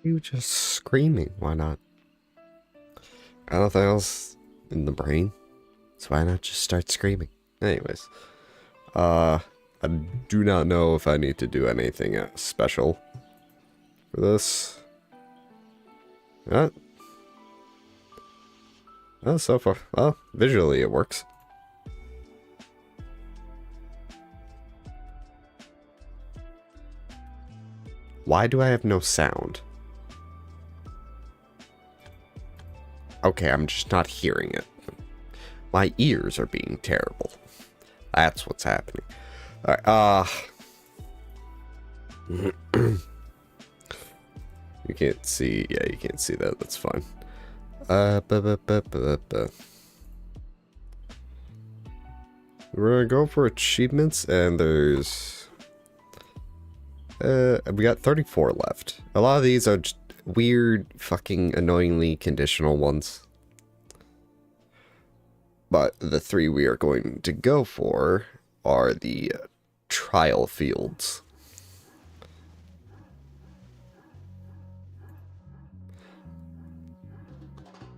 you just screaming? Why not? Got nothing else in the brain, so why not just start screaming? Anyways, I do not know if I need to do anything special for this. Oh, so far, well, visually it works. Why do I have no sound? Okay, I'm just not hearing it. My ears are being terrible. That's what's happening. Alright, you can't see, yeah, you can't see that, that's fine. We're gonna go for achievements, and there's... we got 34 left. A lot of these are just weird, fucking annoyingly conditional ones. But the 3 we are going to go for are the trial fields.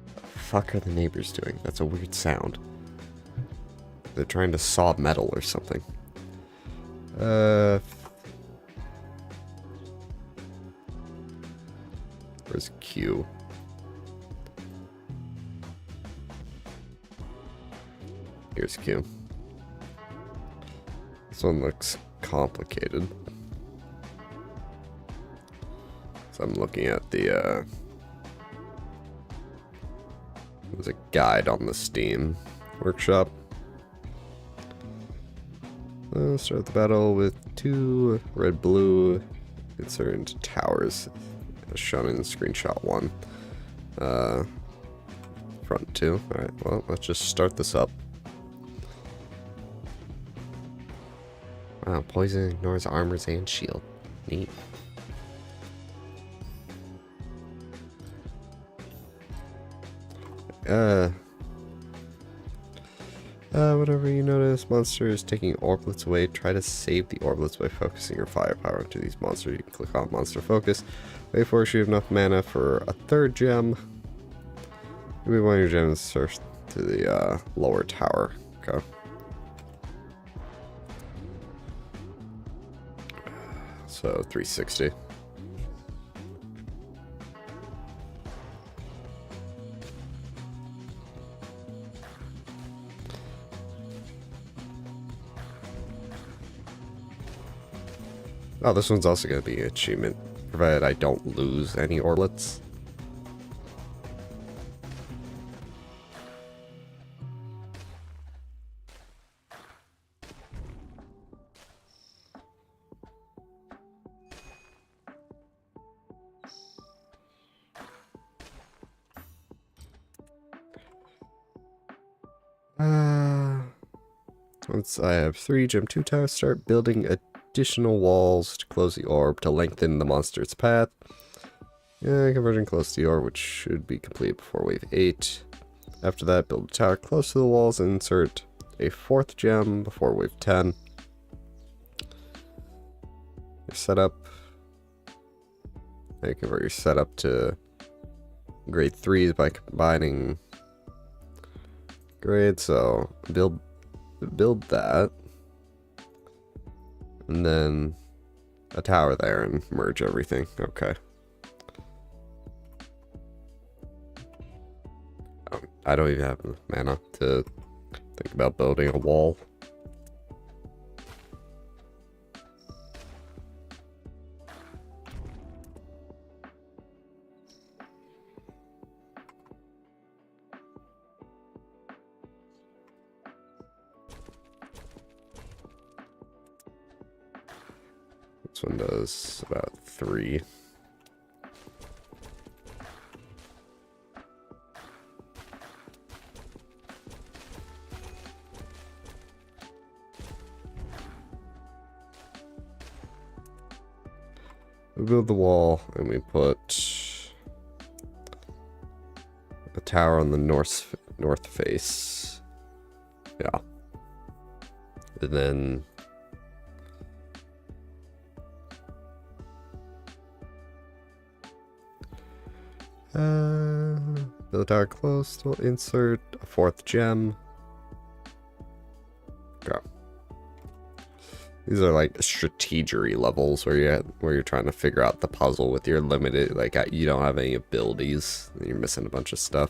What the fuck are the neighbors doing? That's a weird sound. They're trying to saw metal or something. Where's Q? Here's Q. This one looks complicated. So I'm looking at the, there's a guide on the Steam workshop. Start the battle with 2 red-blue. Insert into towers, as shown in screenshot 1. Front 2. Alright, well, let's just start this up. Wow, poison ignores armors and shield. Neat. Whenever you notice monsters taking orblets away, try to save the orblets by focusing your firepower into these monsters. You can click on monster focus. Wait for it, you have enough mana for a 3rd gem. Maybe one of your gems search to the lower tower. Okay. So 360. Oh, this one's also going to be an achievement, provided I don't lose any orblets. Once I have 3 gem 2 towers, start building additional walls to close the orb to lengthen the monster's path. Yeah, conversion close to the orb, which should be complete before wave 8. After that, build a tower close to the walls and insert a 4th gem before wave 10. Your setup. You convert your setup to grade 3s by combining grades, so build that. And then a tower there and merge everything. Okay. I don't even have mana to think about building a wall. This one does about 3. We build the wall and we put a tower on the north face. Yeah. And then Build a tower close. We'll insert a 4th gem. Go. These are like strategery levels where you're trying to figure out the puzzle with your limited, like you don't have any abilities. And you're missing a bunch of stuff.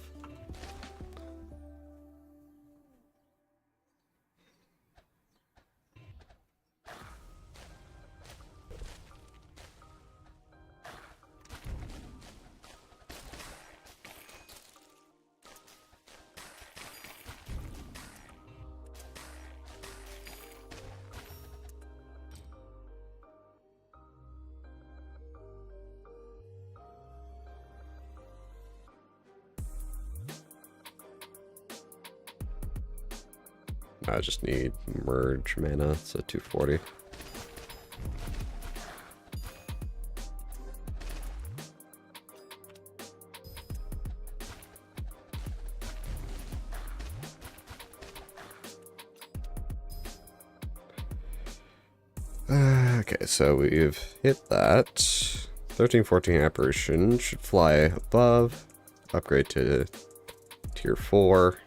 I just need merge mana, so 240. Okay, so we've hit that. 1314 apparition should fly above. Upgrade to tier 4.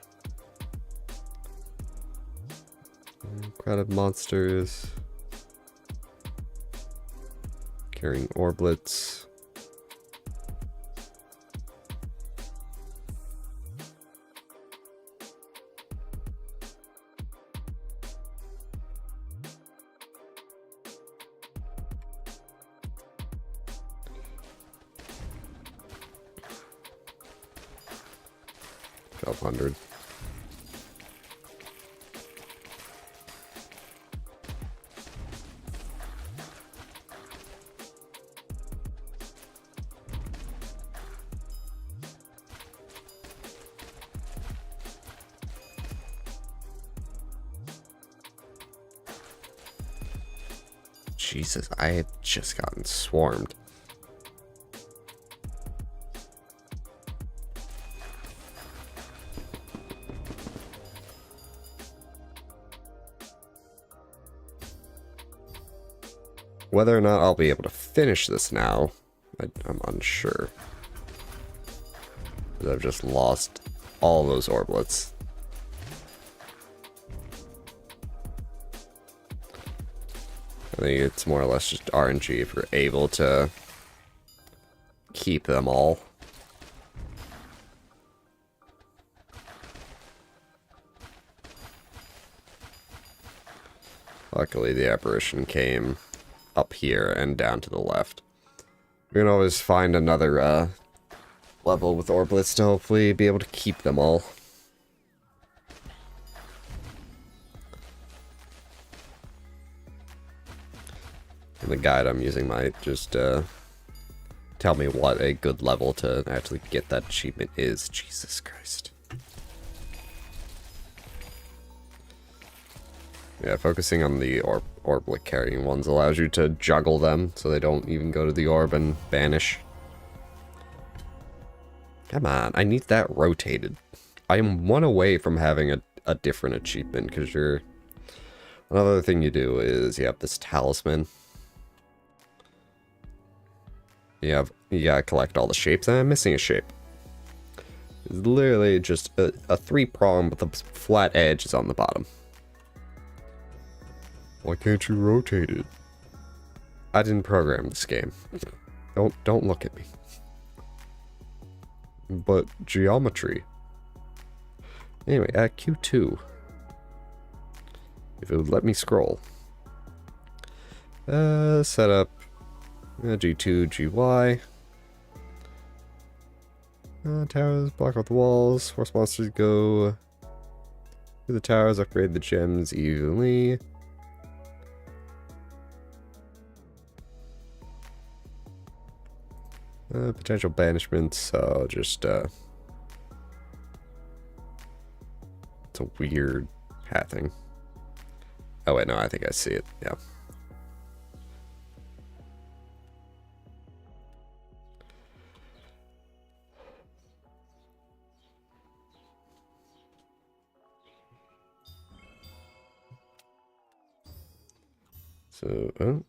Crowded monsters. Carrying orblets. $1,200. Jesus, I had just gotten swarmed. Whether or not I'll be able to finish this now, I'm unsure. I've just lost all those orblets. I think it's more or less just RNG if you're able to keep them all. Luckily, the apparition came up here and down to the left. We can always find another level with orblets to hopefully be able to keep them all. And the guide I'm using might just tell me what a good level to actually get that achievement is. Jesus Christ. Yeah, focusing on the orblet carrying ones allows you to juggle them so they don't even go to the orb and vanish. Come on, I need that rotated. I am one away from having a different achievement, because you're... Another thing you do is you have this talisman. You gotta collect all the shapes, and I'm missing a shape. It's literally just a 3-prong with a flat edge is on the bottom. Why can't you rotate it? I didn't program this game. Don't look at me. But geometry. Anyway, at Q2. If it would let me scroll. Set up G2, GY. Towers block out the walls. Force monsters go through the towers, upgrade the gems evenly. Potential banishments, so just, it's a weird pathing. Oh wait, no, I think I see it, yeah. So,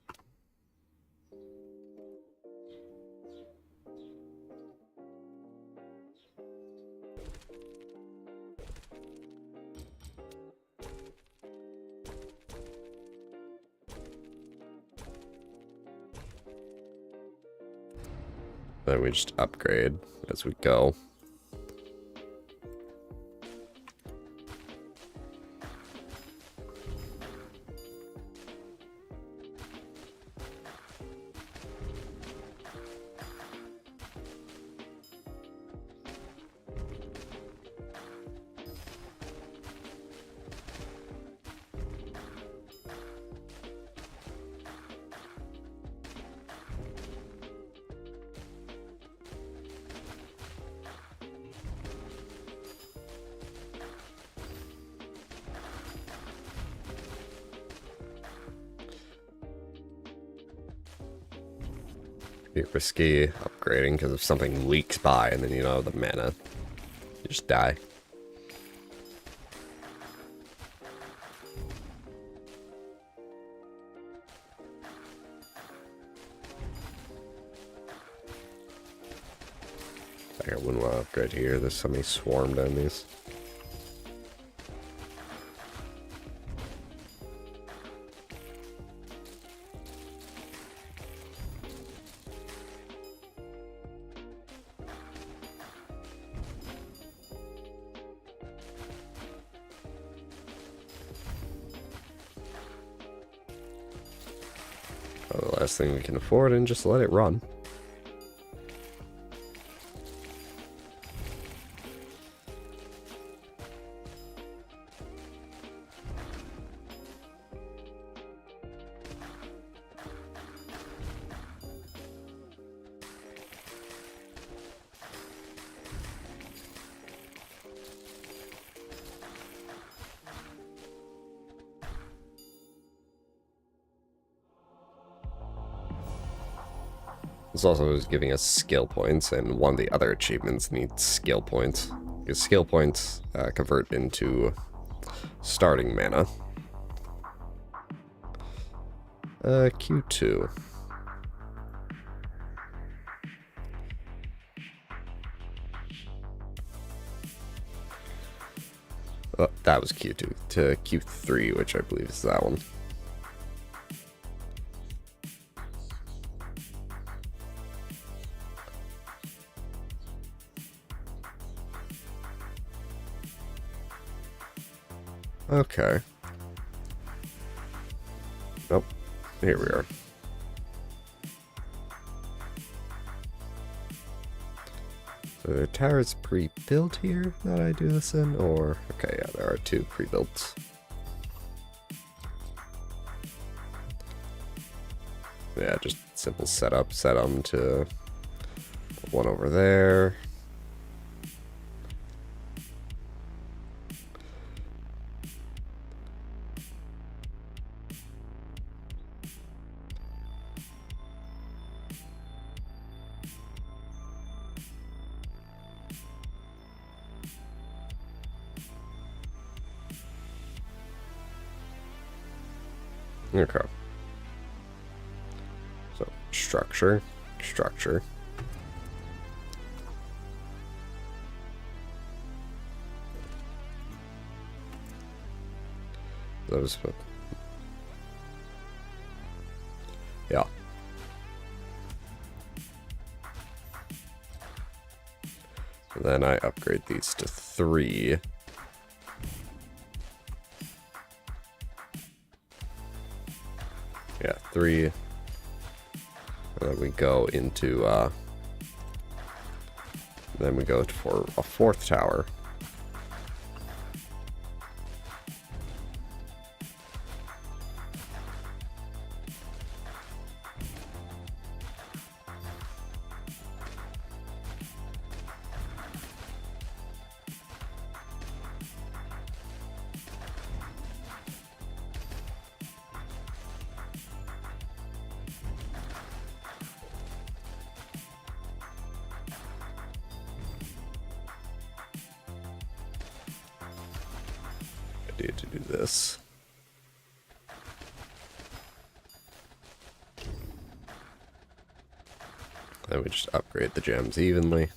Then we just upgrade as we go. Be risky upgrading because if something leaks by and then you know the mana, you just die. I wouldn't want to upgrade here. There's so many swarmed enemies. The last thing we can afford, and just let it run. This also is giving us skill points, and one of the other achievements needs skill points. Because skill points convert into starting mana. Q2. Oh, that was Q2 to Q3, which I believe is that one. Okay. Nope. Here we are. So the tower's pre-built here that I do this in, or... Okay, yeah, there are two pre-built. Yeah, just simple setup. Set them to one over there. Okay. So, structure. Those. Yeah. And then I upgrade these to 3. Yeah, 3. And then we go into, then we go for a 4th tower. To do this. Then we just upgrade the gems evenly.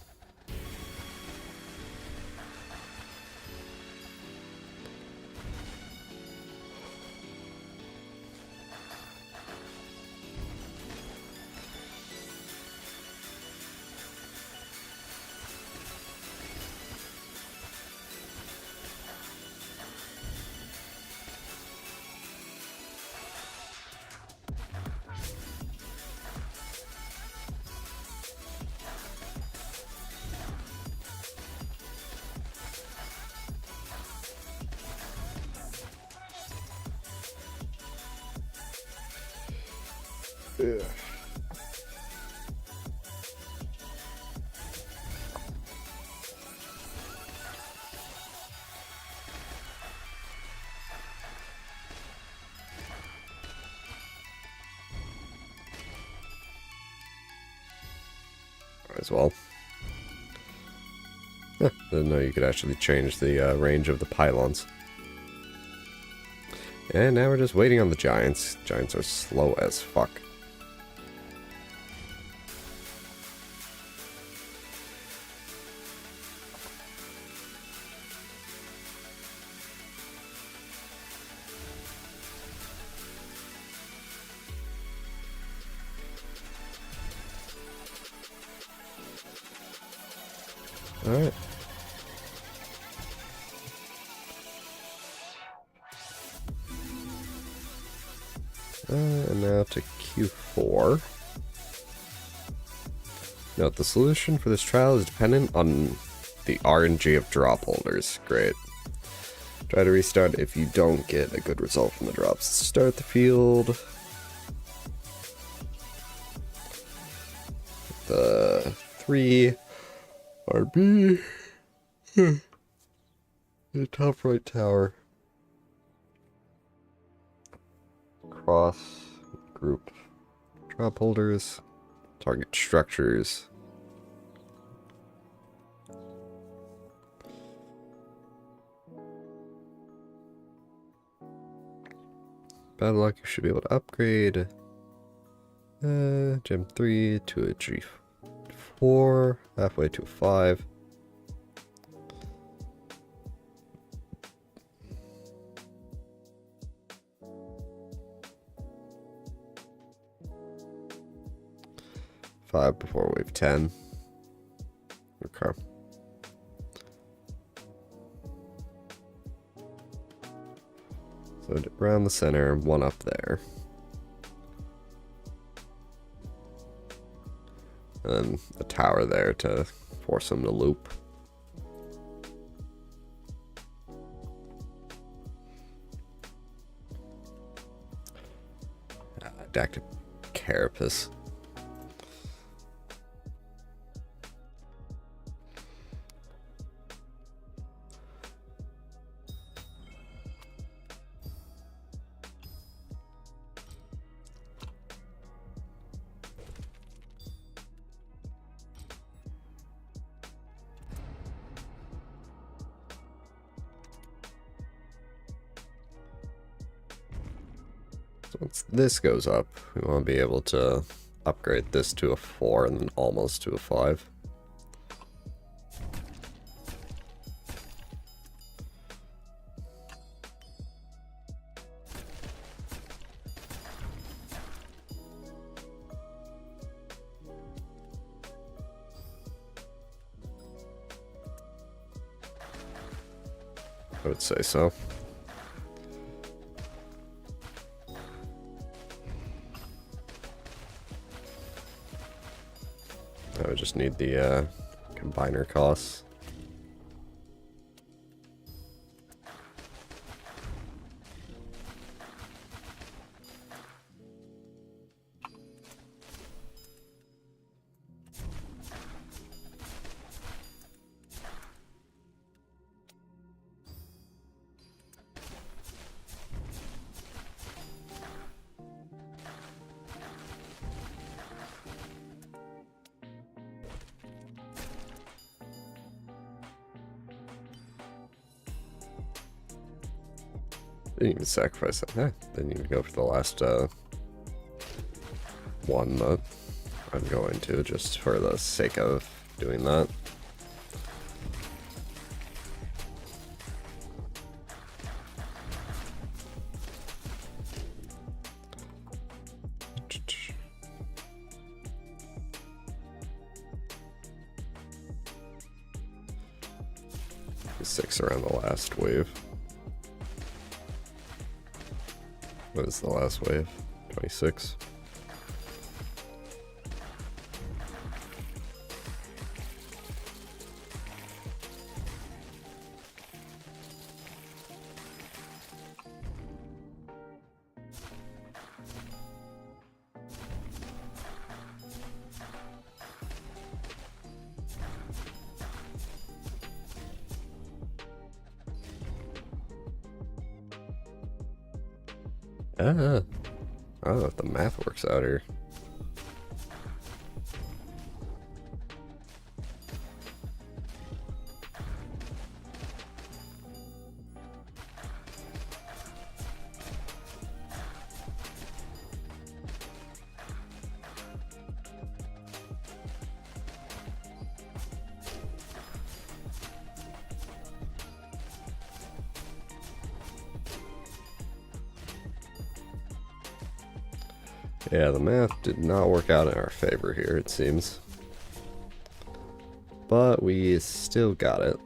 Yeah. As well. Didn't know you could actually change the range of the pylons. And now we're just waiting on the giants. Giants are slow as fuck. Alright. And now to Q4. Note, the solution for this trial is dependent on the RNG of drop holders. Great. Try to restart if you don't get a good result from the drops. Start the field. The 3 RB. The top right tower. Cross group drop holders. Target structures. Bad luck, you should be able to upgrade Gem 3 to a G4, halfway to a 5. Before wave 10. Okay. So around the center, one up there. And then a tower there to force them to loop. Dactyl Carapace. Once this goes up, we want to be able to upgrade this to a 4 and then almost to a 5. I would say so. I would just need the combiner costs. Didn't even sacrifice that. Didn't even go for the last one that I'm going to, just for the sake of doing that. Six around the last wave. What is the last wave? 26. I don't know if the math works out here. Yeah, the math did not work out in our favor here, it seems. But we still got it.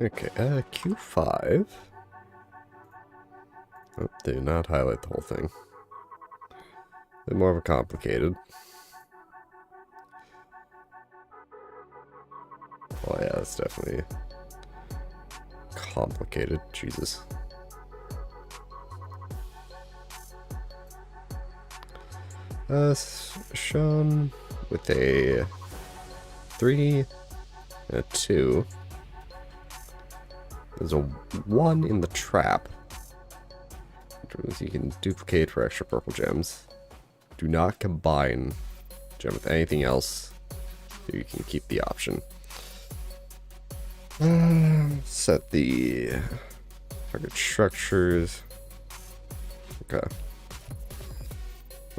Okay, Q5. Oh, did not highlight the whole thing. A bit more of a complicated. Oh yeah, that's definitely complicated. Jesus. Shown with a 3 and a 2. There's a 1 in the trap, which means you can duplicate for extra purple gems. Do not combine gem with anything else, so you can keep the option. Set the target structures. Okay.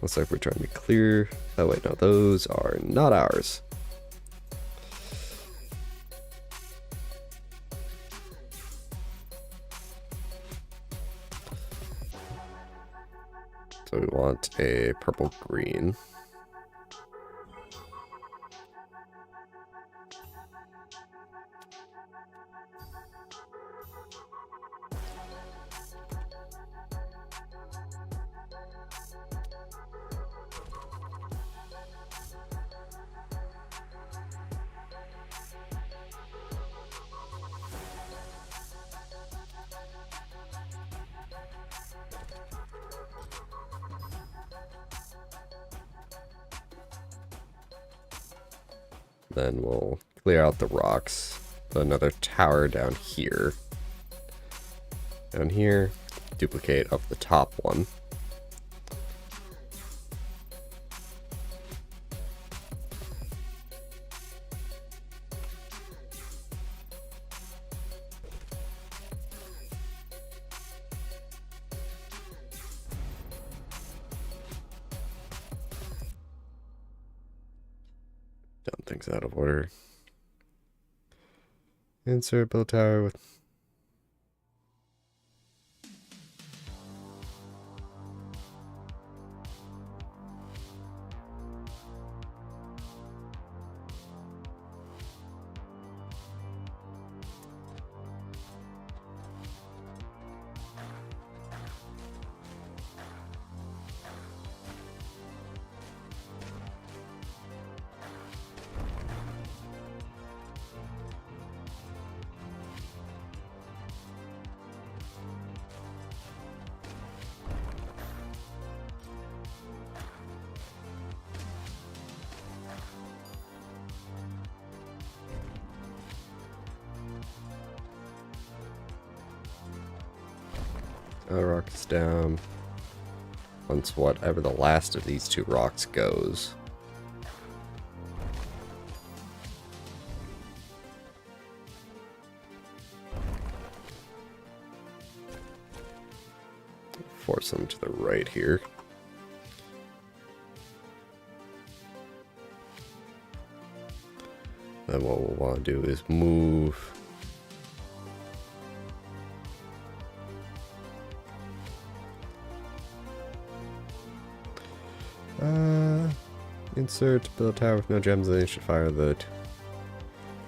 Looks like we're trying to be clear. Oh wait, no, those are not ours. So we want a purple green. Then we'll clear out the rocks. Put another tower down here. Down here, duplicate of the top one. Done things out of order. Insert build tower with rocks down. Once whatever the last of these 2 rocks goes. Force them to the right here. Then what we'll want to do is move insert build a tower with no gems, and then you should fire the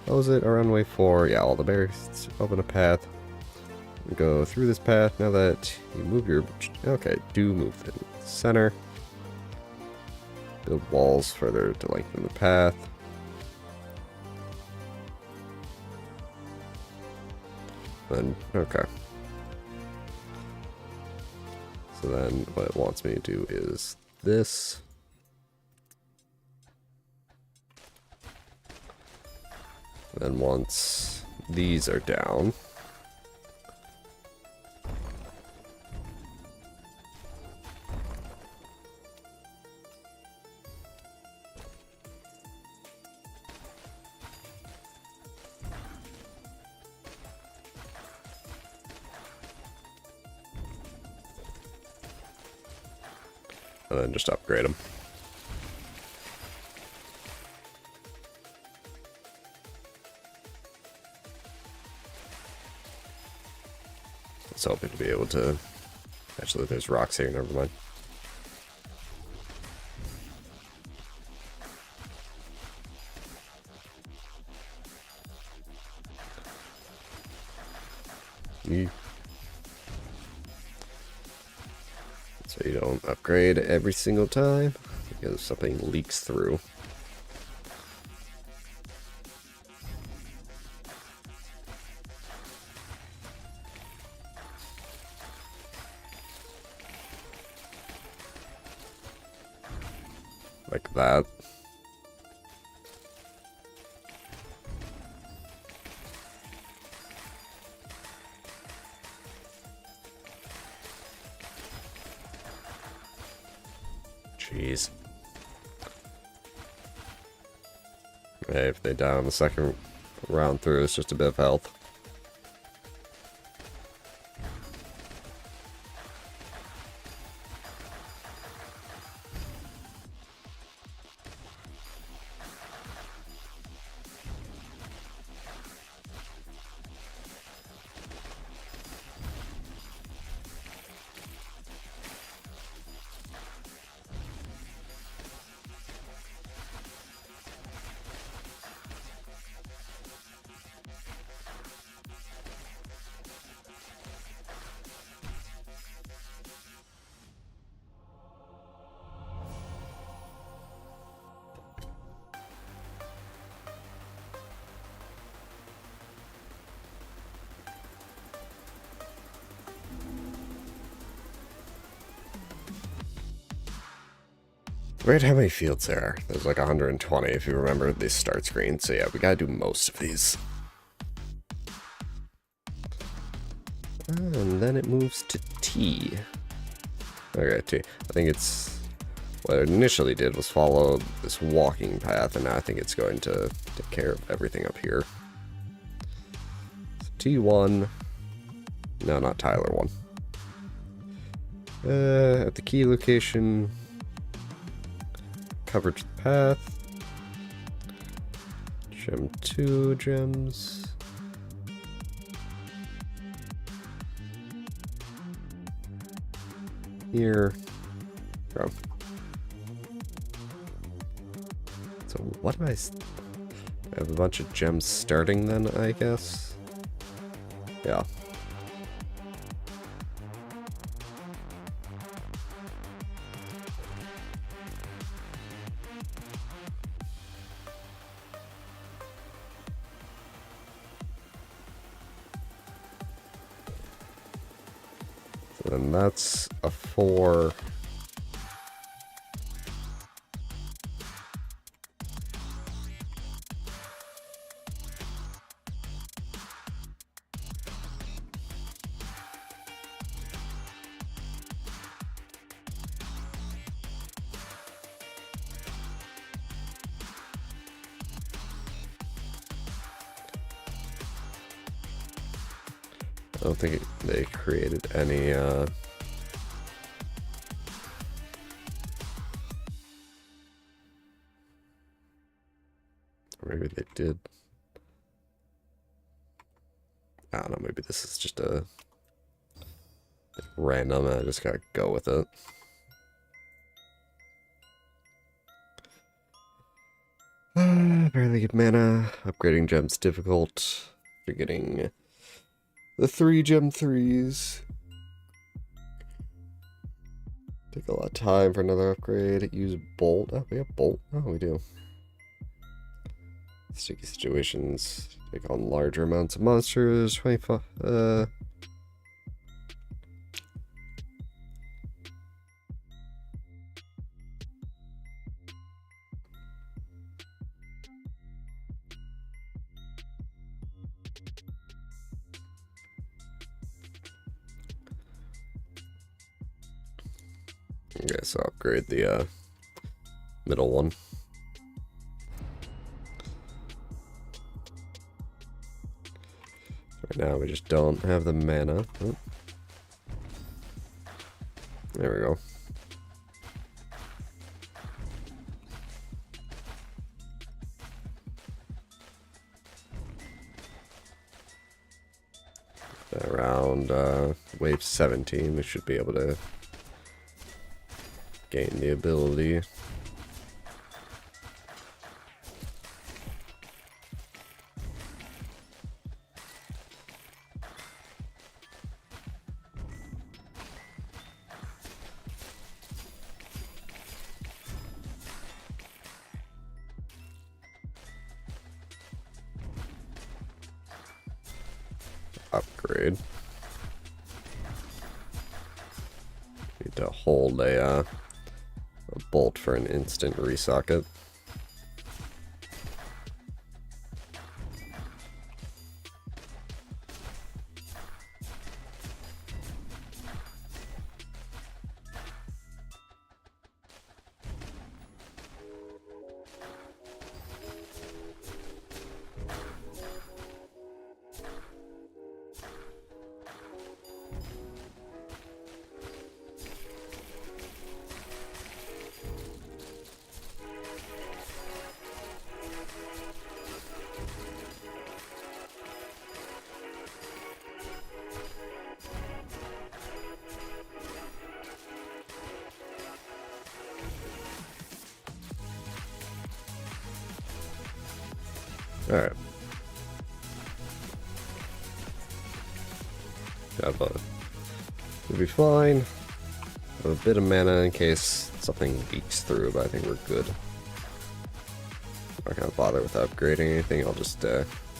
close it or runway 4. Yeah, all the barriers open a path. Go through this path. Now that you move your do move the center. Build walls further to lengthen the path. Then so then what it wants me to do is this. And then once these are down, and then just upgrade them. I was hoping to be able to... Actually, there's rocks here, never mind. So you don't upgrade every single time, because something leaks through. Like that. Jeez. Hey, if they die on the second round through, it's just a bit of health. Right, how many fields there are? There's like 120 if you remember the start screen. So yeah, we gotta do most of these. And then it moves to T. Okay, T. I think it's... What it initially did was follow this walking path, and now I think it's going to take care of everything up here. So T1... No, not Tyler 1. At the key location... Coverage path. Gem 2 gems. Here. Oh. So what am I have a bunch of gems starting then, I guess? Yeah. And that's a 4. I don't think they created any, maybe they did. I don't know, maybe this is just a random, I just gotta go with it. Barely get mana, upgrading gems difficult, you're getting the 3 gem 3s. Take a lot of time for another upgrade. Use bolt. Oh, we have bolt. Oh, we do. Sticky situations. Take on larger amounts of monsters. 25. Okay, so upgrade the middle one. Right now we just don't have the mana. Oh. There we go. Around wave 17 we should be able to gain the ability. Upgrade. Need to hold a bolt for an instant resocket. Alright. We'll be fine. Have a bit of mana in case something leaks through, but I think we're good. Not gonna bother with upgrading anything, I'll just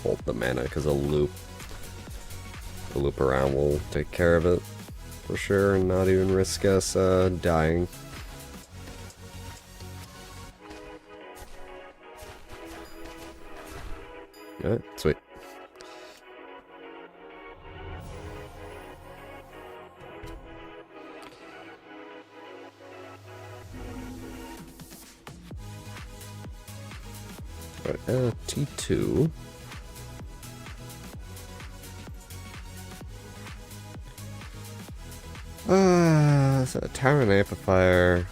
hold the mana because the loop around will take care of it for sure and not even risk us dying. Alright, sweet. Alright, T2. So a tower and amplifier.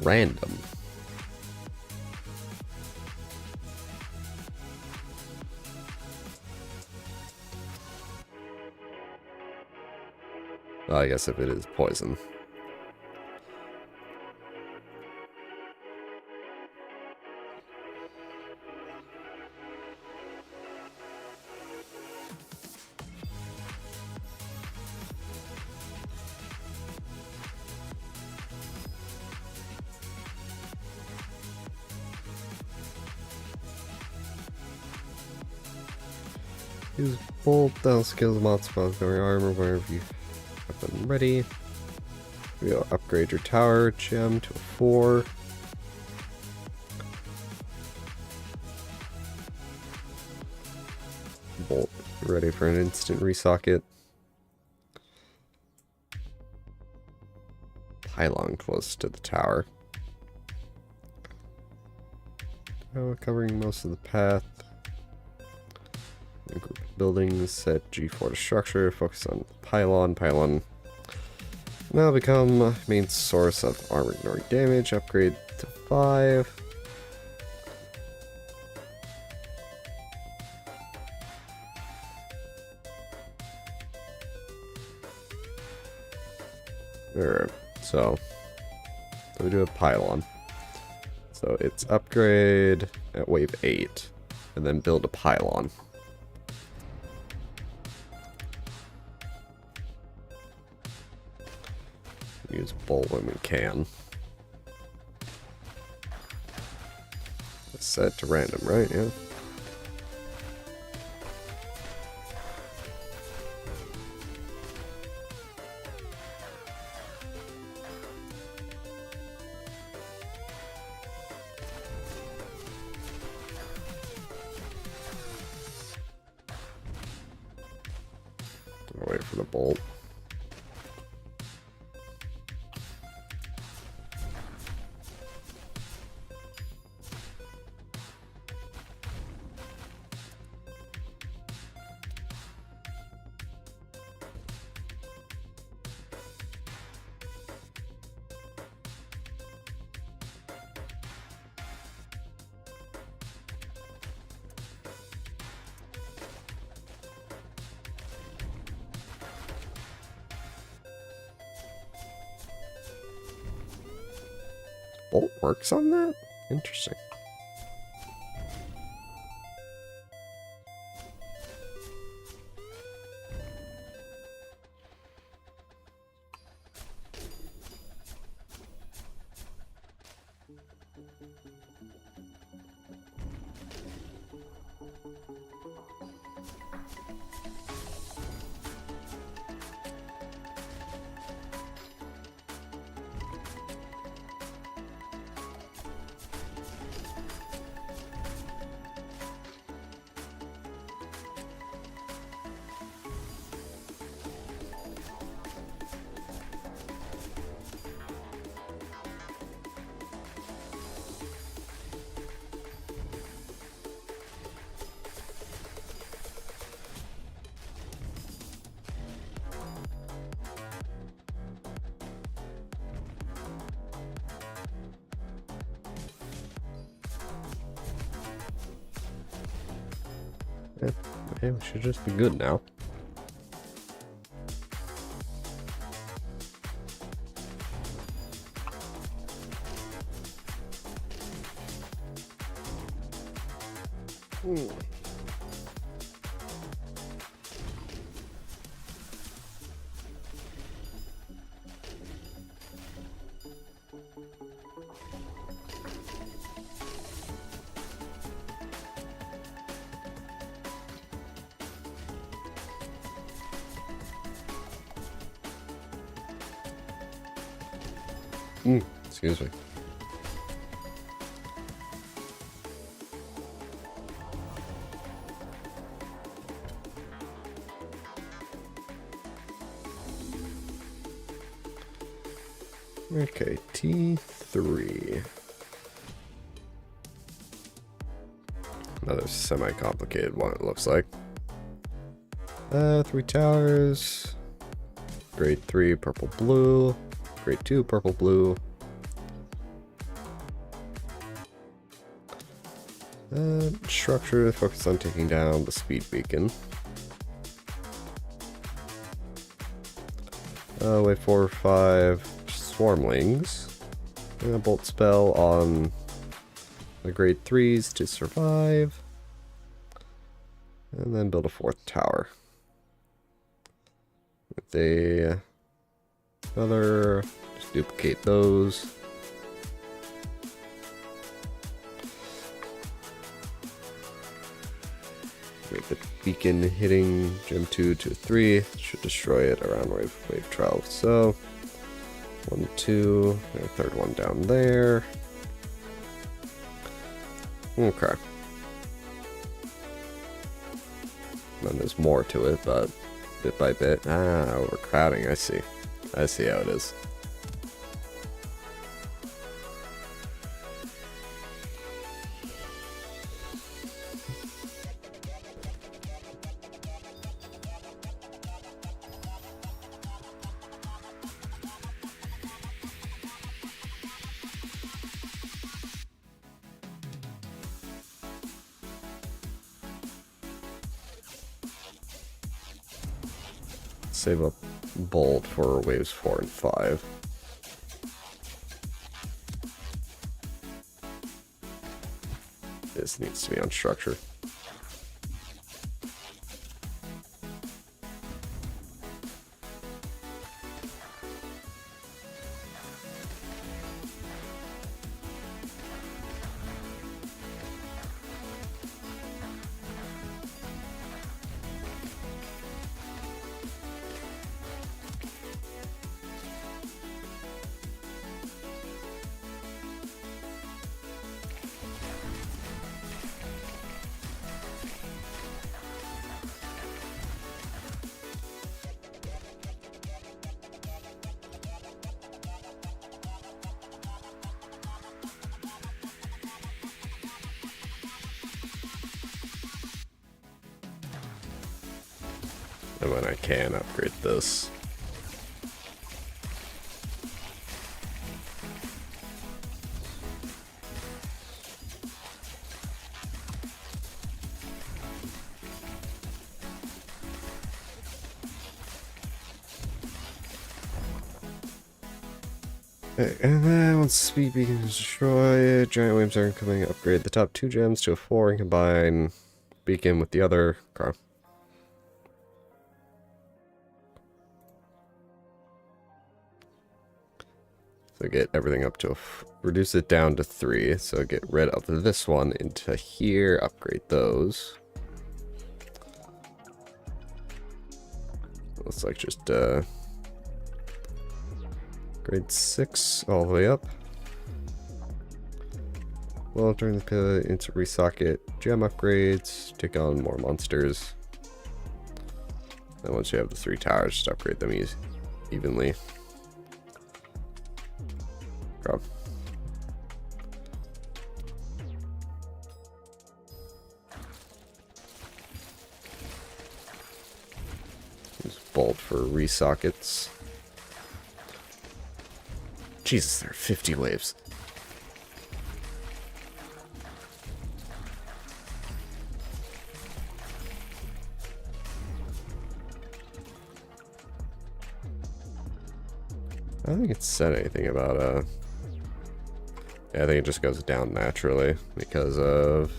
Random. Well, I guess if it is poison. Use bolt down skills, mod spells, going armor whenever you have them ready. We'll upgrade your tower gem to a 4. Bolt ready for an instant resocket. Pylon close to the tower. Covering most of the path. Group of buildings, set G4 to structure, focus on pylon. Pylon now become main source of armor ignoring damage, upgrade to 5. Alright, so we do a pylon. So it's upgrade at wave 8, and then build a pylon. Use bolt when we can. It's set to random, right? Yeah. for the bolt. Bolt works on that? Interesting. Okay, we should just be good now. Excuse me. Okay, T3. Another semi-complicated one, it looks like. 3 towers. Grade 3, purple blue. Grade 2, purple blue. Structure focus on taking down the speed beacon. Wave 4 or 5 swarmlings. A bolt spell on the grade 3s to survive. And then build a 4th tower. With another, just duplicate those. With the beacon hitting gem 2 to 3, should destroy it around wave 12. So 1, 2, and a 3rd one down there. Okay. Then there's more to it, but bit by bit. Overcrowding, I see. I see how it is. Save up bolt for waves 4 and 5. This needs to be on structure. And when I can, upgrade this. Okay, and then once speed beacon is destroyed, giant waves are incoming. Upgrade the top 2 gems to a 4 and combine beacon with the other. Okay. So get everything up to reduce it down to 3. So get rid of this one into here. Upgrade those. Looks like just grade 6 all the way up. Well, turn the pivot into resocket gem upgrades. Take on more monsters. And once you have the 3 towers, just upgrade them evenly. Drop. Use bolt for resockets. Jesus, there are 50 waves. I don't think it said anything about yeah, I think it just goes down naturally because of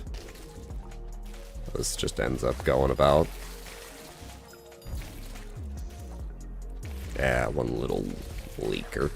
this just ends up going about. Yeah, one little leaker.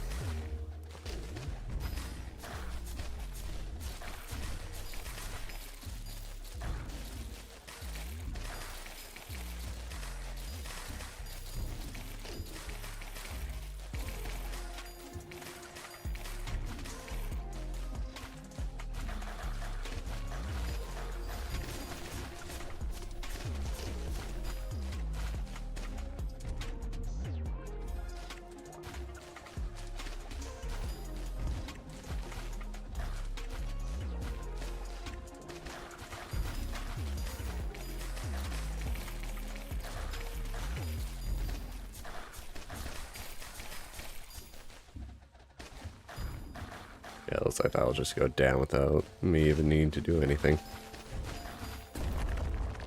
Yeah, it looks like that'll just go down without me even needing to do anything.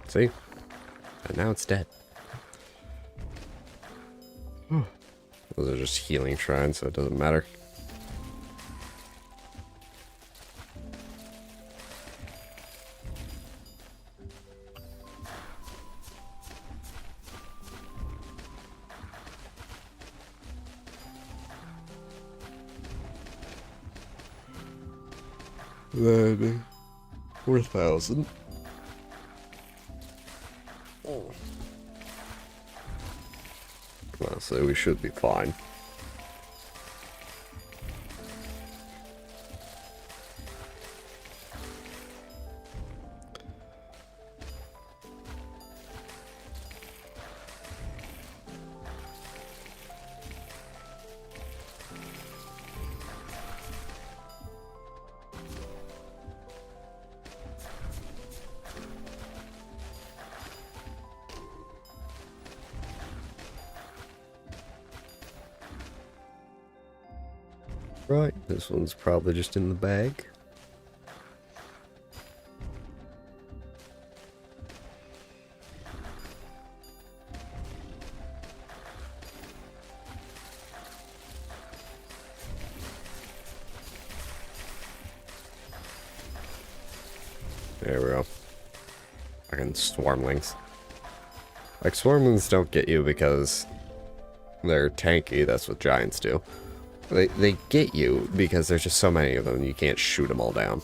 See? And now it's dead. Those are just healing shrines, so it doesn't matter. Then 4,000. Well, so we should be fine. Right, this one's probably just in the bag. There we go. Fucking swarmlings. Like, swarmlings don't get you because they're tanky, that's what giants do. They get you because there's just so many of them, you can't shoot them all down.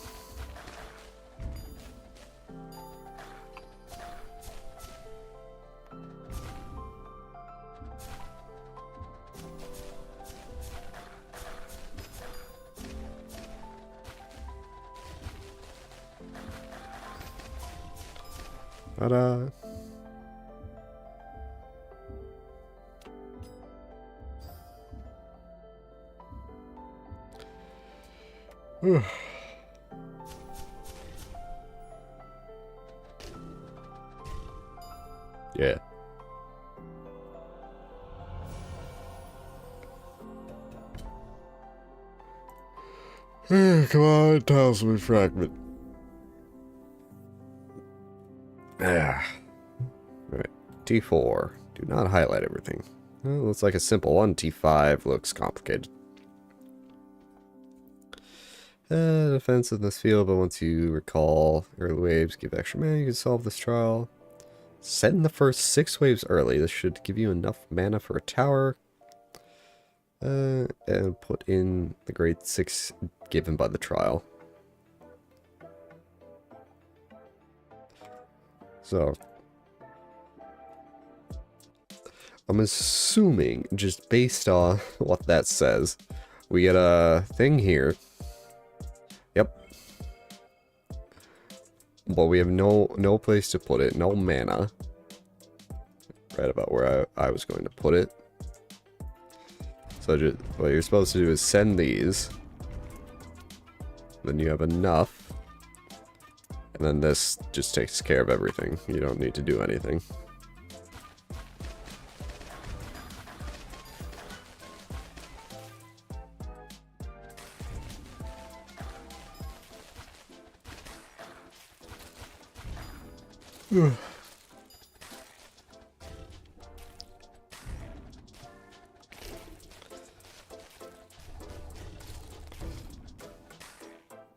Ta-da! Yeah. Come on, talisman fragment. Ah. Alright, T4. Do not highlight everything. Well, looks like a simple one. T5 looks complicated. Defense in this field, but once you recall early waves, give extra mana, you can solve this trial. Send the first 6 waves early. This should give you enough mana for a tower. And put in the grade 6 given by the trial. So, I'm assuming, just based on what that says, we get a thing here. Yep. But we have no place to put it, no mana. Right about where I was going to put it. So just, what you're supposed to do is send these. Then you have enough. And then this just takes care of everything. You don't need to do anything.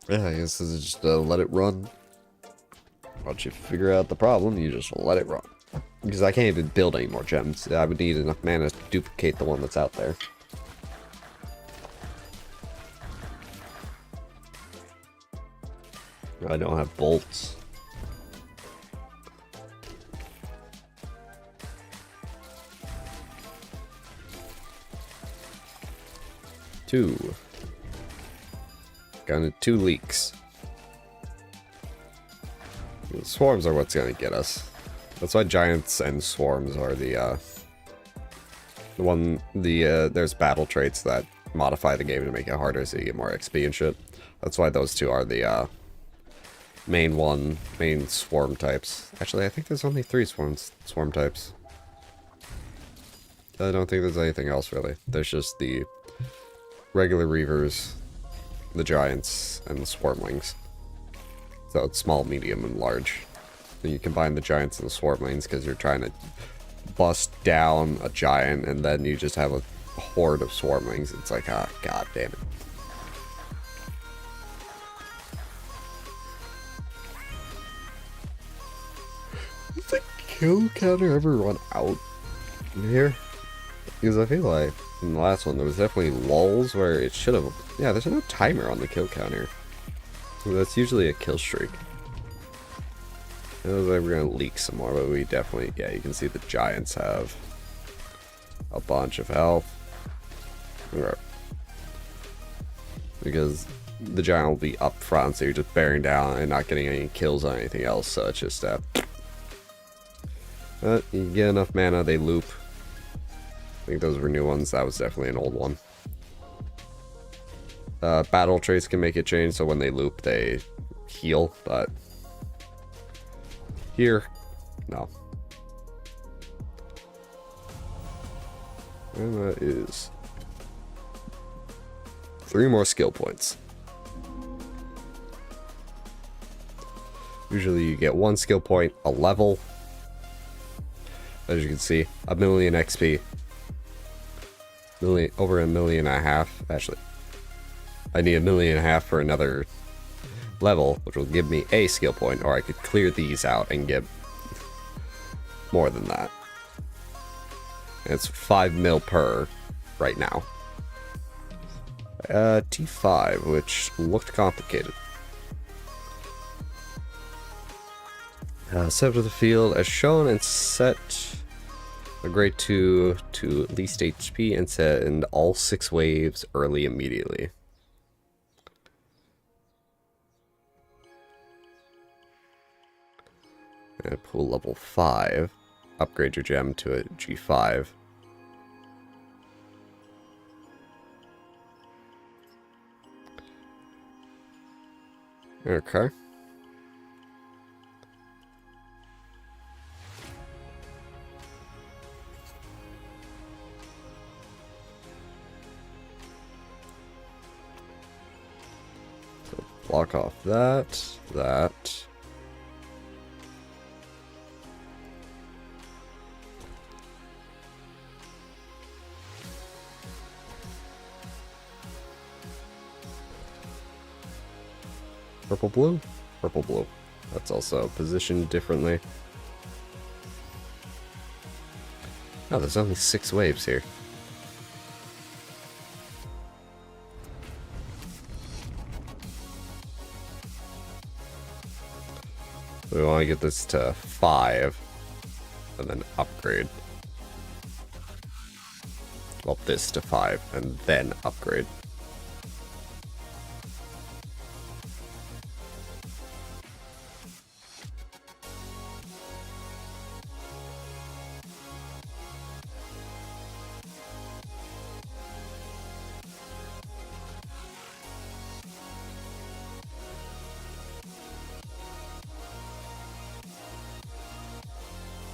Yeah, I guess this is just let it run. Once you figure out the problem, you just let it run. Because I can't even build any more gems. I would need enough mana to duplicate the one that's out there. I don't have bolts. Two. Got 2 leaks. The swarms are what's gonna get us. That's why giants and swarms are there's battle traits that modify the game to make it harder so you get more XP and shit. That's why those two are the main swarm types. Actually, I think there's only 3 swarm types. I don't think there's anything else really. There's just the regular reavers, the giants, and the swarmlings. So it's small, medium, and large. Then you combine the giants and the swarmlings because you're trying to bust down a giant, and then you just have a horde of swarmlings. It's like, ah, god damn it. Does the kill counter ever run out in here? Because I feel like in the last one there was definitely lulls where it should have. Yeah, there's no timer on the kill counter. That's usually a kill streak. It looks like we're gonna leak some more, but we definitely, yeah, you can see the giants have a bunch of health. Because the giant will be up front, so you're just bearing down and not getting any kills on anything else, so it's just you get enough mana, they loop. I think those were new ones. That was definitely an old one. Battle traits can make it change, so when they loop, they heal, but here, no. And that is 3 more skill points. Usually you get 1 skill point, a level. As you can see, 1,000,000 XP. Over 1.5 million. Actually, I need 1.5 million for another level, which will give me a skill point, or I could clear these out and get more than that. And it's 5 mil per right now. T5, which looked complicated. Set to the field as shown and set a grade 2 to at least HP and send all 6 waves early immediately. And pull level 5. Upgrade your gem to a G5. Okay. knock off that. Purple blue? Purple blue. That's also positioned differently. Oh, there's only 6 waves here. We want to get this to 5 and then upgrade. Well, this to 5 and then upgrade.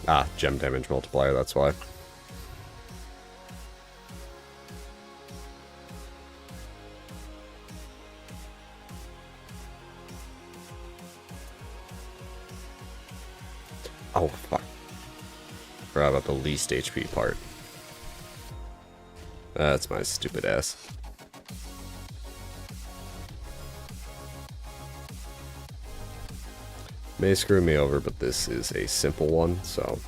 Ah, gem damage multiplier, that's why. Oh, fuck. Forgot about the least HP part. That's my stupid ass. May screw me over, but this is a simple one, so...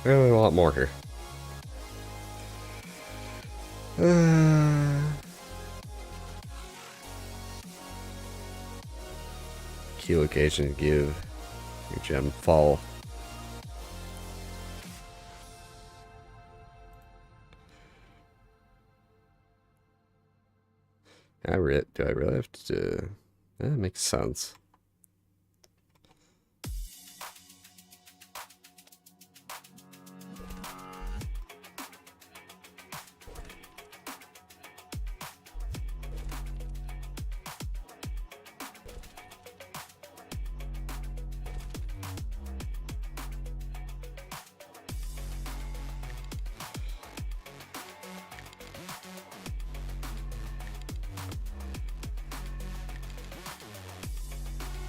Really a lot more here. Key location to give your gem fall. Do I really have to do... That makes sense.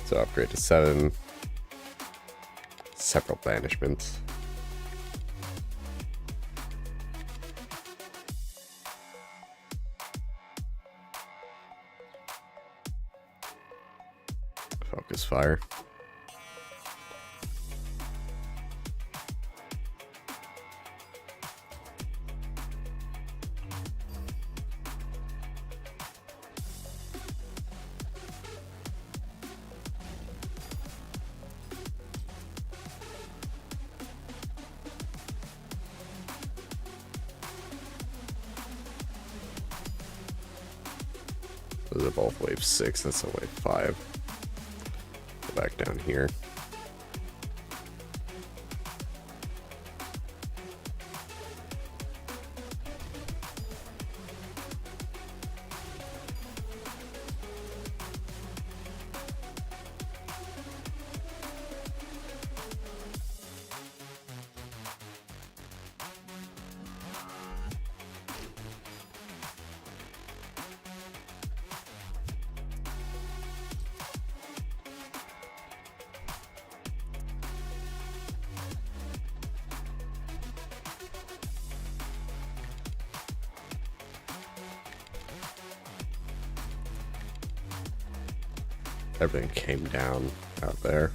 So upgrade to 7. Several banishments. Focus fire. Those are both wave 6, that's a wave 5. Go back down here. Everything came down out there.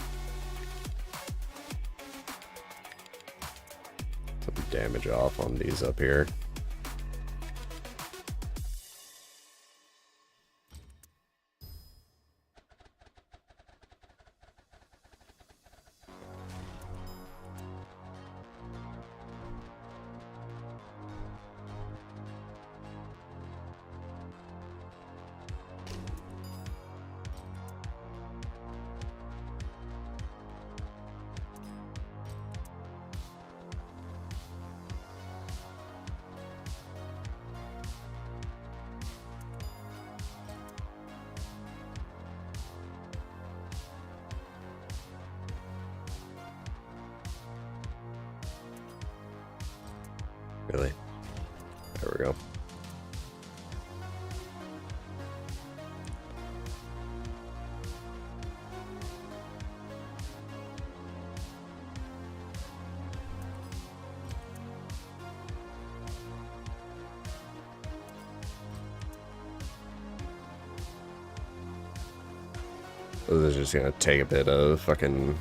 Some damage off on these up here. Really? There we go. This is just gonna take a bit of fucking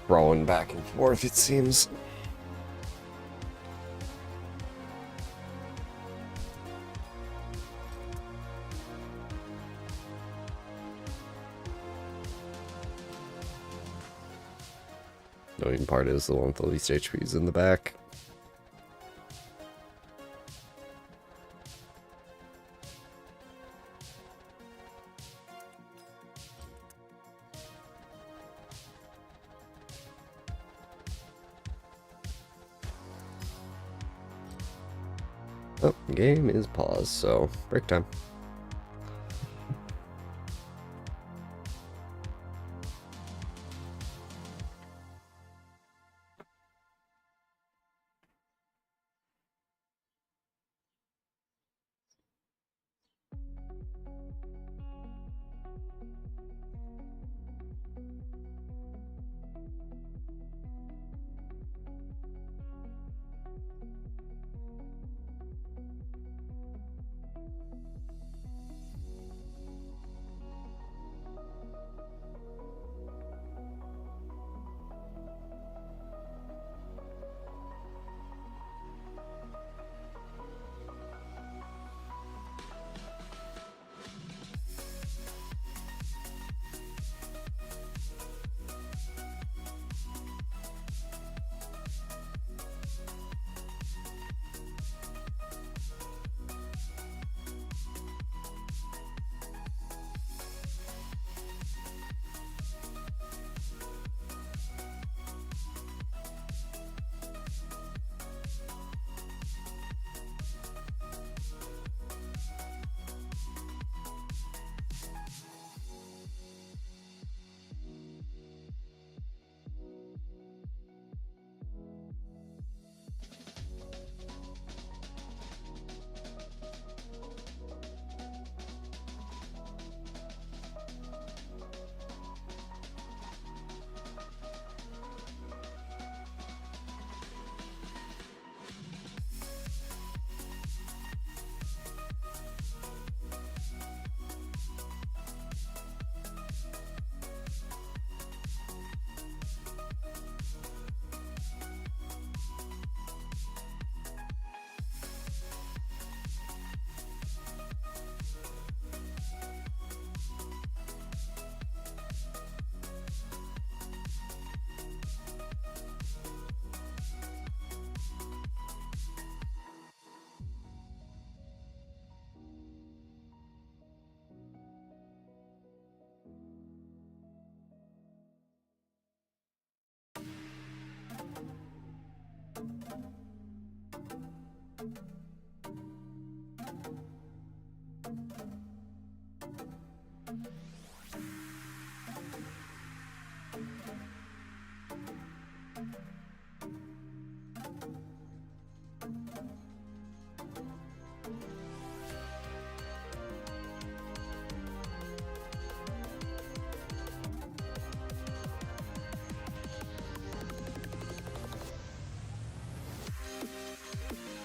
throwing back and forth, it seems. Annoying part is the one with the least HP is in the back. Oh, game is paused, so break time.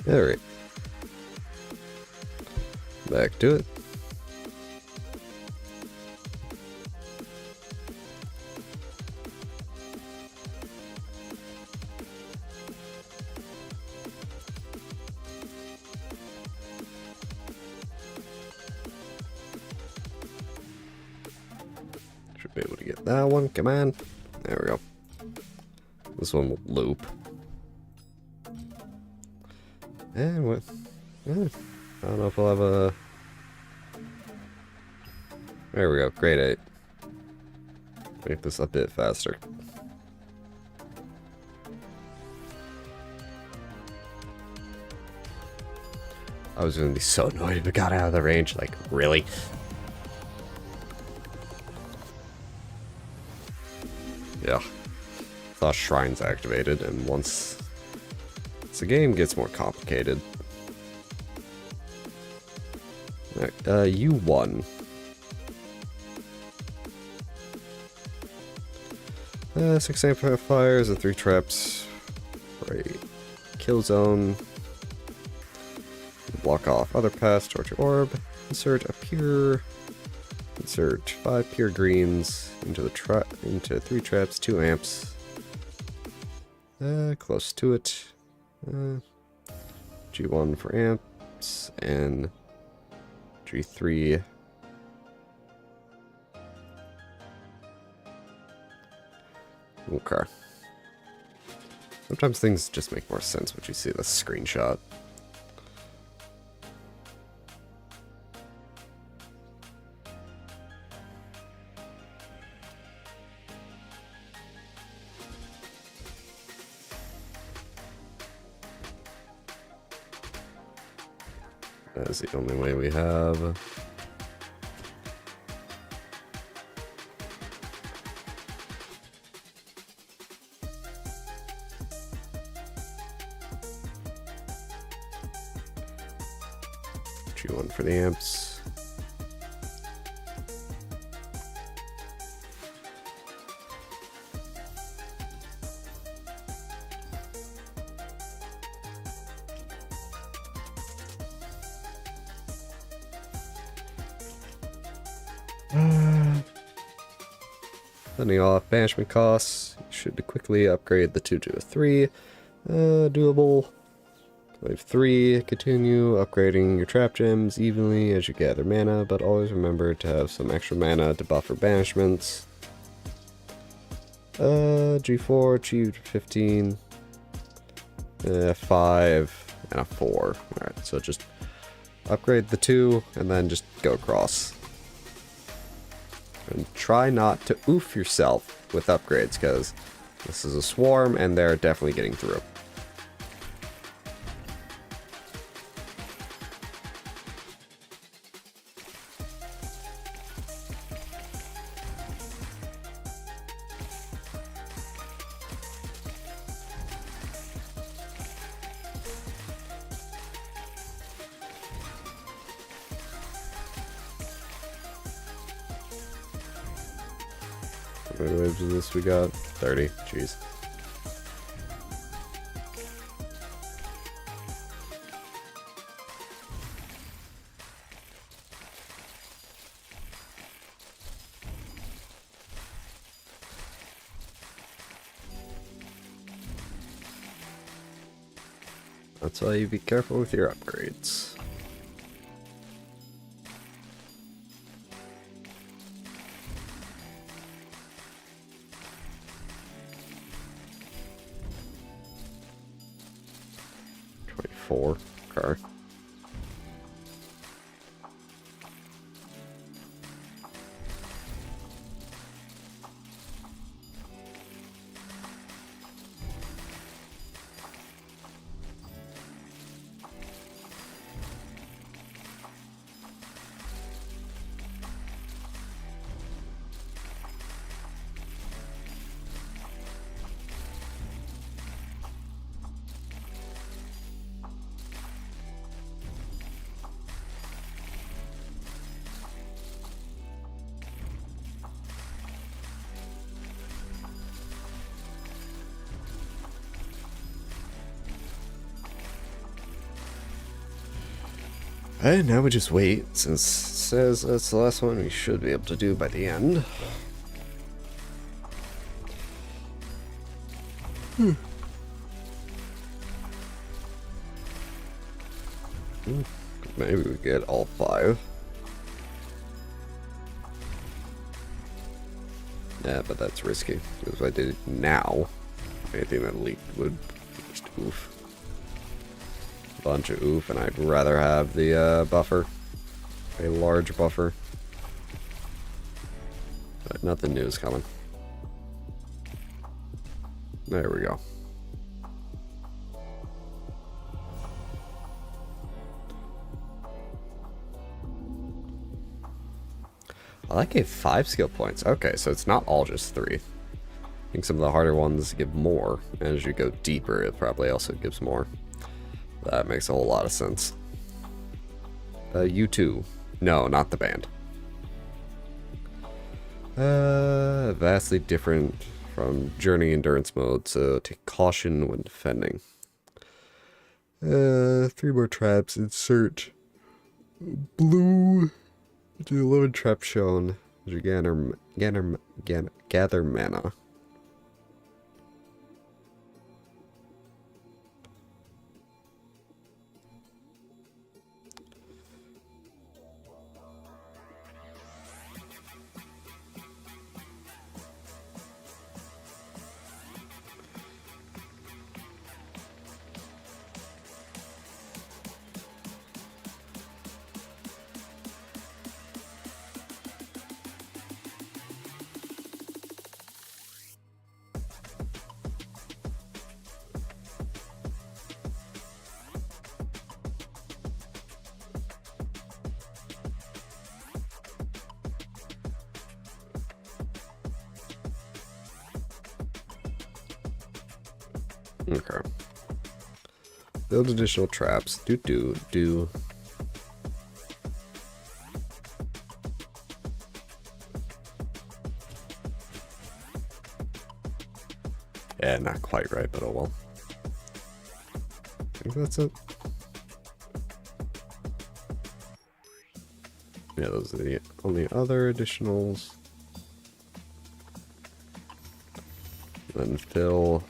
Alright. Back to it. Should be able to get that one. Come on. There we go. This one will loop. And what? I don't know if we'll have a... There we go. Grade 8. Make this a bit faster. I was gonna be so annoyed if it got out of the range. Like, really? Yeah. Thought Shrine's activated, and once As the game gets more complicated. Alright, you won. 6 amplifiers and 3 traps. Right. Kill zone. Block off other paths towards your orb. Insert 5 pure greens into the into 3 traps, 2 amps. Close to it. G1 for amps and G3. Okay. Sometimes things just make more sense once you see the screenshot. That's the only way we have. G1 for the amps. Turning off banishment costs. You should quickly upgrade the 2 to a 3. Doable. Wave 3. Continue upgrading your trap gems evenly as you gather mana, but always remember to have some extra mana to buffer banishments. G4, G15, 5, and a 4. Alright, so just upgrade the 2 and then just go across. And try not to oof yourself with upgrades, because this is a swarm and they're definitely getting through. How many waves of this we got? 30. Jeez. That's why you be careful with your upgrades. Car. And now we just wait, since it says that's the last one we should be able to do by the end. Maybe we get all 5. Yeah, but that's risky, because if I did it now, anything that leaked would just oof. Bunch of oof, and I'd rather have the buffer, a large buffer, but nothing new is coming. There we go. I like it 5 skill points. Okay, so it's not all just 3. I think some of the harder ones give more, and as you go deeper, it probably also gives more. That makes a whole lot of sense. U2. No, not the band. Vastly different from Journey Endurance mode, so take caution when defending. 3 more traps. Insert blue to 11 traps shown. Gather mana. Okay. Build additional traps. Do. Yeah, not quite right, but oh well. I think that's it. Yeah, those are the only other additionals. Then fill.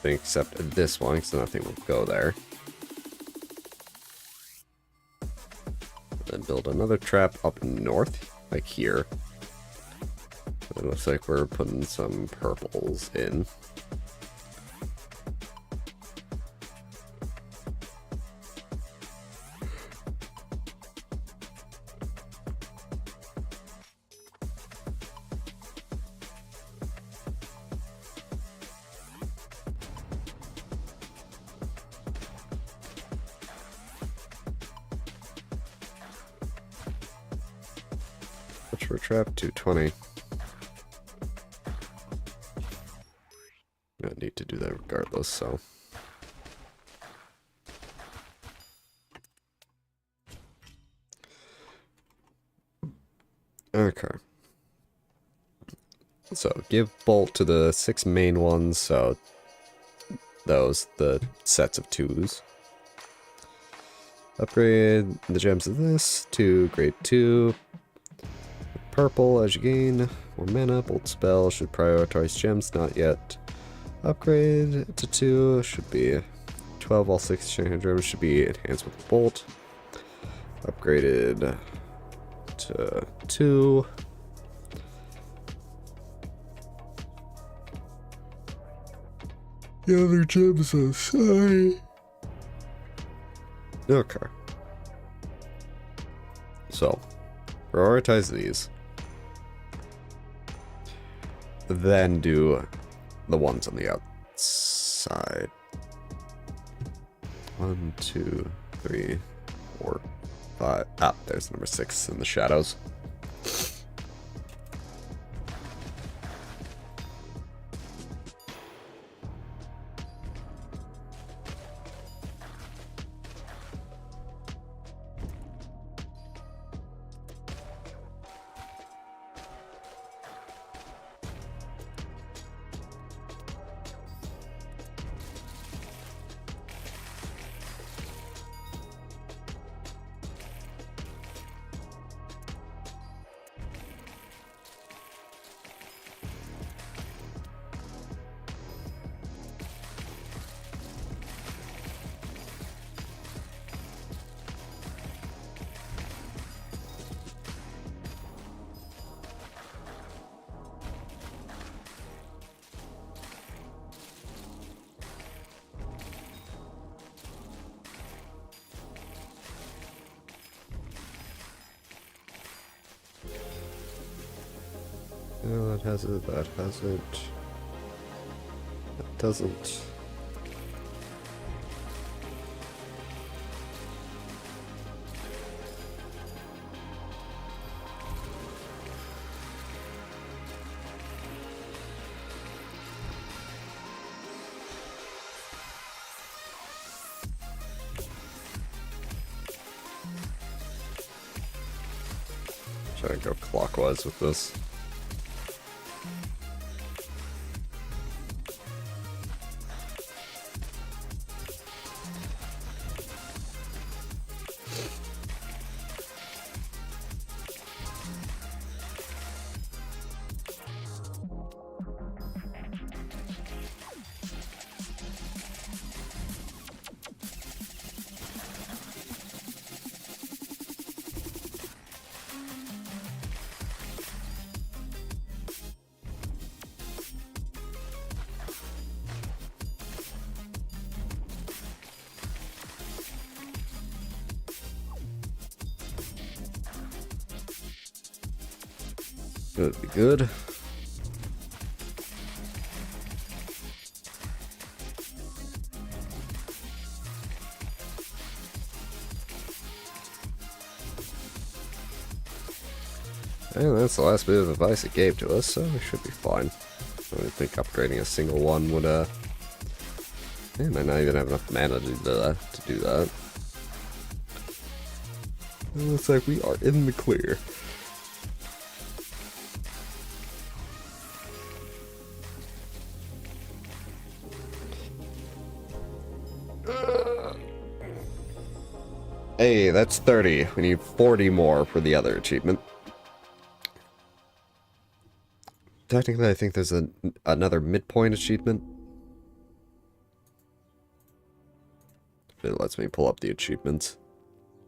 Except this one, because nothing will go there. Then build another trap up north, like here. It looks like we're putting some purples in. For trap 220. I need to do that regardless, so. Okay. So give bolt to the 6 main ones, so those, the sets of 2s. Upgrade the gems of this to grade 2. Purple as you gain more mana. Bolt spell should prioritize gems, not yet. Upgrade to 2 should be 12. All 6 shiny gems should be enhanced with bolt. Upgraded to 2. The other gems aside. Okay. So prioritize these. Then do the ones on the outside. 1, 2, 3, 4, 5. Ah, there's number 6 in the shadows. No, that has it, that has it. That doesn't. Trying to go clockwise with this. That'd be good. And that's the last bit of advice it gave to us, so we should be fine. I don't think upgrading a single one would, man, I not even have enough mana to do that. It looks like we are in the clear. Hey, that's 30. We need 40 more for the other achievement. Technically, I think there's another midpoint achievement. If it lets me pull up the achievements.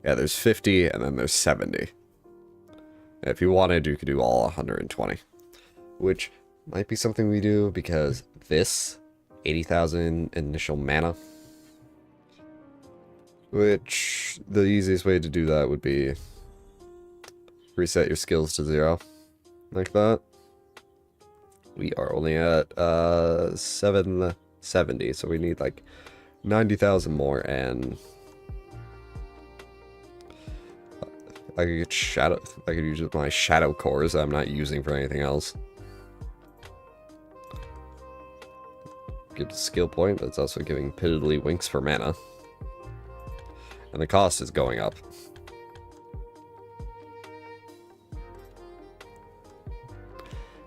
Yeah, there's 50, and then there's 70. If you wanted, you could do all 120. Which might be something we do, because this, 80,000 initial mana. Which, the easiest way to do that would be reset your skills to 0. Like that. We are only at 770, so we need like 90,000 more, and I could get shadow. I could use my shadow cores I'm not using for anything else. Gives a skill point, but it's also giving Piddly Winks for mana. And the cost is going up.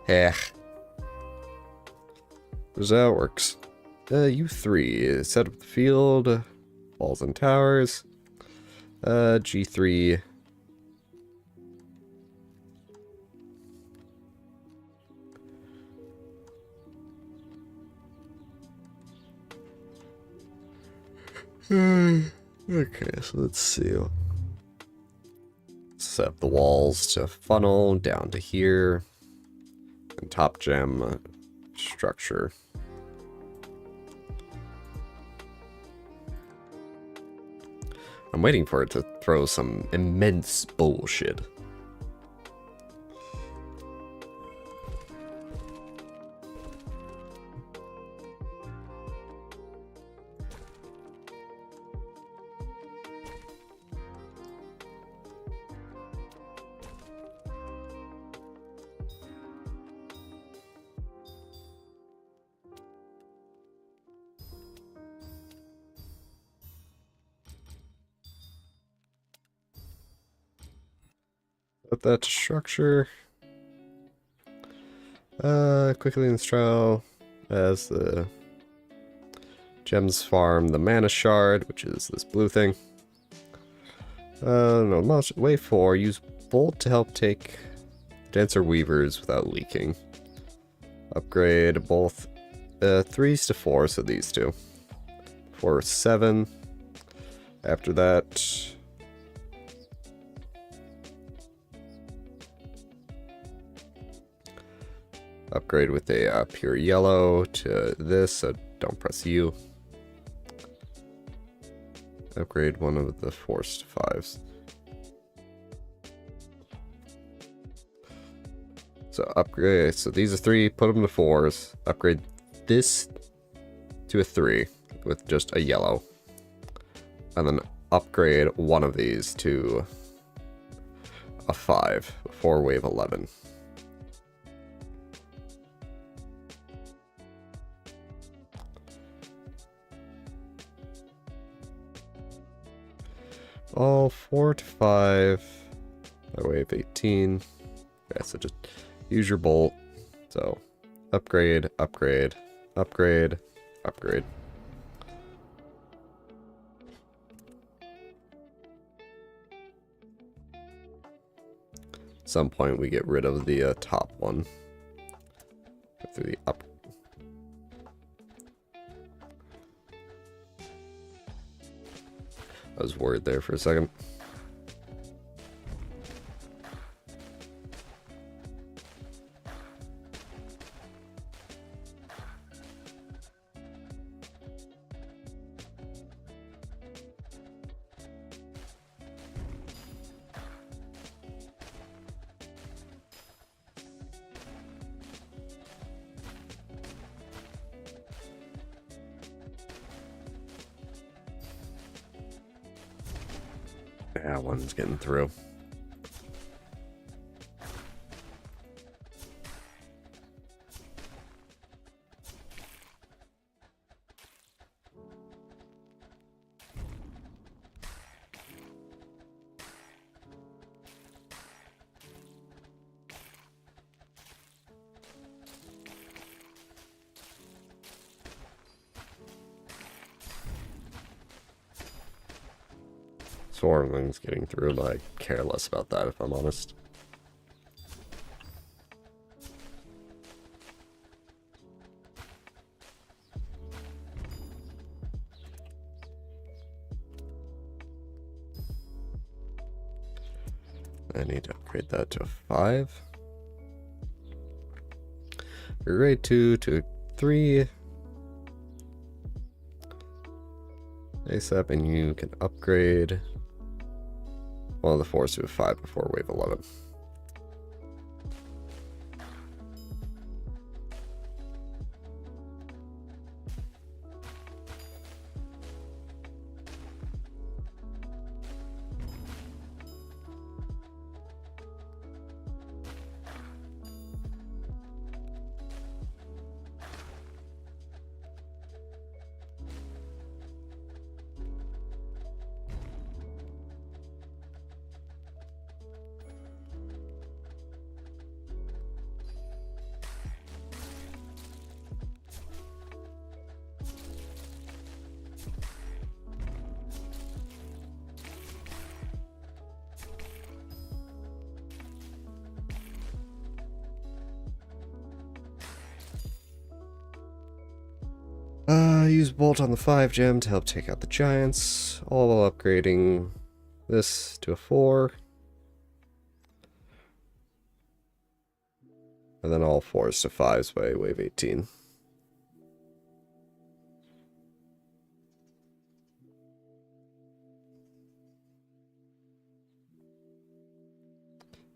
Heh. Here's how it works. U3, set up the field, walls and towers. G3. Okay, so let's see. Set up the walls to funnel down to here. And top gem structure. I'm waiting for it to throw some immense bullshit. Put that to structure. Quickly install as the gems farm the mana shard, which is this blue thing. No, wave 4. Use bolt to help take denser weavers without leaking. Upgrade both 3s to 4, so these two. 4, 7. After that, upgrade with a pure yellow to this, so don't press U. Upgrade one of the 4s to 5s. So upgrade, so these are 3, put them to 4s. Upgrade this to a 3 with just a yellow. And then upgrade one of these to a 5 before wave 11. All 4 to 5 by wave 18. Okay, so just use your bolt. So upgrade, upgrade, upgrade, upgrade. At some point we get rid of the top one. Go through the up. I was worried there for a second. Yeah, one's getting through. Swarmling's getting through, but I care less about that if I'm honest. I need to upgrade that to a 5. Grade 2 to a 3. ASAP, and you can upgrade one of the 4s to a 5 before wave 11. Use Bolt on the 5 gem to help take out the giants, all while upgrading this to a 4. And then all 4s to 5s by wave 18.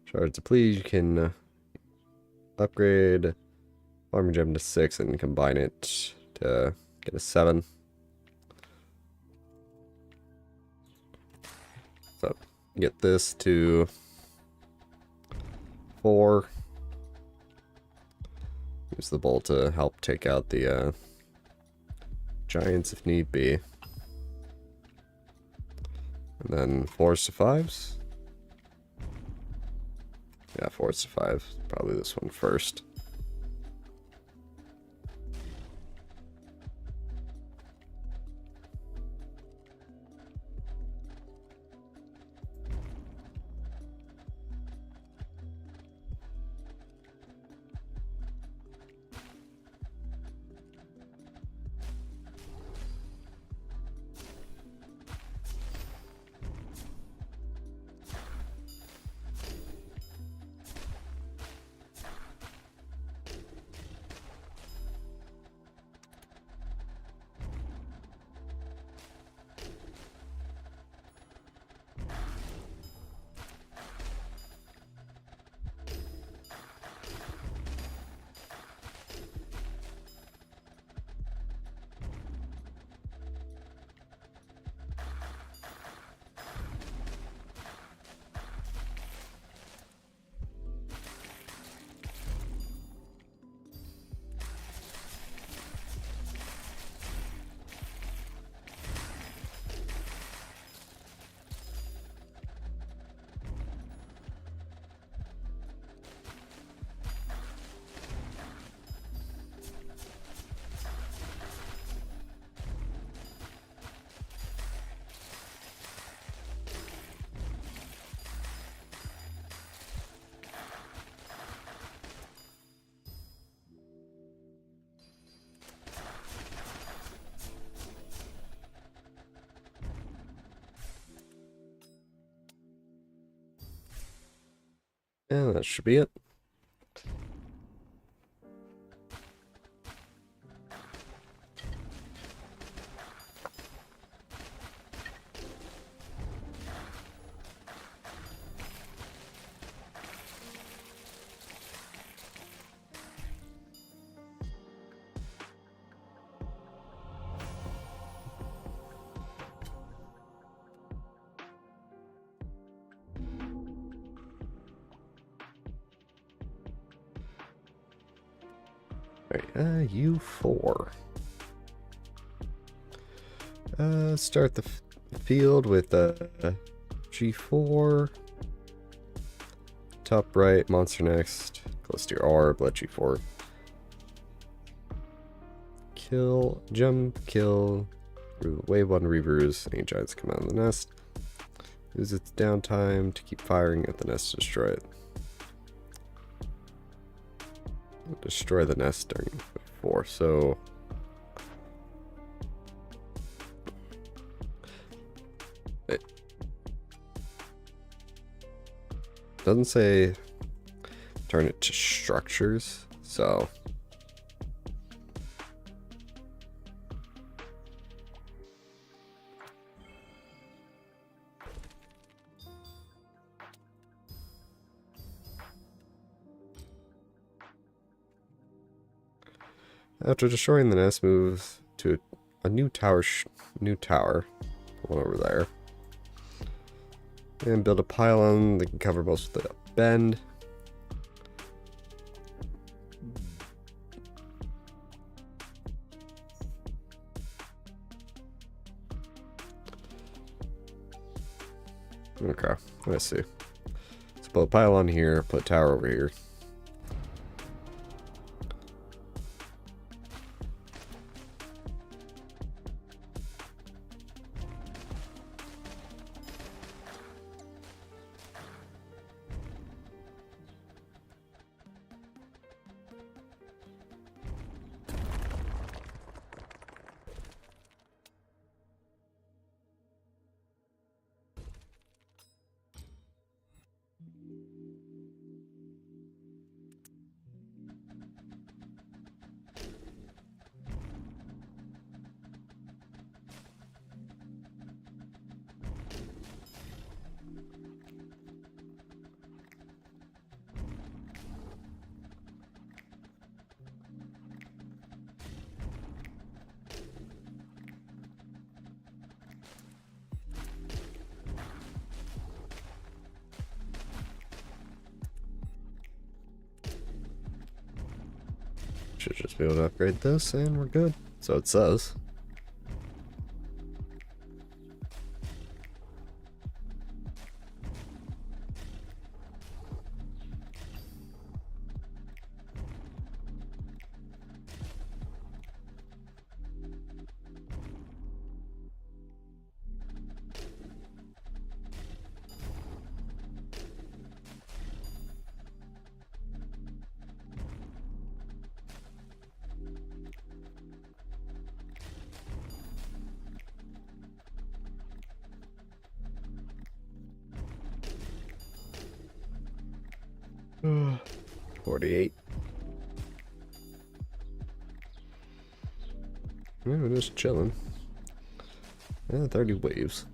Charge deplete, you can upgrade Armor Gem to 6 and combine it to get a 7. So get this to 4. Use the bolt to help take out the giants if need be. And then 4s to 5s. Yeah, 4s to 5s. Probably this one first. And that should be it. Alright, U4. Start the field with G4. Top right, monster next. Close to your orb, let G4. Kill, jump, kill. Wave 1 rebrews. Any giants come out of the nest. Use its downtime to keep firing at the nest to destroy it. Destroy the nest during wave 4, so... It doesn't say turn it to structures, so... After destroying the nest, move to a new tower, one over there, and build a pylon that can cover most of the bend. Okay, let's see. Let's put a pylon here, put a tower over here. Should just be able to upgrade this and we're good. So it says. Uh, 48. Yeah, we're just chilling. Yeah, 30 waves.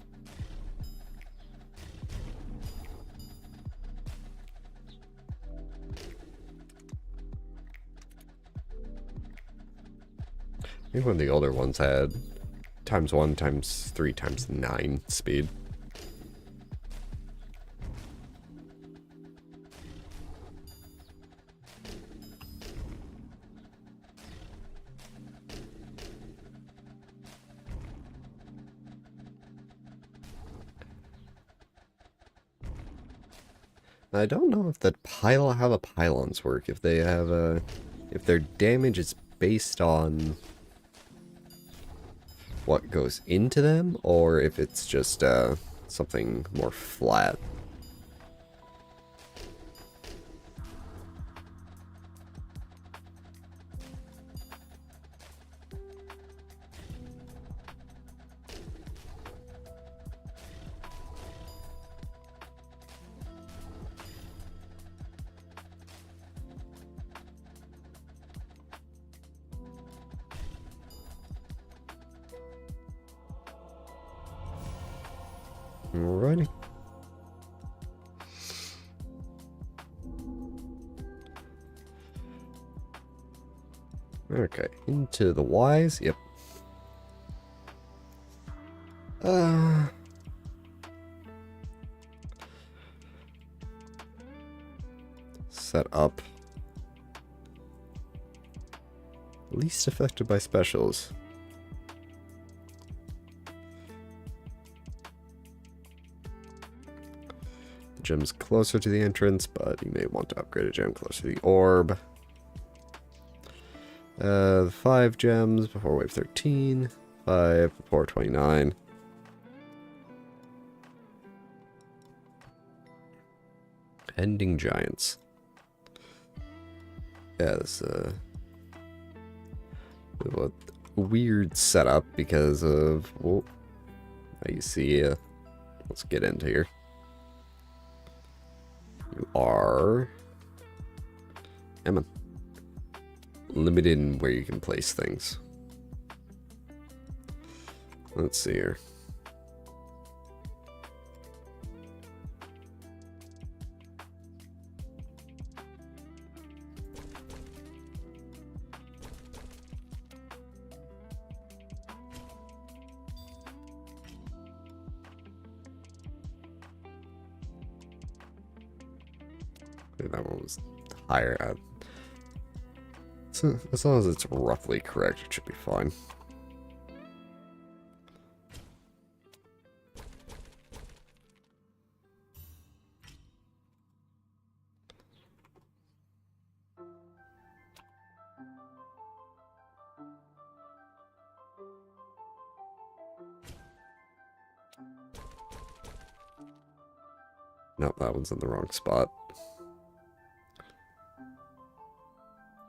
I think one of the older ones had ×1, ×3, ×9 speed. I don't know if how the pylons work. If they have if their damage is based on what goes into them, or if it's just something more flat. Alrighty. Okay, into the Ys. Yep. Set up. Least affected by specials. The gem's closer to the entrance, but you may want to upgrade a gem closer to the orb. 5 gems before wave 13. 5 before 29. Ending giants. Yeah, this a weird setup because of, well, you see, let's get into here. You are limited in where you can place things. Let's see here. That one was higher. So as long as it's roughly correct, it should be fine. Nope, that one's in the wrong spot.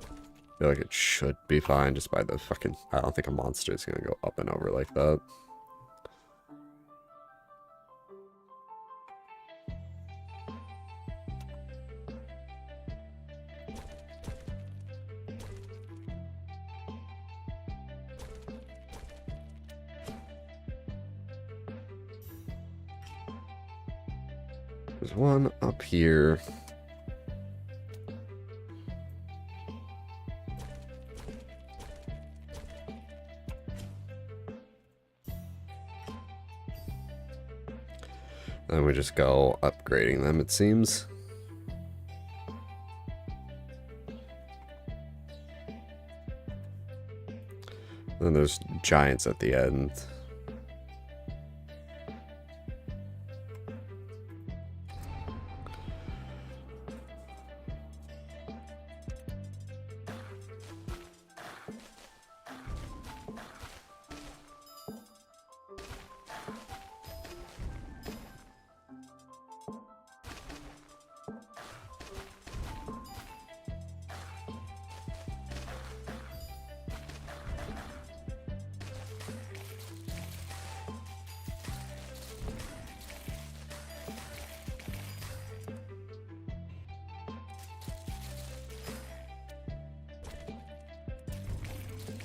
I feel like it should be fine just by the fucking... I don't think a monster is going to go up and over like that. There's one up here. Then we just go upgrading them, it seems. Then there's giants at the end.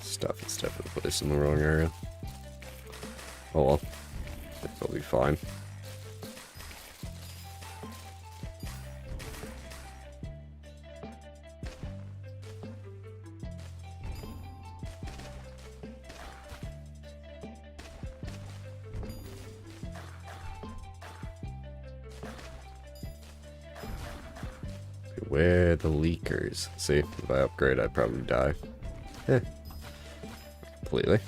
Stuff is definitely placed in the wrong area. Oh well, it'll be fine. Beware the leakers. See, if I upgrade, I'd probably die. Eh. Completely.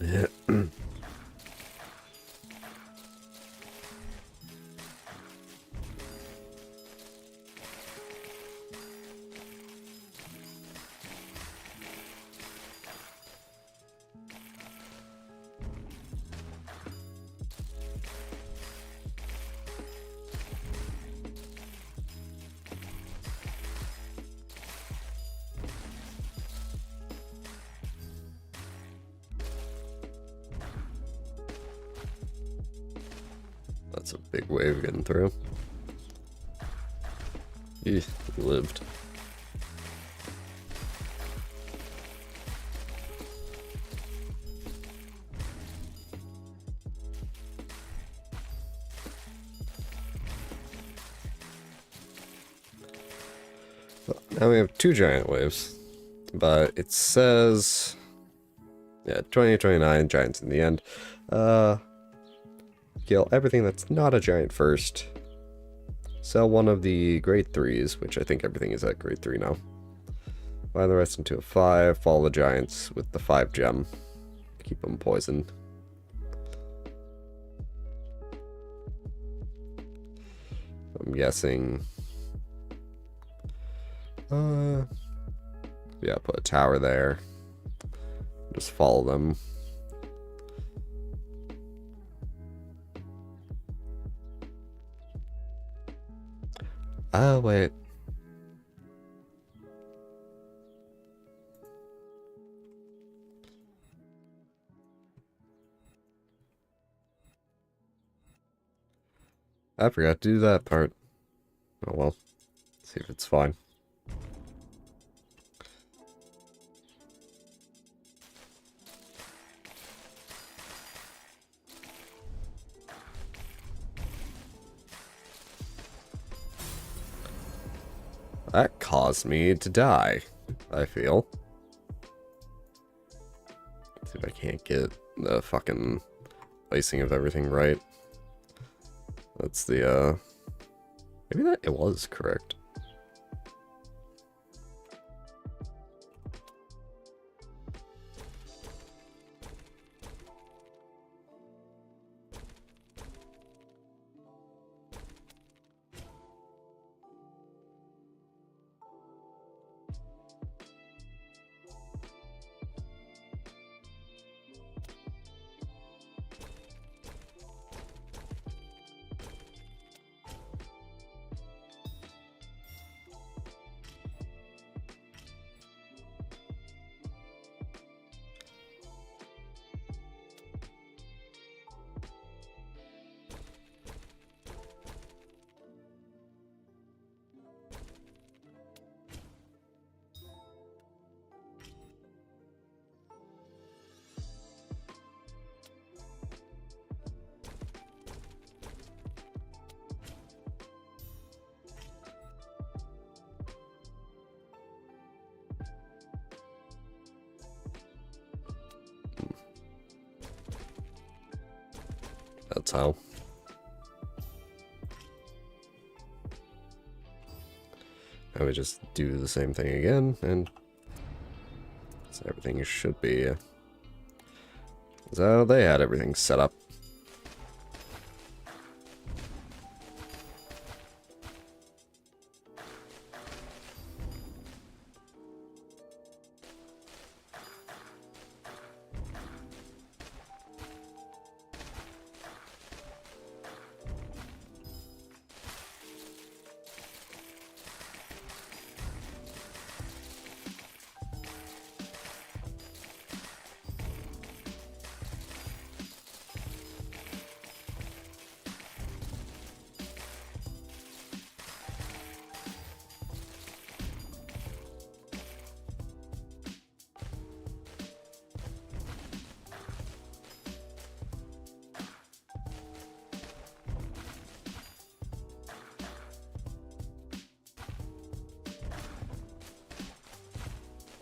Yeah. That's a big wave getting through. He lived. Now we have 2 giant waves, but it says, yeah, 2029 giants in the end. Kill everything that's not a giant first. Sell one of the grade 3s, which I think everything is at grade 3 now. Buy the rest into a 5. Follow the giants with the 5 gem. Keep them poisoned. I'm guessing. Yeah, put a tower there. Just follow them. Oh, wait. I forgot to do that part. Oh well. See if it's fine. That caused me to die, I feel. Let's see if I can't get the fucking placing of everything right. That's the, maybe that it was correct. That's how. I would just do the same thing again, and so everything should be. So they had everything set up.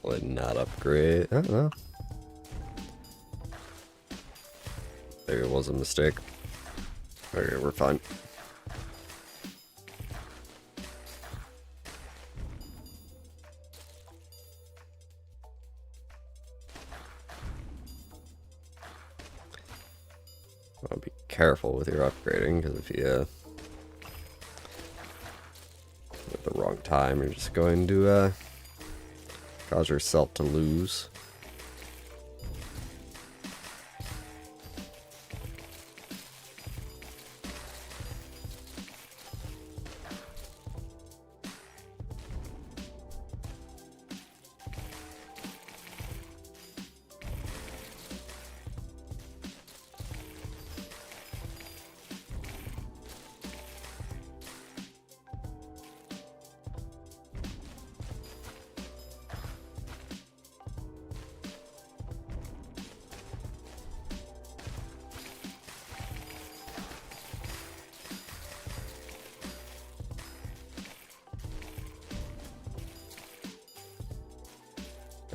Would not upgrade. I don't know. There was a mistake. Okay, we're fine. Well, be careful with your upgrading, because if you at the wrong time, you're just going to cause yourself to lose.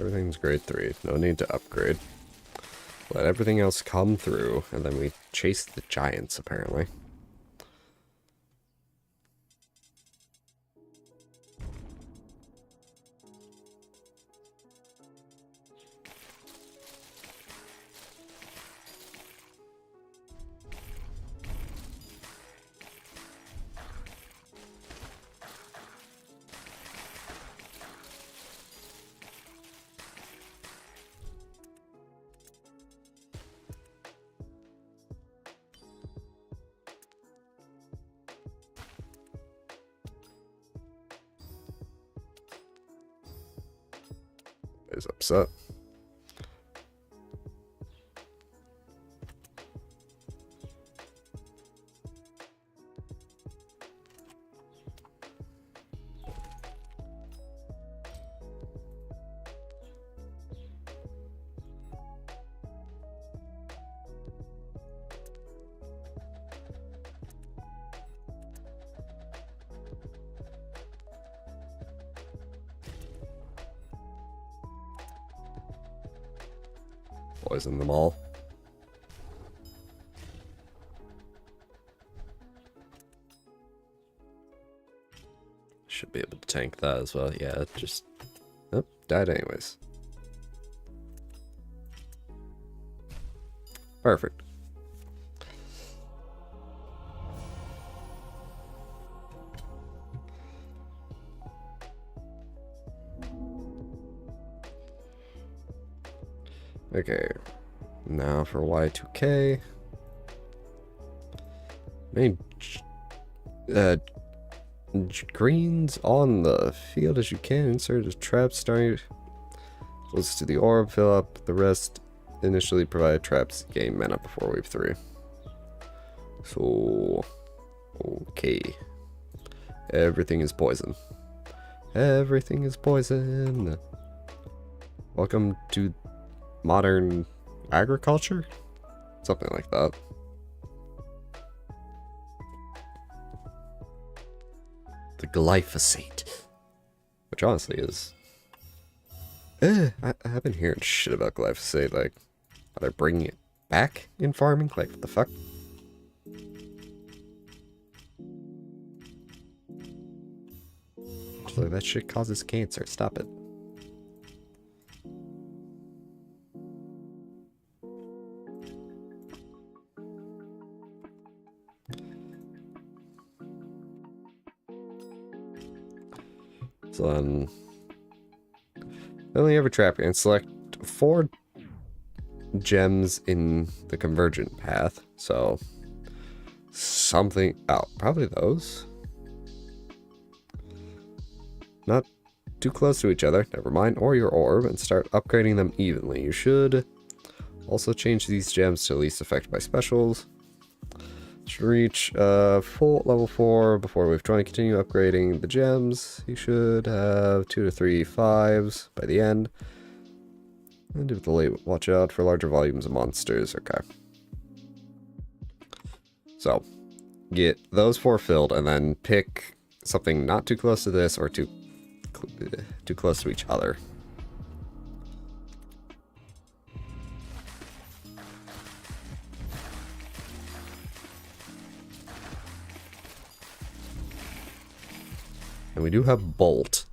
Everything's grade 3. No need to upgrade. Let everything else come through, and then we chase the giants, apparently. Is upset. Poison them all. Should be able to tank that as well. Yeah, it just... Oh, died anyways. Perfect. Okay, now for Y2K. Many greens on the field as you can. Insert a trap starting close to the orb. Fill up the rest. Initially provide traps to gain mana before wave 3. So, okay. Everything is poison. Everything is poison. Welcome to modern agriculture? Something like that. The glyphosate. Which honestly is... I've been hearing shit about glyphosate, like, are they bringing it back in farming? Like, what the fuck? Like, that shit causes cancer. Stop it. So then, only ever trap and select 4 gems in the convergent path. So something out, probably those. Not too close to each other, never mind, or your orb, and start upgrading them evenly. You should also change these gems to least affected by specials. To reach full level 4 before wave 20, continue upgrading the gems. You should have 2 to 3 5s by the end. And do the late watch out for larger volumes of monsters. Okay. So, get those 4 filled and then pick something not too close to this or too close to each other. And we do have Bolt.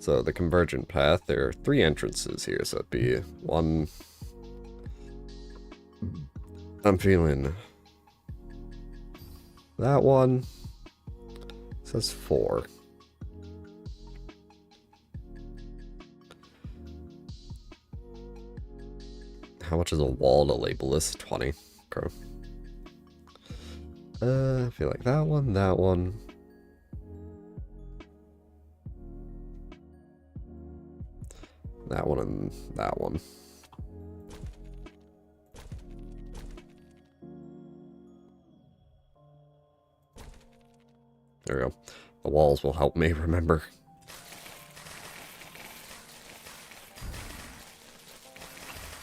So the convergent path, there are 3 entrances here, so it'd be 1. I'm feeling that one. It says 4. How much is a wall to label this? 20. Okay. I feel like that one, that one. That one and that one. There we go. The walls will help me remember.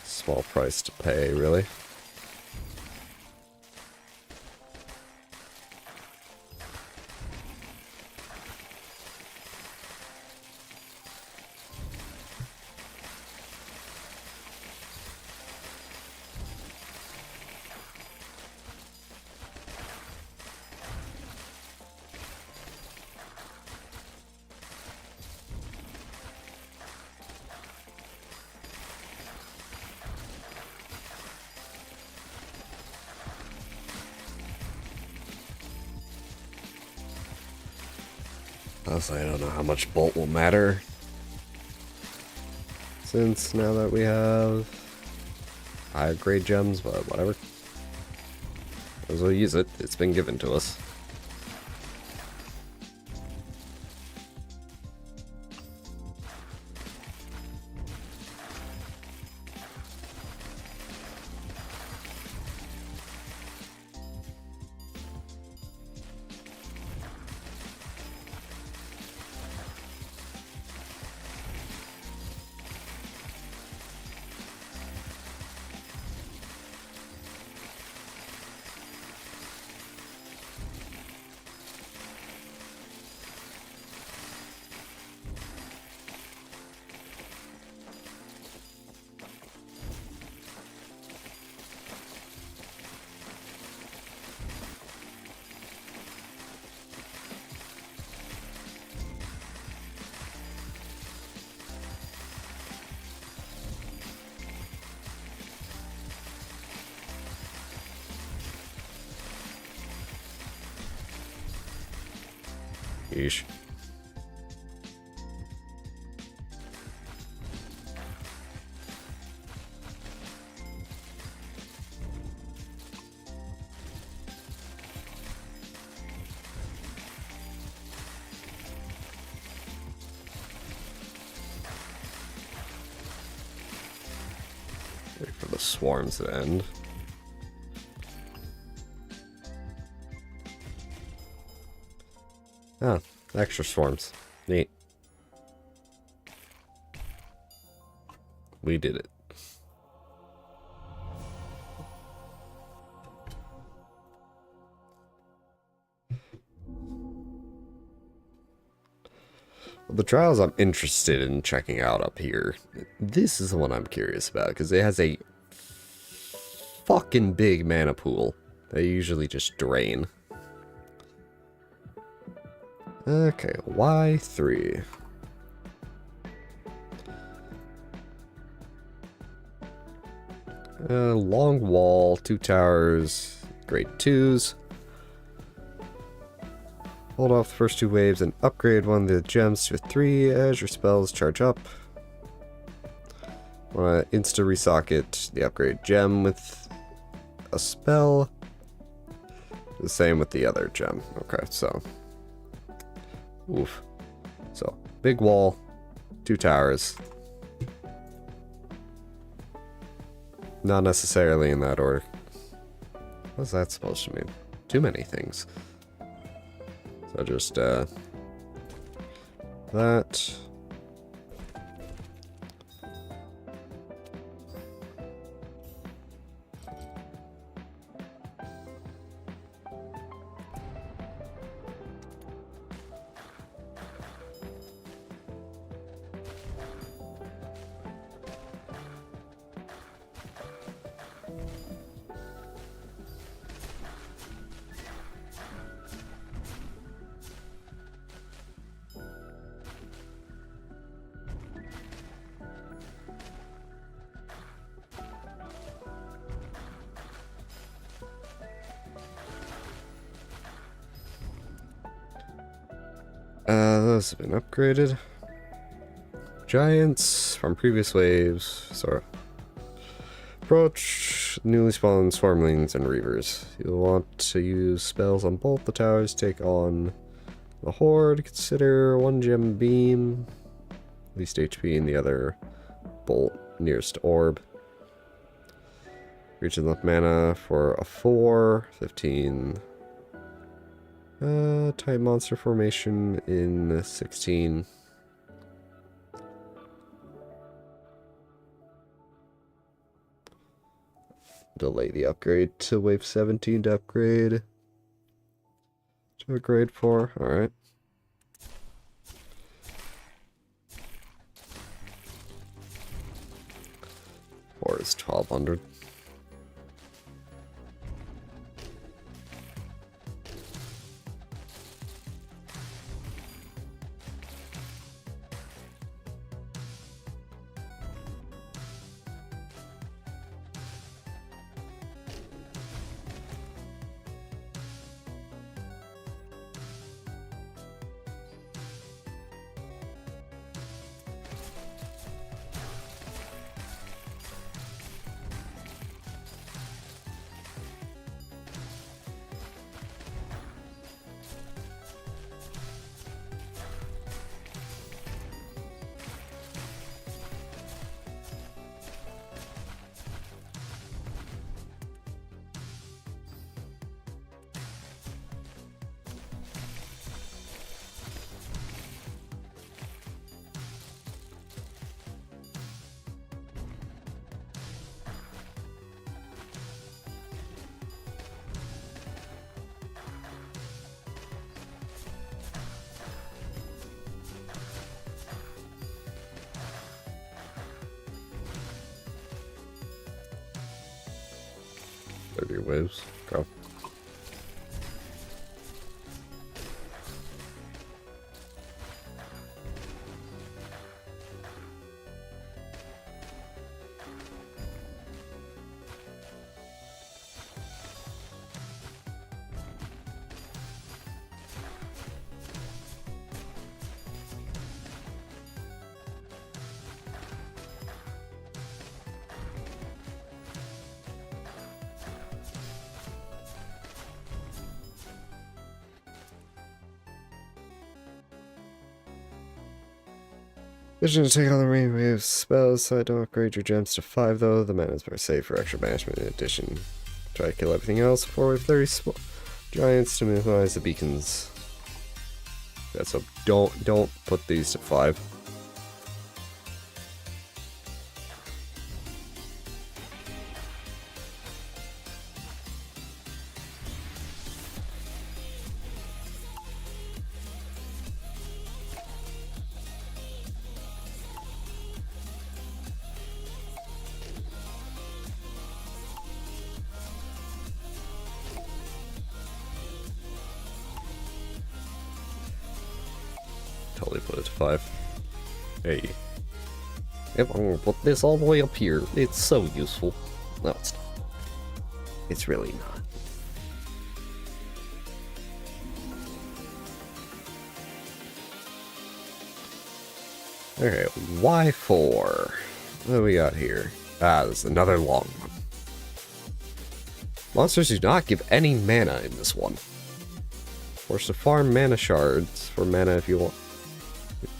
Small price to pay, really. Honestly, I don't know how much bolt will matter. Since now that we have higher grade gems, but whatever. Might as well use it. It's been given to us. Yeesh. Wait for the swarms to end. Ah, extra swarms. Neat. We did it. The trials I'm interested in checking out up here. This is the one I'm curious about because it has a fucking big mana pool. They usually just drain. Okay, Y3. Long wall, 2 towers, grade 2s. Hold off the first 2 waves and upgrade one of the gems to a 3 as your spells charge up. Want to insta resocket the upgrade gem with a spell. The same with the other gem. Okay, so. Oof. So, big wall, 2 towers. Not necessarily in that order. What's that supposed to mean? Too many things. So just, that. Those have been upgraded. Giants from previous waves. Sorry. Approach newly spawned swarmlings and reavers. You'll want to use spells on both the towers. Take on the horde. Consider 1 gem beam. Least HP in the other bolt nearest orb. Reach enough mana for a 4. 15. Type monster formation in 16. Delay the upgrade to wave 17 to upgrade to a grade 4. Alright. Or is 1200. 30 waves. Go. Vision to take on the rain wave spells, so I don't upgrade your gems to 5 though. The mana is very safe for extra banishment in addition. Try to kill everything else before we have 30 small giants to minimize the beacons. Yeah, so don't put these to 5. Totally put it to 5. Hey. If I'm gonna put this all the way up here, it's so useful. No, it's not. It's really not. Okay, Y4. What do we got here? Ah, this is another long one. Monsters do not give any mana in this one. Force to farm mana shards for mana if you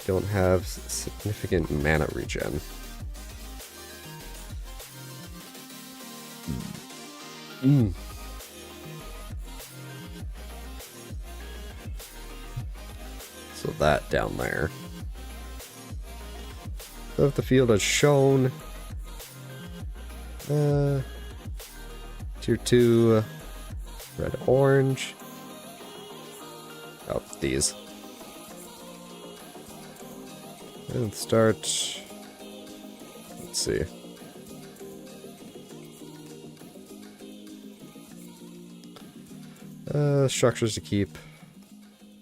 don't have significant mana regen. So that down there. So if the field has shown tier 2 red orange. Oh, these. And start. Let's see. Structures to keep.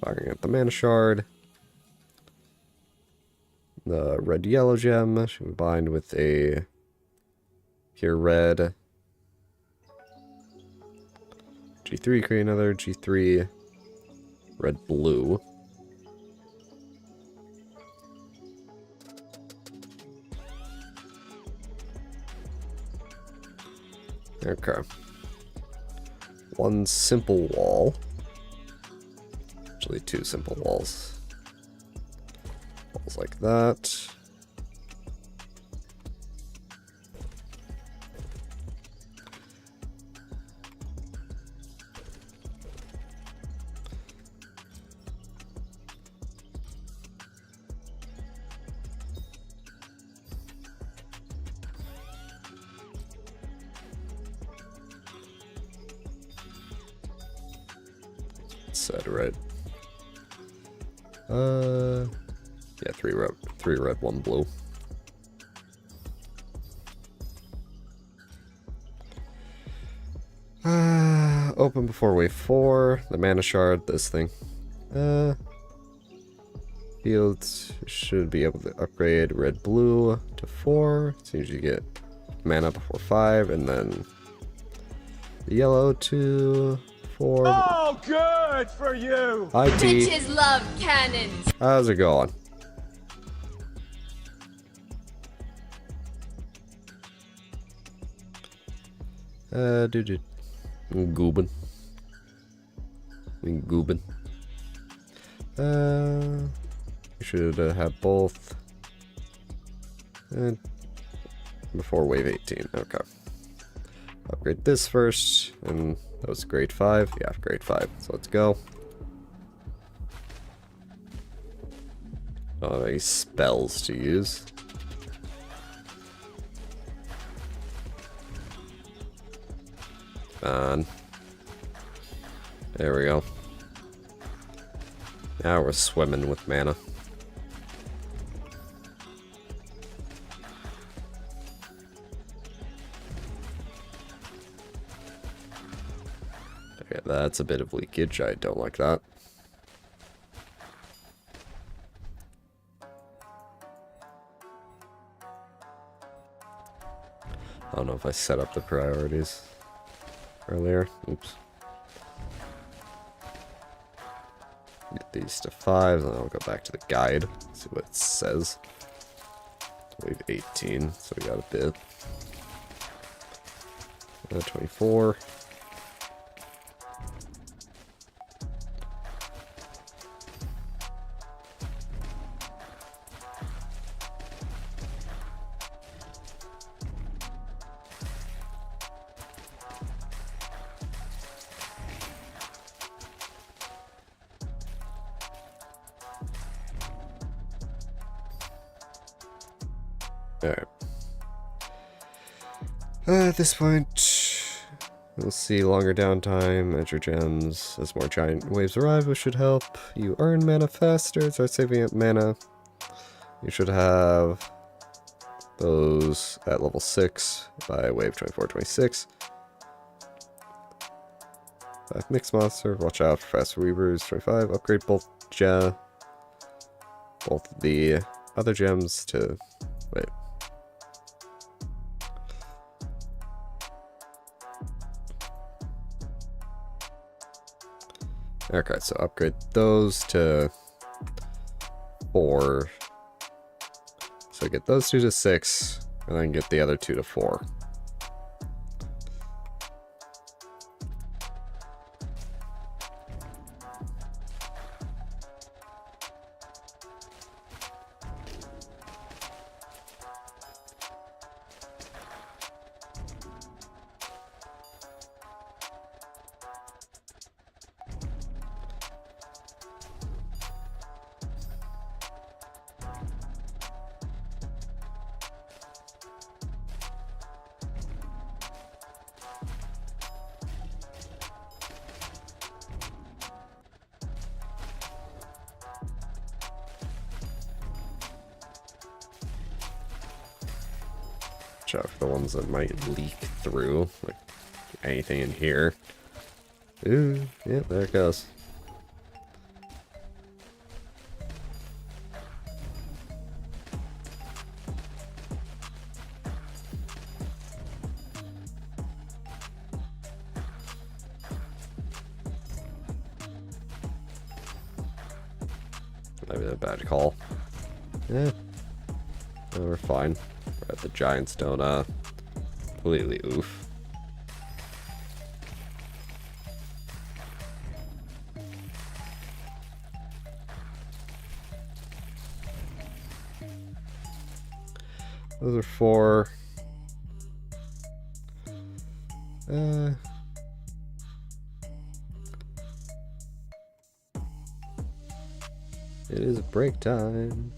Firing at the mana shard. The red yellow gem should combine with a pure red. G3 create another G3 red blue. Okay. One simple wall. Actually, 2 simple walls. Walls like that. Said red. Yeah, 3 red, 1 blue. Open before wave 4. The mana shard, this thing. Fields should be able to upgrade red blue to 4. So you get mana before 5, and then the yellow to 4. Oh, good for you! Hi, T. Bitches love cannons. How's it going? Dude. Goobin. We should have both. Before wave 18. Okay. Upgrade this first, and that was grade 5. Yeah, grade 5. So let's go. Oh, any spells to use. On. There we go. Now we're swimming with mana. Okay, that's a bit of leakage. I don't like that. I don't know if I set up the priorities earlier. Oops. Get these to 5, and then I'll go back to the guide, see what it says. Wave 18, so we got a bit. 24. Alright. At this point, we'll see longer downtime, enter gems. As more giant waves arrive, which should help you earn mana faster. Start saving up mana. You should have those at level 6 by wave 24-26. 5 mixed monster, watch out for fast rebrews. 25, upgrade both the other gems to... wait. Okay, so upgrade those to 4. So get those 2 to 6, and then get the other 2 to 4. Watch out for the ones that might leak through, like anything in here. Ooh, yeah, there it goes. Maybe a bad call. Yeah, no, we're fine. Right, the giants don't completely oof. Those are 4. It is break time.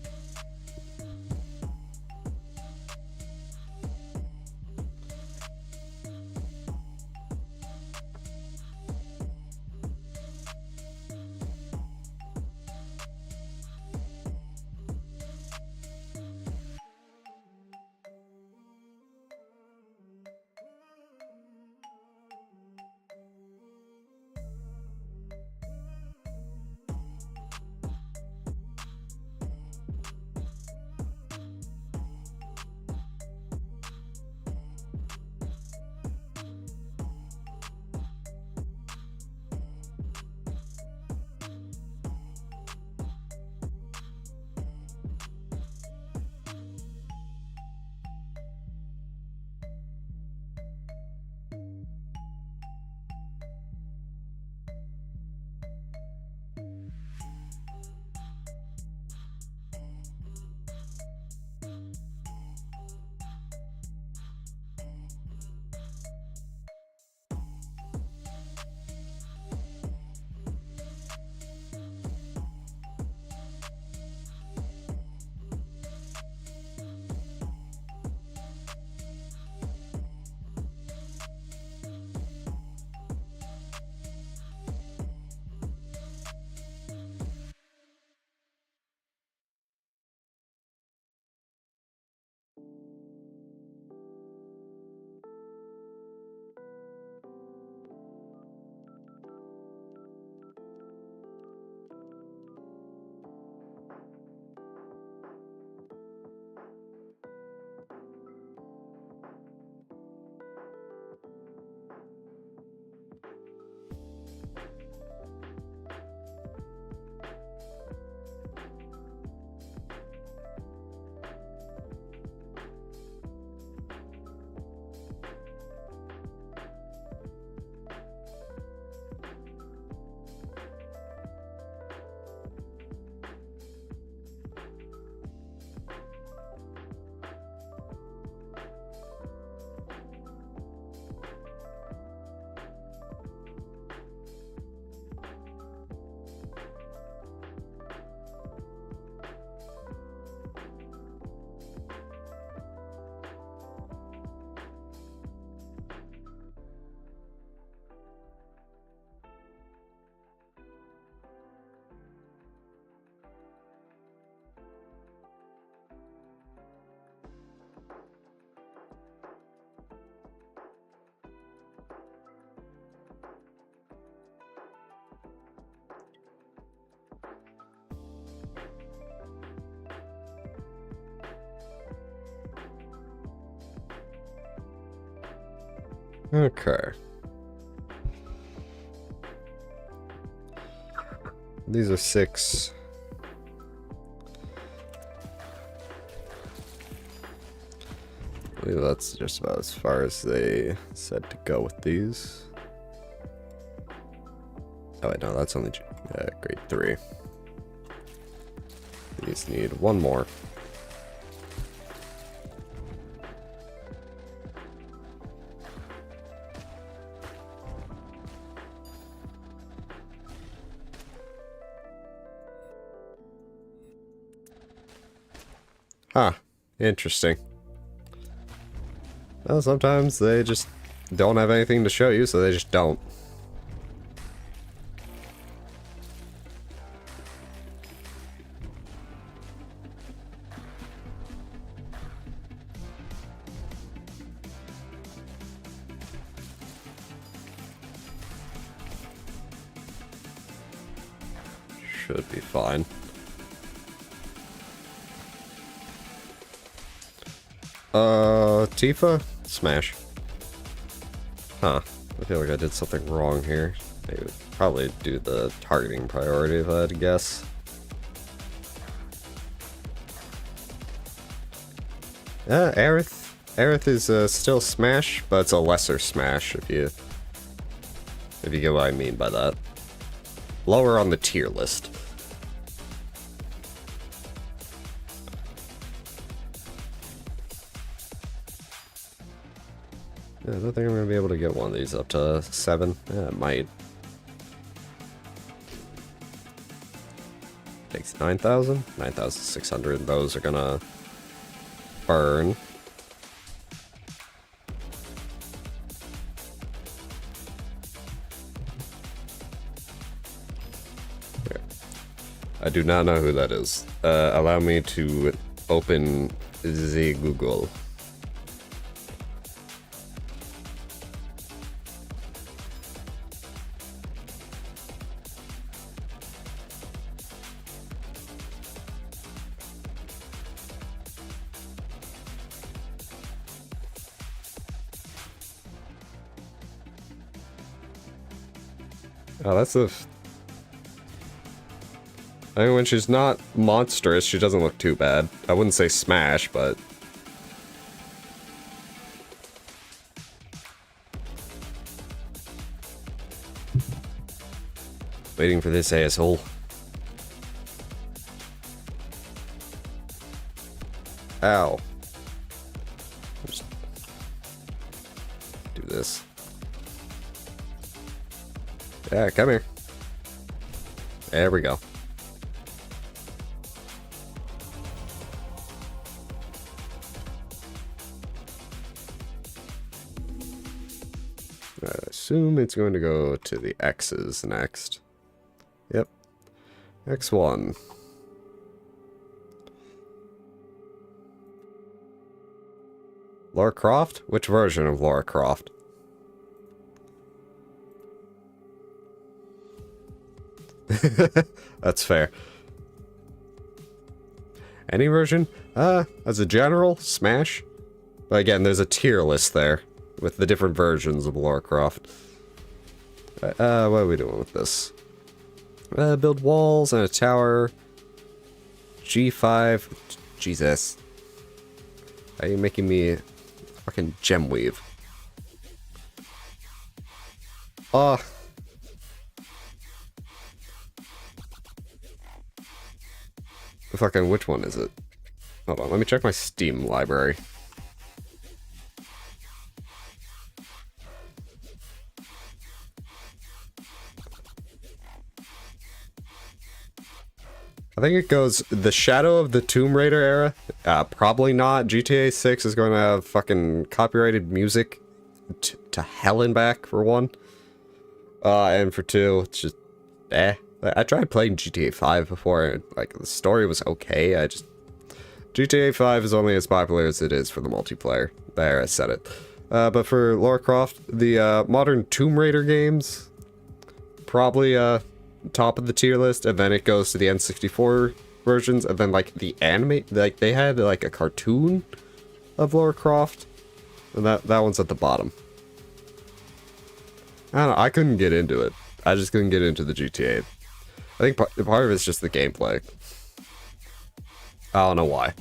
Okay. These are 6. I believe that's just about as far as they said to go with these. Oh wait, no, that's only grade 3. These need 1 more. Huh. Interesting. Well, sometimes they just don't have anything to show you, so they just don't. Should be fine. Tifa? Smash. Huh. I feel like I did something wrong here. I would probably do the targeting priority if I had to guess. Aerith. Aerith is still Smash, but it's a lesser Smash if you get what I mean by that. Lower on the tier list. Yeah, I don't think I'm going to be able to get one of these up to 7. Yeah, it might. Takes 9,000? 9,600. Those are going to burn. Yeah. I do not know who that is. Allow me to open the Google. Oh, that's a... I mean, when she's not monstrous, she doesn't look too bad. I wouldn't say Smash, but... Waiting for this asshole. Ow. Just do this. Yeah, come here. There we go. I assume it's going to go to the X's next. Yep. X1. Lara Croft? Which version of Lara Croft? That's fair. Any version? As a general, Smash. But again, there's a tier list there with the different versions of Lara Croft. What are we doing with this? Build walls and a tower. G5. Jesus. Are you making me fucking gem weave? Fucking, which one is it? Hold on, let me check my Steam library. I think it goes the Shadow of the Tomb Raider era. Probably not. GTA 6 is going to have fucking copyrighted music to hell and back, for 1. And for 2, it's just, I tried playing GTA 5 before, and, like, the story was okay. GTA 5 is only as popular as it is for the multiplayer. There, I said it. But for Lara Croft, the modern Tomb Raider games, probably top of the tier list, and then it goes to the N64 versions, and then, like, the anime, like, they had, like, a cartoon of Lara Croft, and that one's at the bottom. I don't know, I couldn't get into it. I just couldn't get into the GTA. I think part of it's just the gameplay. I don't know why.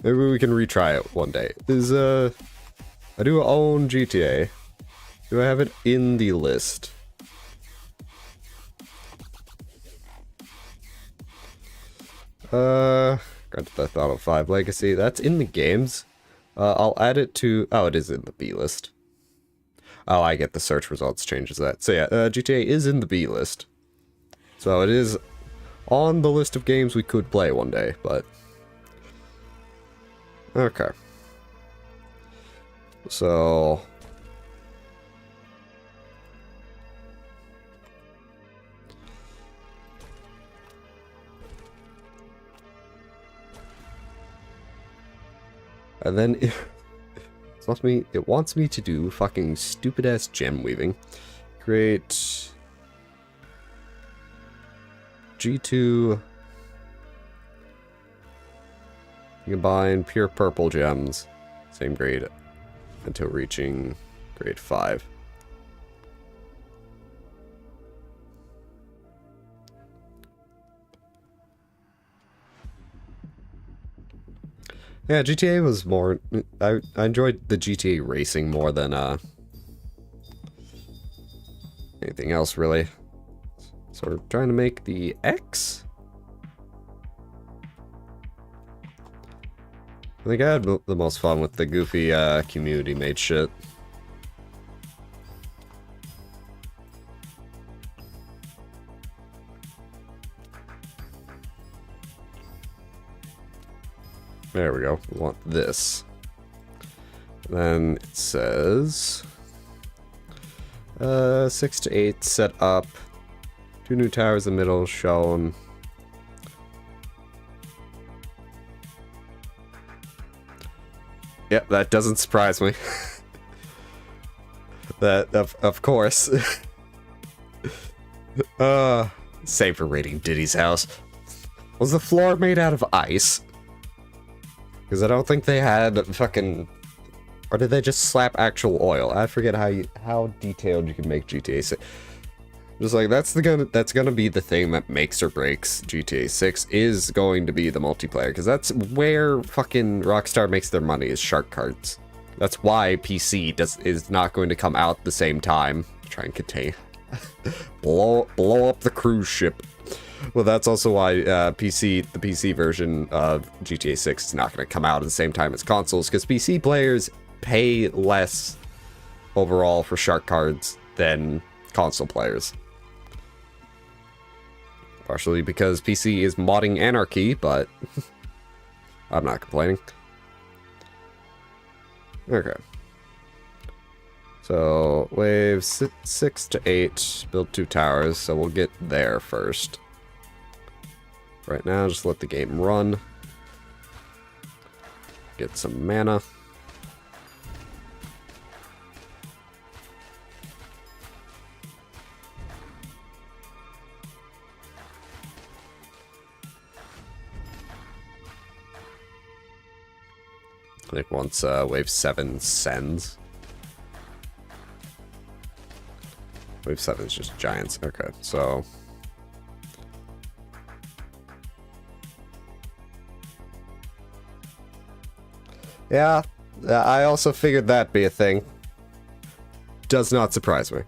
Maybe we can retry it one day. I do own GTA. Do I have it in the list? Grand Theft Auto 5 Legacy. That's in the games. I'll add it to... Oh, it is in the B list. Oh, I get the search results changes that. So yeah, GTA is in the B list. So it is on the list of games we could play one day, but... Okay. So... And then it wants me to do fucking stupid ass gem weaving. Create G2. Combine pure purple gems. Same grade until reaching grade 5. Yeah, GTA was more... I enjoyed the GTA racing more than anything else, really. So we're trying to make the X? I think I had the most fun with the goofy community-made shit. There we go. We want this. Then it says 6 to 8 set up. 2 new towers in the middle shown. Yep, that doesn't surprise me. That of course. Same for raiding Diddy's house. Was the floor made out of ice? Because I don't think they had fucking... Or did they just slap actual oil? I forget how detailed you can make GTA 6. Just like, that's gonna be the thing that makes or breaks GTA 6, is going to be the multiplayer. Because that's where fucking Rockstar makes their money, is shark cards. That's why PC is not going to come out the same time. Try and contain... blow up the cruise ship. Well, that's also why the PC version of GTA 6 is not going to come out at the same time as consoles, because PC players pay less overall for shark cards than console players. Partially because PC is modding anarchy, but I'm not complaining. Okay. So, wave 6 to 8, build 2 towers, so we'll get there first. Right now, just let the game run. Get some mana. I think once wave 7 sends. Wave 7 is just giants. Okay, so... Yeah, I also figured that'd be a thing. Does not surprise me.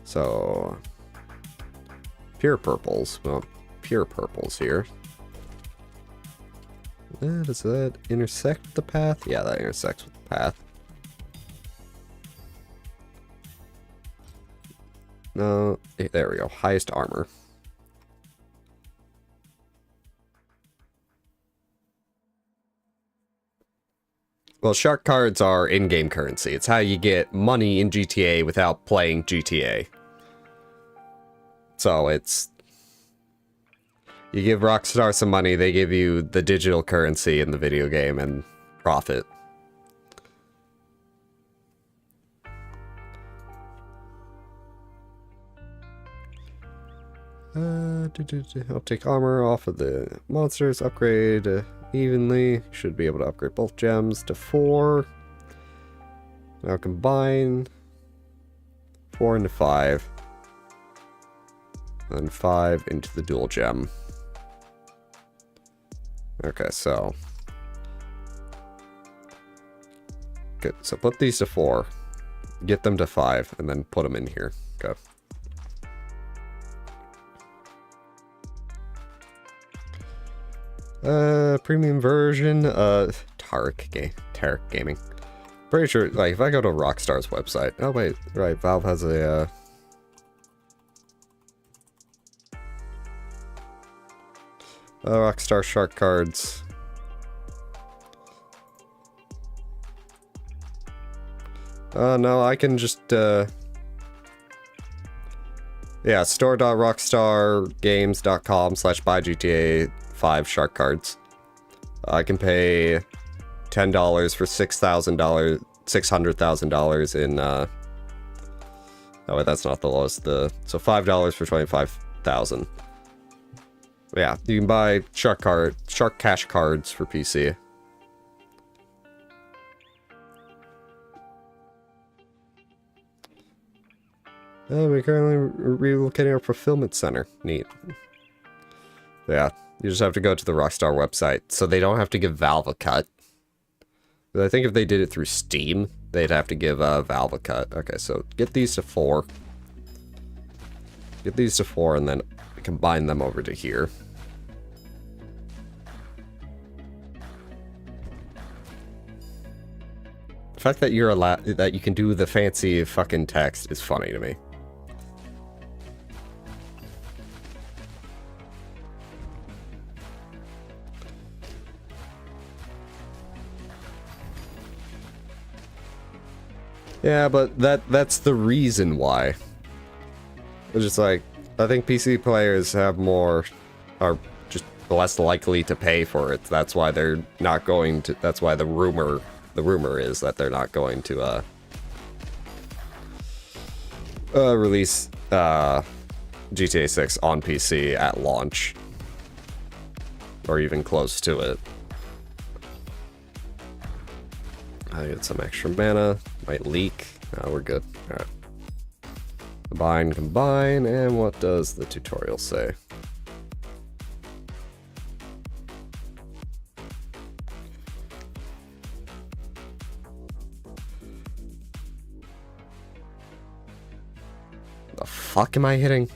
So, pure purples. Well, pure purples here. Does that intersect the path? Yeah, that intersects with the path. No, there we go. Highest armor. Well, shark cards are in-game currency. It's how you get money in GTA without playing GTA. So it's... You give Rockstar some money, they give you the digital currency in the video game and profit. I'll take armor off of the monsters, upgrade evenly. Should be able to upgrade both gems to 4. Now combine 4 into 5. Then 5 into the dual gem. Okay, so. Good. So put these to 4. Get them to 5, and then put them in here. Okay. Premium version, Tarek Gaming. Pretty sure, like, if I go to Rockstar's website, oh wait, right, Valve has a, Rockstar Shark cards. No, I can just, yeah, store.rockstargames.com/buy GTA 5 shark cards. I can pay $10 for $600,000 in, oh wait, that's not the lowest, so $5 for 25,000. Yeah, you can buy Shark Cash cards for PC. We're currently relocating our fulfillment center. Neat. Yeah, you just have to go to the Rockstar website, so they don't have to give Valve a cut. But I think if they did it through Steam, they'd have to give Valve a cut. Okay, so get these to 4. Get these to 4, and then combine them over to here. The fact that you're allowed, that you can do the fancy fucking text is funny to me. Yeah, but that's the reason why. It's just like, I think PC players are just less likely to pay for it. That's why they're not going to, that's why the rumor is that they're not going to release GTA 6 on PC at launch. Or even close to it. I get some extra mana. Might leak. No, we're good. Alright. Combine, and what does the tutorial say? The fuck am I hitting?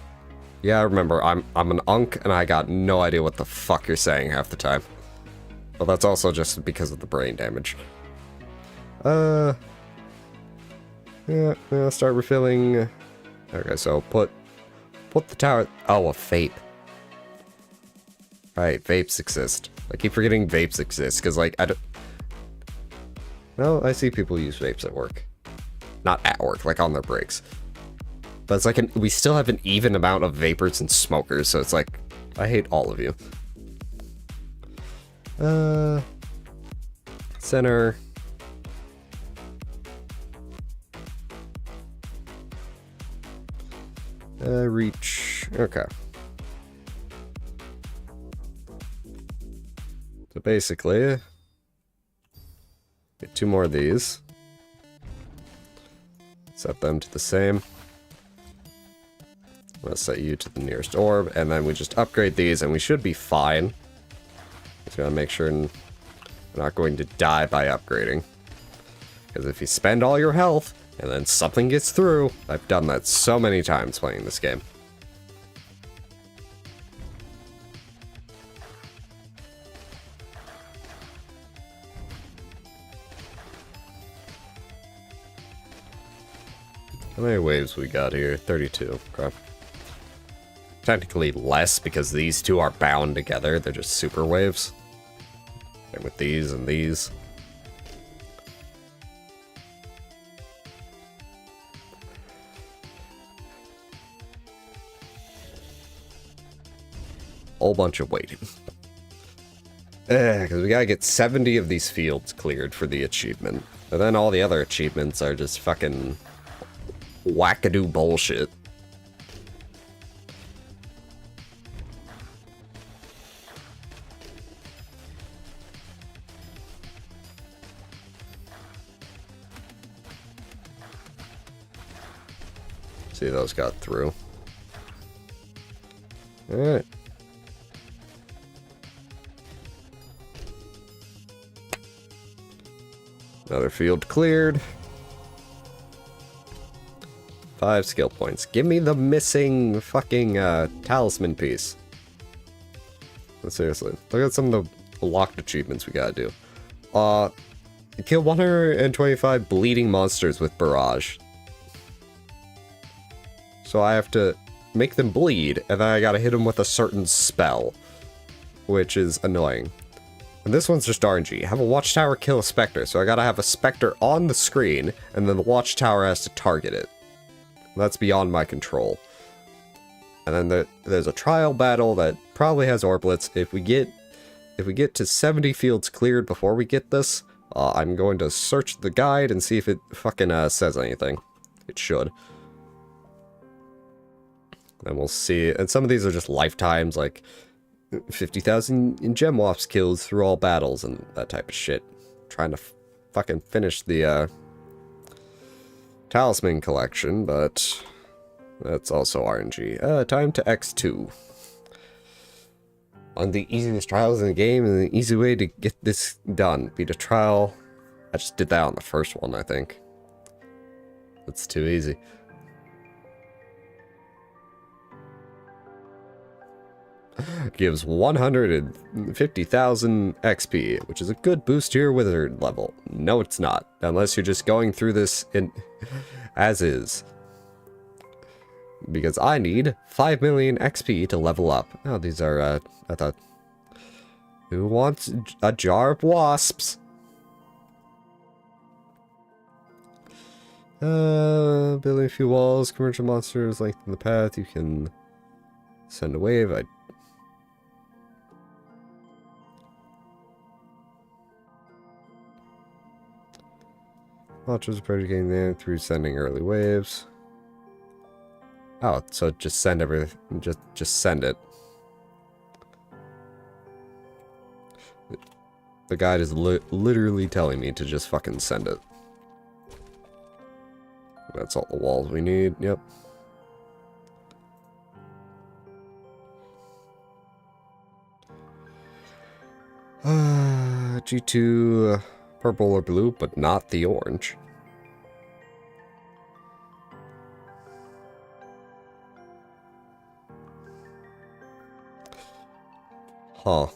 Yeah, I remember, I'm an unk, and I got no idea what the fuck you're saying half the time. Well, that's also just because of the brain damage. Yeah, start refilling. Okay, so put the tower. Oh, a vape. Right, vapes exist. I keep forgetting vapes exist because, like, I don't. Well, I see people use vapes at work, not at work, like on their breaks. But it's like we still have an even amount of vapors and smokers, so it's like I hate all of you. Center. Reach. Okay. So basically, get 2 more of these. Set them to the same. Let's set you to the nearest orb, and then we just upgrade these, and we should be fine. Just gotta make sure we're not going to die by upgrading. Because if you spend all your health, and then something gets through. I've done that so many times playing this game. How many waves we got here? 32. Okay. Technically less because these two are bound together. They're just super waves. And with these and these. Whole bunch of waiting. Because we gotta get 70 of these fields cleared for the achievement. And then all the other achievements are just fucking wackadoo bullshit. See, those got through. Alright. Another field cleared. 5 skill points. Give me the missing fucking talisman piece. But seriously, look at some of the locked achievements we gotta do. Kill 125 bleeding monsters with barrage. So I have to make them bleed, and then I gotta hit them with a certain spell, which is annoying. And this one's just RNG. Have a watchtower kill a specter, so I gotta have a specter on the screen, and then the watchtower has to target it. That's beyond my control. And then there's a trial battle that probably has orblets. If we get to 70 fields cleared before we get this, I'm going to search the guide and see if it fucking says anything. It should. And we'll see. And some of these are just lifetimes, like 50,000 in gem wasps kills through all battles and that type of shit. Trying to fucking finish the talisman collection, but that's also RNG. Time to X2. On the easiest trials in the game, and the easy way to get this done. Beat a trial. I just did that on the first one, I think. That's too easy. Gives 150,000 XP, which is a good boost to your wizard level. No, it's not. Unless you're just going through this as is. Because I need 5 million XP to level up. Oh, these are, I thought... Who wants a jar of wasps? Building a few walls, commercial monsters lengthen the path, you can send a wave. Launchers are getting there through sending early waves. Oh, so just send everything. Just send it. The guide is literally telling me to just fucking send it. That's all the walls we need. Yep. G2 purple or blue, but not the orange. Huh.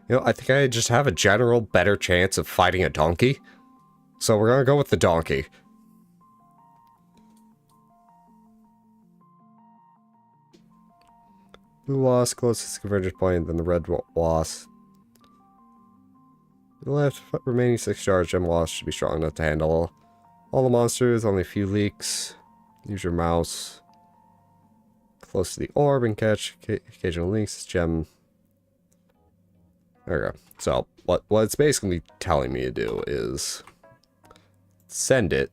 You know, I think I just have a general better chance of fighting a donkey. So we're gonna go with the donkey. Blue wasp closest convergence point than the red wasp. The left remaining 6 jars gem wasp should be strong enough to handle all the monsters, only a few leaks. Use your mouse close to the orb and catch occasional leaks. Gem. There we go. So, what it's basically telling me to do is send it.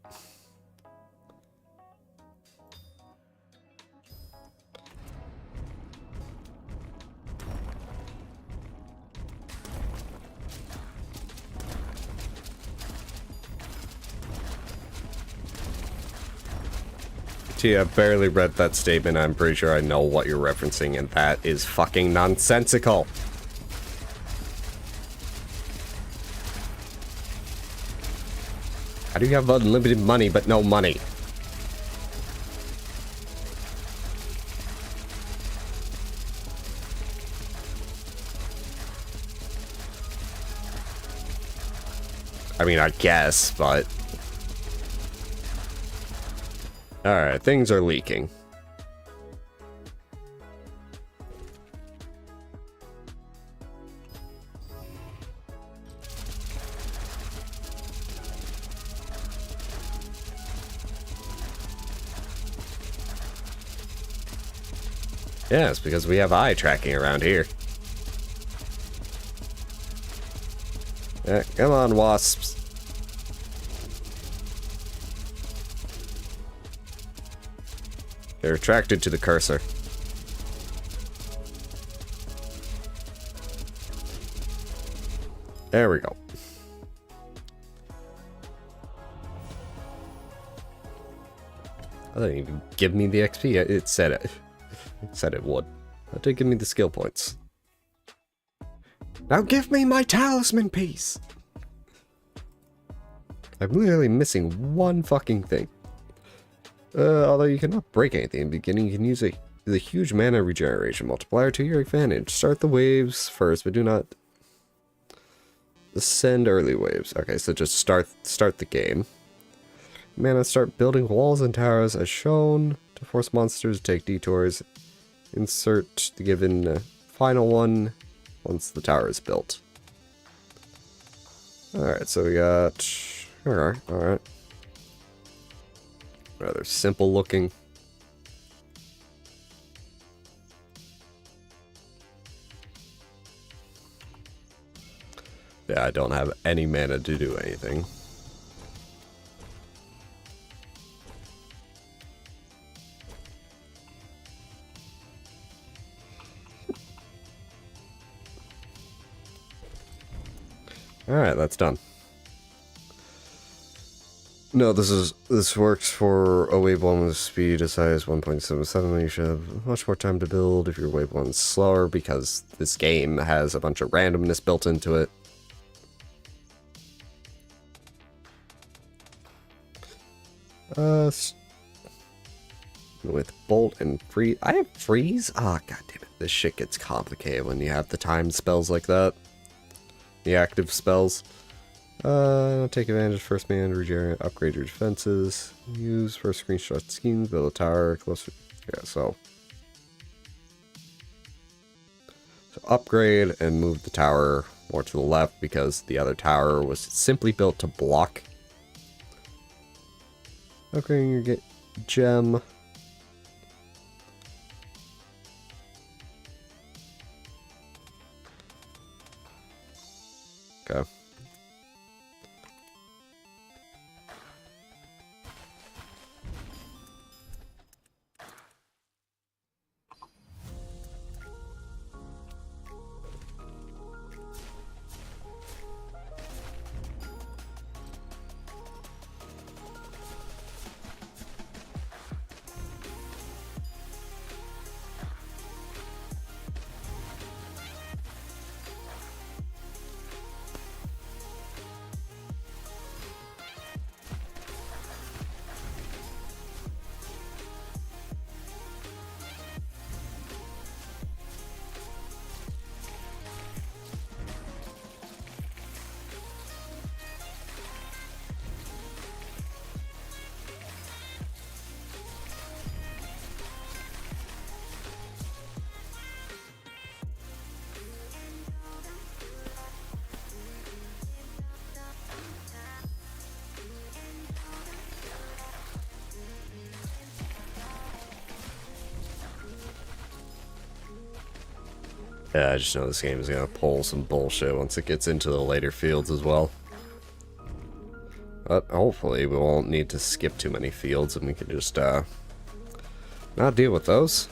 I barely read that statement. I'm pretty sure I know what you're referencing, and that is fucking nonsensical. How do you have unlimited money but no money? I mean, I guess, but... Alright, things are leaking. Yes, because we have eye tracking around here. Yeah, come on, wasps. They're attracted to the cursor. There we go. I didn't even give me the XP. It said it. It said it would. That did give me the skill points. Now give me my talisman piece! I'm literally missing one fucking thing. Although you cannot break anything in the beginning, you can use the huge mana regeneration multiplier to your advantage. Start the waves first, but do not send early waves. Okay, so just start the game. Mana, start building walls and towers as shown to force monsters to take detours. Insert the given final one once the tower is built. Alright, so we got... Alright. Rather simple looking. Yeah, I don't have any mana to do anything. Alright, that's done. No, this works for a wave 1 with speed as high as 1.77. You should have much more time to build if your wave 1 is slower, because this game has a bunch of randomness built into it. With bolt and freeze. I have freeze? Ah, god damn it. This shit gets complicated when you have the timed spells like that. The active spells. Take advantage of first man, regenerate, upgrade your defenses. Use first screenshot schemes, build a tower closer. Yeah, so upgrade and move the tower more to the left because the other tower was simply built to block. Upgrading your gem. Okay. Yeah, I just know this game is gonna pull some bullshit once it gets into the later fields as well. But hopefully we won't need to skip too many fields and we can just not deal with those.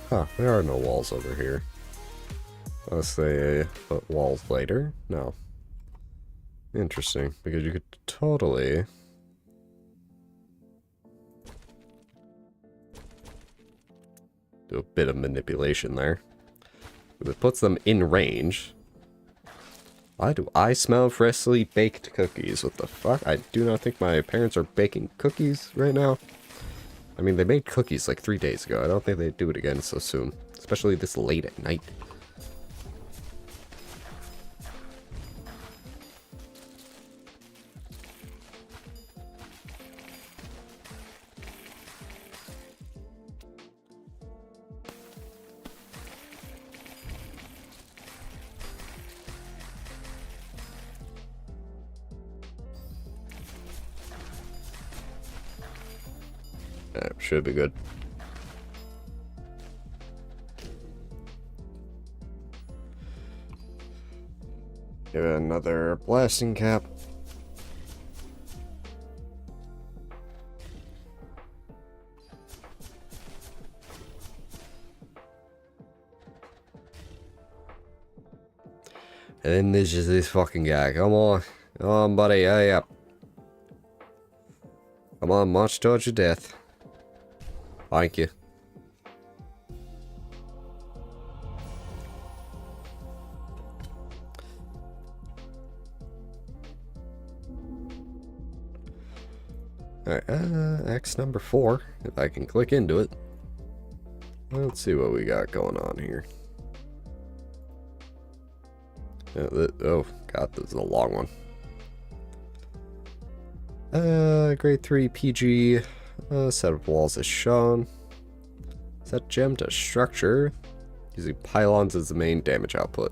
Huh, there are no walls over here. Unless they put walls later? No. Interesting, because you could totally... do a bit of manipulation there. It puts them in range. Why do I smell freshly baked cookies? What the fuck? I do not think my parents are baking cookies right now. I mean, they made cookies like 3 days ago. I don't think they'd do it again so soon. Especially this late at night. Should be good. Give it another blasting cap. And then there's just this fucking guy. Come on. Come on, buddy. Hurry up. Come on, march towards your death. Thank you. Alright, X number 4, if I can click into it. Let's see what we got going on here. Oh, God, this is a long one. Grade 3 PG. Set of walls is shown. Set gem to structure. Using pylons as the main damage output.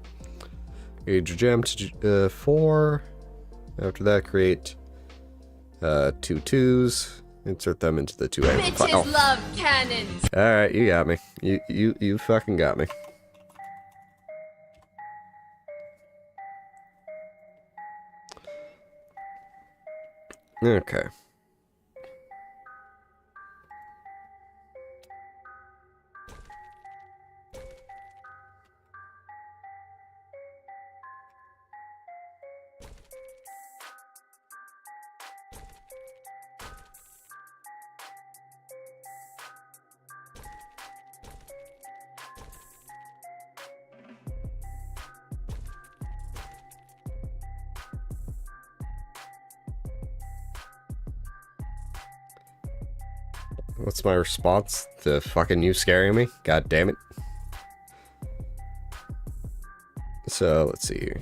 Age gem to 4. After that, create 2 2s. Insert them into the 2 amplifiers. Bitches love cannons. Alright, you got me. You fucking got me. Okay. What's my response to fucking you scaring me? God damn it. So, let's see here.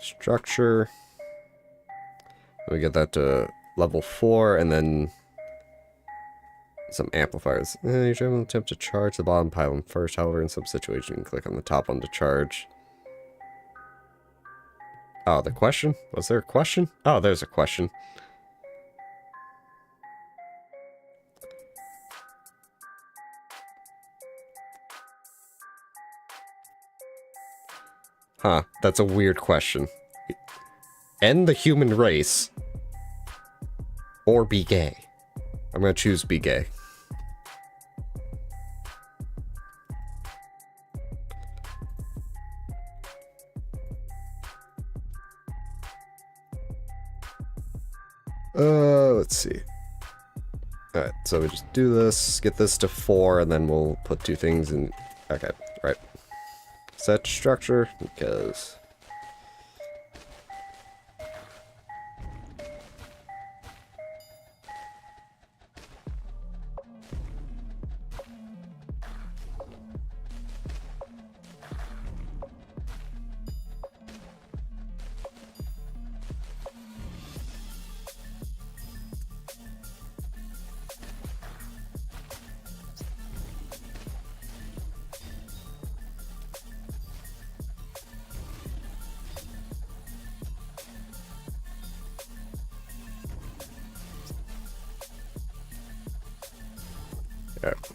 Structure. We get that to level 4, and then some amplifiers. You should attempt to charge the bottom pylon first. However, in some situations, you can click on the top one to charge. Oh, the question? Was there a question? Oh, there's a question. Huh, that's a weird question. End the human race. Or be gay. I'm gonna choose be gay. Let's see. Alright, so we just do this, get this to 4, and then we'll put 2 things in. Okay, right. Set structure, because...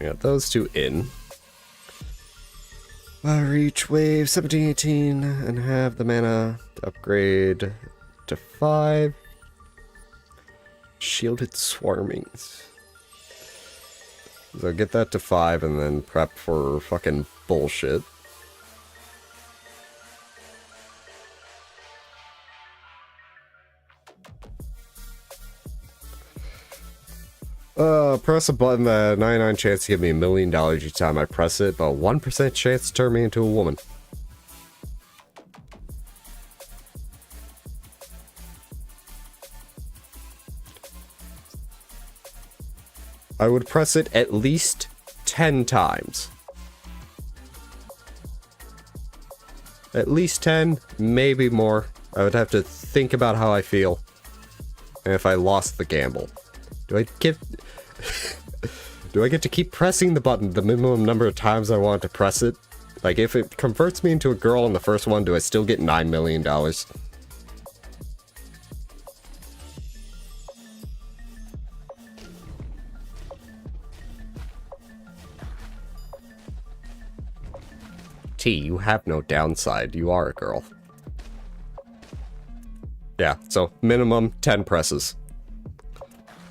we got those 2 in. Reach wave 1718 and have the mana to upgrade to 5. Shielded Swarmings. So get that to 5 and then prep for fucking bullshit. Press a button that 99 chance to give me $1 million each time I press it, but 1% chance to turn me into a woman. I would press it at least 10 times. At least 10, maybe more. I would have to think about how I feel. And if I lost the gamble. Do I get... Do I get to keep pressing the button the minimum number of times I want to press it? Like, if it converts me into a girl on the first one, do I still get $9 million? T, you have no downside. You are a girl. Yeah, so minimum 10 presses.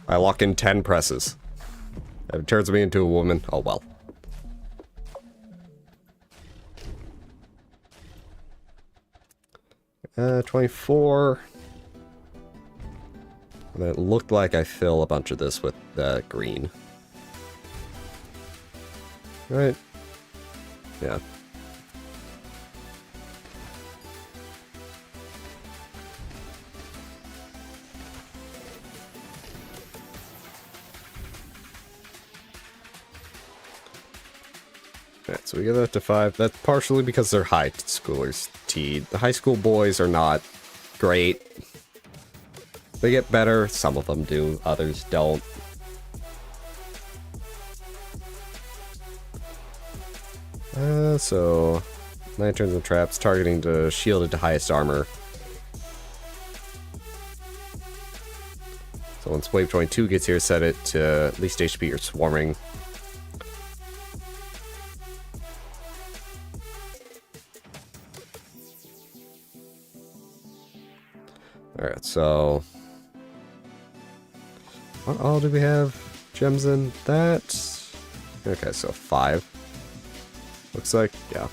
I lock in 10 presses. If it turns me into a woman, oh well. Uh, 24. And it looked like I fill a bunch of this with green. Right? Yeah. Alright, so we get that to 5. That's partially because they're high schoolers, T. The high school boys are not great. They get better. Some of them do, others don't. So... Lanterns and traps, targeting to shielded to highest armor. So once wave 22 gets here, set it to least HP or swarming. Alright, so... What all do we have gems in? That... Okay, so 5. Looks like, yeah.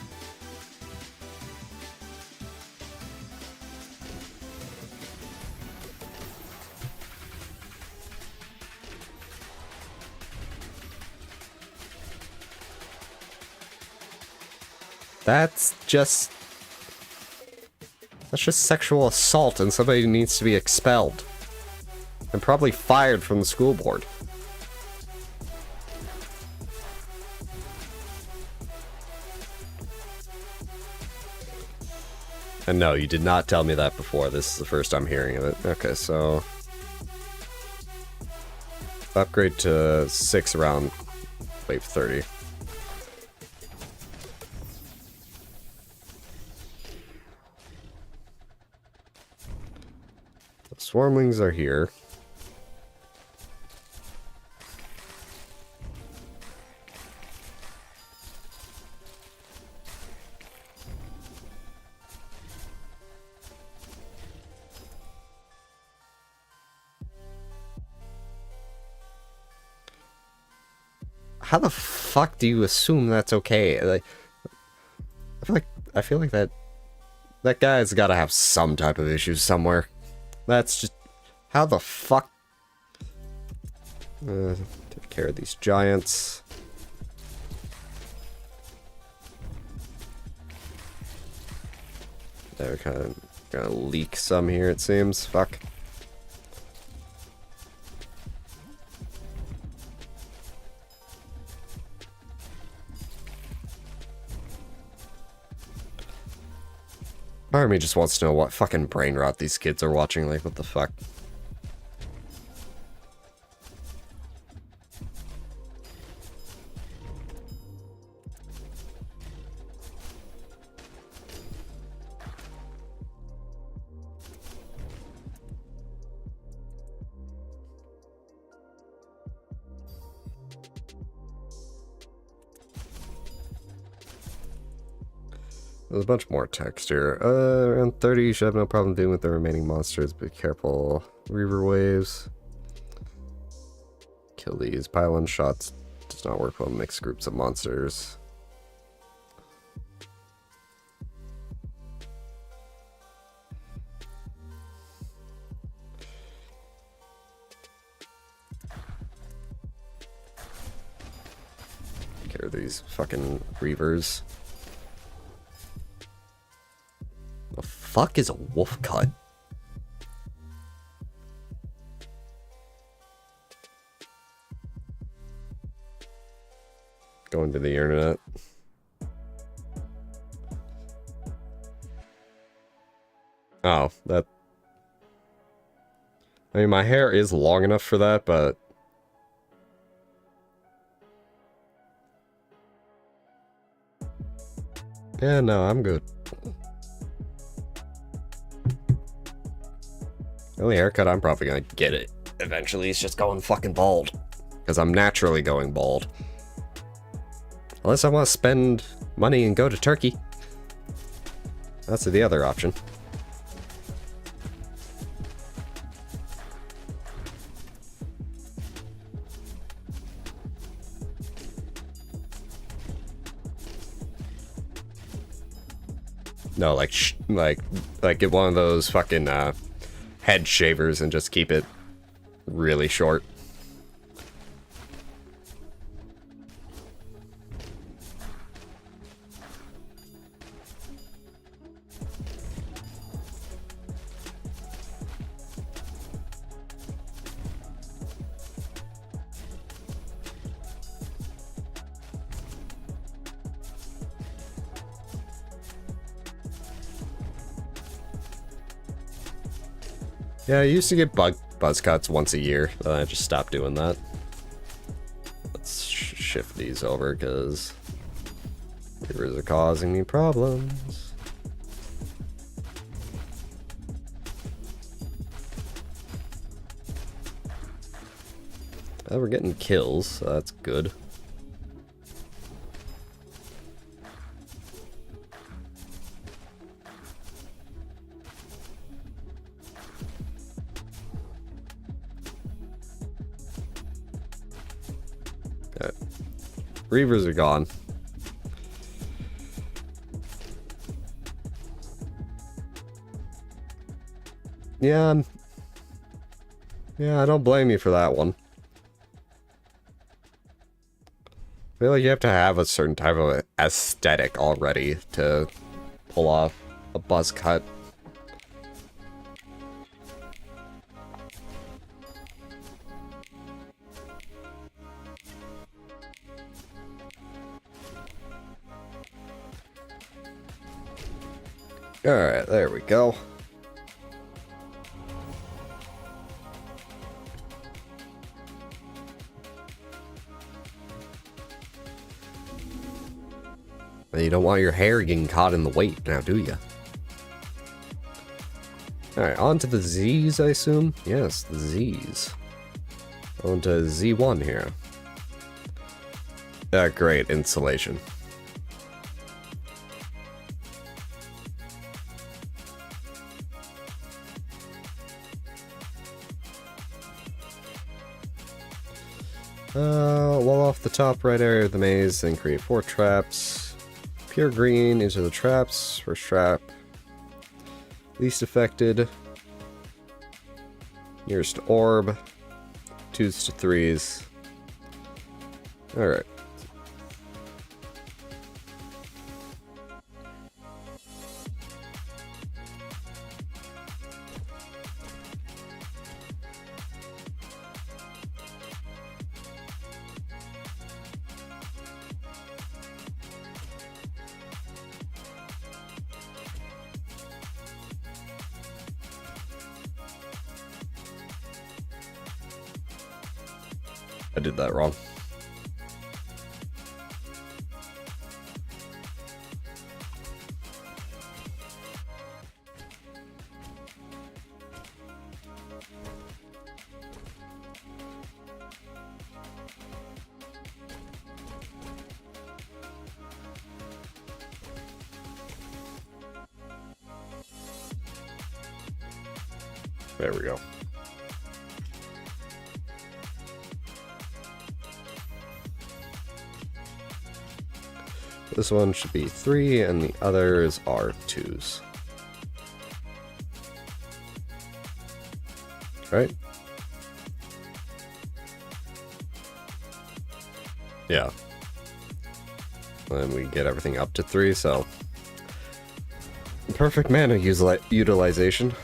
That's just sexual assault, and somebody needs to be expelled. And probably fired from the school board. And no, you did not tell me that before. This is the first I'm hearing of it. Okay, so... Upgrade to 6 around wave 30. The swarmlings are here. How the fuck do you assume that's okay? Like, I feel like that guy's got to have some type of issues somewhere. That's just how the fuck. Take care of these giants. They're kind of gonna leak some here, it seems. Fuck. Part of me just wants to know what fucking brain rot these kids are watching. Like, what the fuck? There's a bunch more text here. Around 30, you should have no problem dealing with the remaining monsters. Be careful. Reaver waves. Kill these. Pylon shots does not work well. Mixed groups of monsters. Take care of these fucking reavers. The fuck is a wolf cut? Going to the internet. Oh, that... I mean, my hair is long enough for that, but... Yeah, no, I'm good. The only haircut I'm probably gonna get it eventually is just going fucking bald. Because I'm naturally going bald. Unless I want to spend money and go to Turkey. That's the other option. No, like get one of those fucking head shavers and just keep it really short. Yeah, I used to get buzz cuts once a year, then I just stopped doing that. Let's shift these over, because rivers are causing me problems. We're getting kills, so that's good. Reavers are gone. Yeah, I don't blame you for that one. I feel like you have to have a certain type of aesthetic already to pull off a buzz cut. Alright, there we go. You don't want your hair getting caught in the weight now, do you? Alright, on to the Z's, I assume? Yes, the Z's. On to Z1 here. Great, insulation. Wall off the top right area of the maze, then create 4 traps. Pure green into the traps. First trap. Least affected. Nearest orb. 2s to 3s. Alright. I did that wrong. There we go. This one should be 3, and the others are 2s. Right? Yeah. Then we get everything up to 3, so... perfect mana utilization.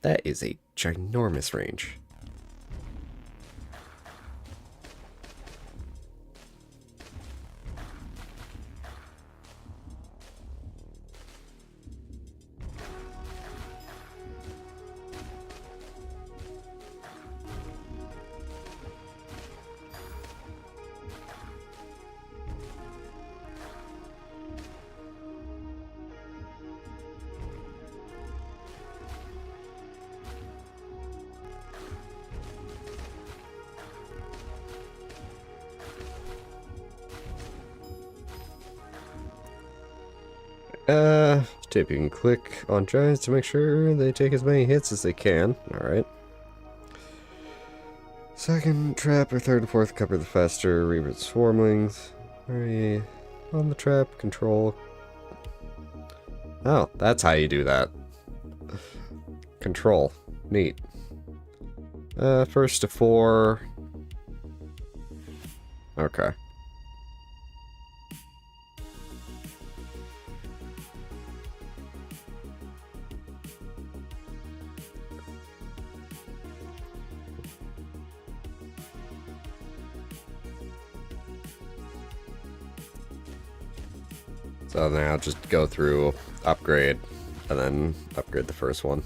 That is a ginormous range. Tip, you can click on giants to make sure they take as many hits as they can. Alright. Second trap or third and fourth cover the faster reboot swarmlings. Alright. On the trap, control. Oh, that's how you do that. Control. Neat. First to 4. Okay. So now just go through, upgrade, and then upgrade the first one.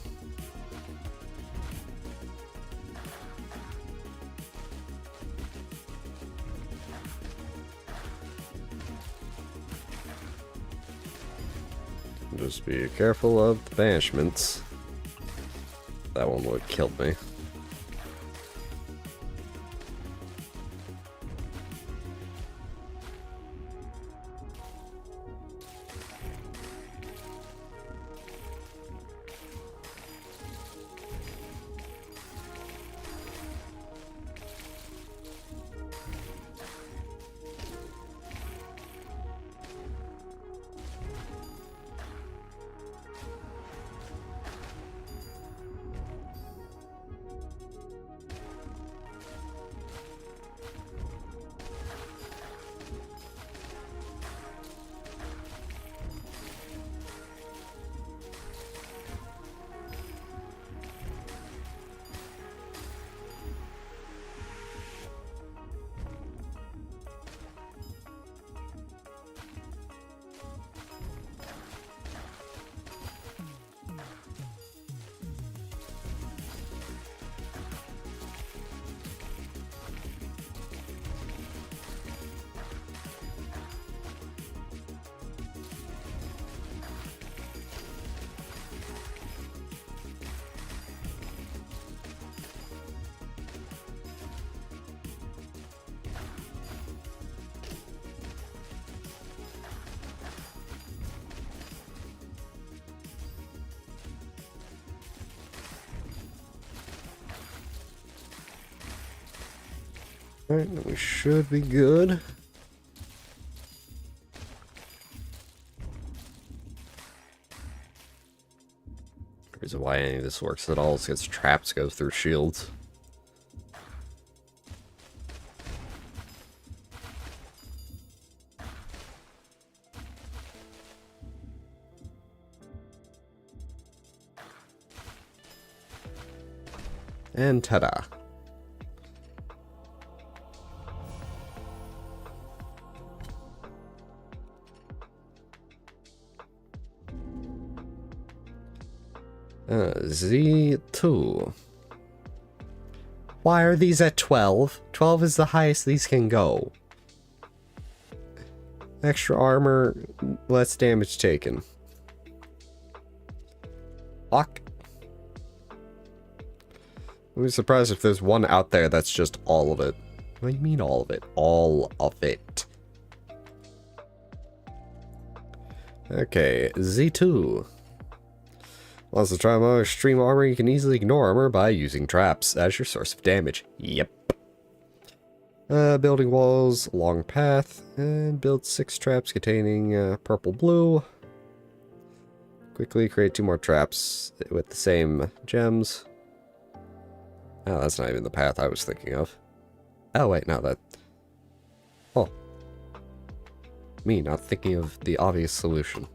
Just be careful of the banishments. That one would have killed me. Alright, we should be good. The reason why any of this works at all is because traps go through shields. And ta-da. Z2. Why are these at 12? 12 is the highest these can go. Extra armor, less damage taken. Fuck. I'd be surprised if there's one out there that's just all of it. What do you mean all of it? All of it. Okay, Z2. Once to try more extreme armor, you can easily ignore armor by using traps as your source of damage. Yep. Building walls, long path, and build 6 traps containing purple blue. Quickly create 2 more traps with the same gems. Oh, that's not even the path I was thinking of. Oh, wait, no, that... Oh. Me not thinking of the obvious solution.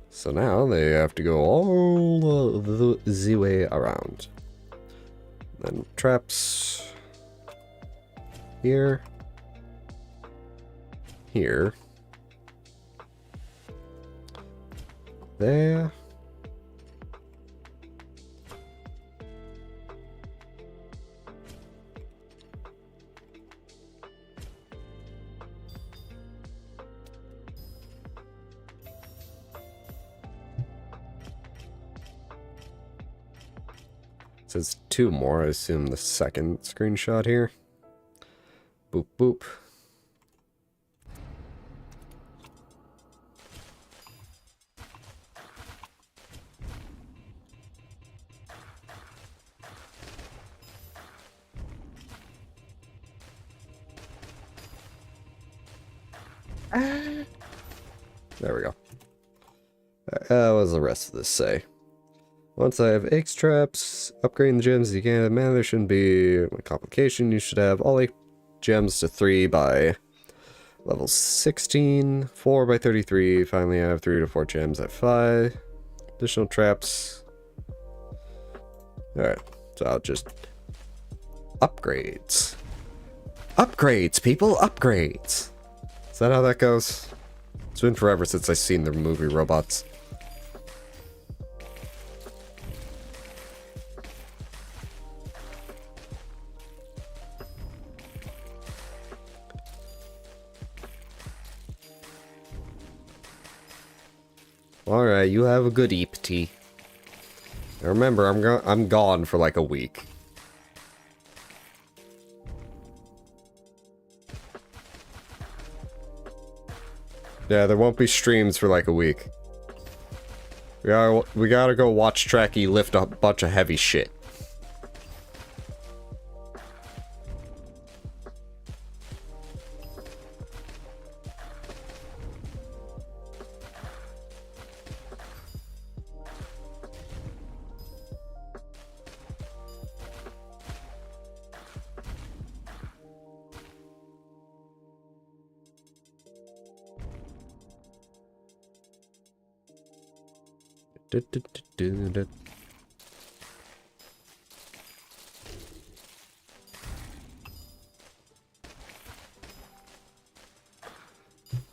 So now they have to go all the way around. Then traps here, here, there, says 2 more. I assume the second screenshot here. Boop boop. There we go. What does the rest of this say? Once I have X traps, upgrading the gems you can. Man, there shouldn't be a complication. You should have all 8 gems to 3 by level 16, 4 by 33. Finally, I have 3 to 4 gems at 5. Additional traps. Alright, so I'll just... Upgrades. Upgrades, people! Upgrades! Is that how that goes? It's been forever since I've seen the movie Robots. Alright, you have a good eep tea. Remember, I'm gone for like a week. Yeah, there won't be streams for like a week. We gotta go watch Tracky lift a bunch of heavy shit.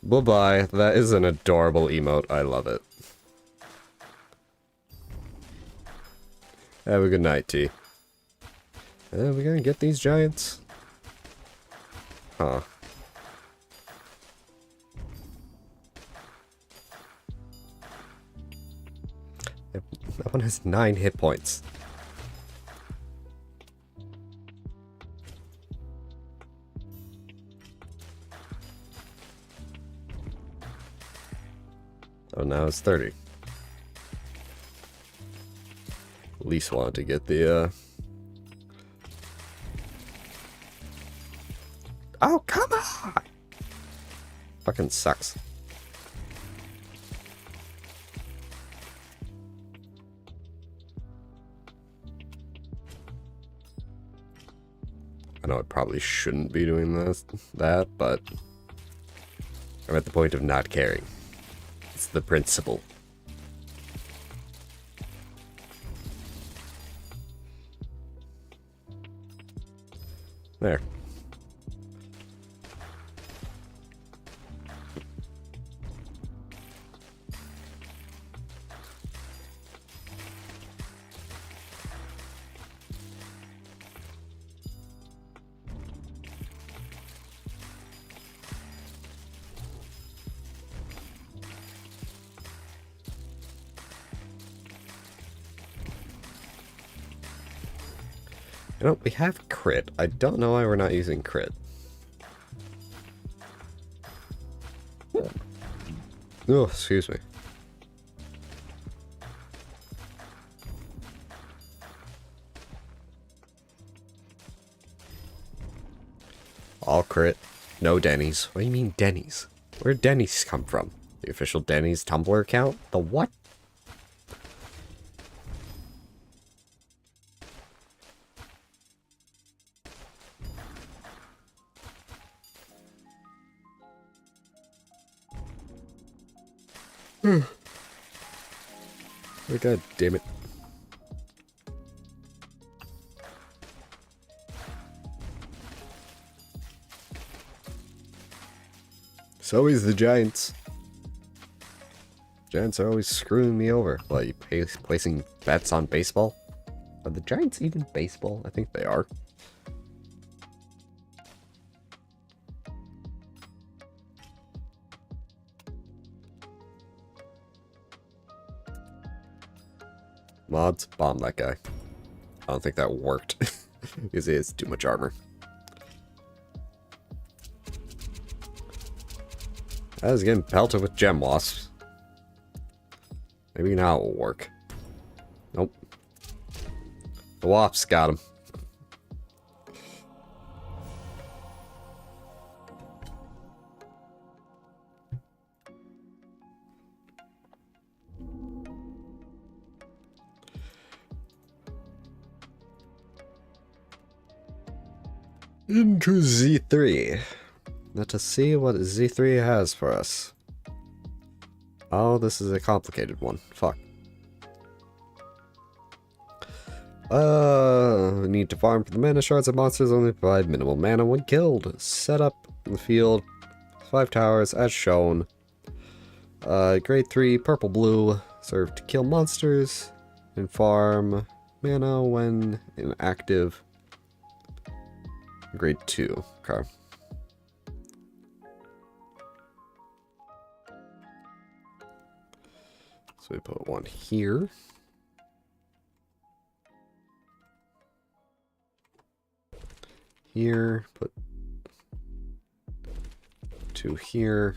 Bye-bye. That is an adorable emote. I love it. Have a good night, T. Are we gonna get these giants? Huh. That one has 9 hit points. Oh, now it's 30. At least wanted to get the, Oh, come on! Fucking sucks. I know I probably shouldn't be doing that, but I'm at the point of not caring. It's the principle. There. You know, we have crit. I don't know why we're not using crit. Oh, excuse me. All crit. No Denny's. What do you mean Denny's? Where'd Denny's come from? The official Denny's Tumblr account? The what? Oh, God damn it. It's always the Giants. Giants are always screwing me over. What, you placing bets on baseball? Are the Giants even baseball? I think they are. Mods, bomb that guy. I don't think that worked. Because he has too much armor. I was getting pelted with gem wasps. Maybe now it will work. Nope. The wasps got him. Into Z3. Let us see what Z3 has for us. Oh, this is a complicated one. Fuck. Need to farm for the mana shards of monsters only provide minimal mana when killed. Set up in the field 5 towers as shown. Grade 3 purple blue serve to kill monsters and farm mana when inactive. Grade 2. Okay. So we put one here. Here, put 2 here.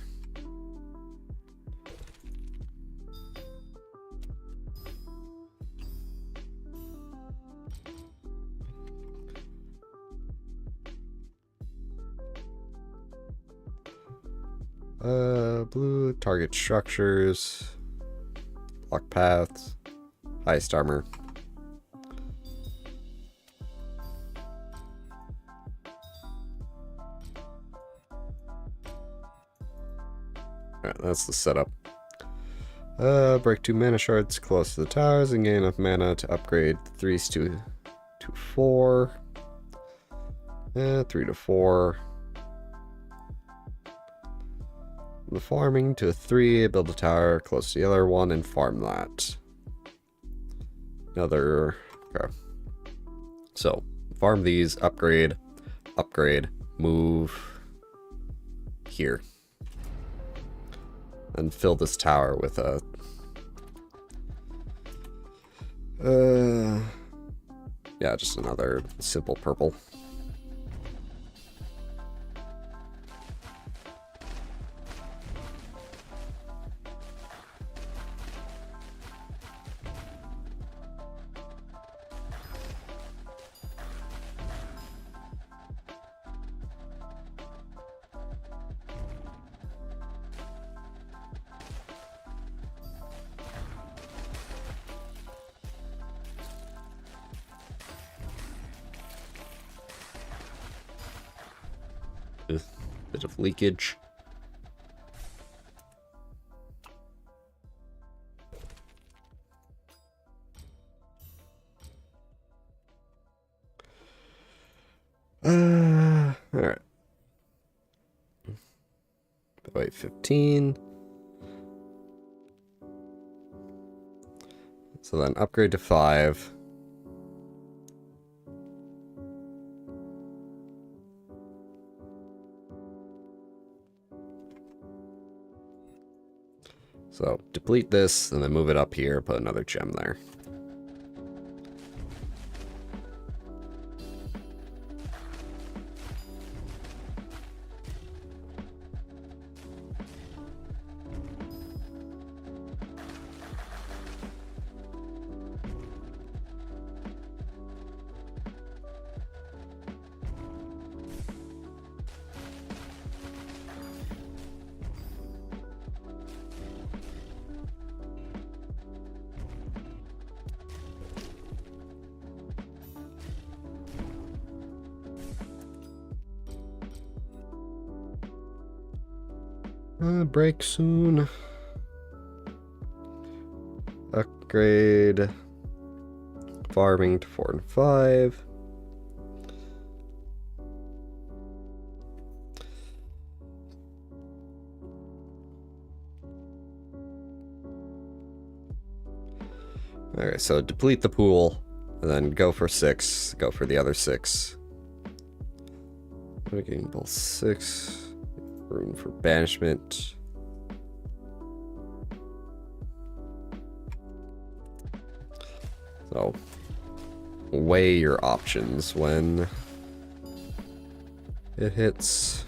Blue, target structures, block paths, highest armor. Alright, that's the setup. Break 2 mana shards close to the towers and gain enough mana to upgrade 3s to 4. 3 to 4. The farming to a 3, build a tower close to the other one and farm that. Another. Okay. So, farm these, upgrade, move here. And fill this tower with a. Yeah, just another simple purple. Bit of leakage. Alright. Wait, 15. So then upgrade to 5. So deplete this and then move it up here, put another gem there. Break soon. Upgrade farming to 4 and 5. Alright, so deplete the pool and then go for 6. Go for the other 6. Getting both 6. Room for banishment. So, weigh your options when it hits.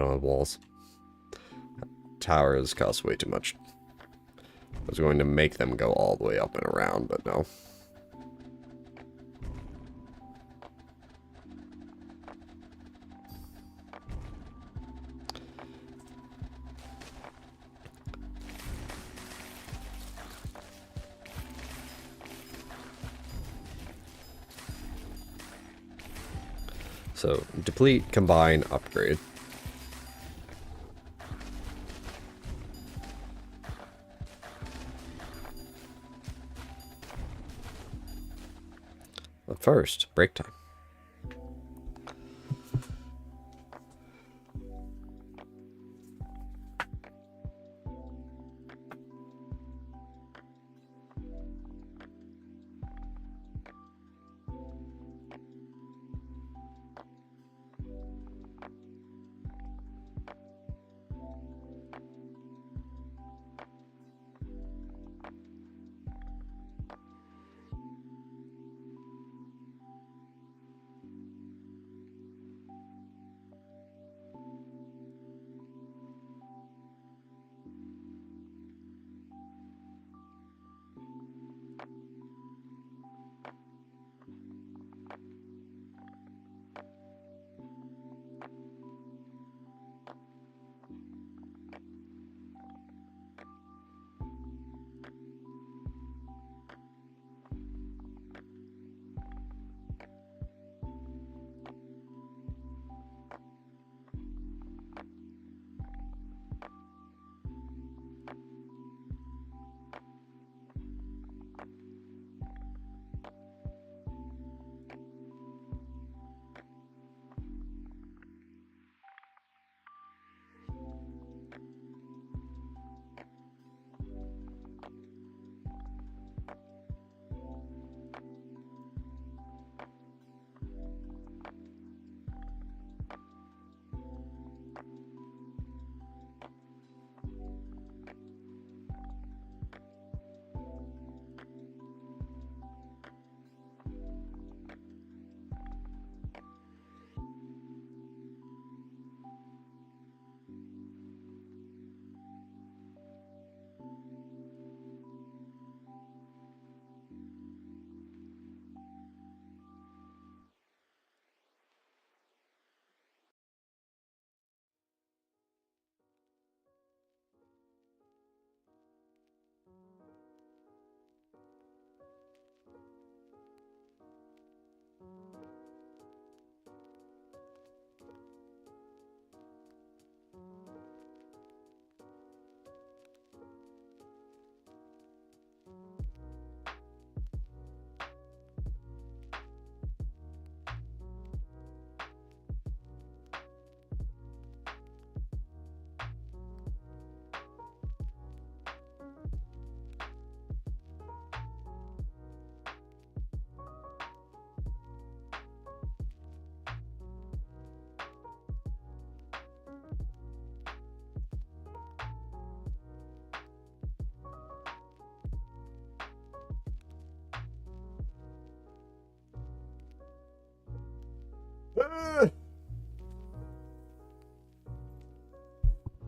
I don't have walls. Towers cost way too much. I was going to make them go all the way up and around, but no. So, deplete, combine, upgrade. But first, break time.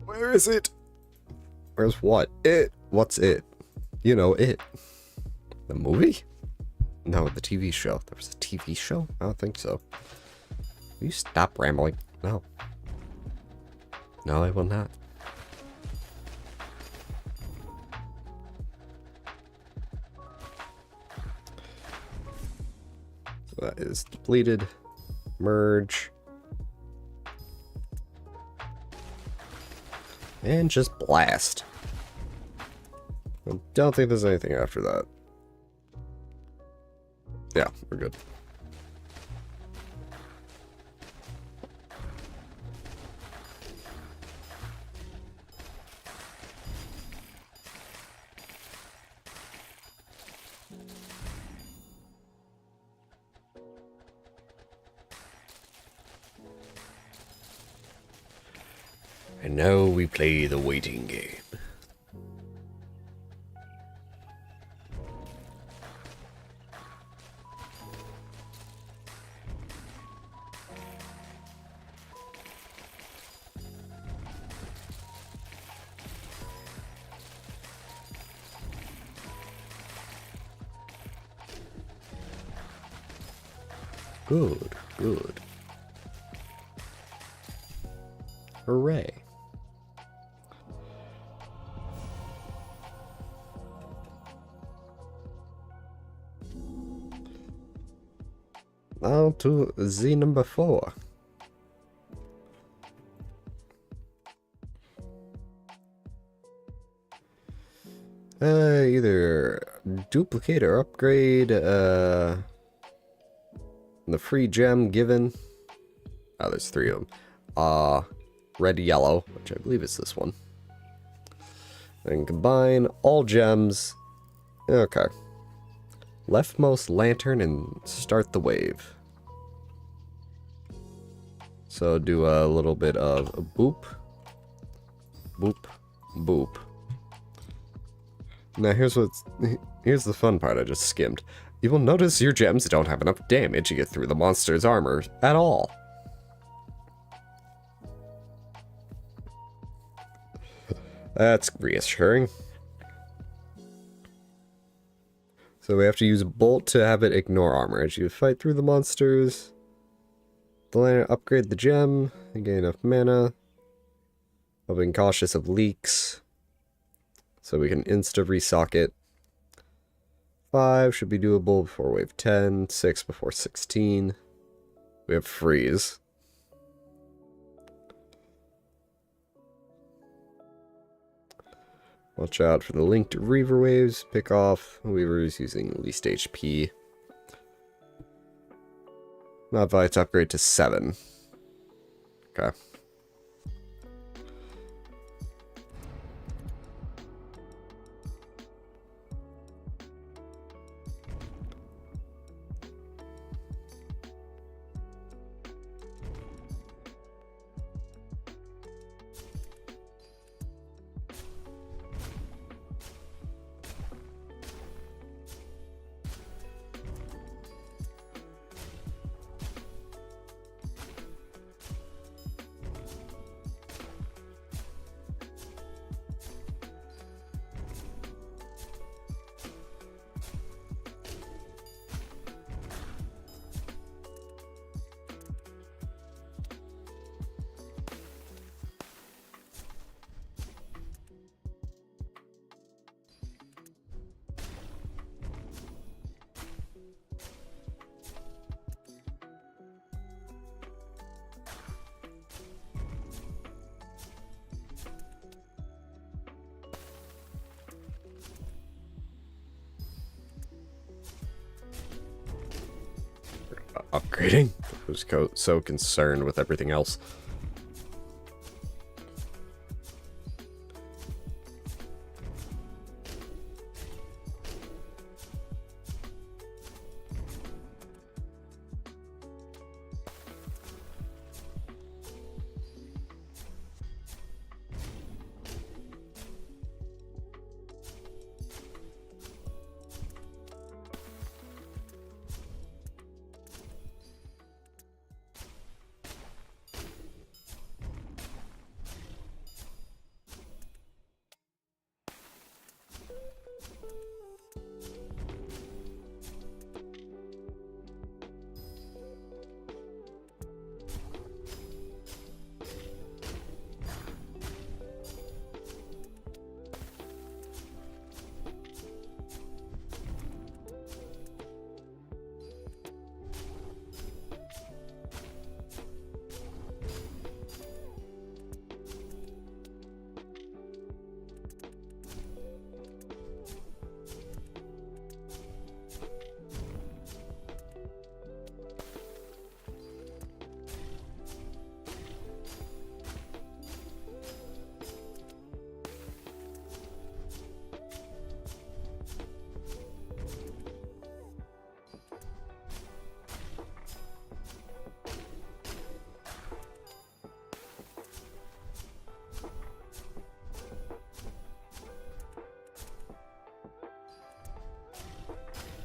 Where is it? Where's what? It. What's it? You know, it. The movie? No, the TV show. There was a TV show? I don't think so. Will you stop rambling? No. No, I will not. So that is depleted. Merge. And just blast. I don't think there's anything after that. Yeah, we're good. And now we play the waiting game. Good, good. Hooray. Now to Z number 4. Either duplicate or upgrade the free gem given. Oh, there's 3 of them. Red, yellow, which I believe is this one. And combine all gems. Okay. Leftmost lantern and start the wave. So do a little bit of a boop, boop, boop. Now here's the fun part I just skimmed. You will notice your gems don't have enough damage to get through the monster's armor at all. That's reassuring. So we have to use a bolt to have it ignore armor. As you fight through the monsters, the lantern upgrade the gem and gain enough mana. I've been cautious of leaks, so we can insta resocket. 5 should be doable before wave 10, 6 before 16. We have freeze. Watch out for the linked Reaver waves. Pick off Weavers using least HP. Modify its upgrade to 7. Okay. Upgrading? Who's so concerned with everything else?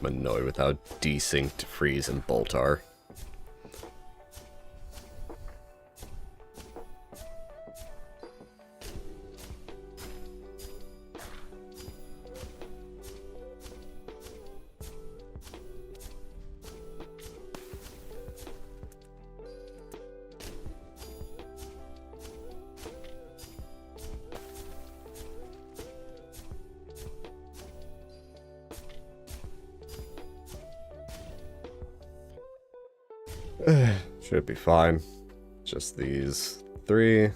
I'm annoyed with how desynced freeze and bolt are. Should be fine. Just these 3.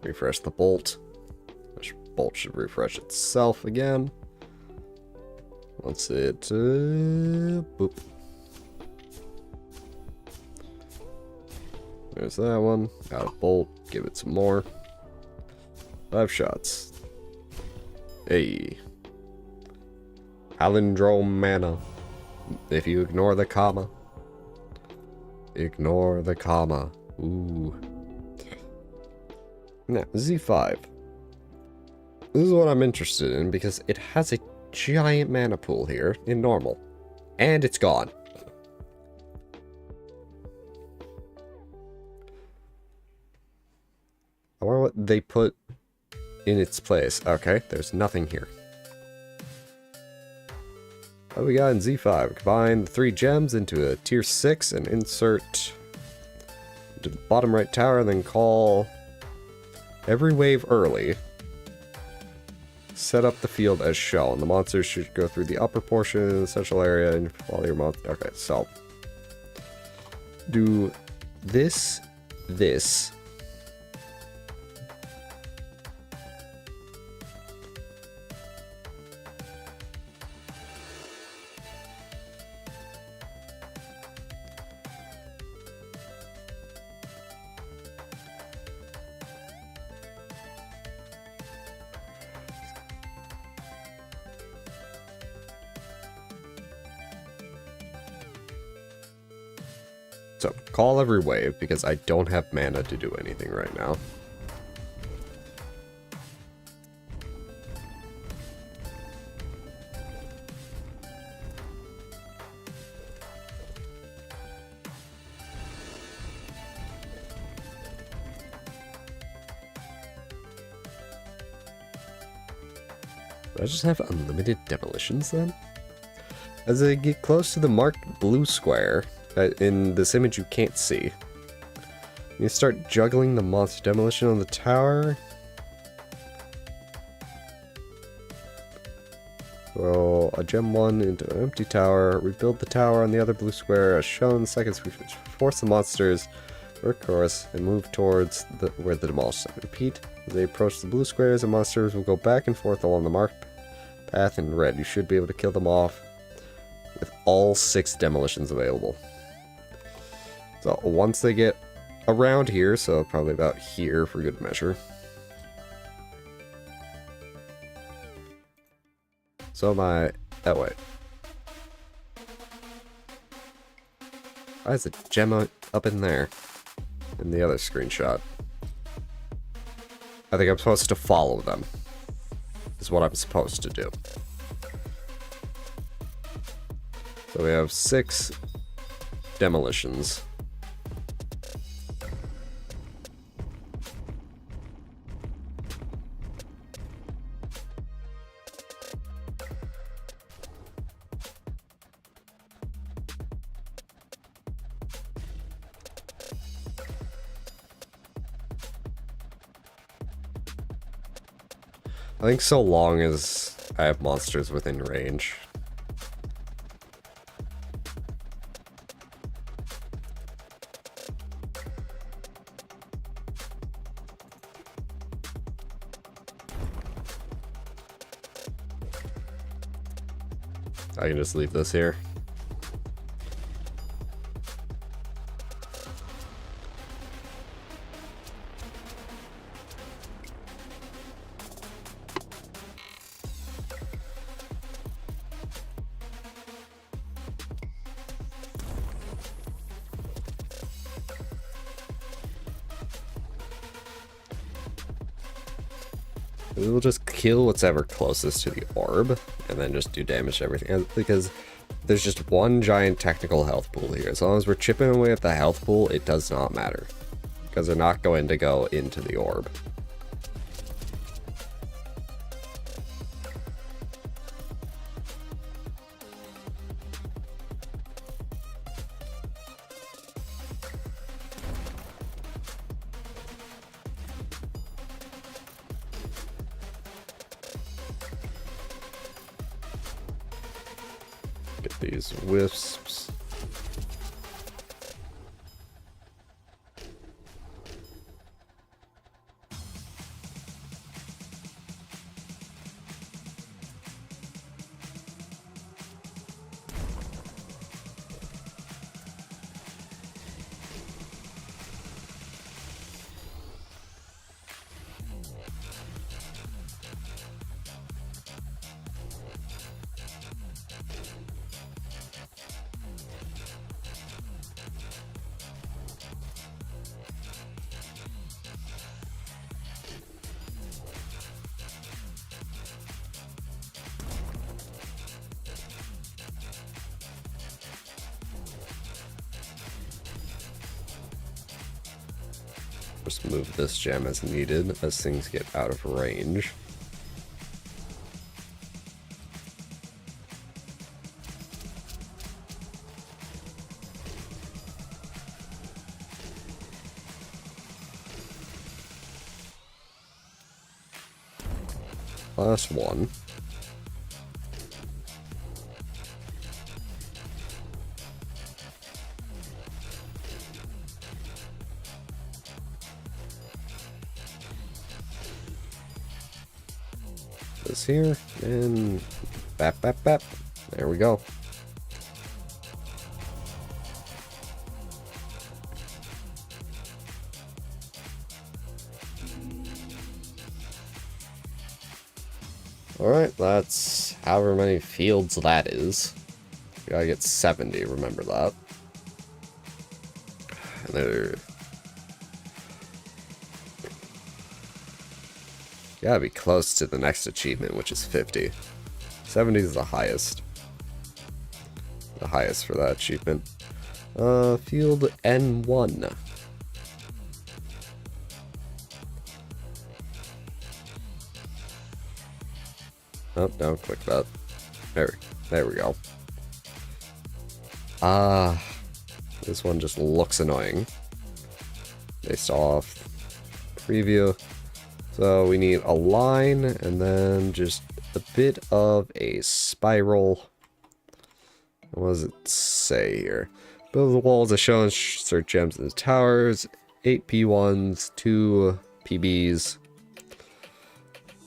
Refresh the bolt. Which bolt should refresh itself again. Once it... boop. There's that one. Got a bolt. Give it some more. 5 shots. Hey. Palindrome mana. If you ignore the comma. Ignore the comma. Ooh. Now, Z5. This is what I'm interested in because it has a giant mana pool here in normal. And it's gone. I wonder what they put in its place. Okay, there's nothing here. What do we got in Z5? Combine the 3 gems into a tier 6 and insert to the bottom right tower, and then call every wave early. Set up the field as shown. The monsters should go through the upper portion of the central area and follow your monster. Okay, so do this. So, call every wave, because I don't have mana to do anything right now. Do I just have unlimited demolitions then? As I get close to the marked blue square, in this image you can't see, you start juggling the monster demolition on the tower. Well, a gem 1 into an empty tower, rebuild the tower on the other blue square as shown in the second switch. Force the monsters work course and move towards where the demolition. Repeat, as they approach the blue squares, the monsters will go back and forth along the marked path in red. You should be able to kill them off with all 6 demolitions available. So once they get around here, so probably about here for good measure. So my... oh wait. Why is the gem up in there? In the other screenshot. I think I'm supposed to follow them. Is what I'm supposed to do. So we have 6 demolitions. I think so long as I have monsters within range. I can just leave this here. We'll just kill what's ever closest to the orb, and then just do damage to everything, because there's just one giant technical health pool here. As long as we're chipping away at the health pool, it does not matter, because they're not going to go into the orb. Get these wisps. Just move this gem as needed as things get out of range. Last one. This here, and bap, bap, bap. There we go. Alright, that's however many fields that is. You gotta get 70, remember that. And there... Gotta be close to the next achievement, which is 50. 70 is the highest. The highest for that achievement. Field N1. Oh, don't click that. There we go. This one just looks annoying. Based off preview. So we need a line and then just a bit of a spiral. What does it say here? Build the walls as shown, insert gems in the towers. 8 P1s, 2 PBs.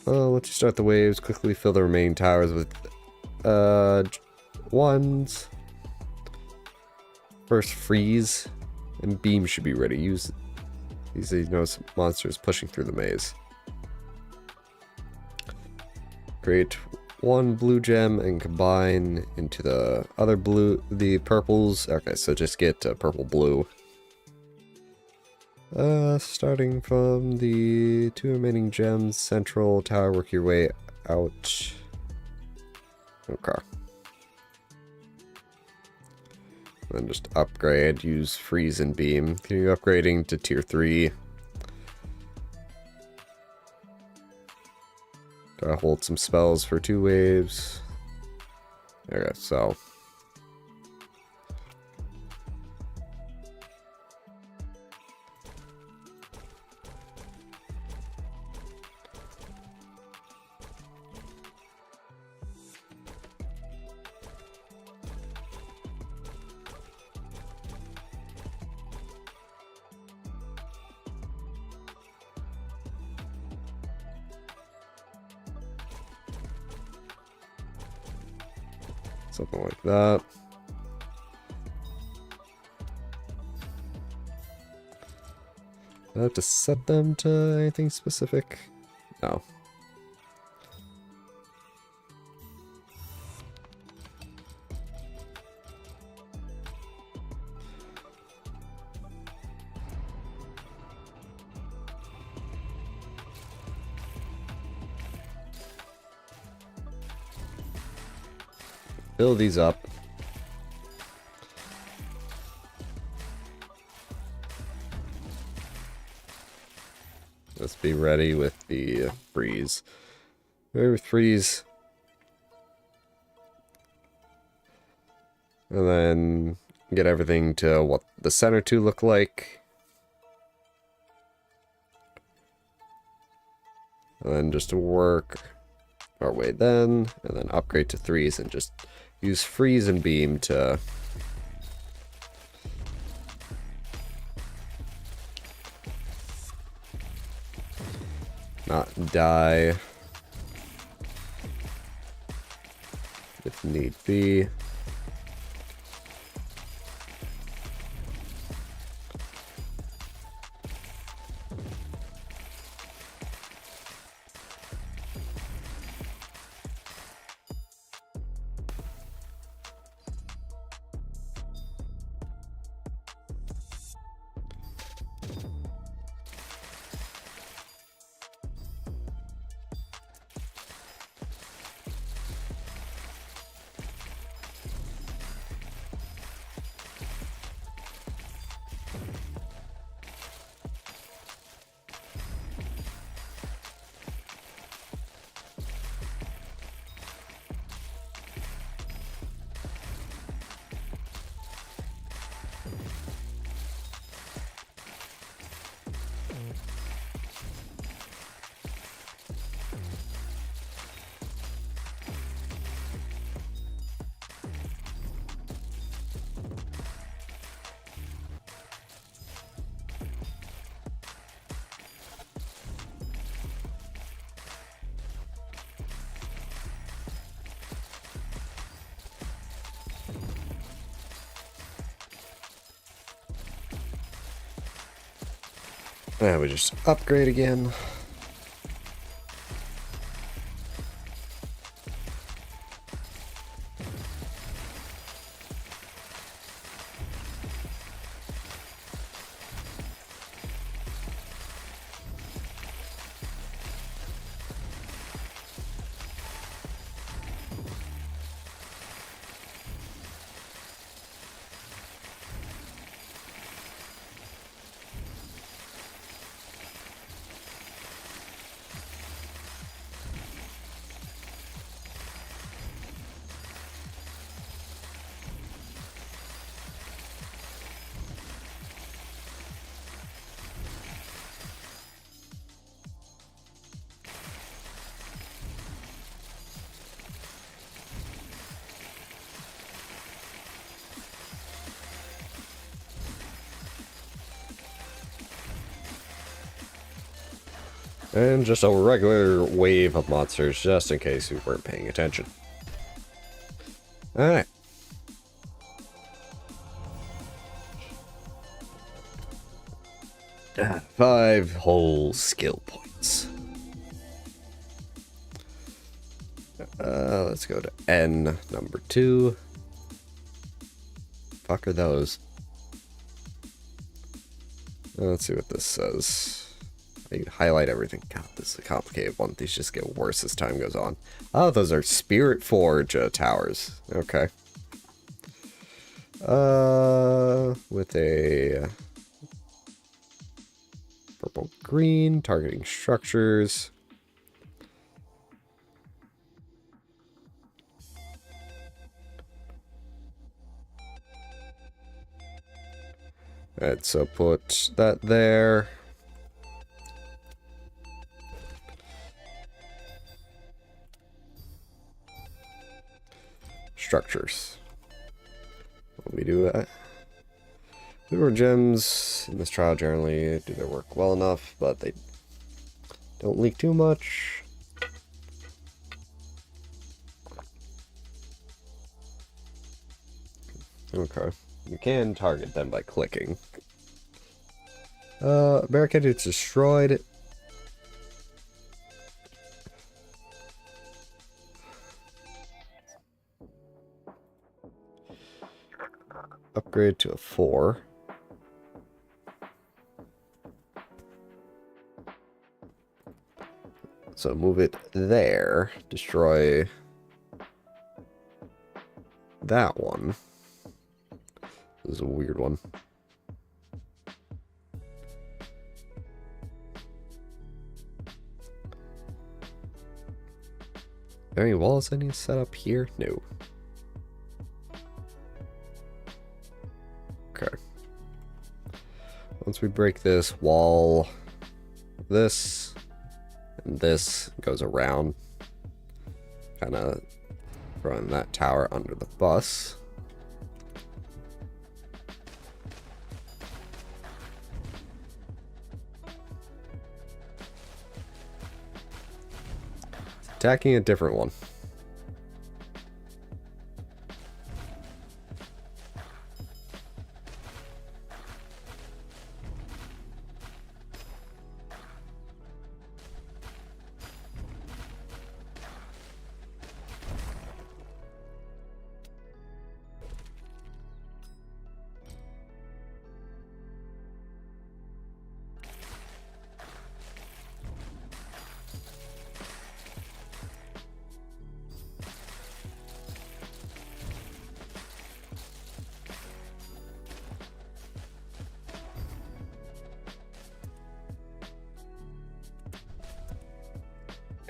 Once you start the waves, quickly fill the remaining towers with ones. First freeze, and beam should be ready. Use these monsters pushing through the maze. Create one blue gem and combine into the other blue, the purples. Okay, so just get purple blue. Starting from the 2 remaining gems, central tower, work your way out. Okay. Then just upgrade, use freeze and beam. Continue upgrading to tier 3. Gotta hold some spells for 2 waves. Okay, so. Something like that. Do I have to set them to anything specific? No. Build these up. Let's be ready with the freeze. Ready with freeze. And then get everything to what the center two look like. And then just work our way then. And then upgrade to 3s and just use freeze and beam to not die if need be. And we just upgrade again. And just a regular wave of monsters, just in case we weren't paying attention. Alright. Five whole skill points. Let's go to N, number 2. Fuck are those? Let's see what this says. I highlight everything. God, this is a complicated one. These just get worse as time goes on. Oh, those are Spirit Forge towers. Okay. With a purple green, targeting structures. Alright, so put that there. Structures. When we do that. Vtuber gems in this trial generally do their work well enough, but they don't leak too much. Okay. You can target them by clicking. Barricade is destroyed. Upgrade to a 4. So move it there. Destroy that one. This is a weird one. Are there any walls I need to set up here? No. Okay. Once we break this wall, this and this goes around, kind of throwing that tower under the bus. Attacking a different one.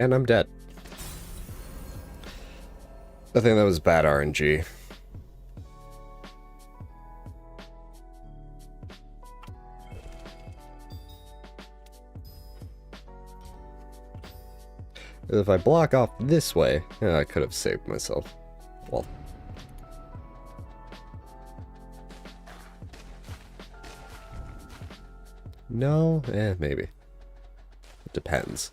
And I'm dead. I think that was bad RNG. If I block off this way, I could have saved myself. Well. No? Maybe. It depends.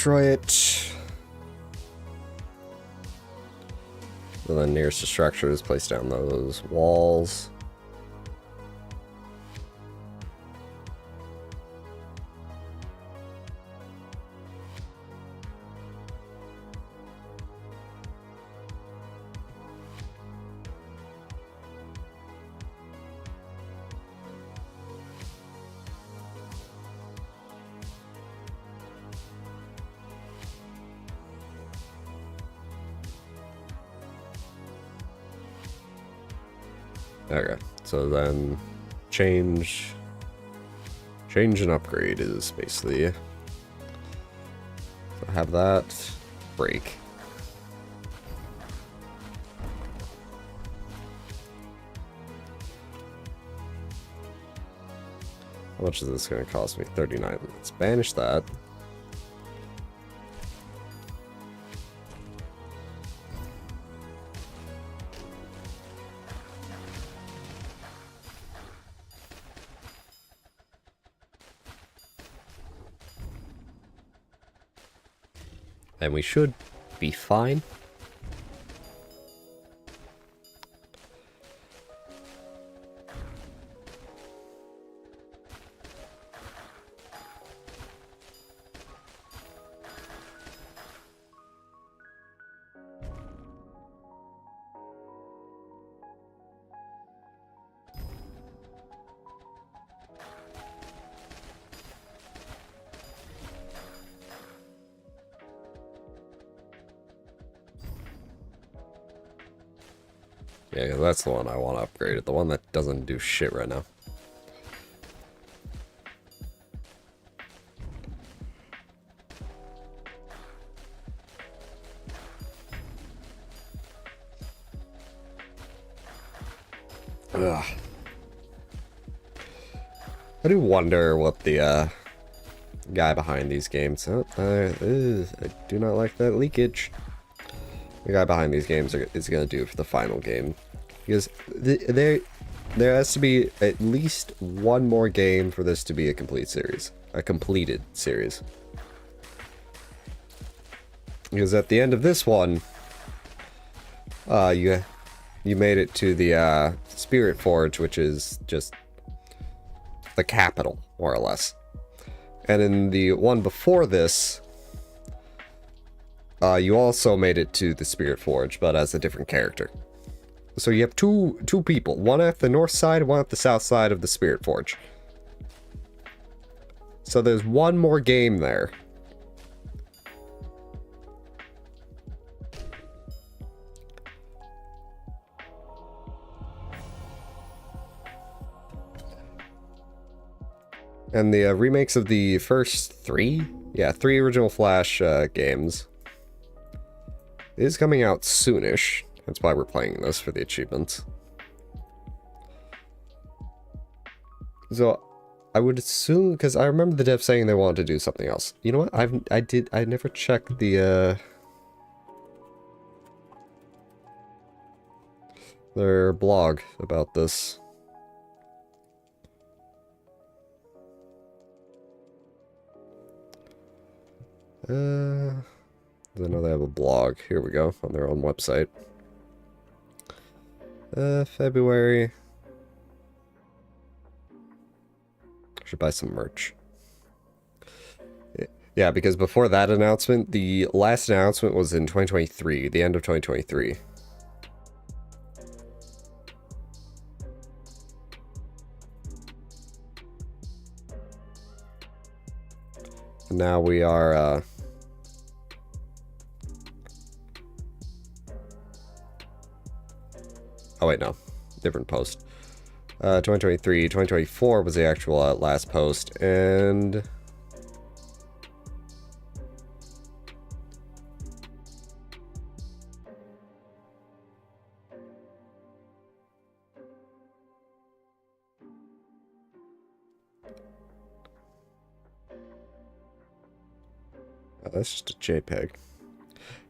destroy it. And then nearest to structures, place down those walls. Okay, so then change and upgrade is basically, so have that break. How much is this going to cost me? 39. Let's banish that. And we should be fine. Yeah, that's the one I want to upgrade. The one that doesn't do shit right now. Ugh. I do wonder what the guy behind these games. Oh, I do not like that leakage. The guy behind these games is going to do for the final game, because there has to be at least one more game for this to be a complete series, a completed series. Because at the end of this one, you made it to the Spirit Forge, which is just the capital, more or less. And in the one before this, you also made it to the Spirit Forge, but as a different character. So you have two people, one at the north side, one at the south side of the Spirit Forge. So there's one more game there. And the remakes of the first three original Flash games is coming out soonish. That's why we're playing this, for the achievements. So I would assume, because I remember the dev saying they wanted to do something else. You know what? I never checked the their blog about this. I know they have a blog. Here we go, on their own website. February. Should buy some merch. Yeah, because before that announcement, the last announcement was in 2023, the end of 2023. And now we are, oh wait, no. Different post. 2023, 2024 was the actual last post, and oh, that's just a JPEG. It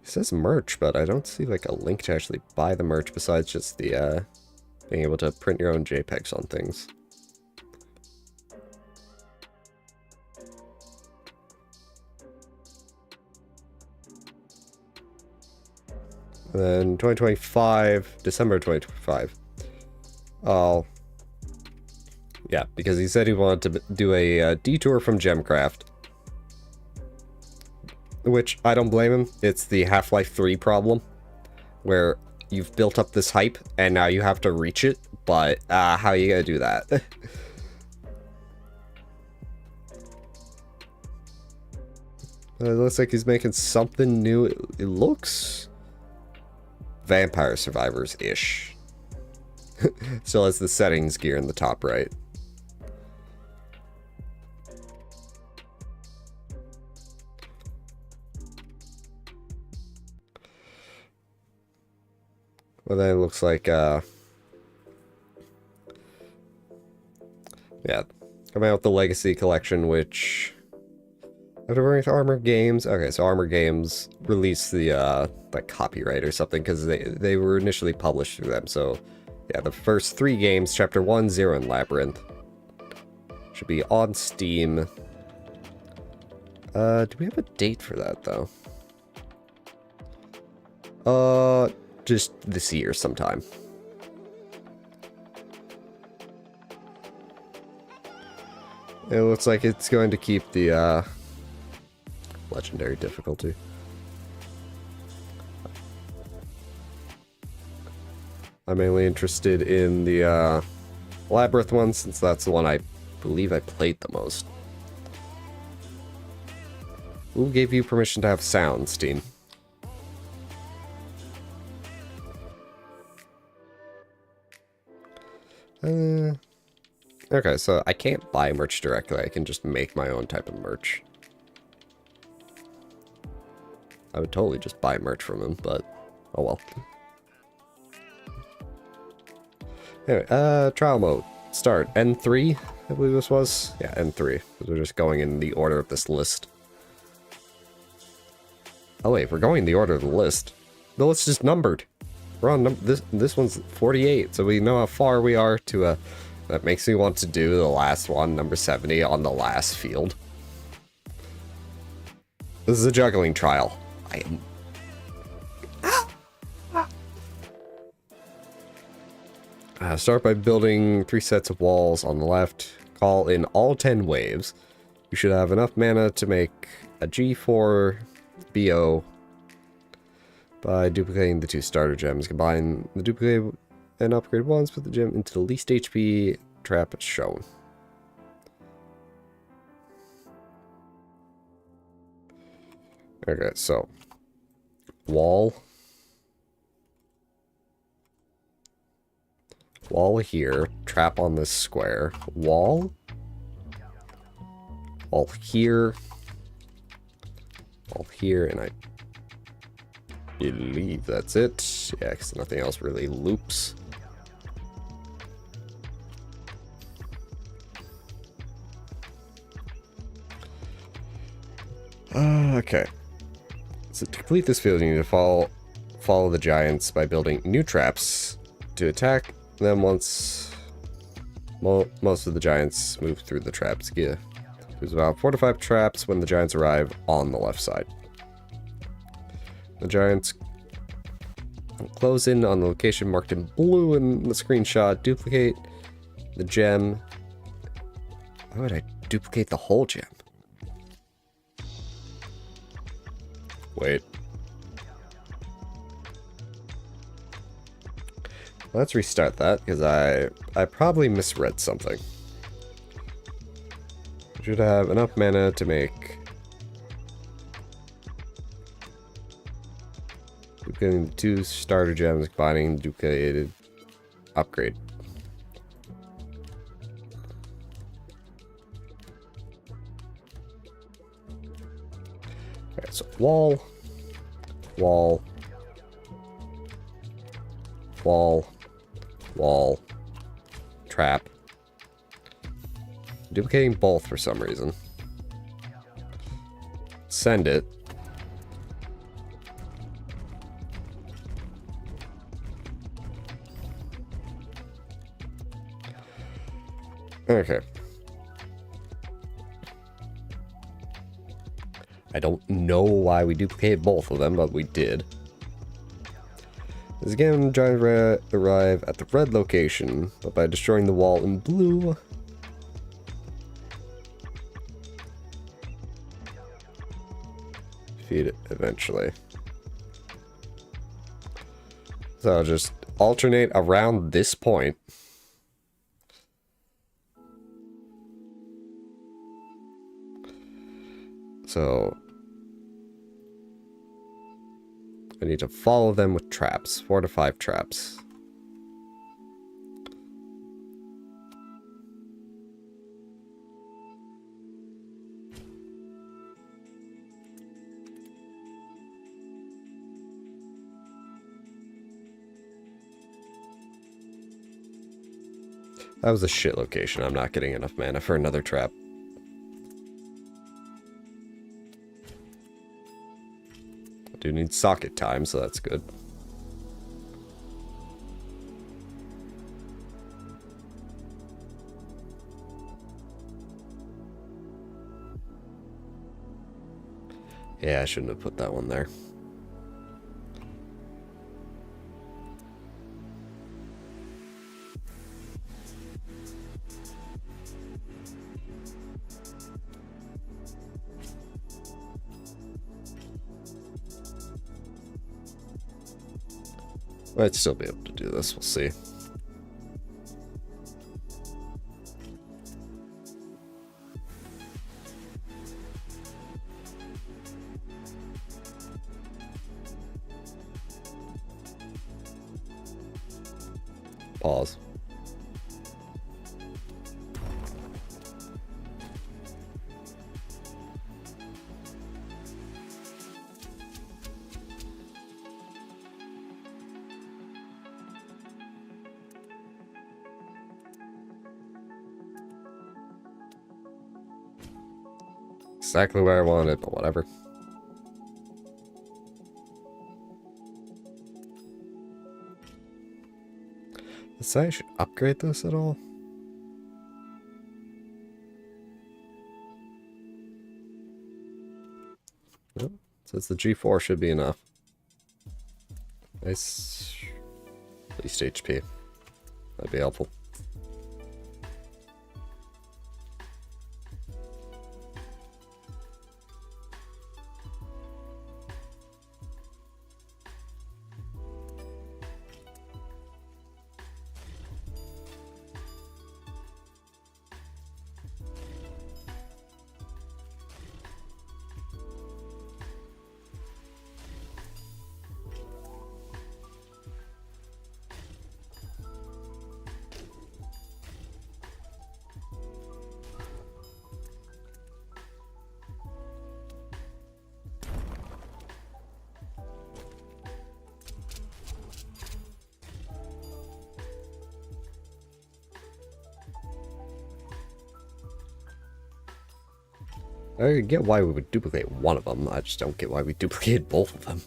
says merch, but I don't see like a link to actually buy the merch besides just the being able to print your own JPEGs on things. And then 2025, December 2025. Oh. Yeah, because he said he wanted to do a detour from Gemcraft. Which, I don't blame him. It's the Half-Life 3 problem. Where you've built up this hype, and now you have to reach it. But, how are you gonna do that? It looks like he's making something new. It looks... Vampire Survivors-ish. Still has the settings gear in the top right. Well, then it looks like, yeah. Coming out with the Legacy Collection, which... After working with Armor Games... Okay, so Armor Games released the, like, copyright or something, because they were initially published through them, so... Yeah, the first 3 games, Chapter 1, 0, and Labyrinth, should be on Steam. Do we have a date for that, though? Just this year sometime. It looks like it's going to keep the, legendary difficulty. I'm mainly interested in the, Labyrinth one, since that's the one I believe I played the most. Who gave you permission to have sound, Steam? Okay, so I can't buy merch directly. I can just make my own type of merch. I would totally just buy merch from him, but oh well. Anyway, trial mode. Start. N3, I believe this was. Yeah, N3. Because we're just going in the order of this list. Oh wait, we're going in the order of the list. The list is numbered. We're on this one's 48, so we know how far we are to that makes me want to do the last one, number 70, on the last field. This is a juggling trial. I am... start by building 3 sets of walls on the left. Call in all 10 waves. You should have enough mana to make a G4 BO by duplicating the 2 starter gems. Combine the duplicated and upgraded ones, put the gem into the least HP trap shown. Okay, so wall here, trap on this square, wall here, and I believe that's it. Yeah, because nothing else really loops. Okay. So to complete this field, you need to follow the giants by building new traps to attack them once most of the giants move through the traps. Yeah. There's about 4 to 5 traps when the giants arrive on the left side. The giants close in on the location marked in blue in the screenshot. Duplicate the gem. Why would I duplicate the whole gem? Wait. Let's restart that, because I probably misread something. Should have enough mana to make... Duplicating the 2 starter gems, combining duplicated upgrade. Okay, so wall, trap. Duplicating both for some reason. Send it. Okay. I don't know why we duplicated both of them, but we did. As again, giant arrive at the red location, but by destroying the wall in blue, defeat it eventually. So I'll just alternate around this point. So I need to follow them with traps, 4 to 5 traps. That was a shit location. I'm not getting enough mana for another trap. I do need socket time, so that's good. Yeah, I shouldn't have put that one there. Might still be able to do this, we'll see. Pause. Exactly where I wanted, but whatever. Let's say I should upgrade this at all. Nope. Says the G4 should be enough. Nice. At least HP. That'd be helpful. I get why we would duplicate one of them, I just don't get why we duplicated both of them.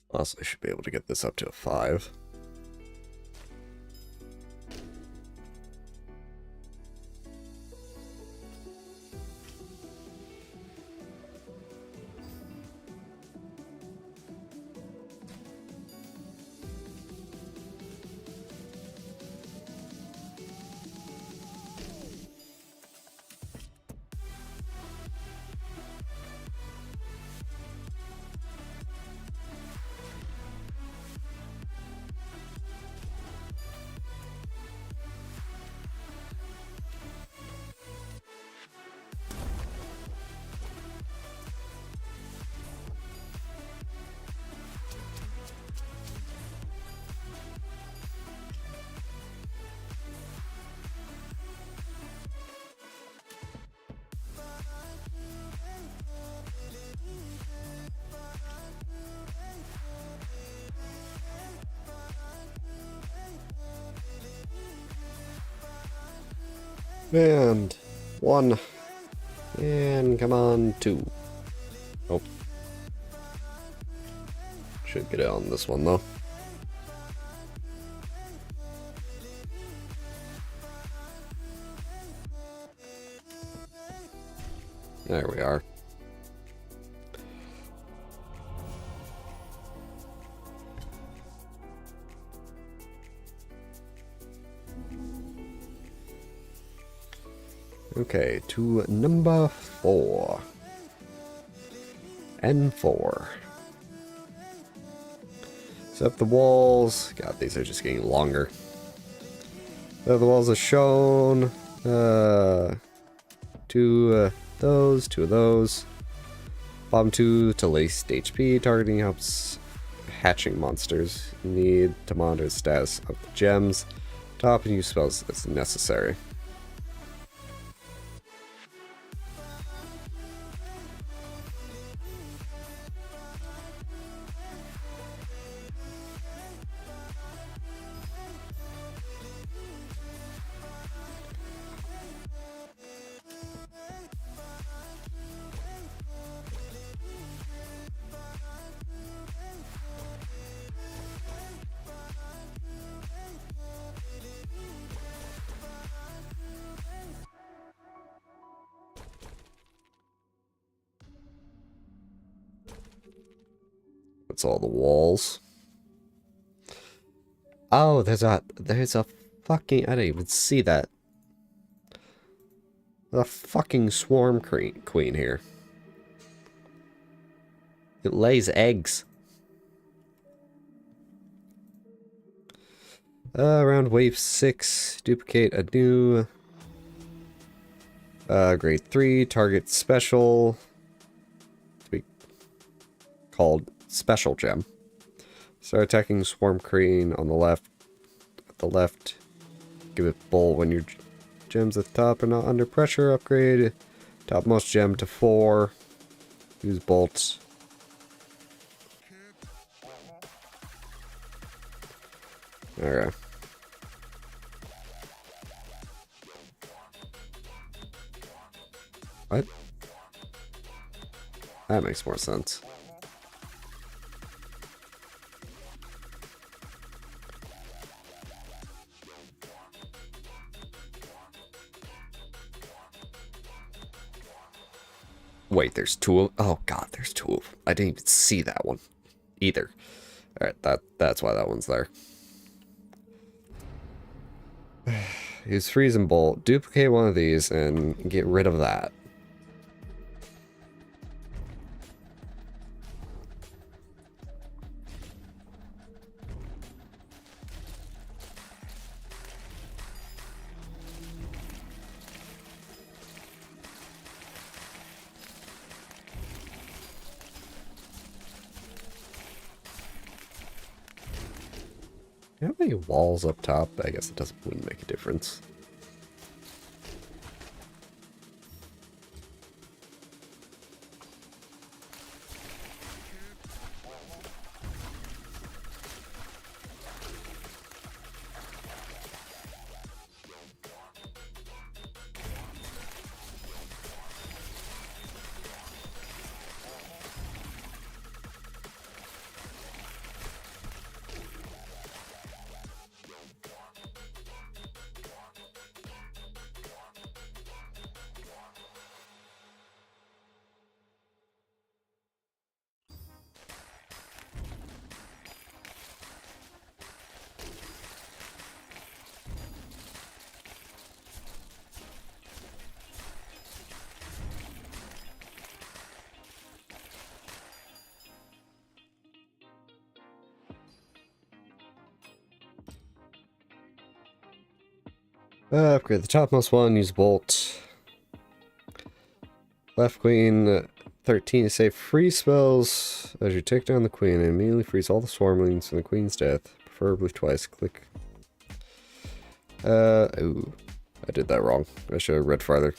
Also, I should be able to get this up to a 5. And 1. And come on, 2. Oh. Should get it on this one though. There we are. Okay, to number 4. N4. Set up the walls. God, these are just getting longer. Set up the walls as shown. 2 those, 2 of those. Bottom 2 to least HP. Targeting helps hatching monsters. You need to monitor the status of the gems. Top and use spells as necessary. That's all the walls. Oh, there's a fucking, I didn't even see that. A fucking swarm queen here. It lays eggs. Around wave 6, duplicate a new grade 3 target special to be called special gem. Start attacking swarm queen on the left. At the left, give it bolt when your gems at the top are not under pressure. Upgrade topmost gem to 4. Use bolts. Okay. What? That makes more sense. Wait, there's 2 of... Oh god, there's 2 of them. I didn't even see that one either. Alright, that's why that one's there. Use freeze and bolt. Duplicate one of these and get rid of that. Do you have any walls up top? I guess it wouldn't make a difference. Upgrade the topmost one, use bolt. Left queen, 13 to save freeze spells. As you take down the queen, and immediately freeze all the swarmlings from the queen's death, preferably twice. Click. Ooh, I did that wrong. I should have read farther.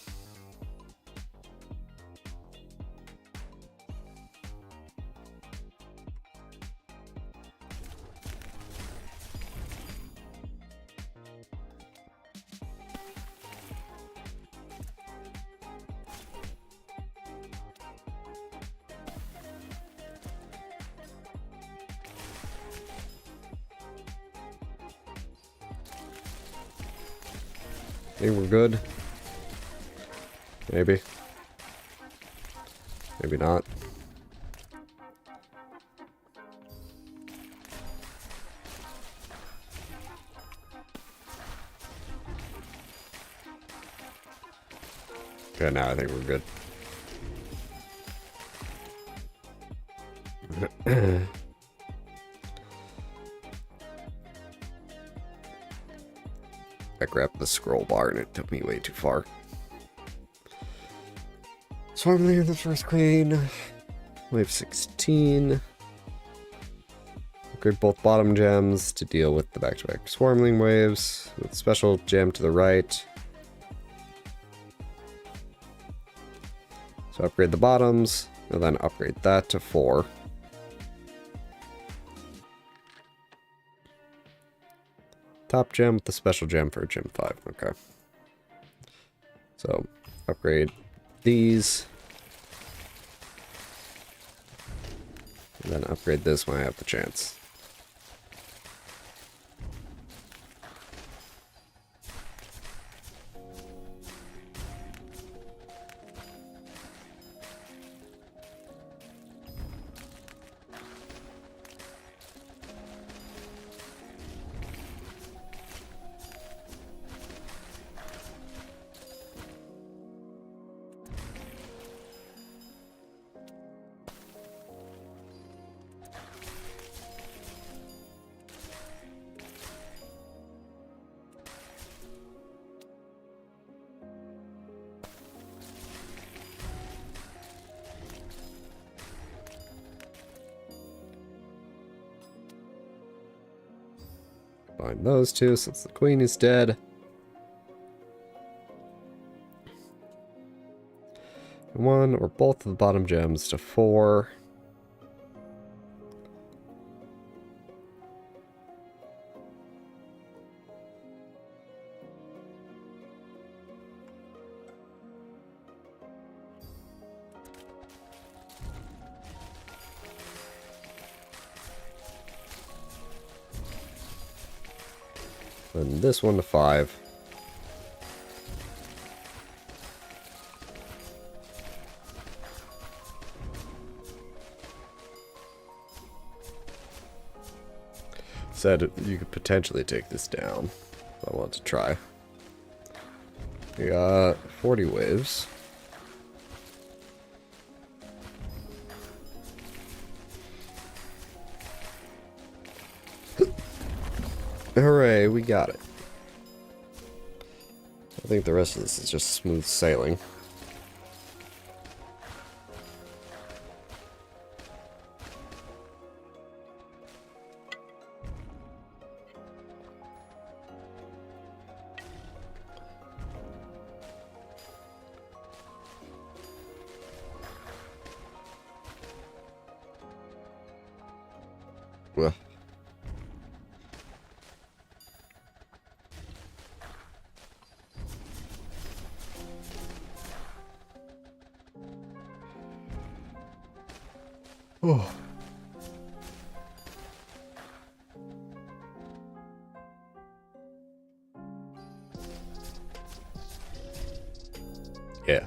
think we're good. Maybe. Maybe not. Okay, now I think we're good. I grabbed the scroll bar and it took me way too far. So I'm leaving the first queen. Wave 16. Upgrade both bottom gems to deal with the back-to-back swarmling waves. With special gem to the right. So upgrade the bottoms, and then upgrade that to 4. Top gem with the special gem for gem 5. Okay. So upgrade these. And then upgrade this when I have the chance. Combine those two since the queen is dead. One or both of the bottom gems to 4. And this one to 5. Said you could potentially take this down. I want to try. We got 40 waves. Hooray, we got it. I think the rest of this is just smooth sailing. Well. Oh. Yeah.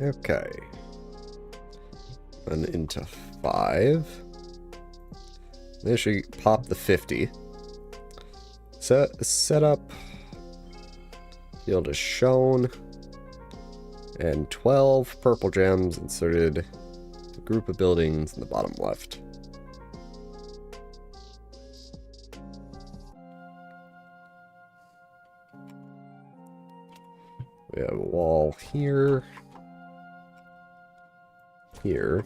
Okay. And into 5. Then she pop the 50. Set up. Field is shown. And 12 purple gems inserted. A group of buildings in the bottom left. We have a wall here. Here.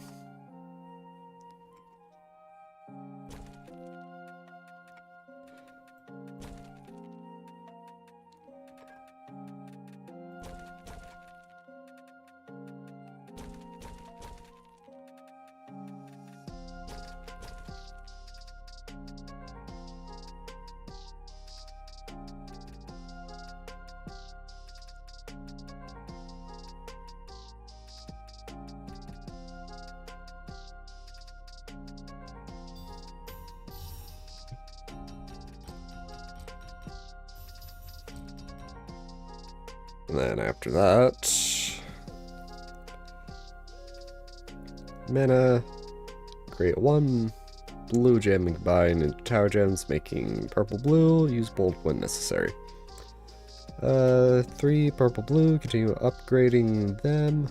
And then after that, mana, create 1 blue gem and combine into tower gems, making purple blue, use bold when necessary. 3 purple blue, continue upgrading them.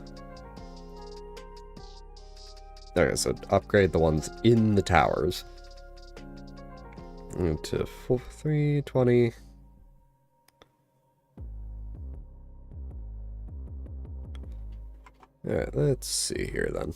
Okay, so upgrade the ones in the towers. Into 320. Alright, let's see here then.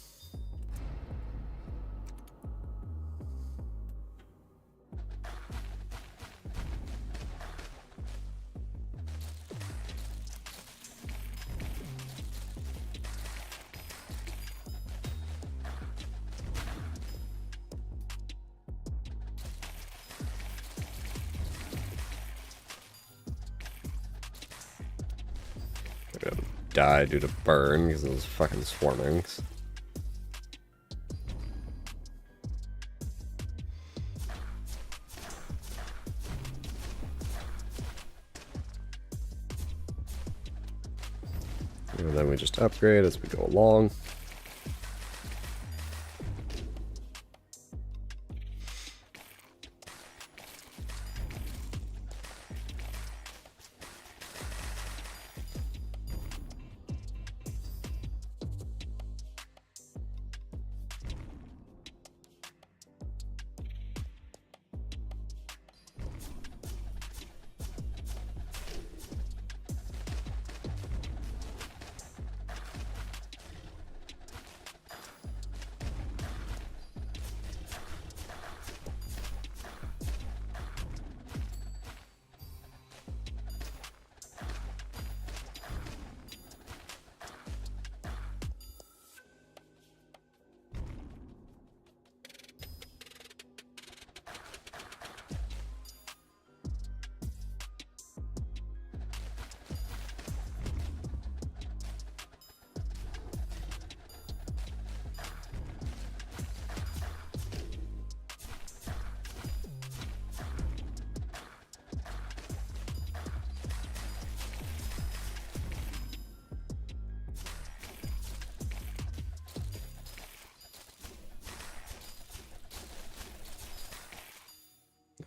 Die due to burn because of those fucking swarmings. And then we just upgrade as we go along.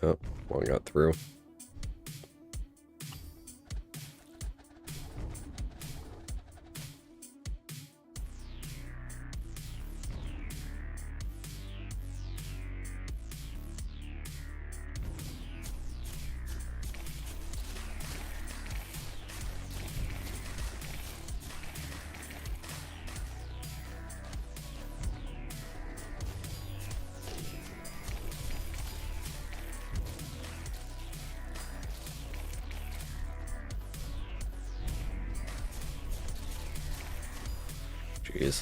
Oh, one got through. Jeez.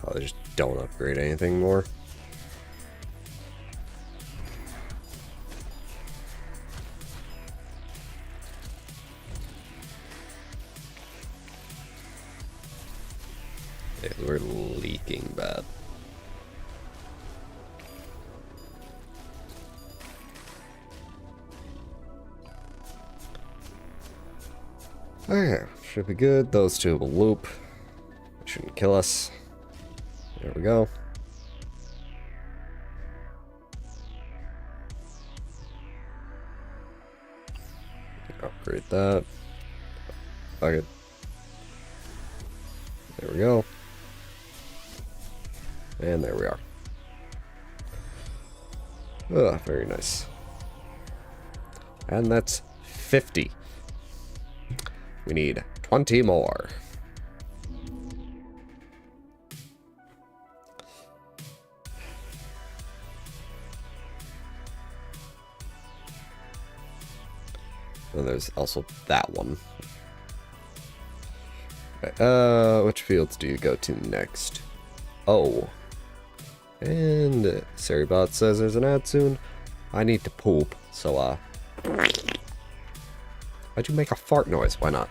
Oh, they just don't upgrade anything more. Yeah, we're leaking bad. Okay, should be good. Those two will loop. Shouldn't kill us. There we go. Upgrade that. Okay. There we go. And there we are. Ugh, very nice. And that's 50. We need 20 more. And there's also that one. Okay, which fields do you go to next? Oh. And Seribot says there's an ad soon. I need to poop, so why'd you make a fart noise? Why not?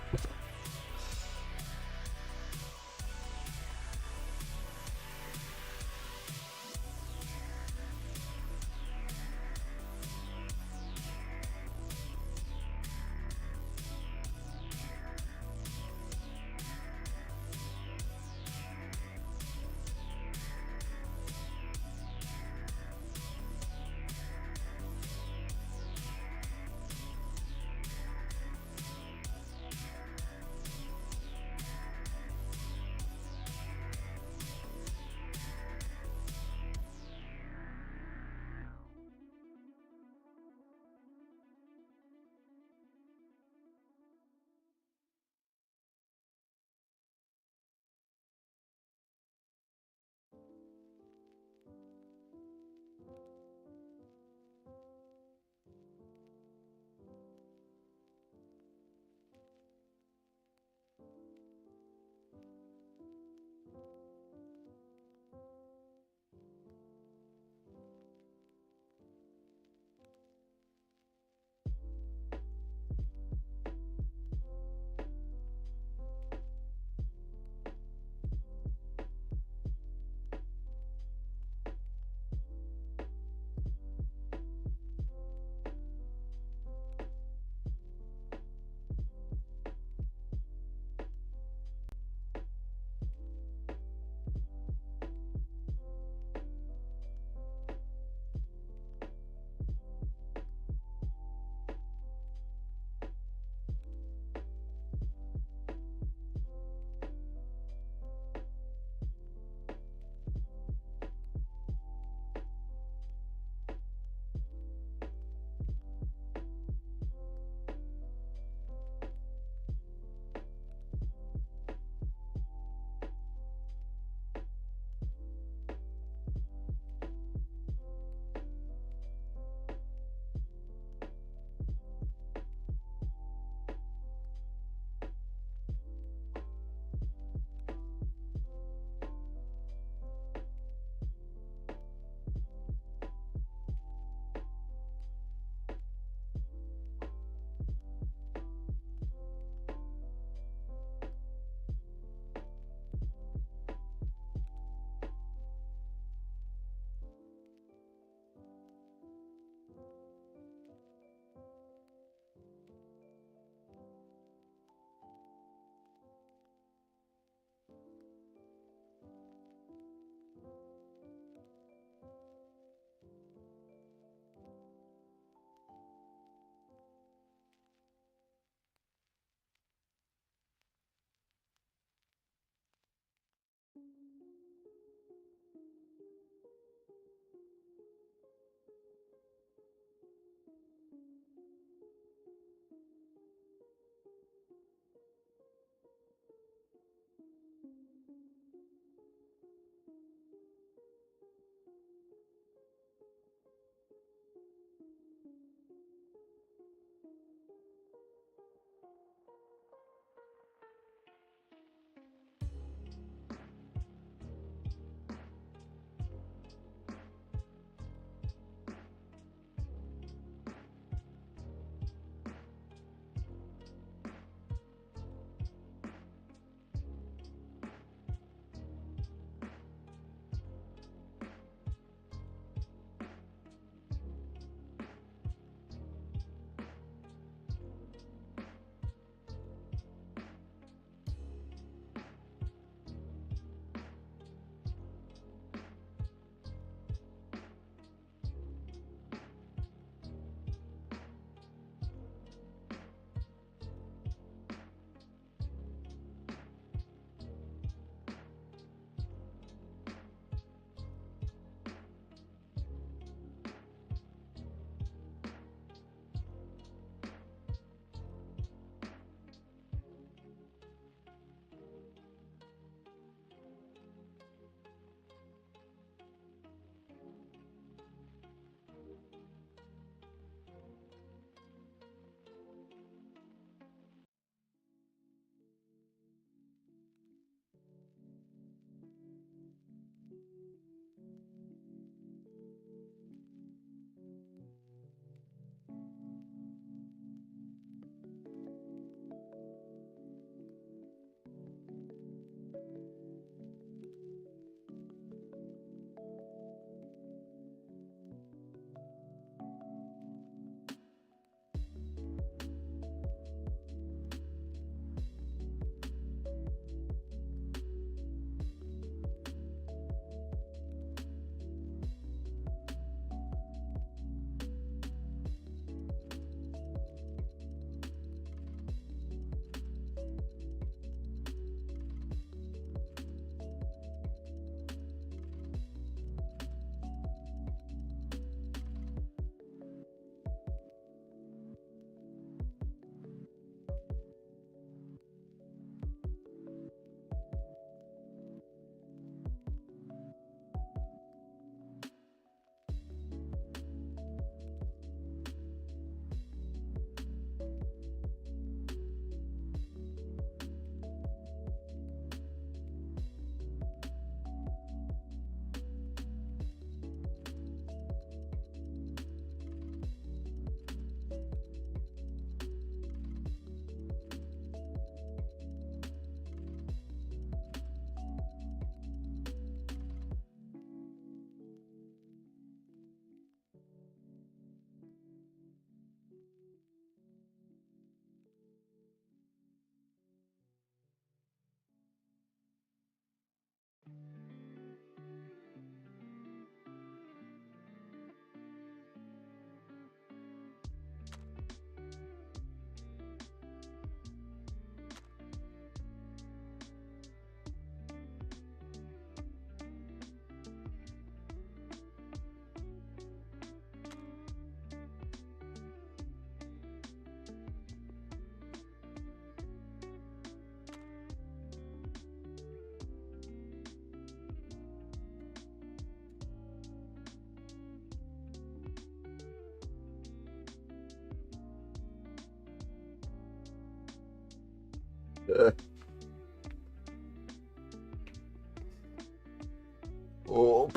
Oh,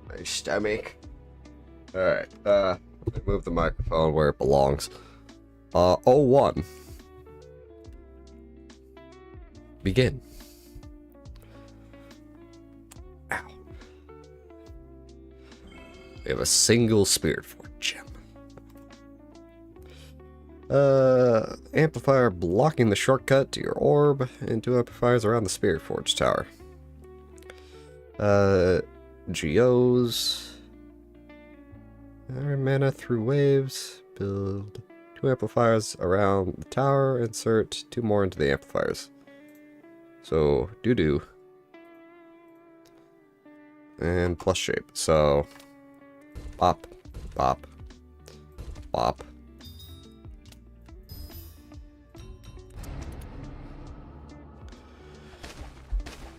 my stomach. Alright, move the microphone where it belongs. 01. Begin. Ow. We have a single Spirit Forge gem. Amplifier blocking the shortcut to your orb, and 2 amplifiers around the Spirit Forge tower. Geos. Mana through waves. Build 2 amplifiers around the tower. Insert 2 more into the amplifiers. So, doo-doo. And plus shape. So, bop, bop, bop,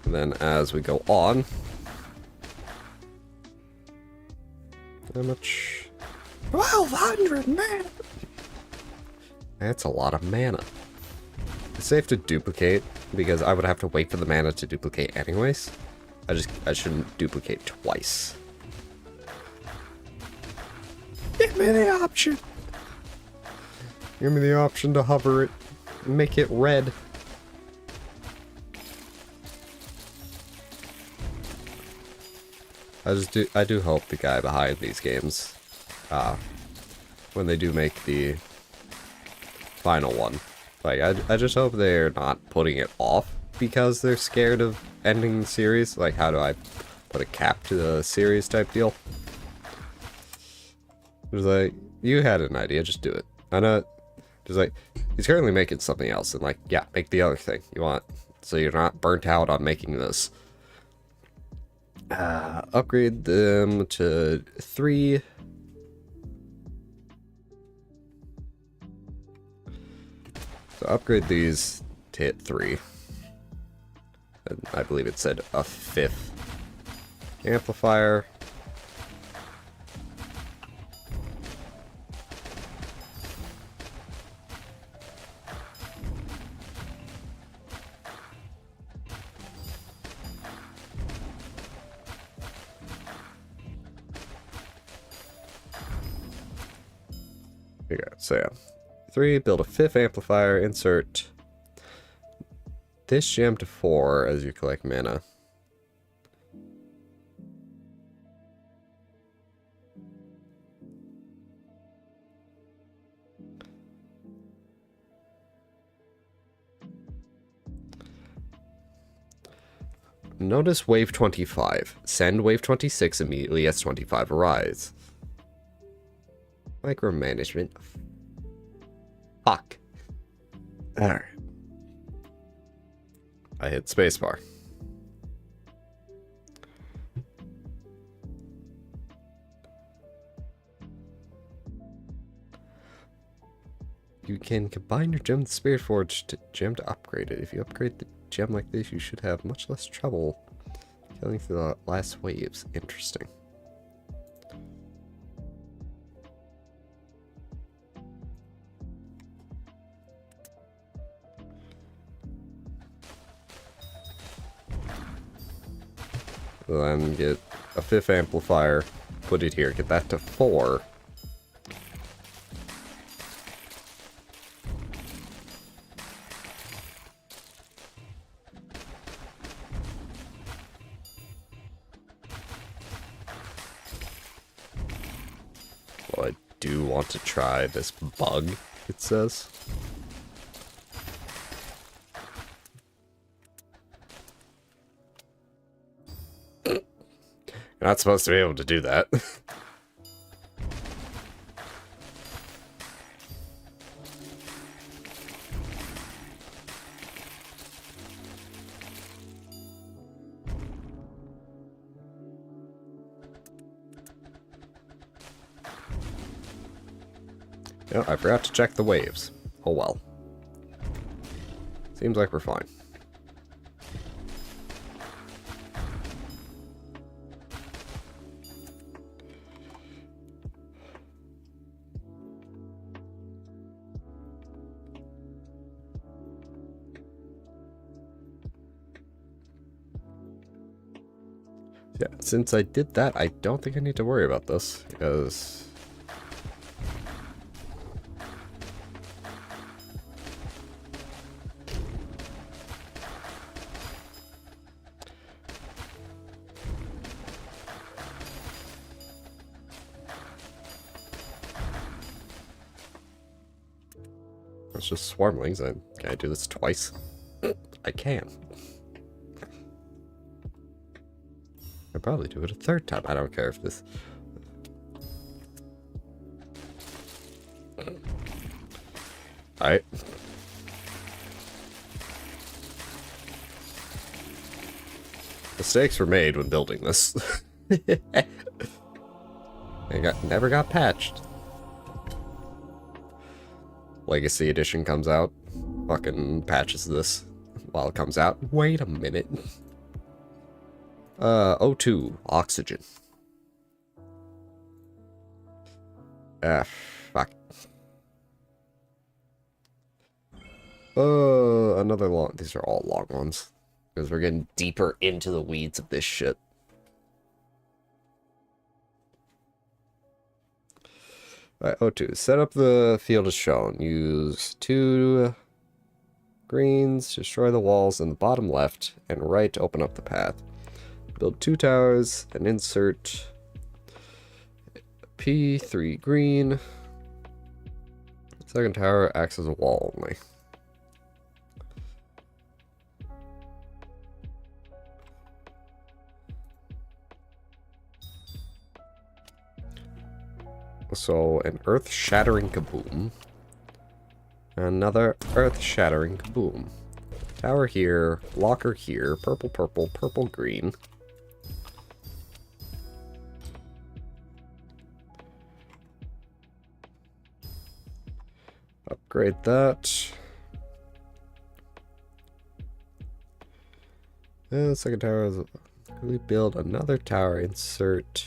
And then as we go on... How much? 1,200 mana! That's a lot of mana. It's safe to duplicate, because I would have to wait for the mana to duplicate anyways. I shouldn't duplicate twice. Give me the option! Give me the option to hover it and make it red. I do hope the guy behind these games, when they do make the final one, like, I just hope they're not putting it off because they're scared of ending the series. Like, how do I put a cap to the series type deal? It was like, you had an idea, just do it. I know, just like, he's currently making something else, and like, yeah, make the other thing you want, so you're not burnt out on making this. Upgrade them to 3. So upgrade these to hit 3. And I believe it said a 5th amplifier. Here we go. So yeah, 3, build a 5th amplifier, insert this gem to 4 as you collect mana. Notice wave 25. Send wave 26 immediately as 25 arrives. Micromanagement. Fuck. Alright. I hit spacebar. You can combine your gem with Spirit Forge to gem to upgrade it. If you upgrade the gem like this, you should have much less trouble killing through the last waves. Interesting. Then get a 5th amplifier, put it here, get that to 4. Well, I do want to try this bug, it says. You're not supposed to be able to do that. No, I forgot to check the waves. Oh well. Seems like we're fine. Yeah, since I did that, I don't think I need to worry about this, because... It's just swarmlings. Can I do this twice? I can. I'd probably do it a 3rd time. I don't care if this... Alright. Mistakes were made when building this. Never got patched. Legacy Edition comes out. Fucking patches this while it comes out. Wait a minute. O2, oxygen. Fuck. Another long... These are all long ones. Because we're getting deeper into the weeds of this shit. Alright, O2. Set up the field as shown. Use 2 greens, destroy the walls in the bottom left and right to open up the path. Build 2 towers and insert P3 green. Second tower acts as a wall only. So, an earth-shattering kaboom. Another earth-shattering kaboom. Tower here, blocker here, purple, purple, purple, green. Upgrade that. And second tower is... We build another tower, insert...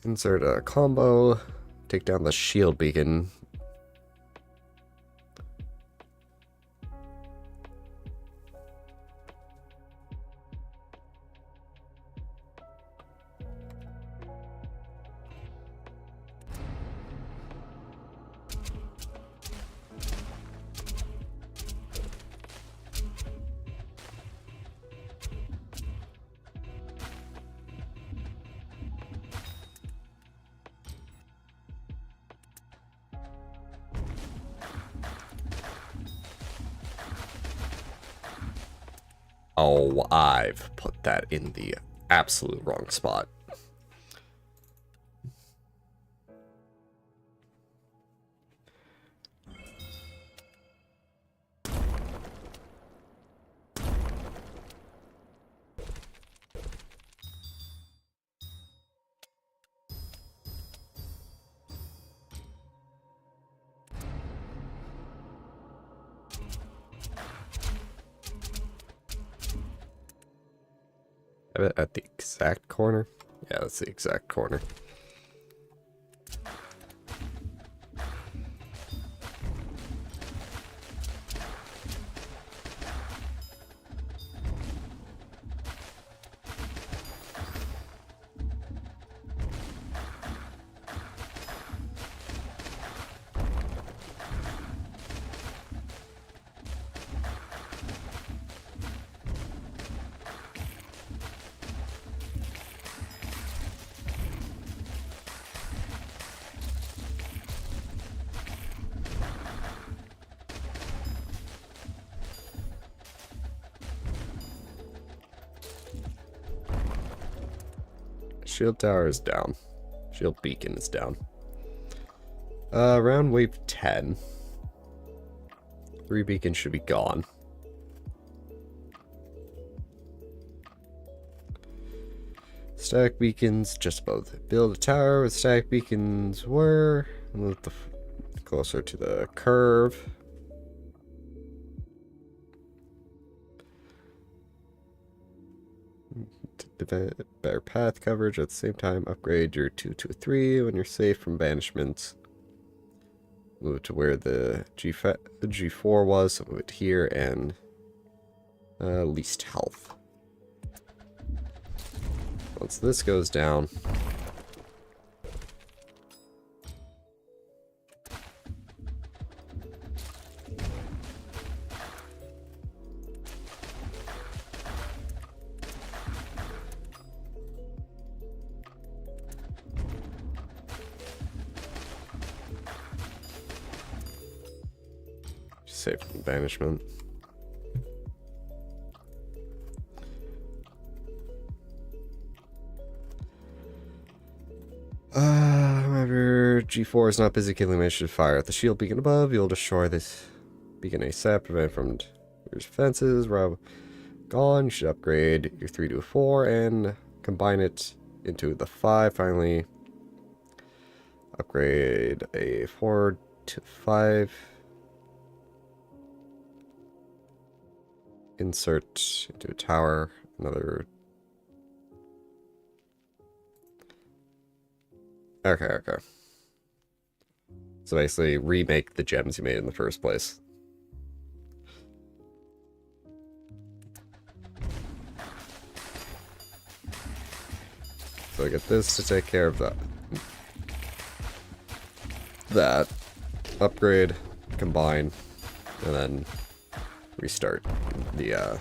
Insert a combo, take down the shield beacon. Oh, I've put that in the absolute wrong spot. At the exact corner? Yeah, that's the exact corner. Shield tower is down. Shield beacon is down. Around wave 10. 3 beacons should be gone. Static beacons just above. Build a tower with static beacons where? Move the closer to the curve. Better path coverage. At the same time, upgrade your 2 to a 3 when you're safe from banishments. Move it to where the G4 was, so move it here, and least health. Once this goes down, safe from banishment. However, G4 is not busy killing men. Should fire at the shield beacon above. You'll destroy this beacon ASAP, prevent it from your defenses. Rob gone. You should upgrade your 3 to a 4 and combine it into the 5. Finally, Upgrade a 4 to 5. Insert into a tower. Another. Okay. So basically, remake the gems you made in the first place. So I get this to take care of that. That. Upgrade, combine, and then restart the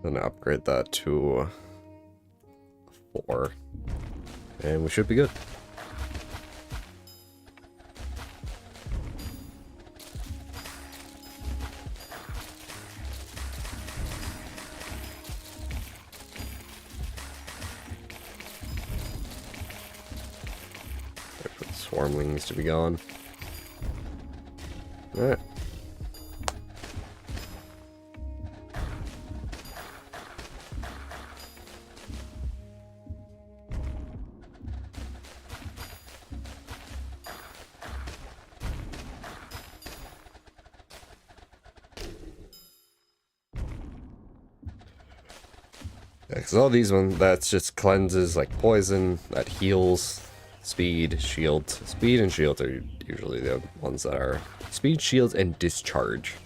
then upgrade that to 4. And we should be good. Wait for the swarmlings to be gone. Alright. Because all these ones, that's just cleanses like poison, that heals, speed, shield. Speed and shield are usually the ones that are speed, shields, and discharge.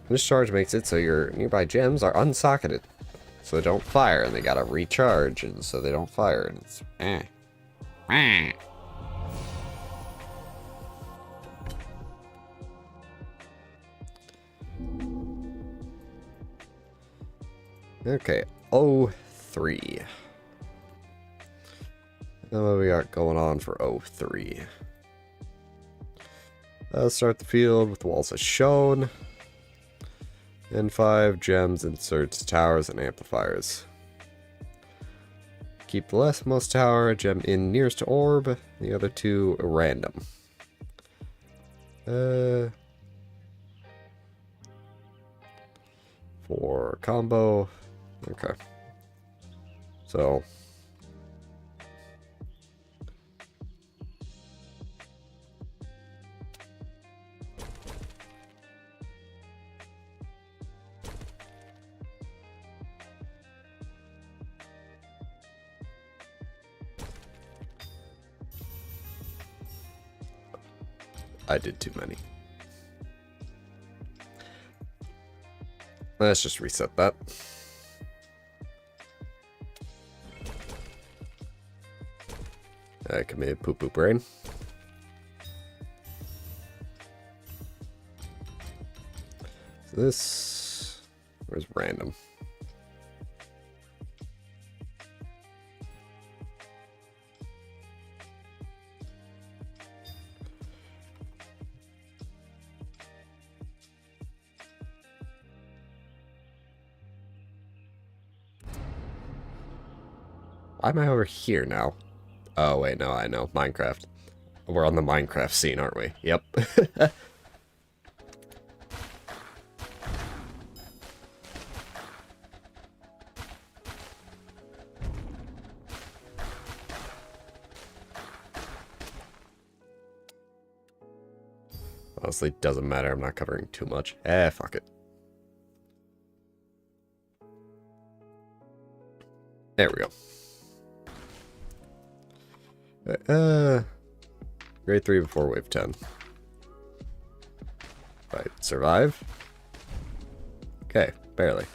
Discharge makes it so your nearby gems are unsocketed, so they don't fire, and they gotta recharge, and so they don't fire, and it's Okay, 03. Now what we got going on for 03? Start the field with walls as shown. And 5 gems, inserts, towers, and amplifiers. Keep the leftmost tower, gem in nearest to orb, the other 2 random. For combo. Okay. So. I did too many. Let's just reset that. I committed poo-poo brain. So this was random. Why am I over here now? Oh, wait, no, I know. Minecraft. We're on the Minecraft scene, aren't we? Yep. Honestly, doesn't matter. I'm not covering too much. Fuck it. There we go. Grade 3 before wave 10. Right, survive. Okay, barely.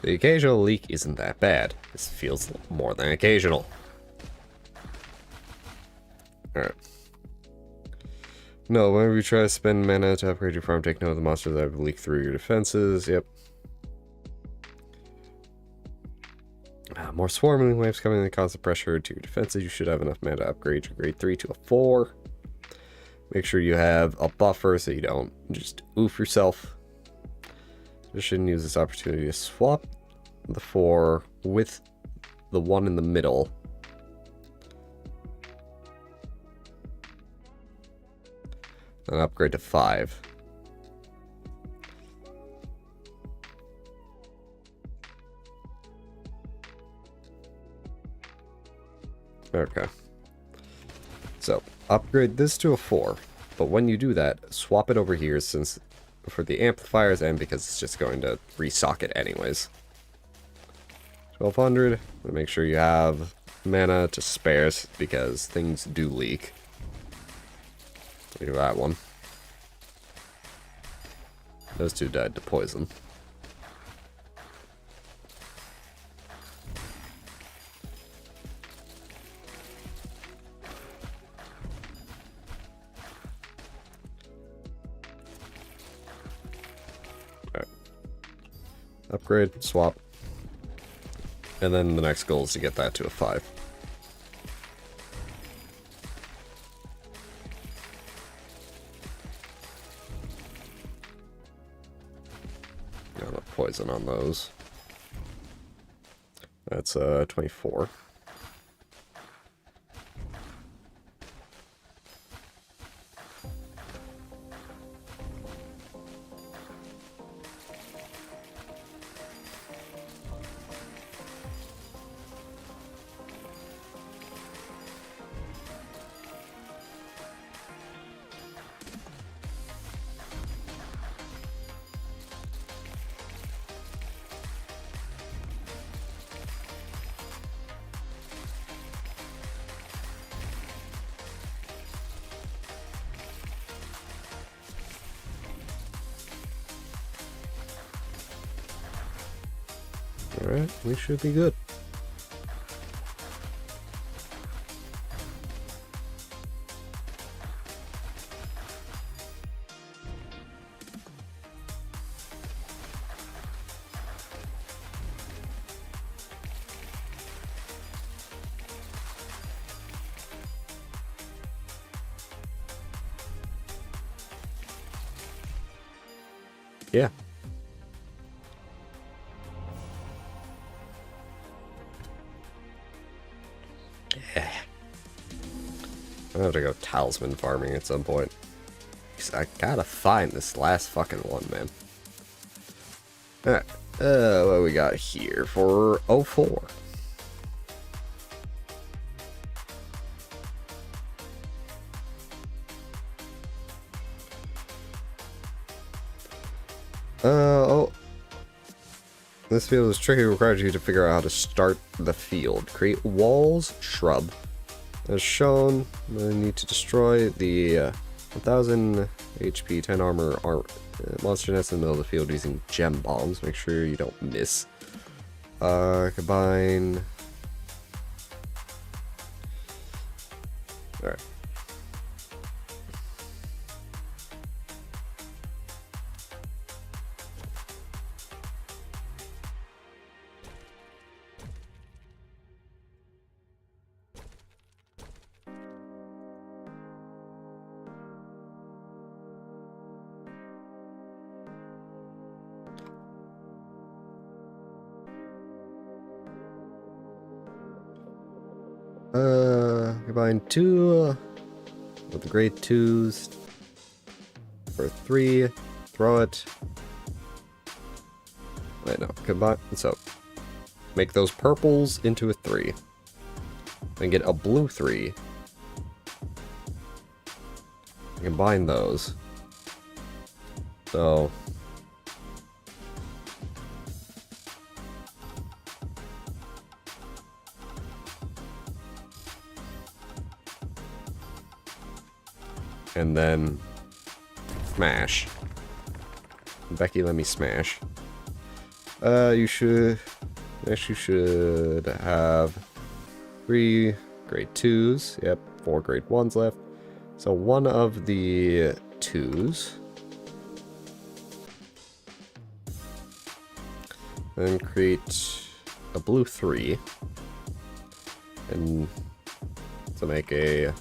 The occasional leak isn't that bad. This feels more than occasional. Alright. No, whenever you try to spend mana to upgrade your farm, take note of the monsters that have leaked through your defenses. Yep. More swarming waves coming in, constant pressure to your defenses. You should have enough mana to upgrade your grade 3 to a 4. Make sure you have a buffer so you don't just oof yourself. You shouldn't use this opportunity to swap the 4 with the 1 in the middle. And upgrade to 5. Okay. So, upgrade this to a 4. But when you do that, swap it over here since for the amplifiers and because it's just going to resock it anyways. 1200. Make sure you have mana to spare because things do leak. Look at that one. Those two died to poison. Alright. Upgrade, swap. And then the next goal is to get that to a 5. Poison on those. That's 24. Alright, we should be good. Yeah. I have to go talisman farming at some point. Because I gotta find this last fucking one, man. Alright. What we got here for 04? Oh. This field is tricky. It requires you to figure out how to start the field. Create walls, shrub. As shown, I need to destroy the 1000 HP, 10 armor monster nest in the middle of the field using gem bombs. Make sure you don't miss. Combine. Alright. Combine 2 with the grade 2s for 3. Throw it. Wait, no. Combine. So, make those purples into a 3. And get a blue 3. Combine those. So. And then smash. Becky, let me smash. You should have 3 grade 2s. Yep, 4 grade 1s left. So one of the 2s. Then create a blue 3. And to make a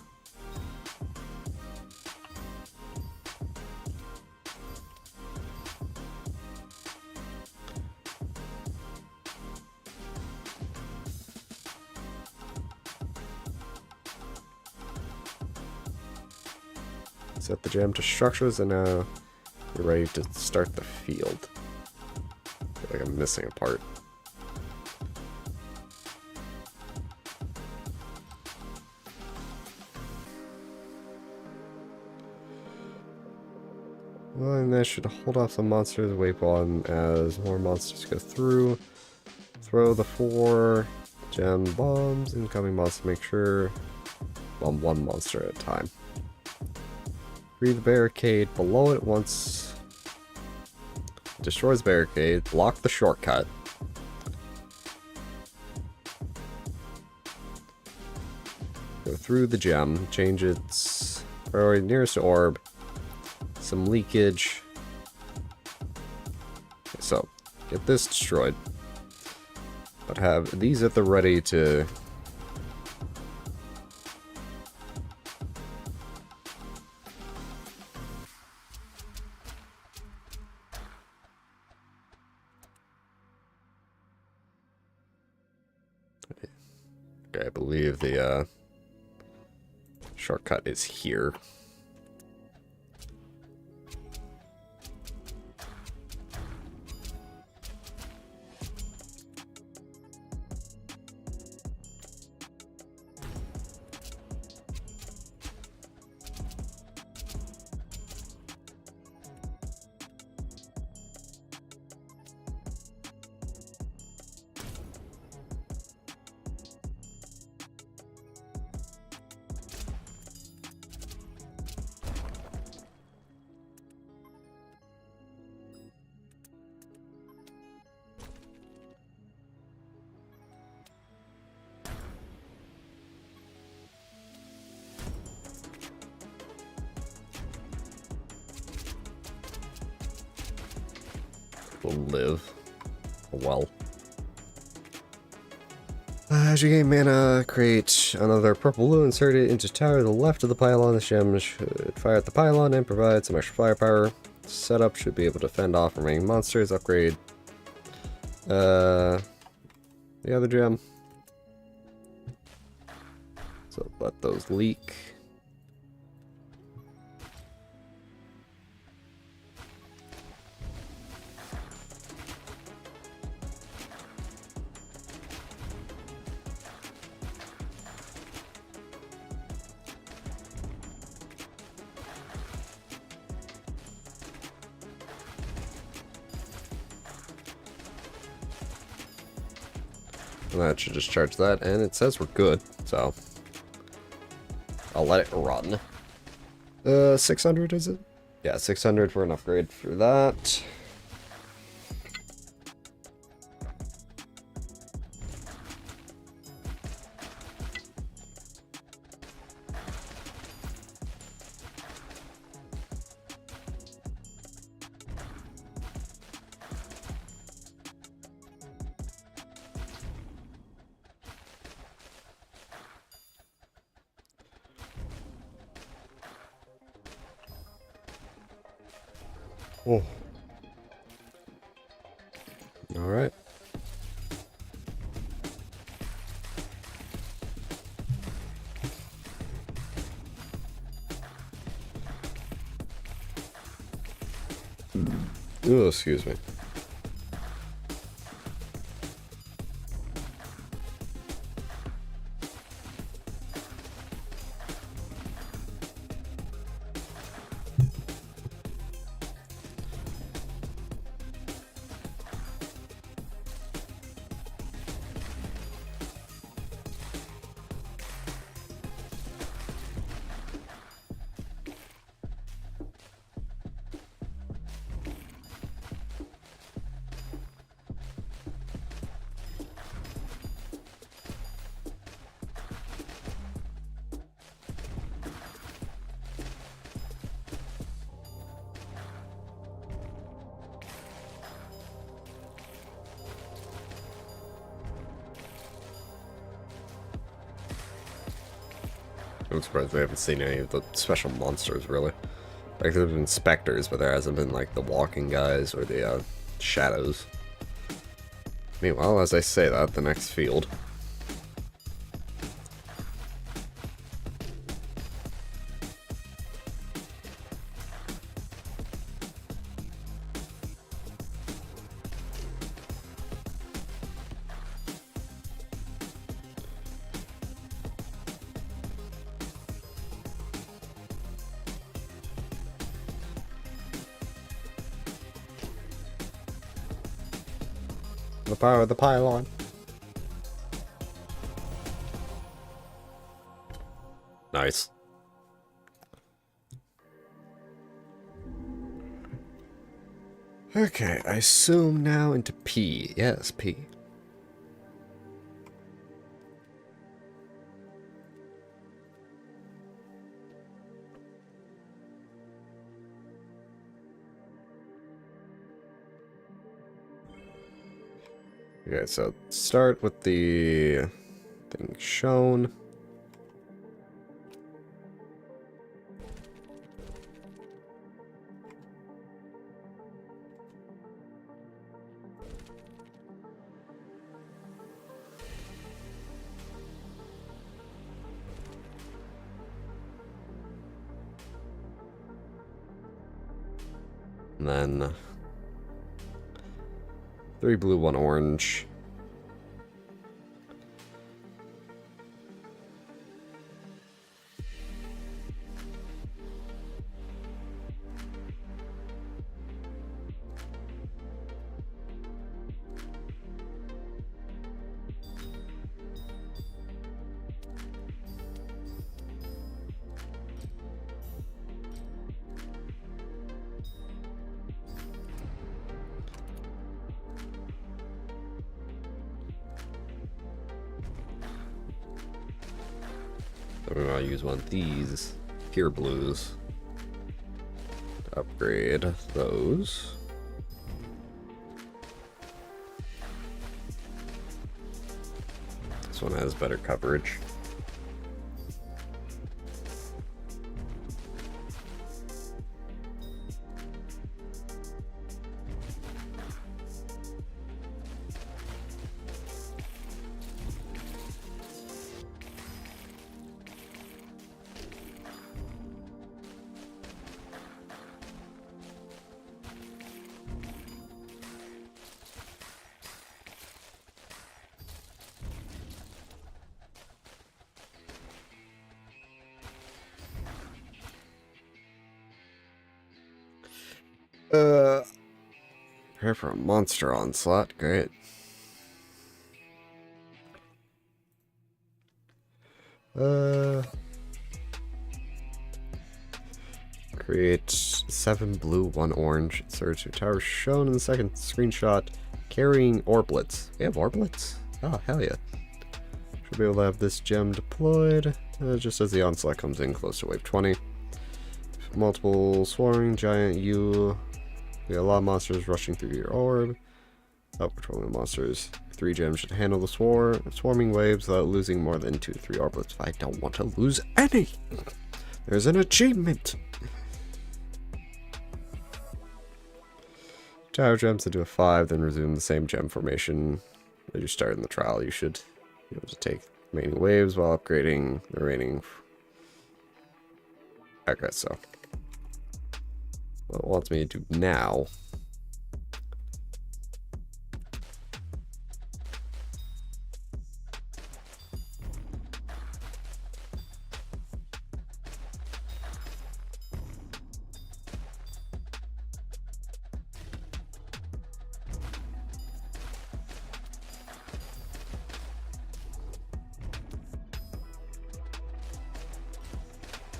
set the gem to structures, and now you're ready to start the field. I feel like I'm missing a part. Well, and that should hold off some monsters. Wait on as more monsters go through. Throw the 4 gem bombs. Incoming monster. Make sure bomb 1 monster at a time. Free the barricade below it once it destroys the barricade. Block the shortcut. Go through the gem. Change its priority nearest to orb. Some leakage. Okay, so, get this destroyed. But have these at the ready to... Okay, I believe the shortcut is here. Will live. Well. As you gain mana, create another purple blue, insert it into tower to the left of the pylon. The gem should fire at the pylon and provide some extra firepower. Setup should be able to fend off remaining monsters. Upgrade the other gem. So let those leak. And that should just charge that, and it says we're good, so I'll let it run. 600 is it? Yeah, 600 for an upgrade for that. Oh. All right. Oh, excuse me. I'm surprised we haven't seen any of the special monsters, really. Like, there's been specters, but there hasn't been, like, the walking guys or the, shadows. Meanwhile, as I say that, the next field. The power of the pylon. Nice. Okay, I assume now into P. Yes, P. Okay, so start with the thing shown. And then 3 blue, 1 orange. So we're going to use one of these pure blues to upgrade those. This one has better coverage. Prepare for a monster onslaught. Great. Create 7 blue, 1 orange. Surge to tower shown in the second screenshot. Carrying orblets. We have orblets? Oh, hell yeah. Should be able to have this gem deployed just as the onslaught comes in close to wave 20. Multiple swarming giant U. We have a lot of monsters rushing through your orb. Oh, patrolling the monsters. 3 gems should handle the swarming waves without losing more than 2 to 3 orblets. I don't want to lose any! There's an achievement! Tower gems to do a 5, then resume the same gem formation as you start in the trial. You should be able to take remaining waves while upgrading the remaining. Okay, so what it wants me to do now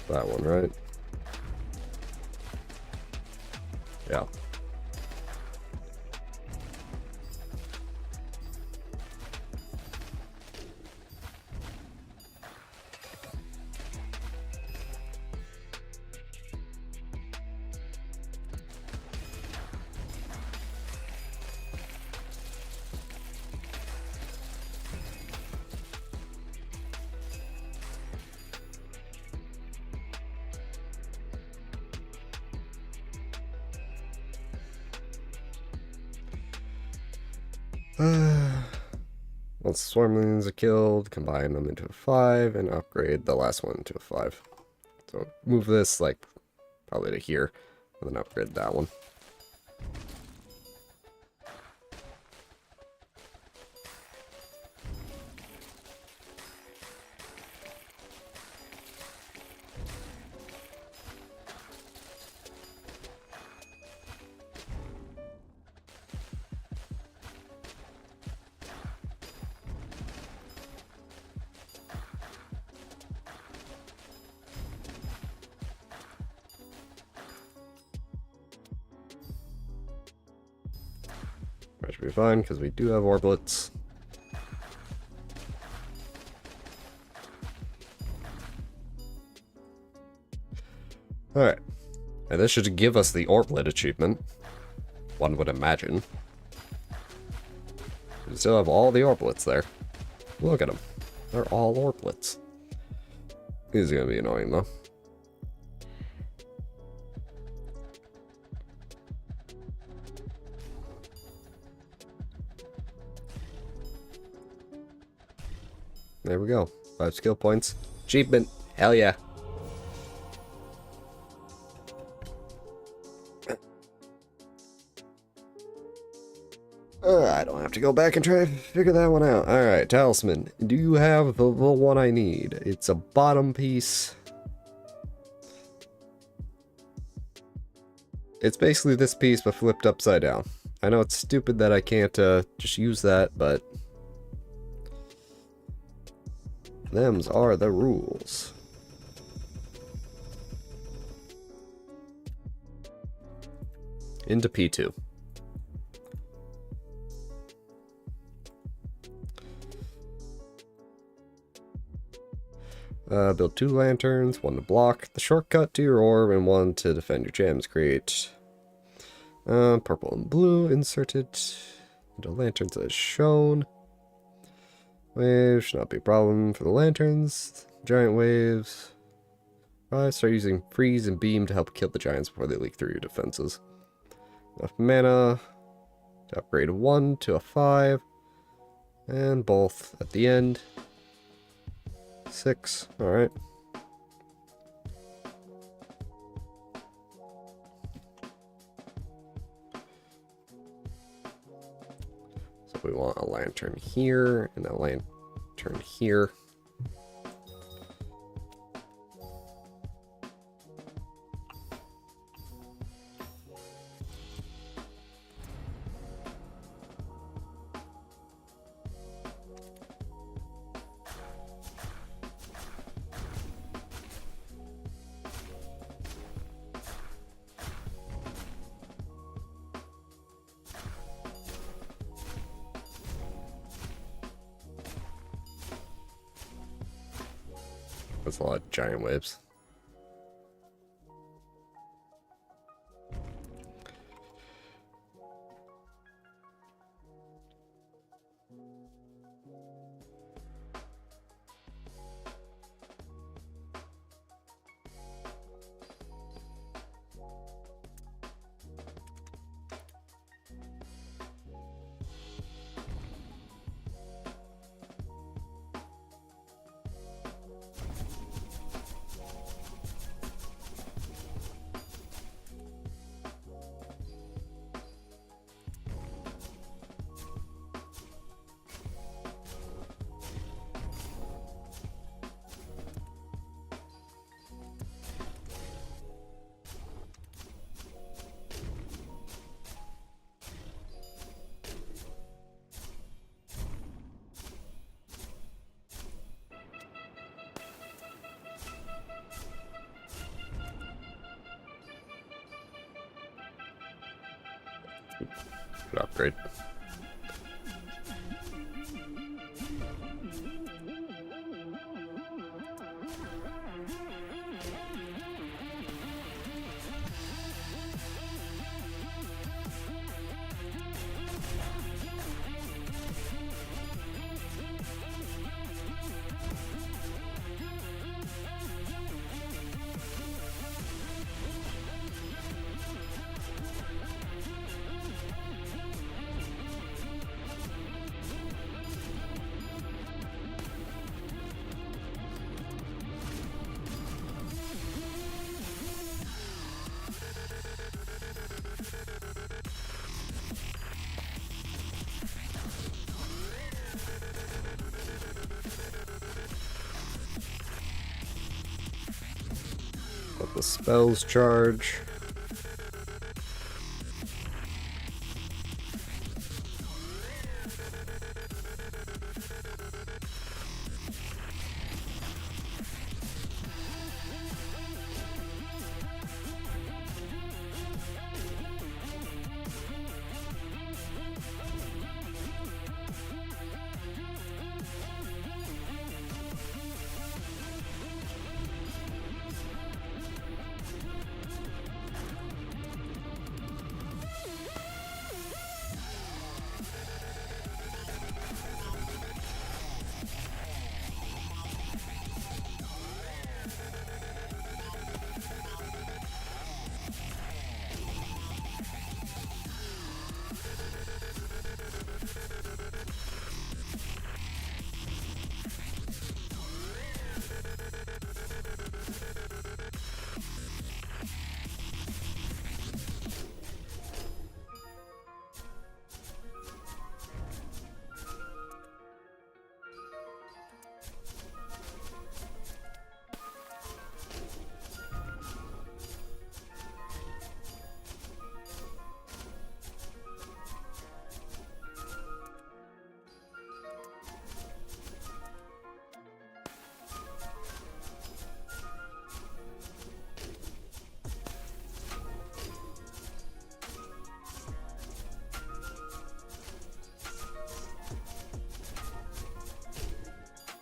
that one, right? Yeah. Once the swarmlings are killed, combine them into a 5 and upgrade the last one into a 5. So move this like probably to here and then upgrade that one. That should be fine, because we do have orblets. Alright. And this should give us the orblet achievement. One would imagine. We still have all the orblets there. Look at them. They're all orblets. This is going to be annoying, though. There we go. 5 skill points. Achievement. Hell yeah. I don't have to go back and try to figure that one out. Alright, talisman. Do you have the one I need? It's a bottom piece. It's basically this piece but flipped upside down. I know it's stupid that I can't just use that, but thems are the rules. Into P2. Build 2 lanterns, 1 to block the shortcut to your orb, and 1 to defend your gems. Create purple and blue inserted into lanterns as shown. Waves should not be a problem for the lanterns. Giant waves. Start using freeze and beam to help kill the giants before they leak through your defenses. Enough mana to upgrade a 1 to a 5. And both at the end. 6. Alright. So we want a lantern here and a lantern here. That's a lot of giant waves. Good upgrade. the spells charge.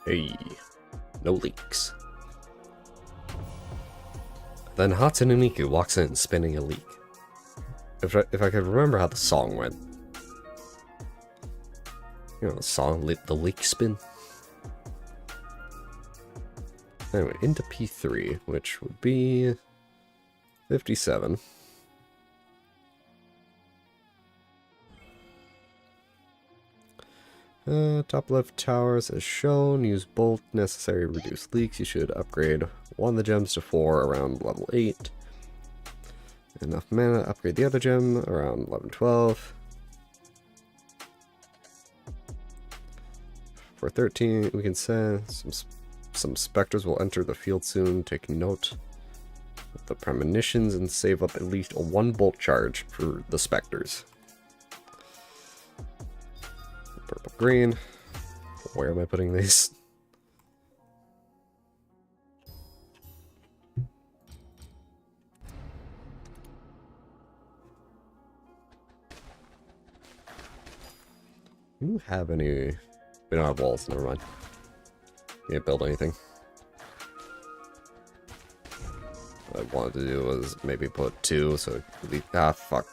Hey, no leaks. Then Hatsune Miku walks in, spinning a leak. If I could remember how the song went. You know, the song, the leak spin. Anyway, into P3, which would be 57. Top left towers as shown. Use bolt necessary to reduce leaks. You should upgrade one of the gems to 4 around level 8. Enough mana, upgrade the other gem around 11-12. For 13, we can send some specters will enter the field soon. Take note of the premonitions and save up at least a 1 bolt charge for the specters. Purple green. Where am I putting these? Do you have any? We don't have walls, never mind. Can't build anything. What I wanted to do was maybe put 2, so fuck.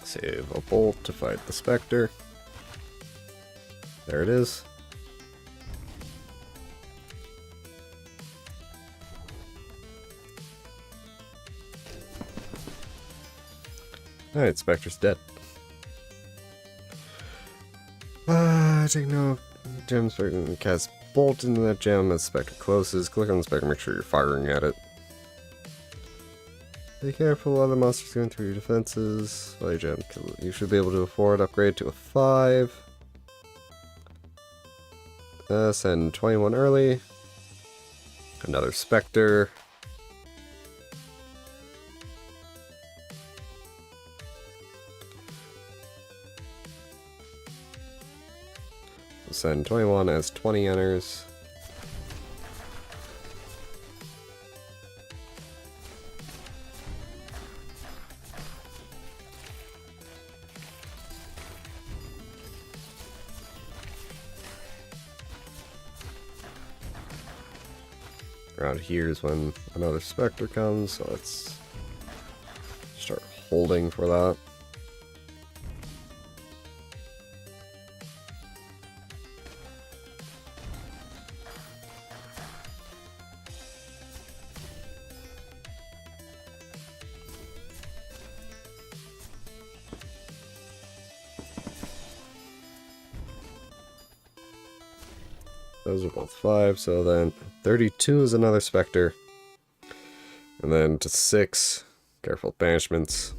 Save a bolt to fight the Spectre. There it is. Alright, Spectre's dead. Take no gem Spectre, cast bolt into that gem as Spectre closes. Click on the Spectre, make sure you're firing at it. Be careful, other monsters going through your defenses. While your gem, you should be able to afford upgrade to a 5. Send 21 early. Another Spectre. Send 21 as 20 enters. Around here is when another Spectre comes, so let's start holding for that. Those are both 5, so then 32 is another Spectre. And then to 6, careful with banishments.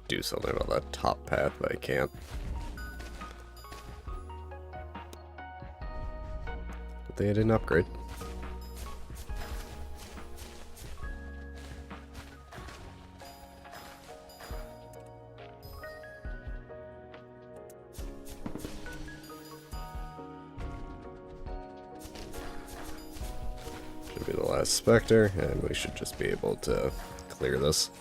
Do something about that top path, but I can't. But they didn't upgrade. Should be the last Spectre, and we should just be able to clear this.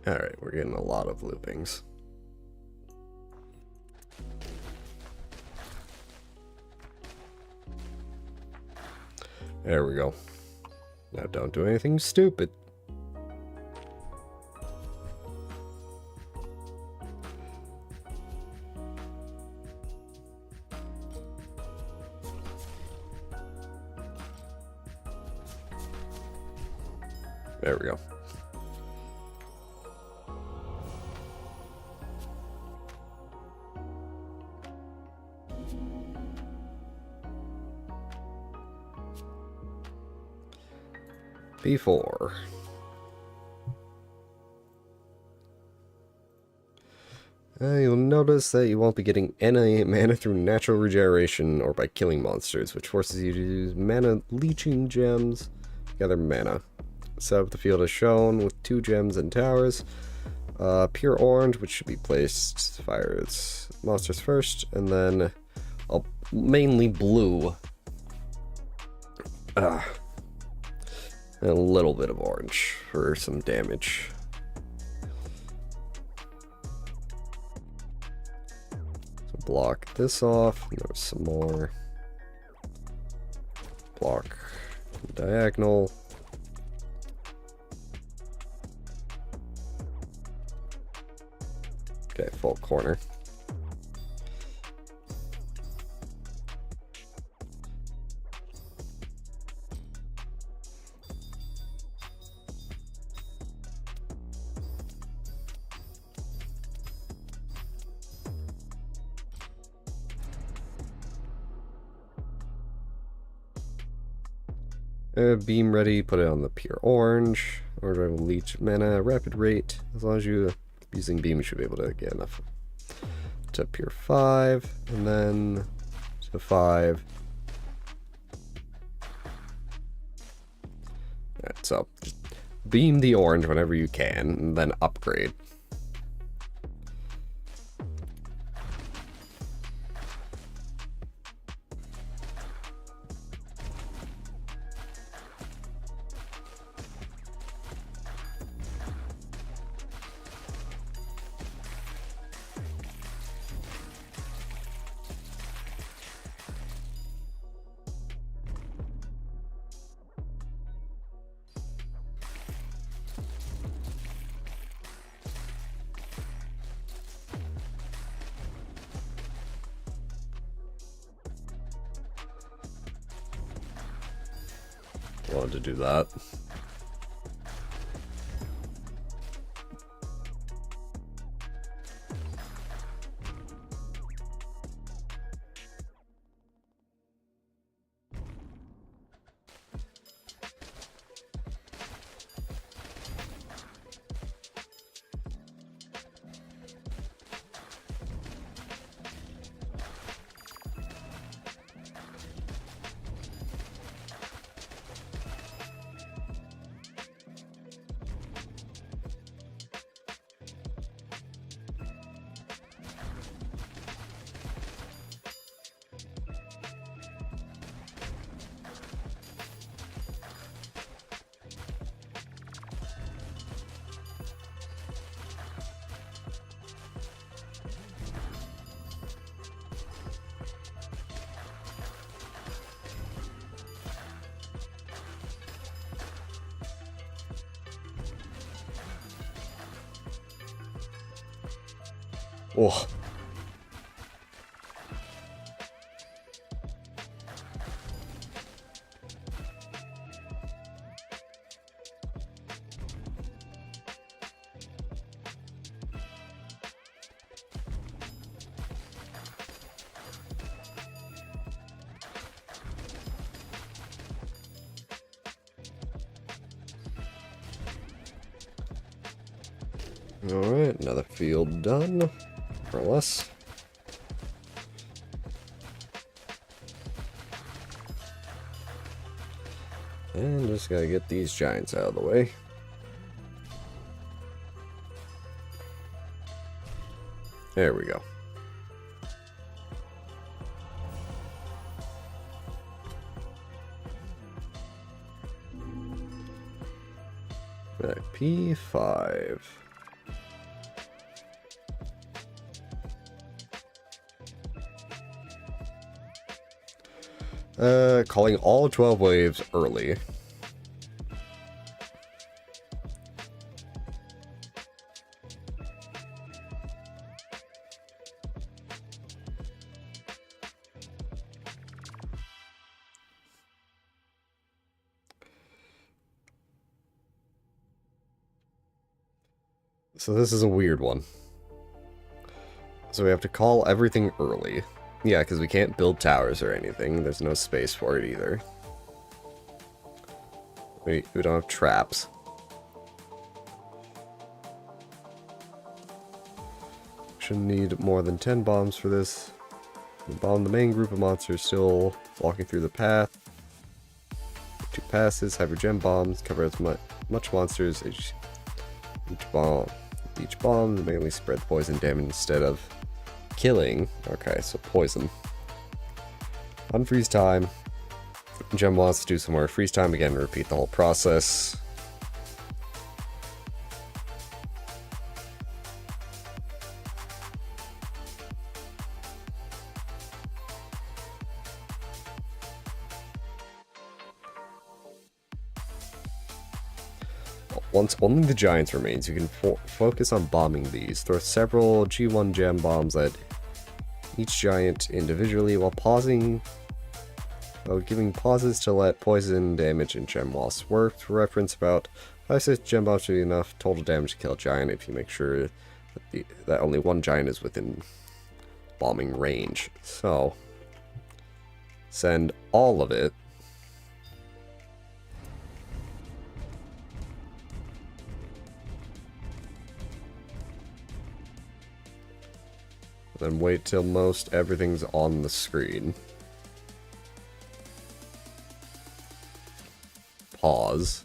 Alright, we're getting a lot of loopings. There we go. Now don't do anything stupid. There we go. B4. You'll notice that you won't be getting any mana through natural regeneration or by killing monsters, which forces you to use mana leeching gems to gather mana. Set up the field as shown with 2 gems and towers. Pure orange, which should be placed, fires monsters first, and then mainly blue. And a little bit of orange for some damage. So block this off. There's some more. Block diagonal. Okay, full corner. Beam ready, put it on the pure orange. Or will leech mana, rapid rate. As long as you're using beam, you should be able to get enough to pure 5, and then to 5. Alright, so just beam the orange whenever you can, and then upgrade. wanted to do that. Oh. Alright, another field done. More or less. And just gotta get these giants out of the way. There we go. Right, P5. Calling all 12 waves early. So this is a weird one. So we have to call everything early. Yeah, because we can't build towers or anything. There's no space for it either. We don't have traps. Shouldn't need more than 10 bombs for this. Bomb the main group of monsters still walking through the path. 2 passes, have your gem bombs, cover as much monsters each bomb mainly spread poison damage instead of killing. Okay, so poison. Unfreeze time. Gem wants to do some more freeze time again, repeat the whole process. Once only the giants remains, you can focus on bombing these. Throw several G1 gem bombs at each giant individually while giving pauses to let poison damage and gem loss work. To reference, about 5-6 gem bombs should be enough total damage to kill a giant if you make sure that only one giant is within bombing range. So, send all of it. Then wait till most everything's on the screen. Pause.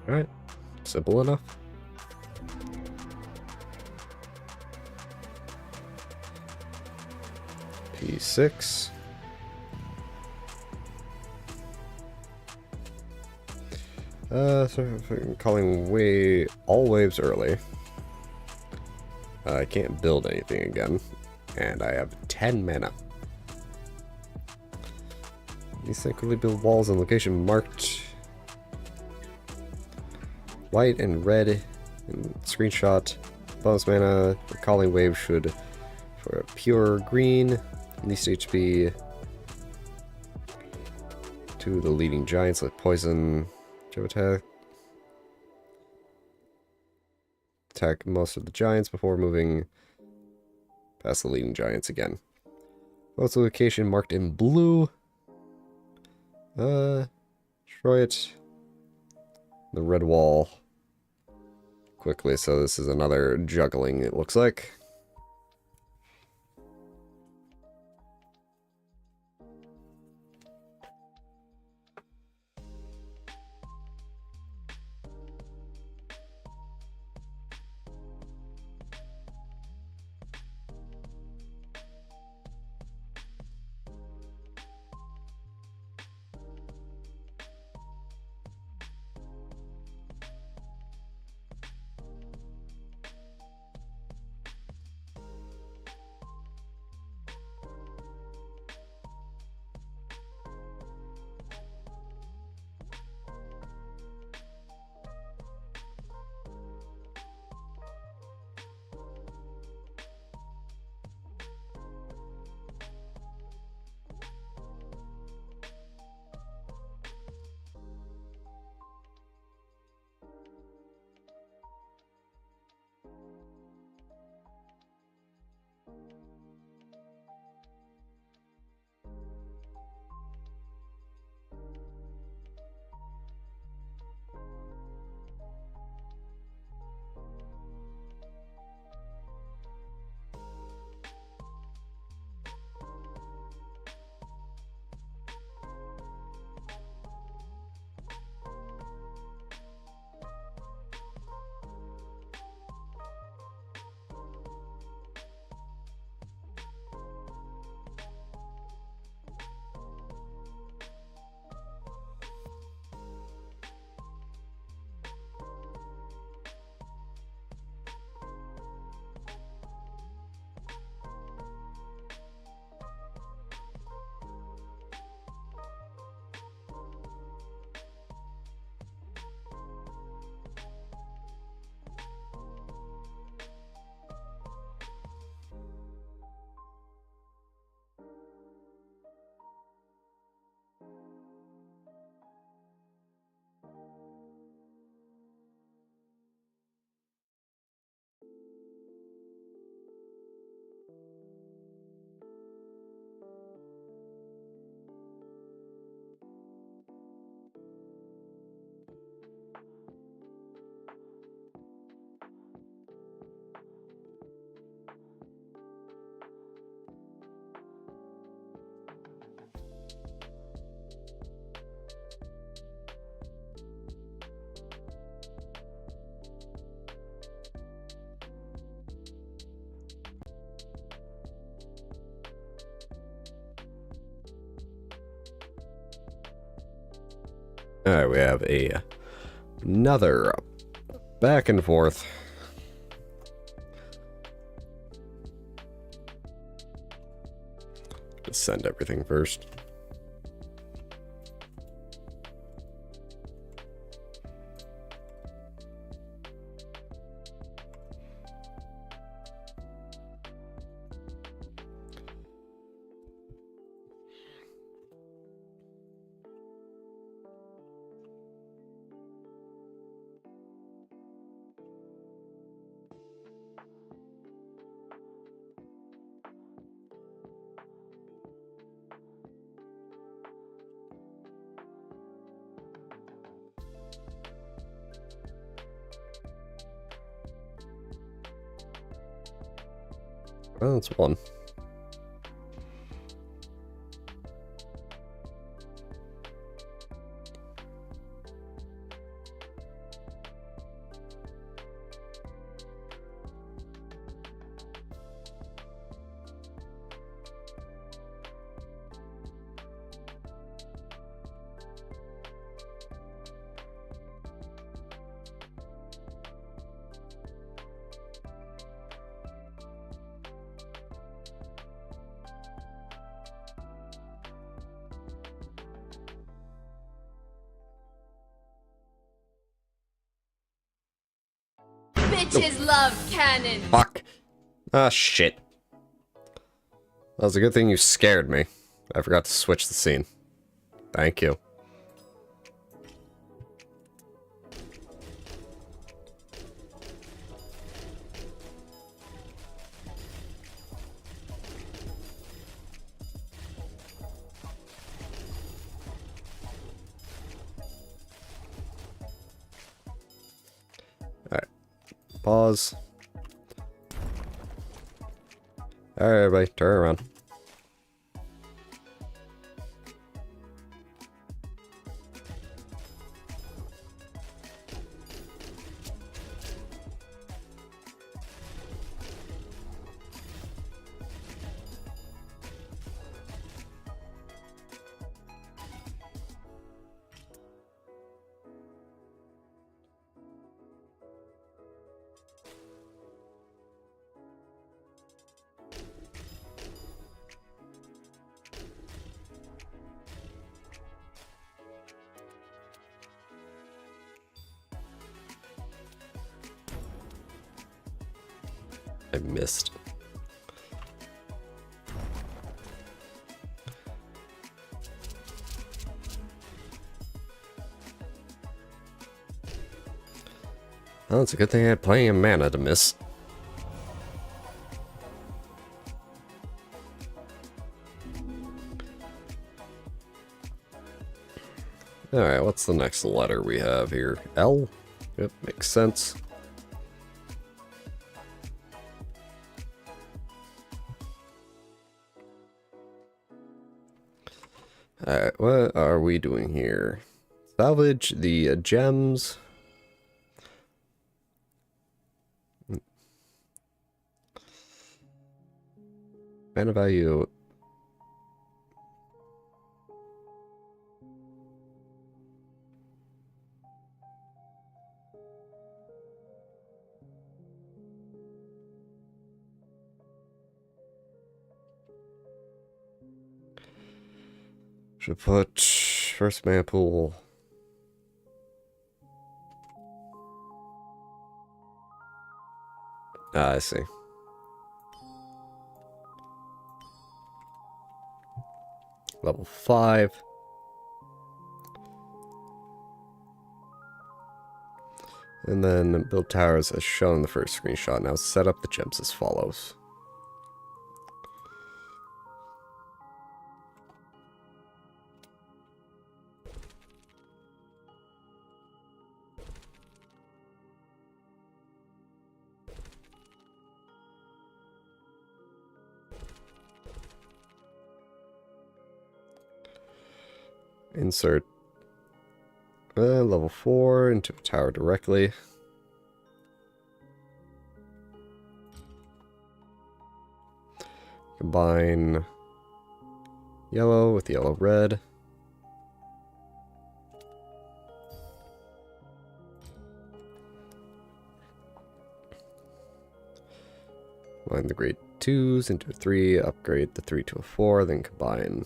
Alright, simple enough. P6. So I'm calling all waves early. I can't build anything again. And I have 10 mana. Asynchronously build walls on location marked white and red. And screenshot. Bonus mana. The calling wave should, for a pure green, least HP to the leading giants like poison. Attack. Attack most of the giants before moving past the leading giants again. Both location marked in blue. Destroy it. The red wall quickly, so this is another juggling, it looks like. Alright, we have another back and forth. Just send everything first. Well, that's one. Tis love cannon. Fuck. Ah, shit. That was a good thing you scared me. I forgot to switch the scene. Thank you. Alright. Pause. Alright, everybody, turn around. I missed. Well, it's a good thing I had plenty of mana to miss. Alright, what's the next letter we have here? L? Yep, makes sense. Alright, what are we doing here? Salvage the gems. Mana value. Should put first mana pool. Ah, I see. Level 5. And then build towers as shown in the first screenshot. Now set up the gems as follows. Insert level 4 into a tower directly. Combine yellow with yellow red. Combine the grade 2s into a 3, upgrade the 3 to a 4, then combine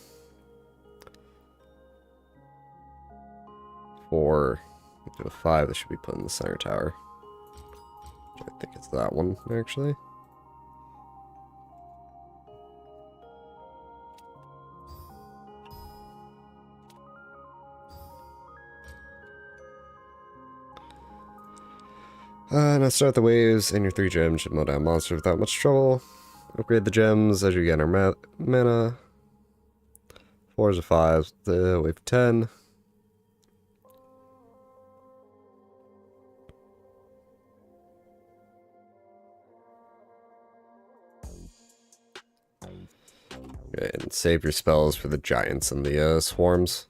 4 into a 5 that should be put in the center tower. I think it's that one, actually. Now start the waves, and your 3 gems should mow down monsters without much trouble. Upgrade the gems as you get our mana. 4s or 5s, the wave 10. Okay, and save your spells for the giants and the swarms.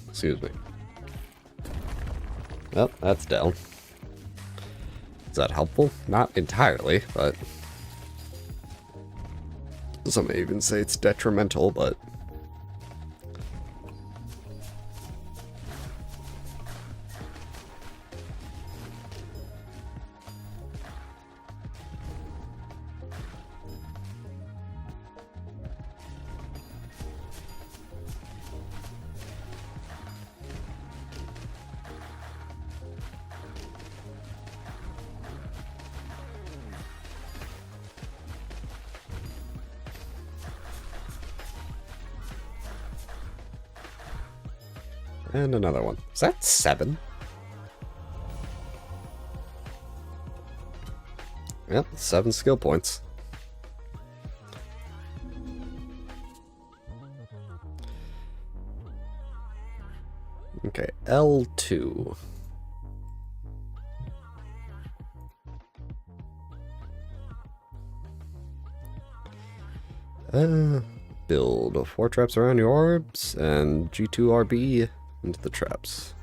Excuse me. Well, that's down. Is that helpful? Not entirely, but some may even say it's detrimental, but and another one. Is that 7? Yep, 7 skill points. Okay, L2. Build 4 traps around your orbs and G2RB into the traps.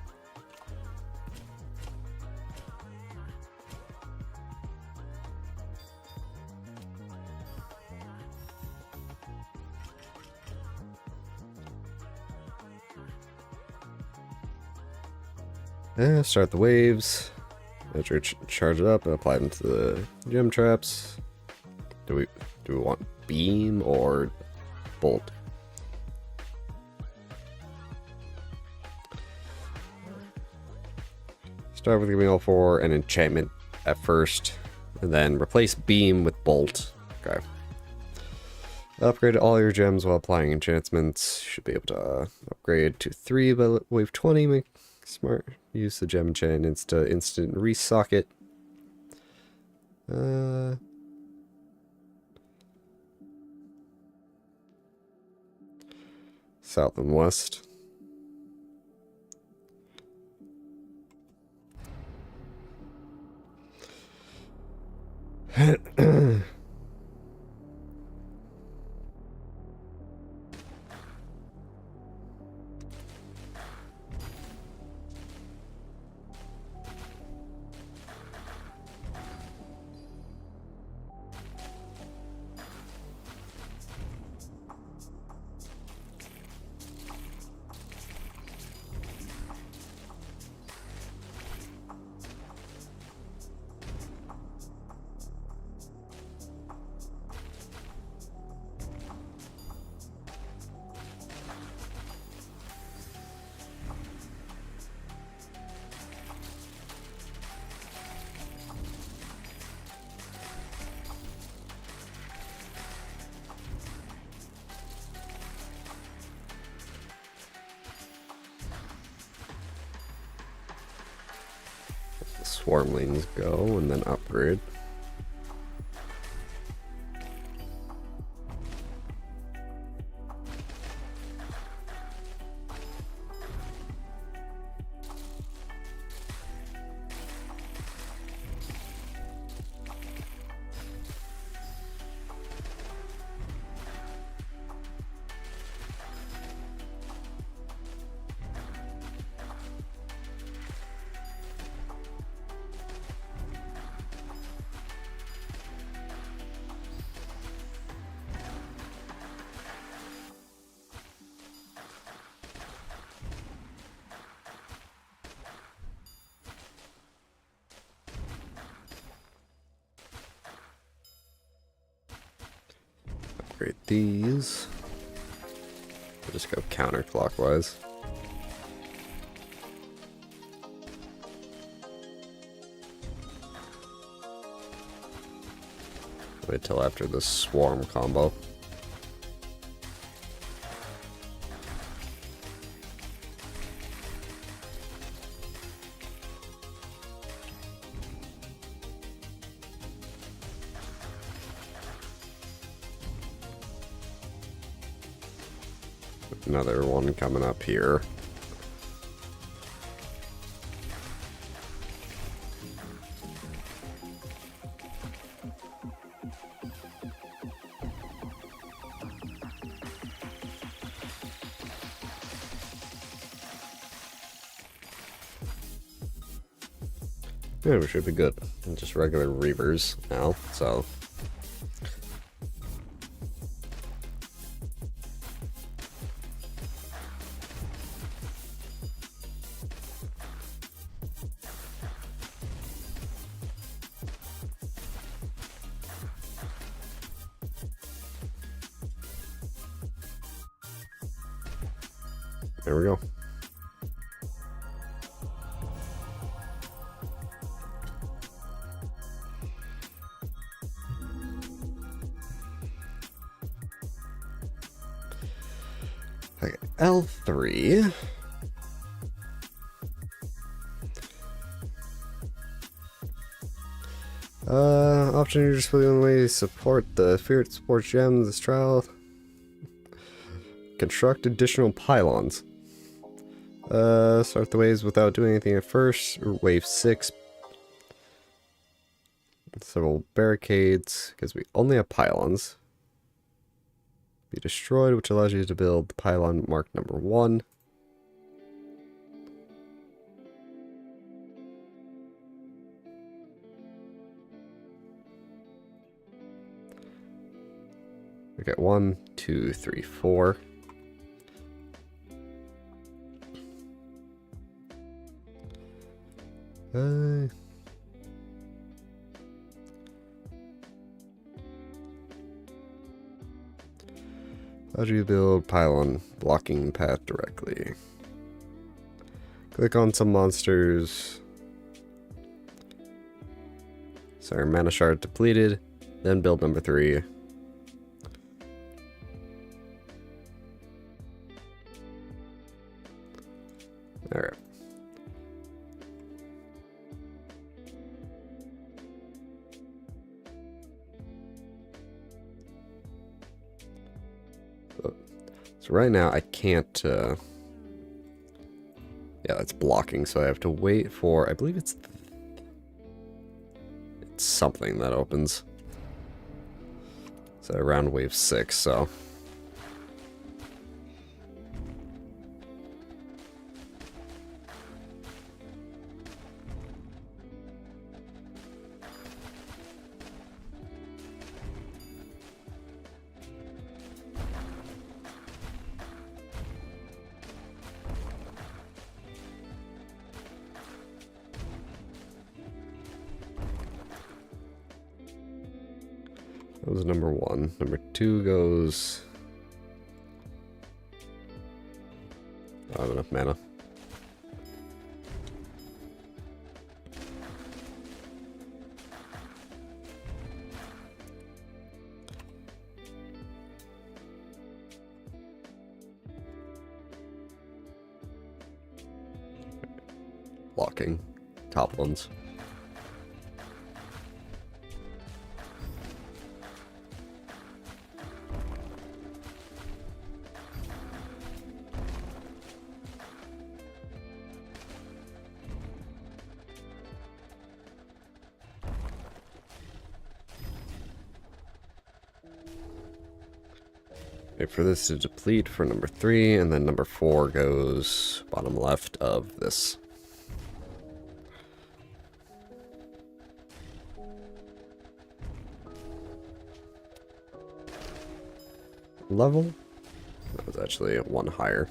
Start the waves. Let your charge it up and apply them to the gem traps. Do we want beam or bolt? Start with giving all 4 an enchantment at first, and then replace beam with bolt. Okay. Upgrade all your gems while applying enchantments. Should be able to upgrade to 3 by wave 20. Make smart. Use the gem enchantments to instant resocket. South and west. Swarmlings go and then upgrade. Upgrade these. We'll just go counterclockwise. Wait till after the swarm combo. Another one coming up here. Yeah, we should be good. And just regular Reavers now, so. There we go. Okay, L3. Option you're just the only way to support the Feared Sports Gems this trial. Construct additional pylons. Start the waves without doing anything at first. Wave 6. Several barricades, because we only have pylons. Be destroyed, which allows you to build the pylon marked number 1. We got 1, 2, 3, 4. How do you build pylon blocking path directly? Click on some monsters. Sorry, mana shard depleted. Then build number 3. Alright. So right now I can't, yeah, that's blocking, so I have to wait for, I believe it's something that opens. So around wave 6, so. That was number 1. Number 2 goes... I don't have enough mana. Blocking. Top ones. Wait for this to deplete for number 3, and then number 4 goes bottom left of this. Level? That was actually 1 higher.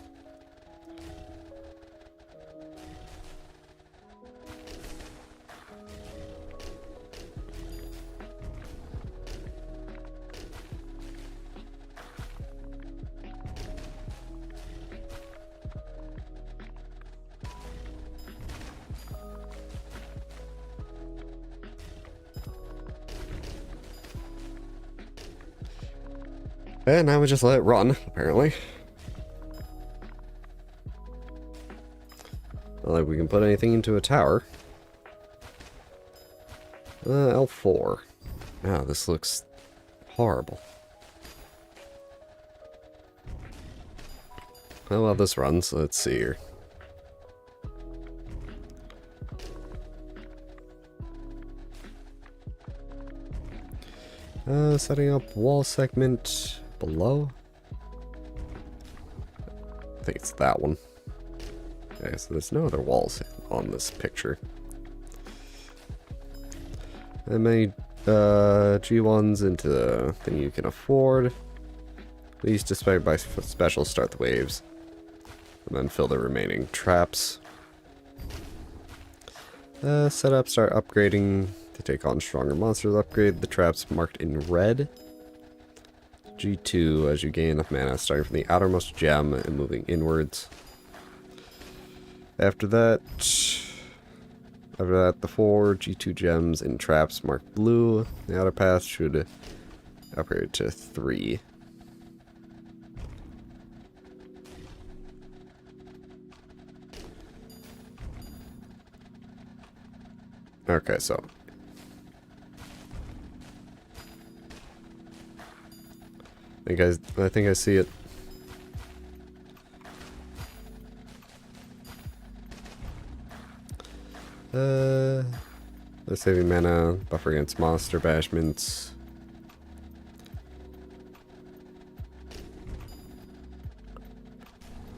And now we just let it run, apparently. Not like we can put anything into a tower. L4. Wow, this looks horrible. Oh well, this runs. Let's see here. Setting up wall segment below. I think it's that one. Okay, so there's no other walls on this picture. And many G1s into the thing you can afford. Please dispatch by special start the waves. And then fill the remaining traps. Set up, start upgrading to take on stronger monsters. Upgrade the traps marked in red. G2 as you gain enough mana, starting from the outermost gem and moving inwards. After that, the 4 G2 gems in traps marked blue. The outer path should upgrade to 3. Okay, so I think I see it. They're saving mana, buffer against monster bashments.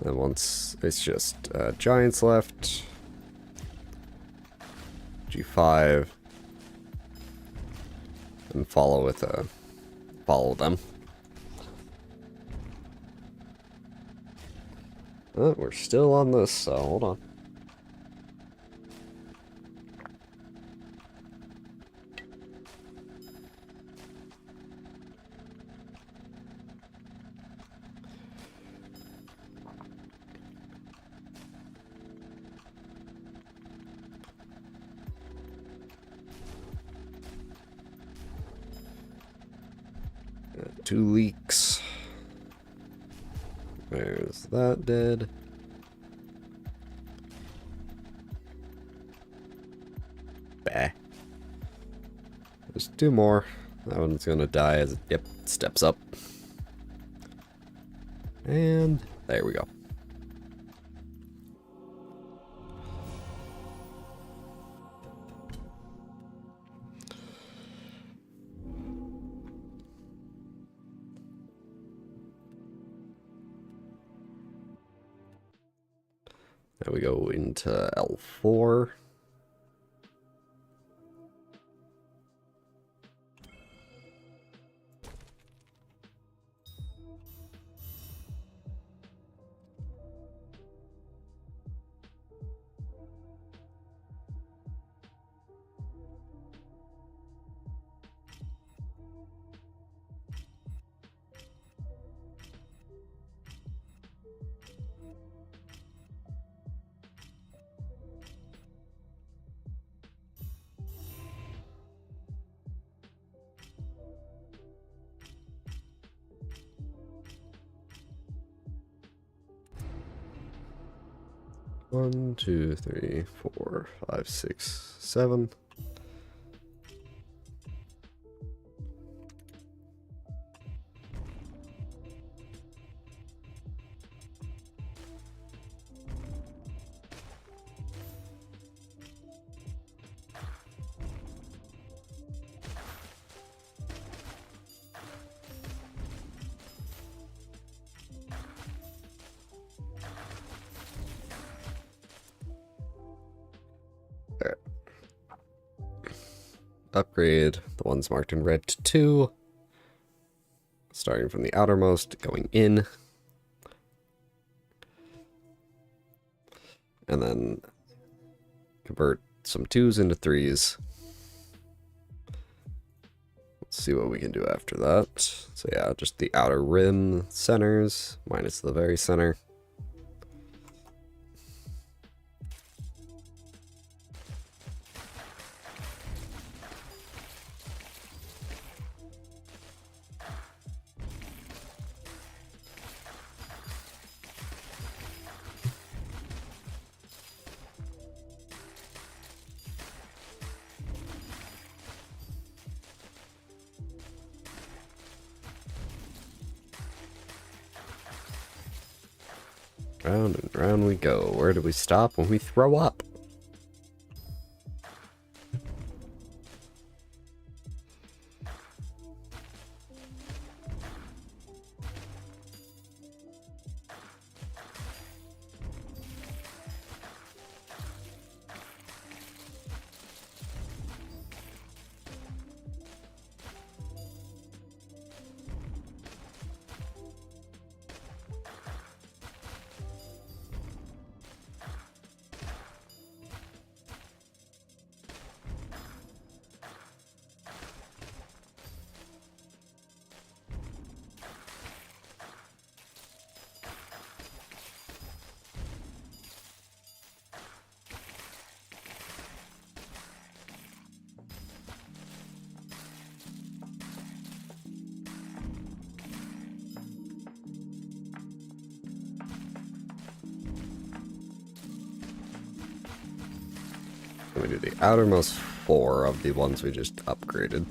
And once it's just giants left. G5. And follow with follow them. Oh, we're still on this, so hold on. Got 2 leaks. There's that dead. Bah. There's 2 more. That one's gonna die as it, steps up. And there we go. Now we go into L4. One, two, three, 4, 5, 6, 7. Upgrade the ones marked in red to 2. Starting from the outermost, going in. And then convert some 2s into 3s. Let's see what we can do after that. So yeah, just the outer rim centers, minus the very center. Round and round we go. Where do we stop when we throw up? We do the outermost 4 of the ones we just upgraded.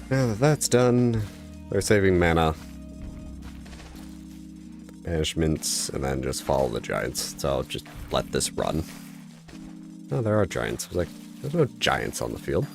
Now that that's done, they're saving mana, banishments, and then just follow the giants. So I'll just let this run. Oh, there are giants. I was like, there's no giants on the field.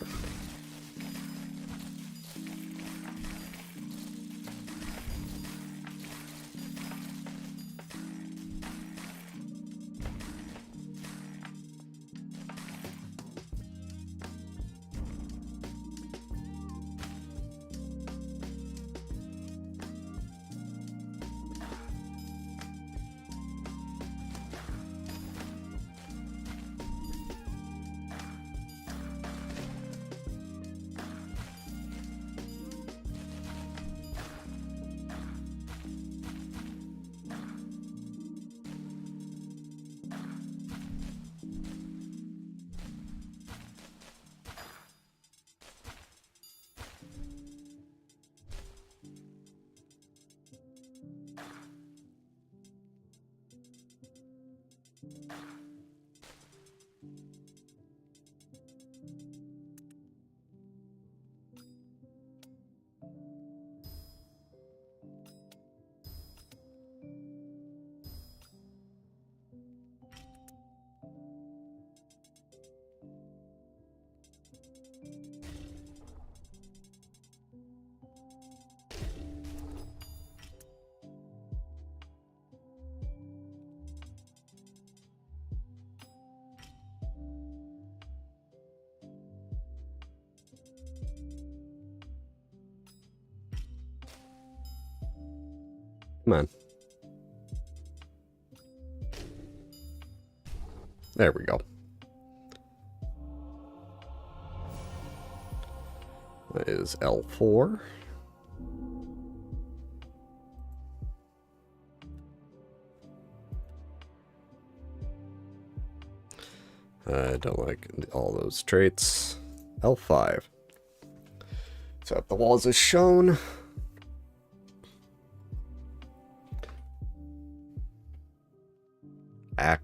Come on. There we go. That is L4. I don't like all those traits. L5. So if the walls is shown. Act.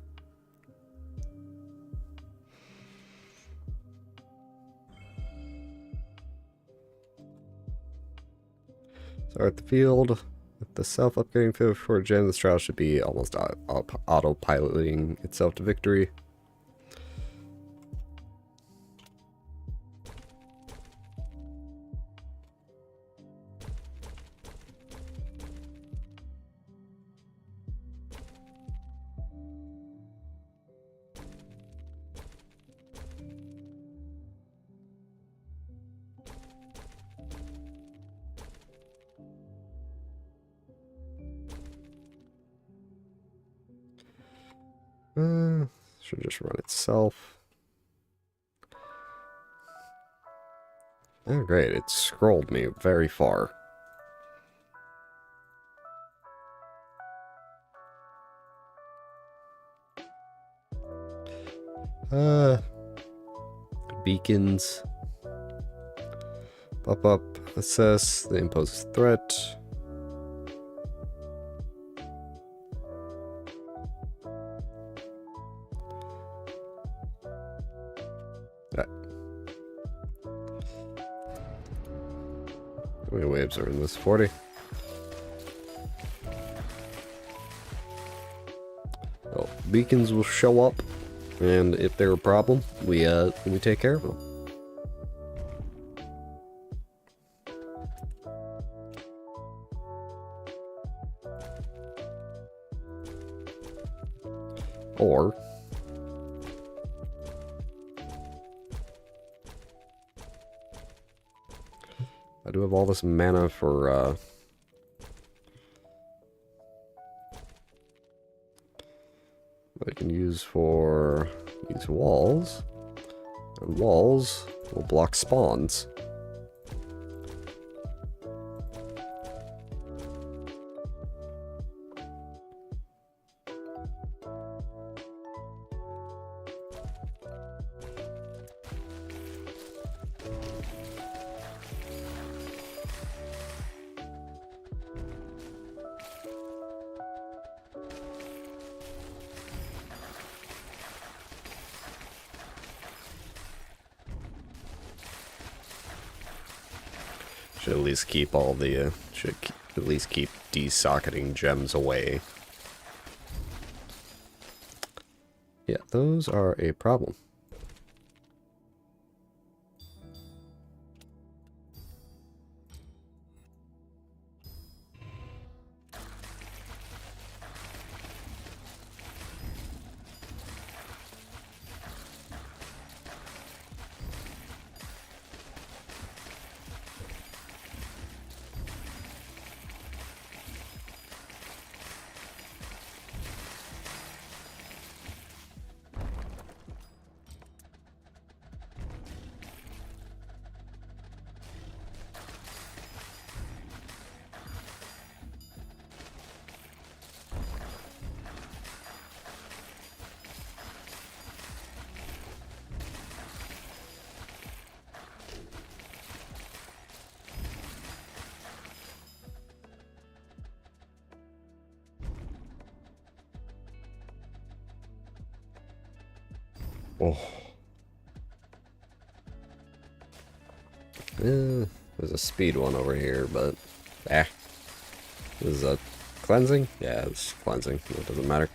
Start the field. With the self-upgrading field for gem, this trial should be almost auto-piloting itself to victory. Should just run itself. Oh great, it scrolled me very far. Beacons. Pop up, assess, they impose threat. How many waves are in this? 40? Well, beacons will show up, and if they're a problem, we take care of them. Or I do have all this mana for I can use for these walls, and walls will block spawns. Should at least keep all the, at least keep desocketing gems away. Yeah, those are a problem. Oh. There's a speed one over here, but this is a cleansing? Yeah, it's cleansing. It doesn't matter.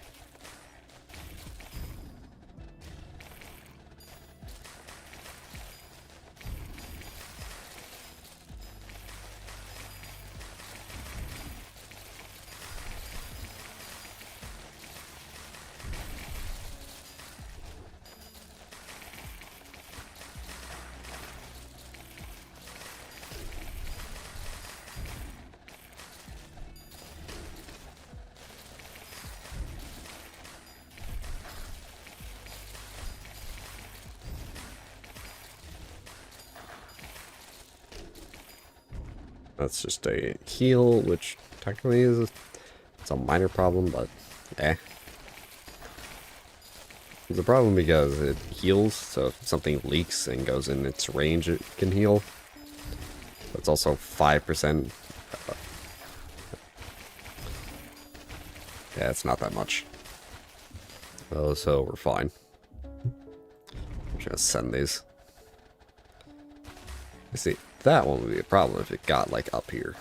That's just a heal, which technically is it's a minor problem, but It's a problem because it heals, so if something leaks and goes in its range, it can heal. But it's also 5%. Yeah, it's not that much. Oh, so we're fine. I'm just gonna send these. You see, that one would be a problem if it got, like, up here.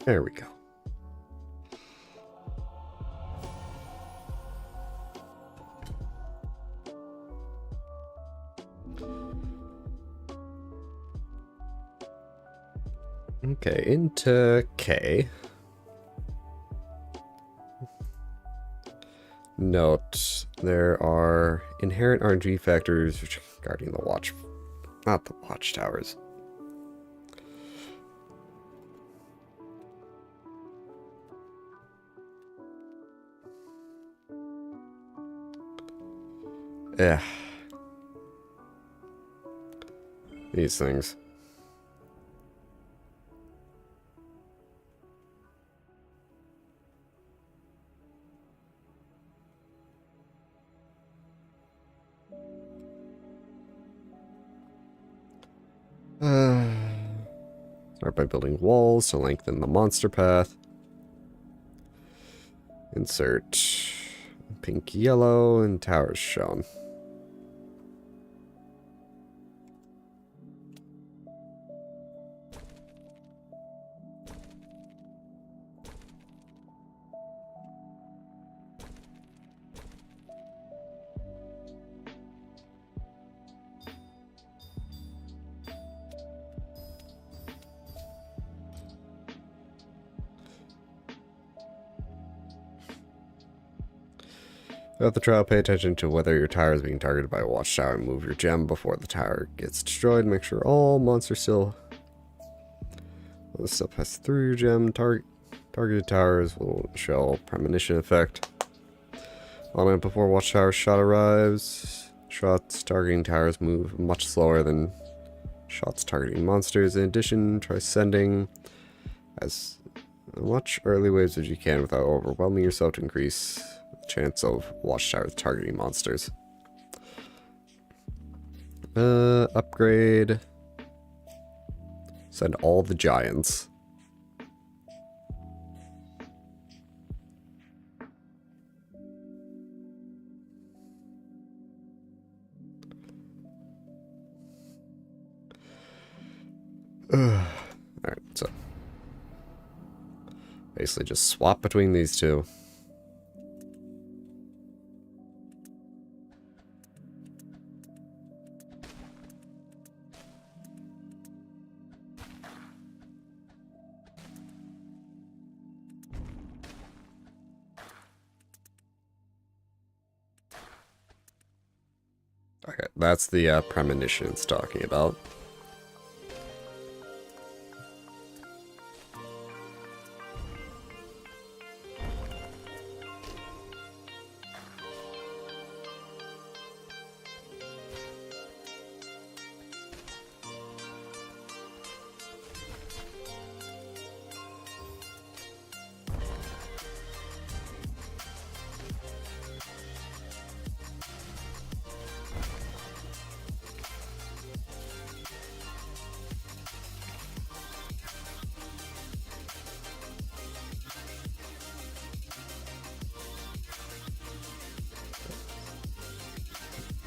There we go. Okay, into K. Note, there are inherent RNG factors regarding the watch, not the watchtowers. Yeah. These things. Start by building walls to lengthen the monster path. Insert pink, yellow, and towers shown. Throughout the trial, pay attention to whether your tower is being targeted by a watchtower and move your gem before the tower gets destroyed. Make sure all monsters still pass through your gem. Targeted towers will show premonition effect. On it before watchtower shot arrives. Shots targeting towers move much slower than shots targeting monsters. In addition, try sending as much early waves as you can without overwhelming yourself to increase chance of watchtowers targeting monsters. Upgrade. Send all the giants. Alright, so basically just swap between these two. Okay, that's the premonition it's talking about.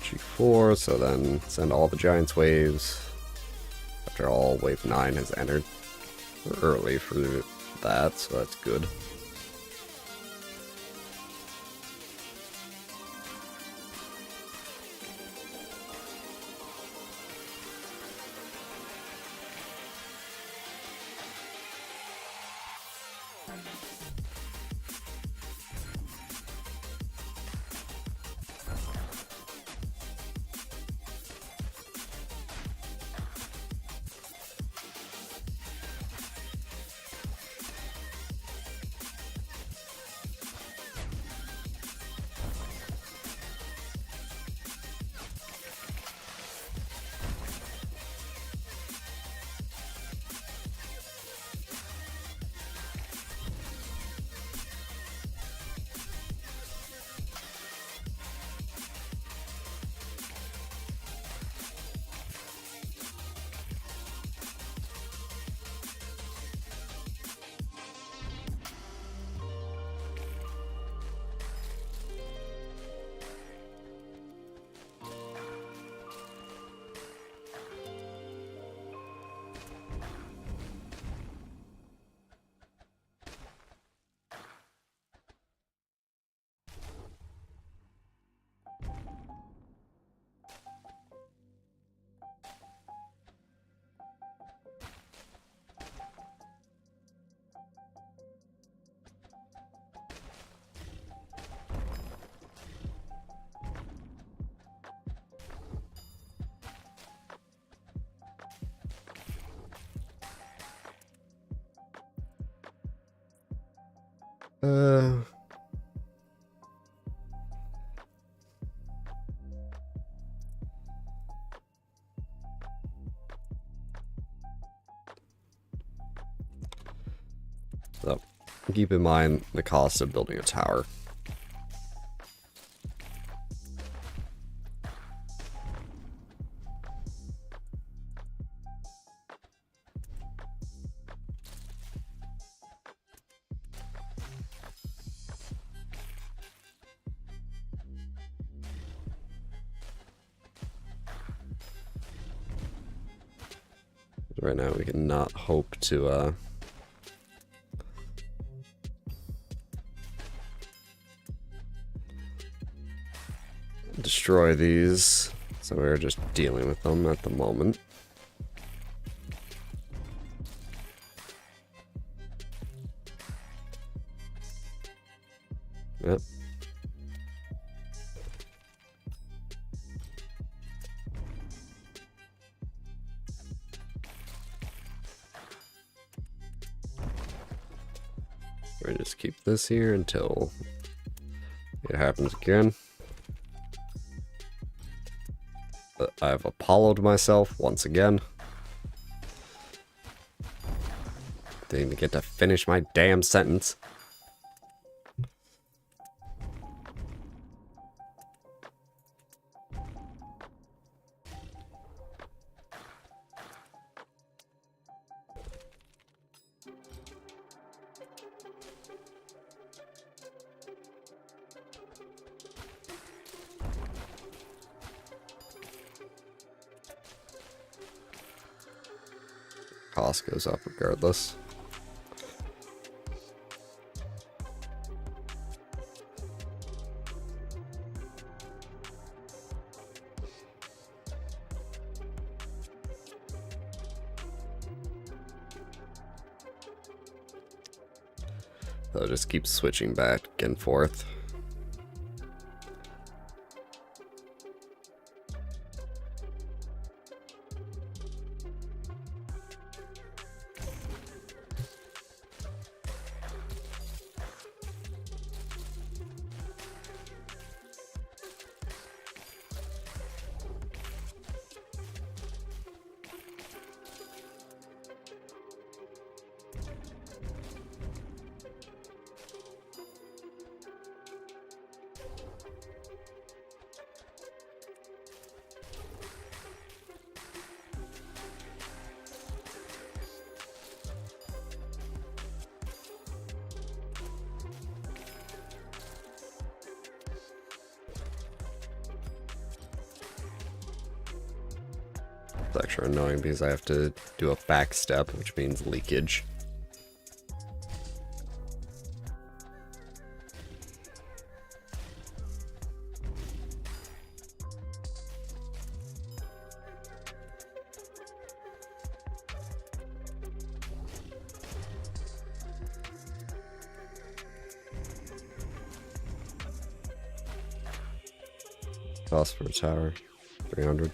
G4, so then send all the giants waves after all wave 9 has entered. We're early for that, so that's good. Uh... So, keep in mind the cost of building a tower. Right now we cannot hope to destroy these, so we're just dealing with them at the moment. Yep. We just keep this here until it happens again. But I've Apollo'd myself once again. Didn't even get to finish my damn sentence. Cost goes up regardless. I'll just keep switching back and forth. It's extra annoying because I have to do a back step, which means leakage. Cost for a tower, 300.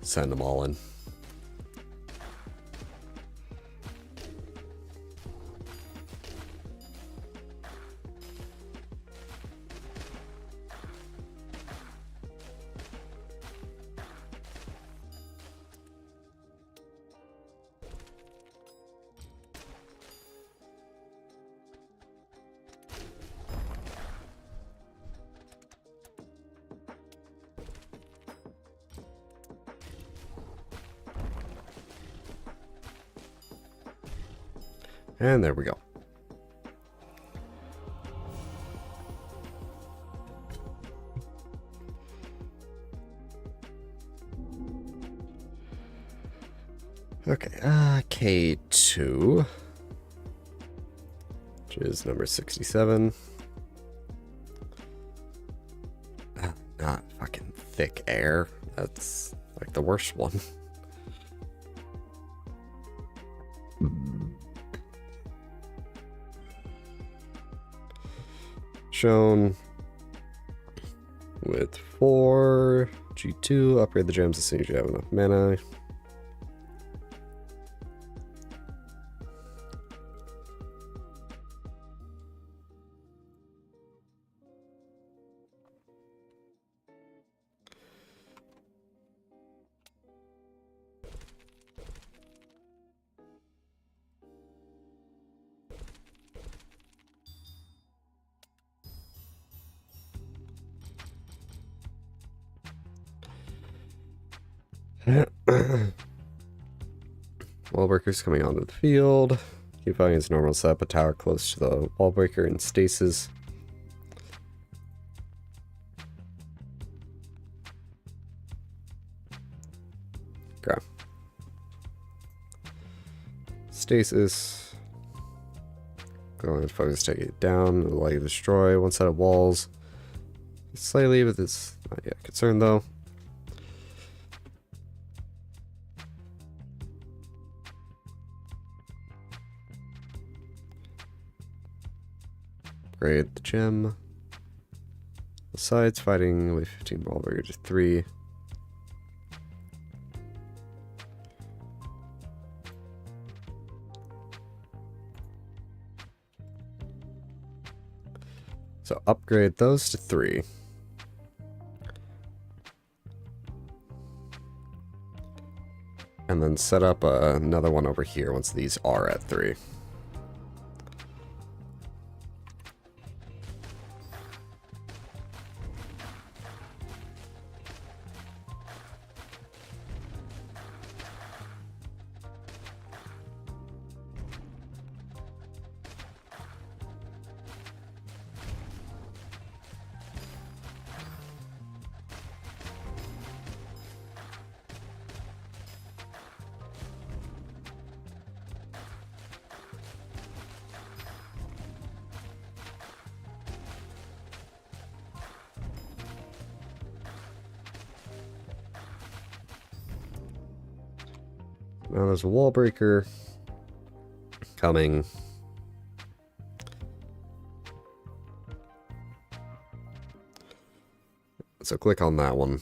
Send them all in. And there we go. Okay, K2, which is number 67. Not fucking thick air. That's like the worst one. Shown with 4 G2. Upgrade the gems as soon as you have enough mana. Wall breakers coming onto the field. Keep fighting its normal set, a tower close to the wall breaker in stasis. Okay. Stasis. Go on and focus, take it down. Allow you to destroy one set of walls. Slightly, but it's not yet concerned though. Upgrade the gem. The sides fighting with 15 ball breaker to 3. So upgrade those to 3. And then set up another one over here once these are at 3. Now there's a wall breaker coming. So click on that one.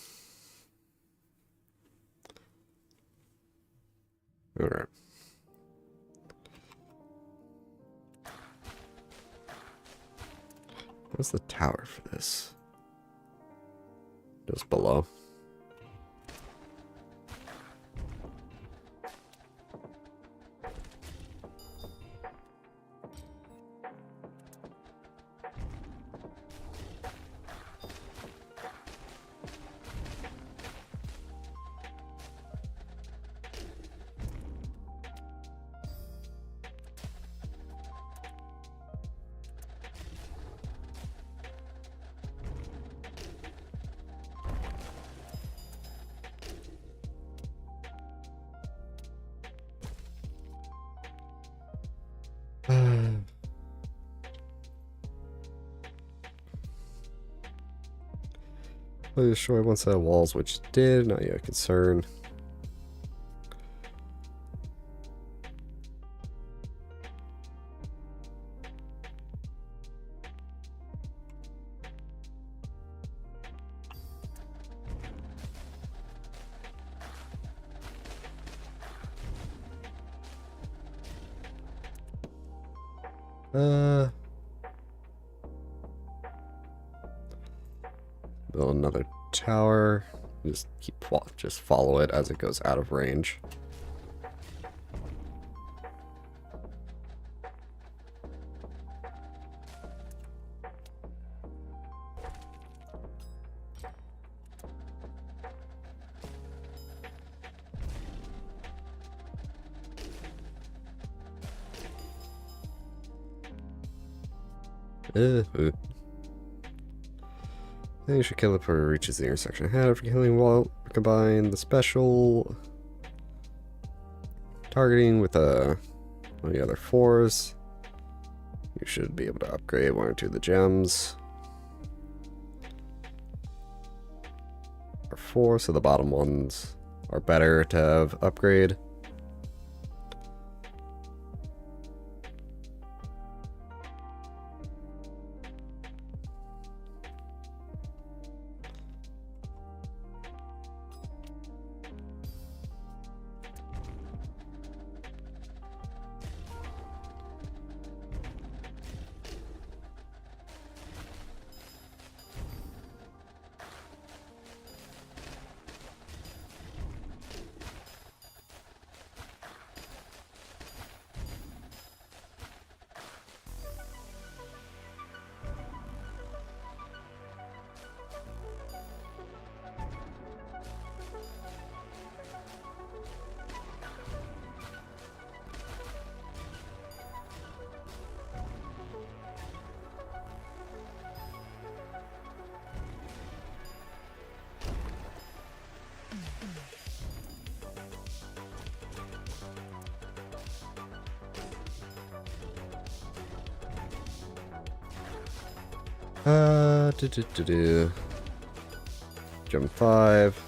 All right. What's the tower for this? Just below. Destroy one set of walls, which did, not yet a concern. Build another tower. Just follow it as it goes out of range. Then you should kill it before it reaches the intersection ahead. After killing wall, combine the special targeting with one of the other 4s. You should be able to upgrade 1 or 2 of the gems. Or 4, so the bottom ones are better to have upgrade. Gem 5.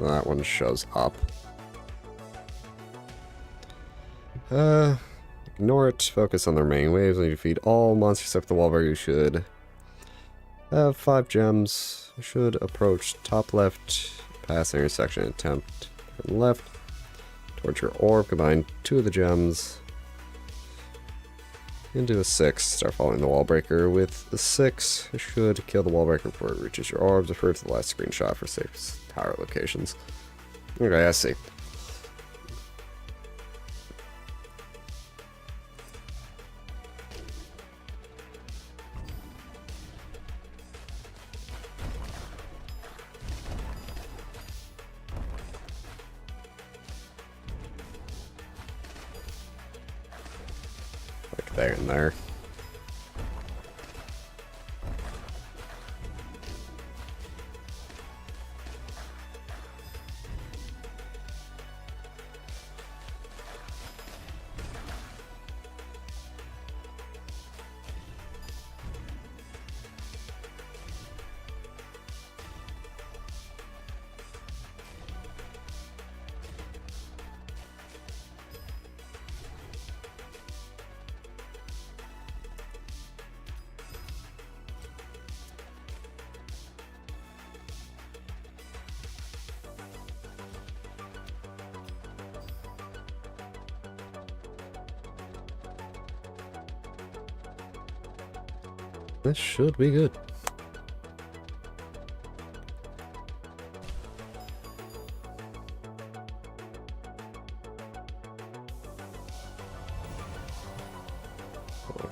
That one shows up. Ignore it. Focus on the remaining waves. When you defeat all monsters except the wall breaker, you should have 5 gems. You should approach top left, pass the intersection, attempt turn left towards your orb. Combine 2 of the gems into a 6. Start following the wall breaker with the 6. You should kill the wall breaker before it reaches your orbs. Refer to the last screenshot for safe tower locations. Okay, I see. There and there. This should be good.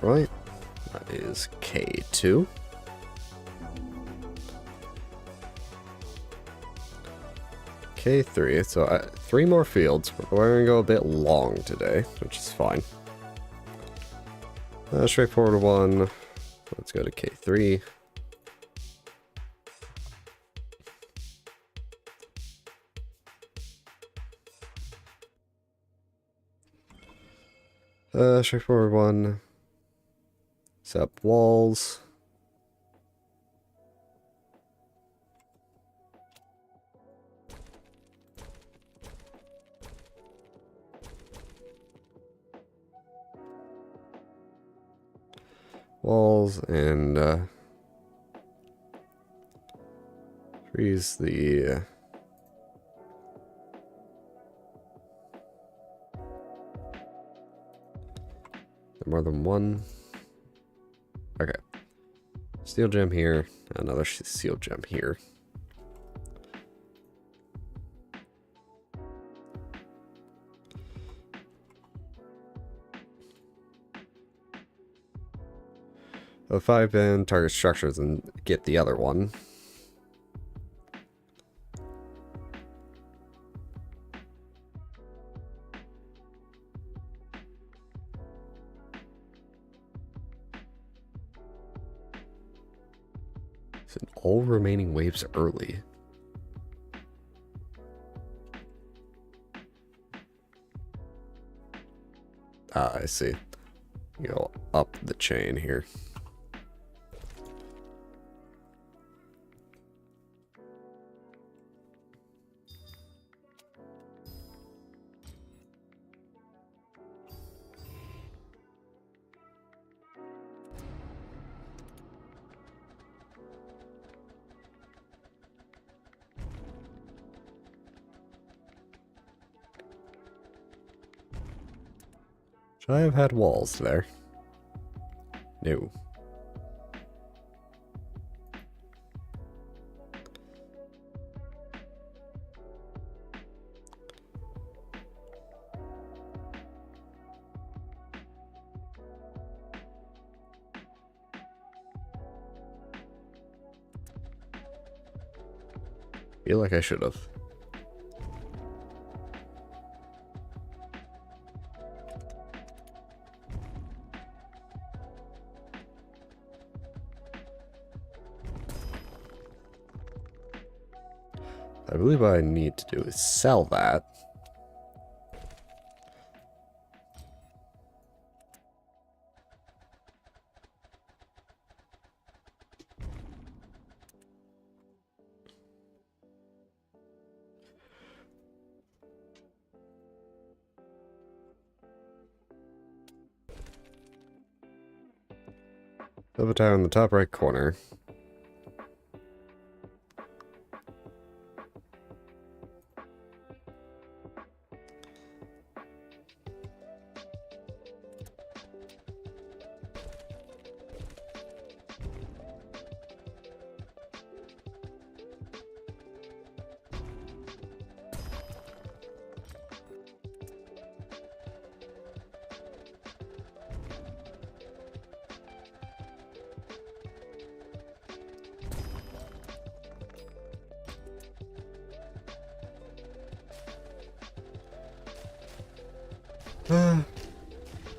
Alright, that is K2. K3, so 3 more fields. We're gonna go a bit long today, which is fine. Straightforward one. Let's go to K3. Straightforward one. Set up walls. Walls and freeze the more than one. Okay, steel gem here, another steel gem here. Put 5 in, target structures, and get the other one. Send all remaining waves early. Ah, I see. You go up the chain here. Should I have had walls there? No. Feel like I should have. I believe what I need to do is sell that. Double tap in the top right corner.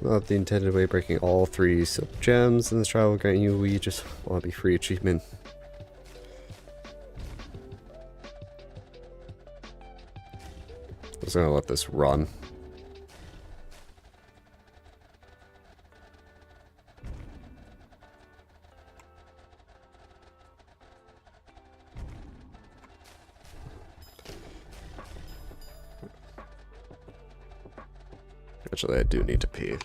Not the intended way, breaking all 3 silk gems in this trial will grant you we just want to be free achievement. I'm just gonna let this run. Actually, I do need to pee.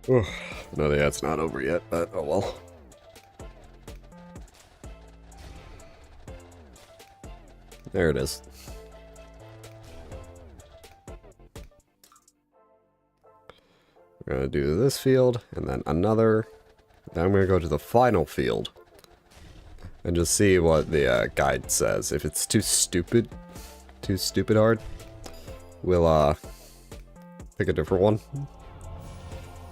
Ugh, no, yeah, it's not over yet, but oh well. There it is. We're gonna do this field, and then another. Then I'm gonna go to the final field. And just see what the guide says. If it's too stupid hard, we'll pick a different one.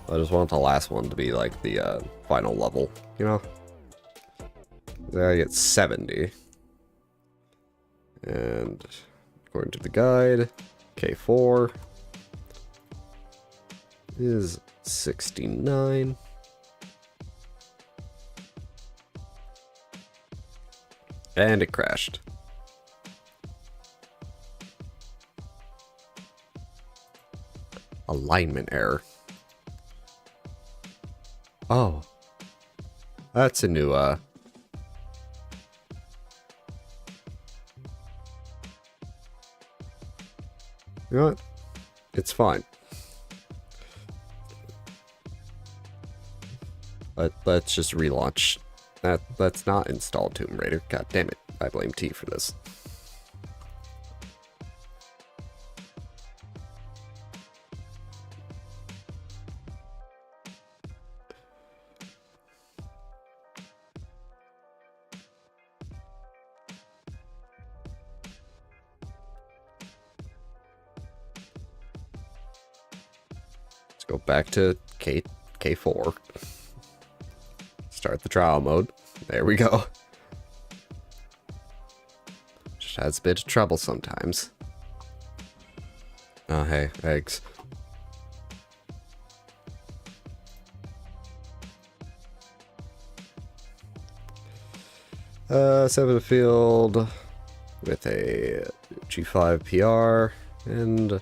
I just want the last one to be like the final level, you know? There I get 70. And according to the guide, K4 is 69. And it crashed. Alignment error. Oh. That's a new, You know what? It's fine. Let's just relaunch. Let's not install Tomb Raider. God damn it. I blame T for this. Let's go back to K4. Start the trial mode. There we go. Just has a bit of trouble sometimes. Oh, hey, eggs. Seven field with a G5 PR and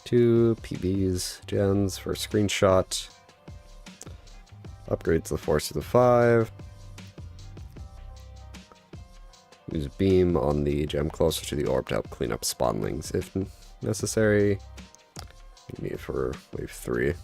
2 PBs gems for a screenshot. Upgrades the 4 to the 5. Use beam on the gem closer to the orb to help clean up spawnlings if necessary. You need it for wave 3.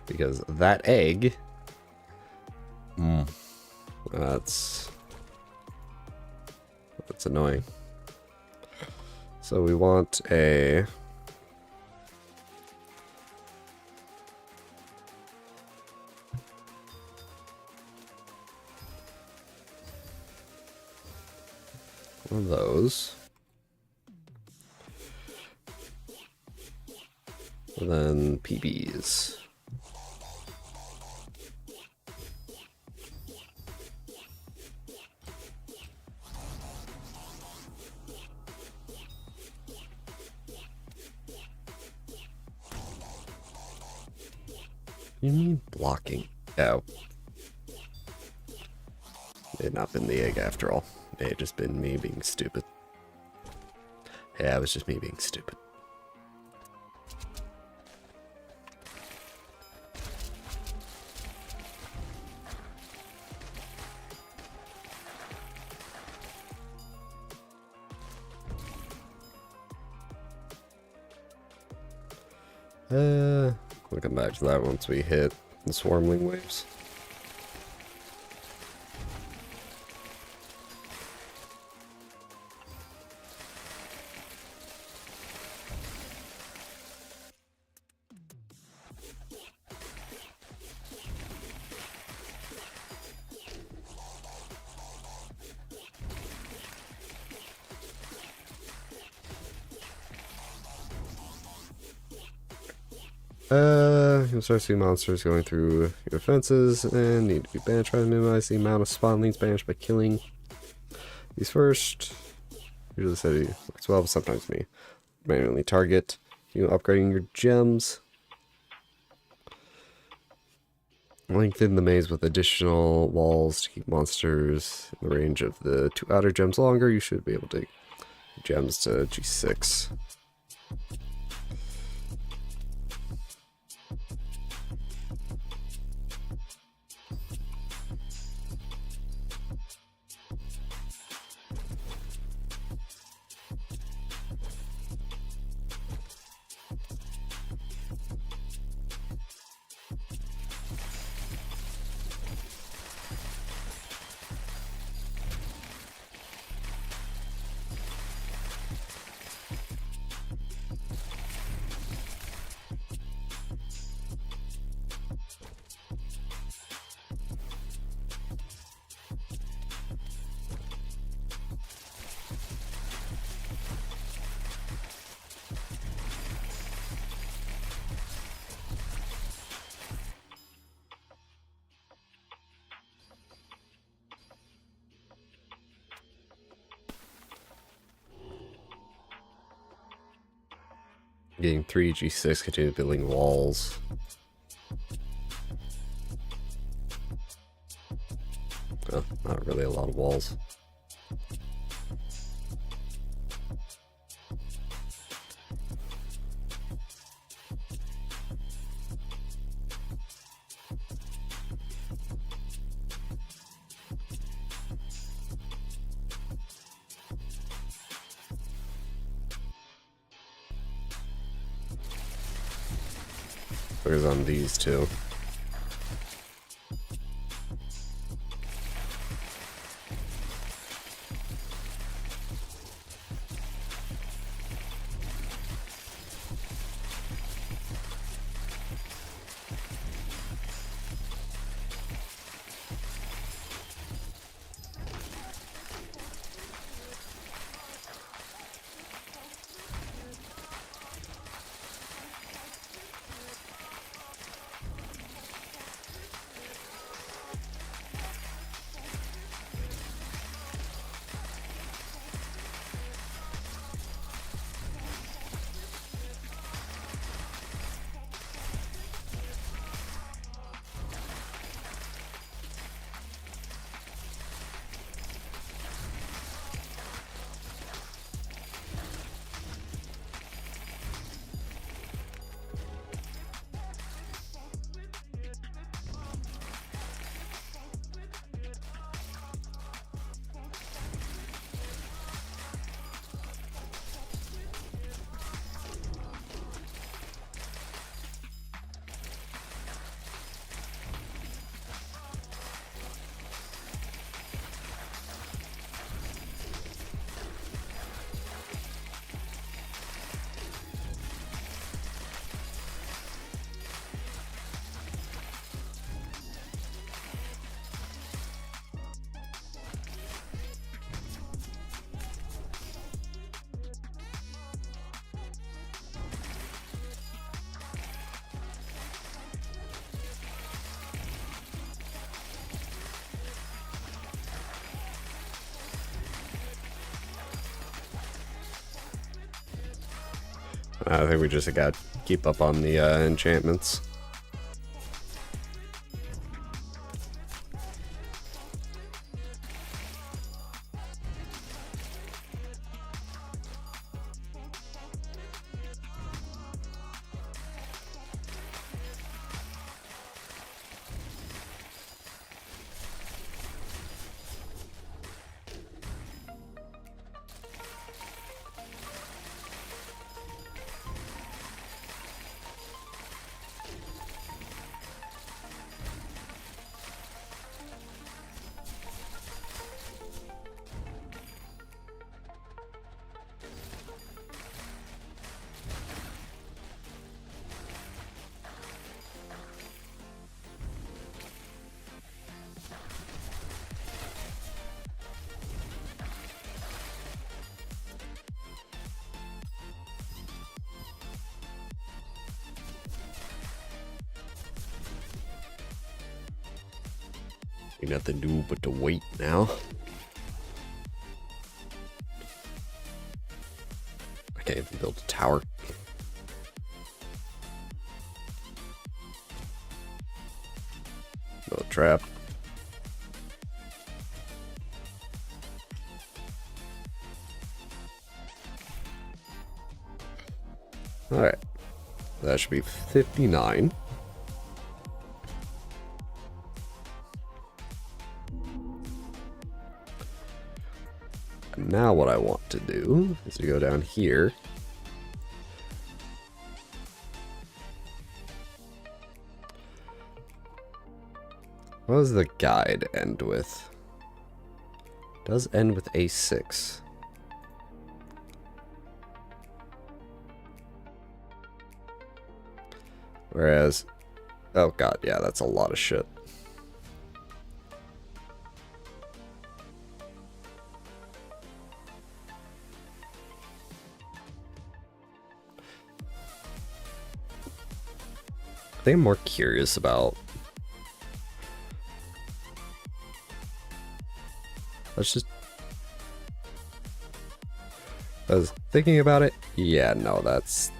Because that egg, that's annoying. So we want a one of those, and then PBs. You mean blocking? Oh. It had not been the egg after all. It had just been me being stupid. Yeah, it was just me being stupid. We'll come back to that once we hit the swarmling waves. You'll start seeing monsters going through your fences and need to be banished. Try to minimize the amount of spawnlings banished by killing these first. Usually said works well, but sometimes me manually target. You upgrading your gems. Lengthen the maze with additional walls to keep monsters in the range of the 2 outer gems longer. You should be able to take gems to G6. Getting 3 G6, continue building walls. Oh, not really a lot of walls. Focus on these two. I think we just got to keep up on the enchantments. You got to do but to wait now. I can't even build a tower. trap. Alright. That should be 59. Now what I want to do is to go down here. What does the guide end with? It does end with A6. Whereas, oh god, yeah, that's a lot of shit. I think I'm more curious about... I was thinking about it. Yeah, no, that's...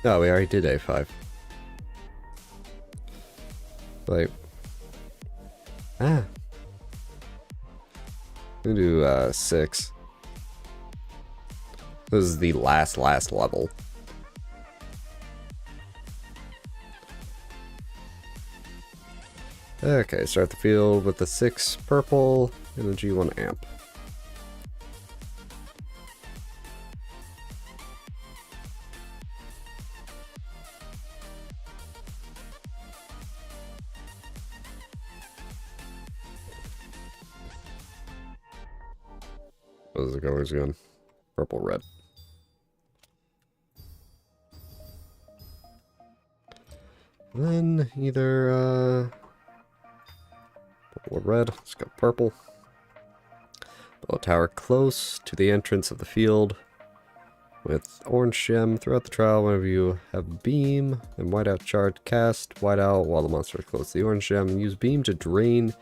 No, we already did A5. Like... Ah. I'm gonna do 6. This is the last level. Okay, start the field with the 6 purple and the G1 amp. What is the colors again? Purple, red. Then either purple or red. Let's go purple. Build a tower close to the entrance of the field with orange gem. Throughout the trial, whenever you have beam and whiteout charge, cast whiteout while the monster is close to the orange gem, and use beam to drain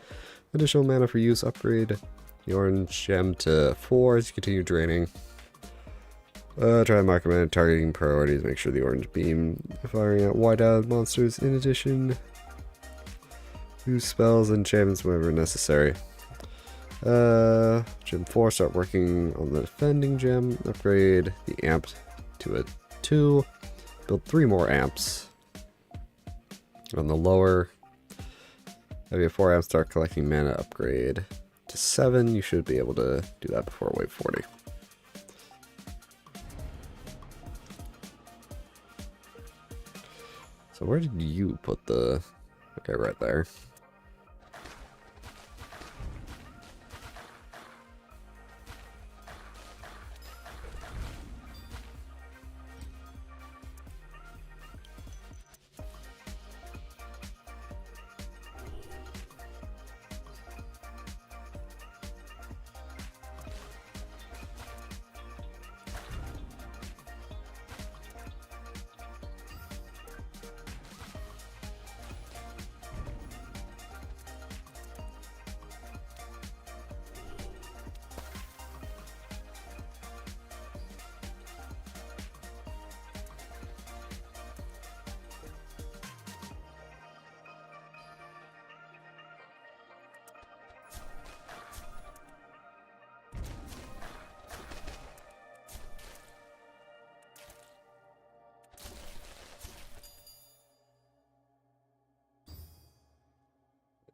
additional mana for use. Upgrade the orange gem to 4 as you continue draining. Try to mark recommend targeting priorities. Make sure the orange beam firing at whiteout monsters. In addition, use spells and enchantments whenever necessary. Gem 4, start working on the defending gem. Upgrade the amp to a 2. Build 3 more amps. On the lower, have your 4 amps start collecting mana. Upgrade to 7. You should be able to do that before wave 40. So where did you put the... Okay, right there.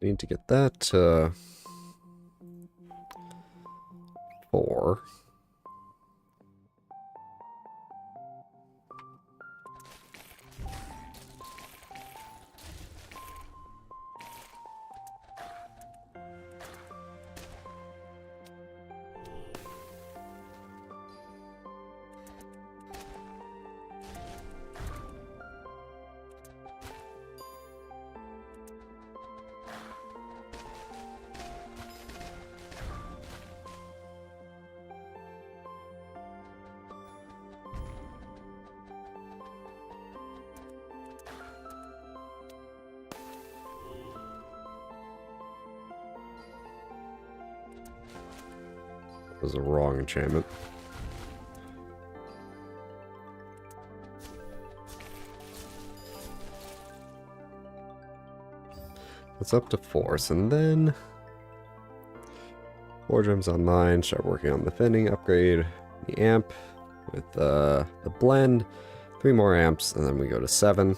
Need to get that to 4. Was a wrong enchantment. It's up to 4. So then 4 gems online. Start working on the thinning. Upgrade the amp with the blend. 3 more amps, and then we go to 7.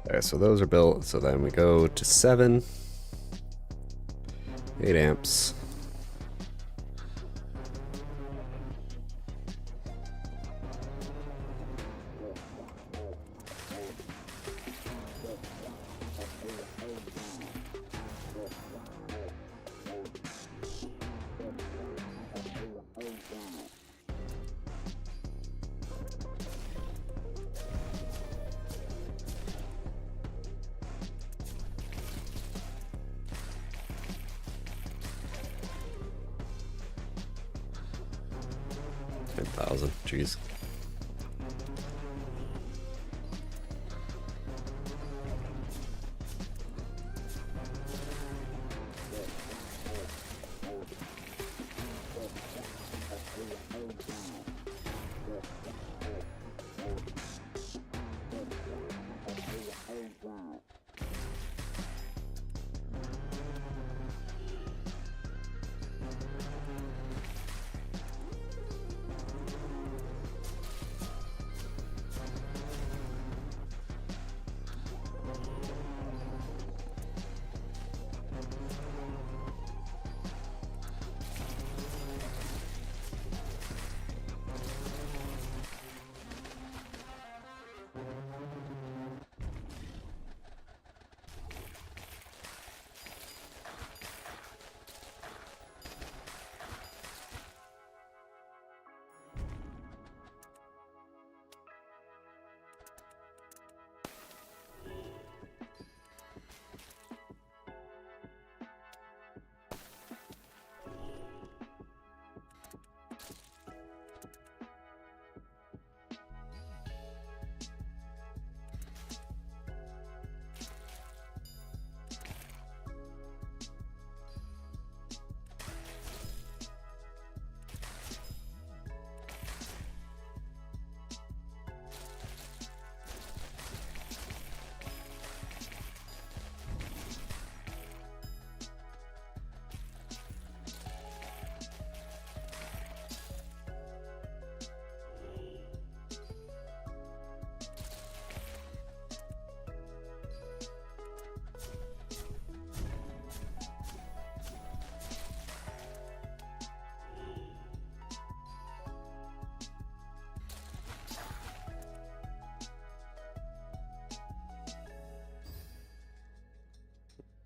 Okay, so those are built. So then we go to 7. 8 amps. Jeez.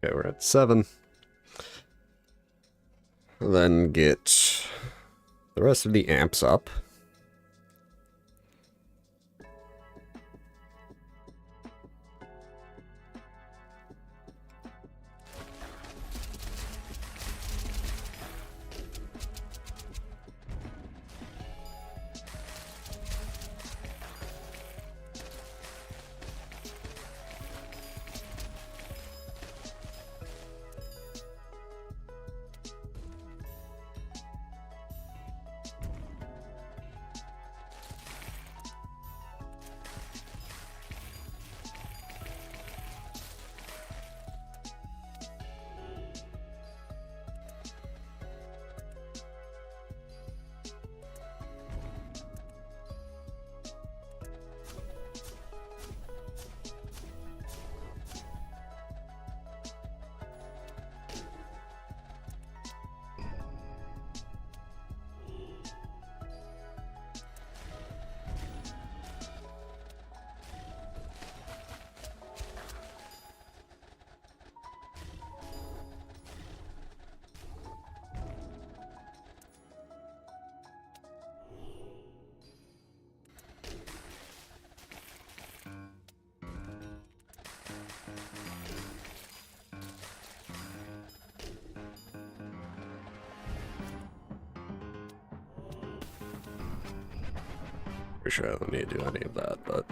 Okay, we're at 7. Then get the rest of the amps up. Pretty sure I don't need to do any of that, but...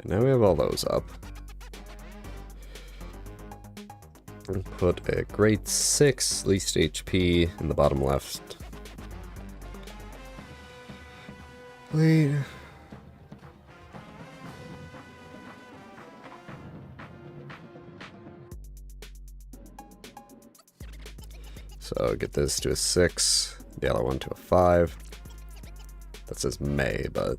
And now we have all those up. And put a grade 6 least HP in the bottom left. Wait. So get this to a 6, the other one to a 5. That says May, but...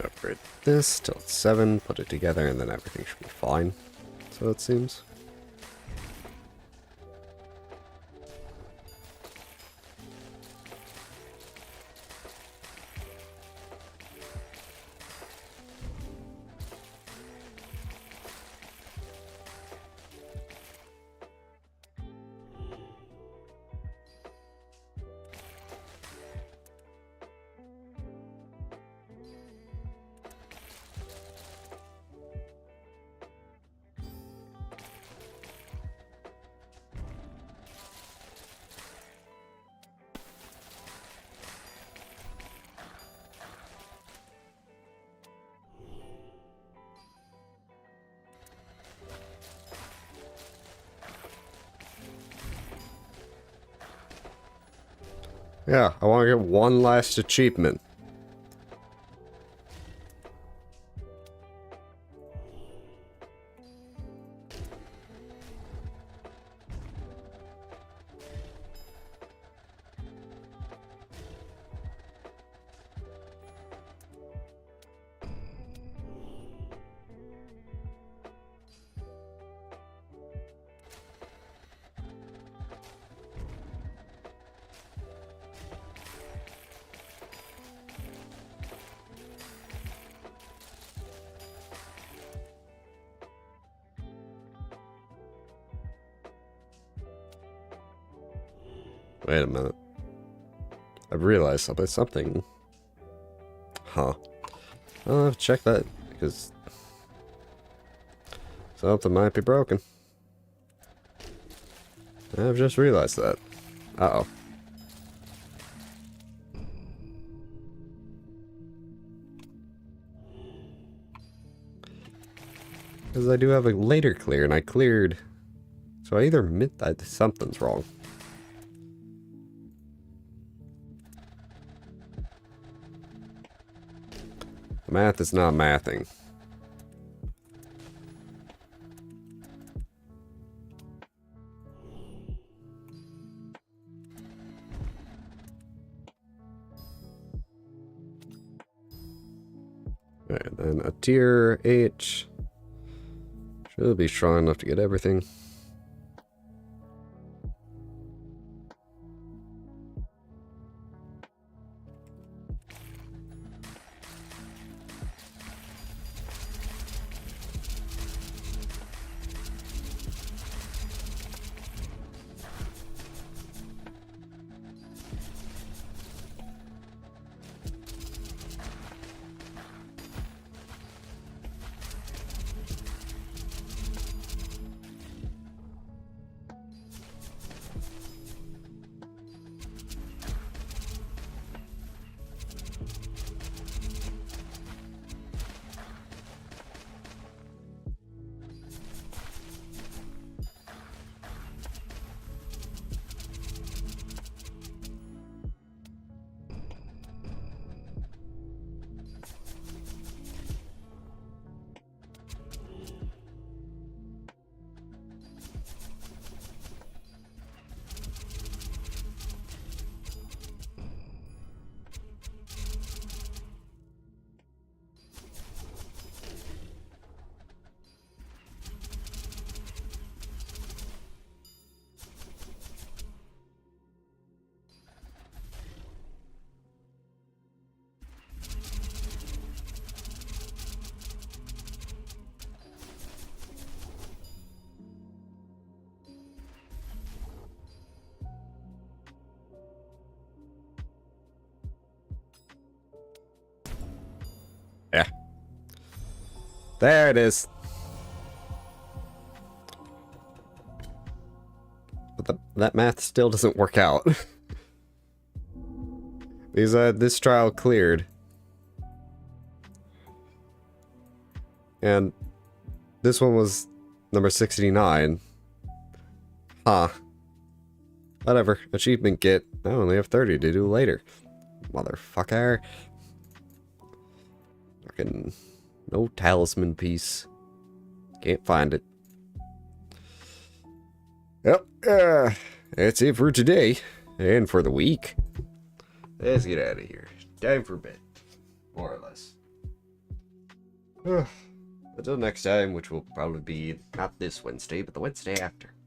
Upgrade this till it's 7, put it together, and then everything should be fine. So it seems. Yeah, I want to get one last achievement. Wait a minute. I've realized something. Huh. I'll have to check that, because something might be broken. I've just realized that. Uh-oh. Because I do have a later clear, and I cleared. So I either admit that something's wrong. The math is not mathing. Alright, then a tier 8 should be strong enough to get everything. Yeah. There it is. But that math still doesn't work out. Because this trial cleared. And this one was number 69. Huh. Whatever. Achievement get. I only have 30 to do later. Motherfucker. Fucking no talisman piece. Can't find it. Yep. That's it for today. And for the week. Let's get out of here. Time for bed. More or less. Until next time, which will probably be not this Wednesday, but the Wednesday after.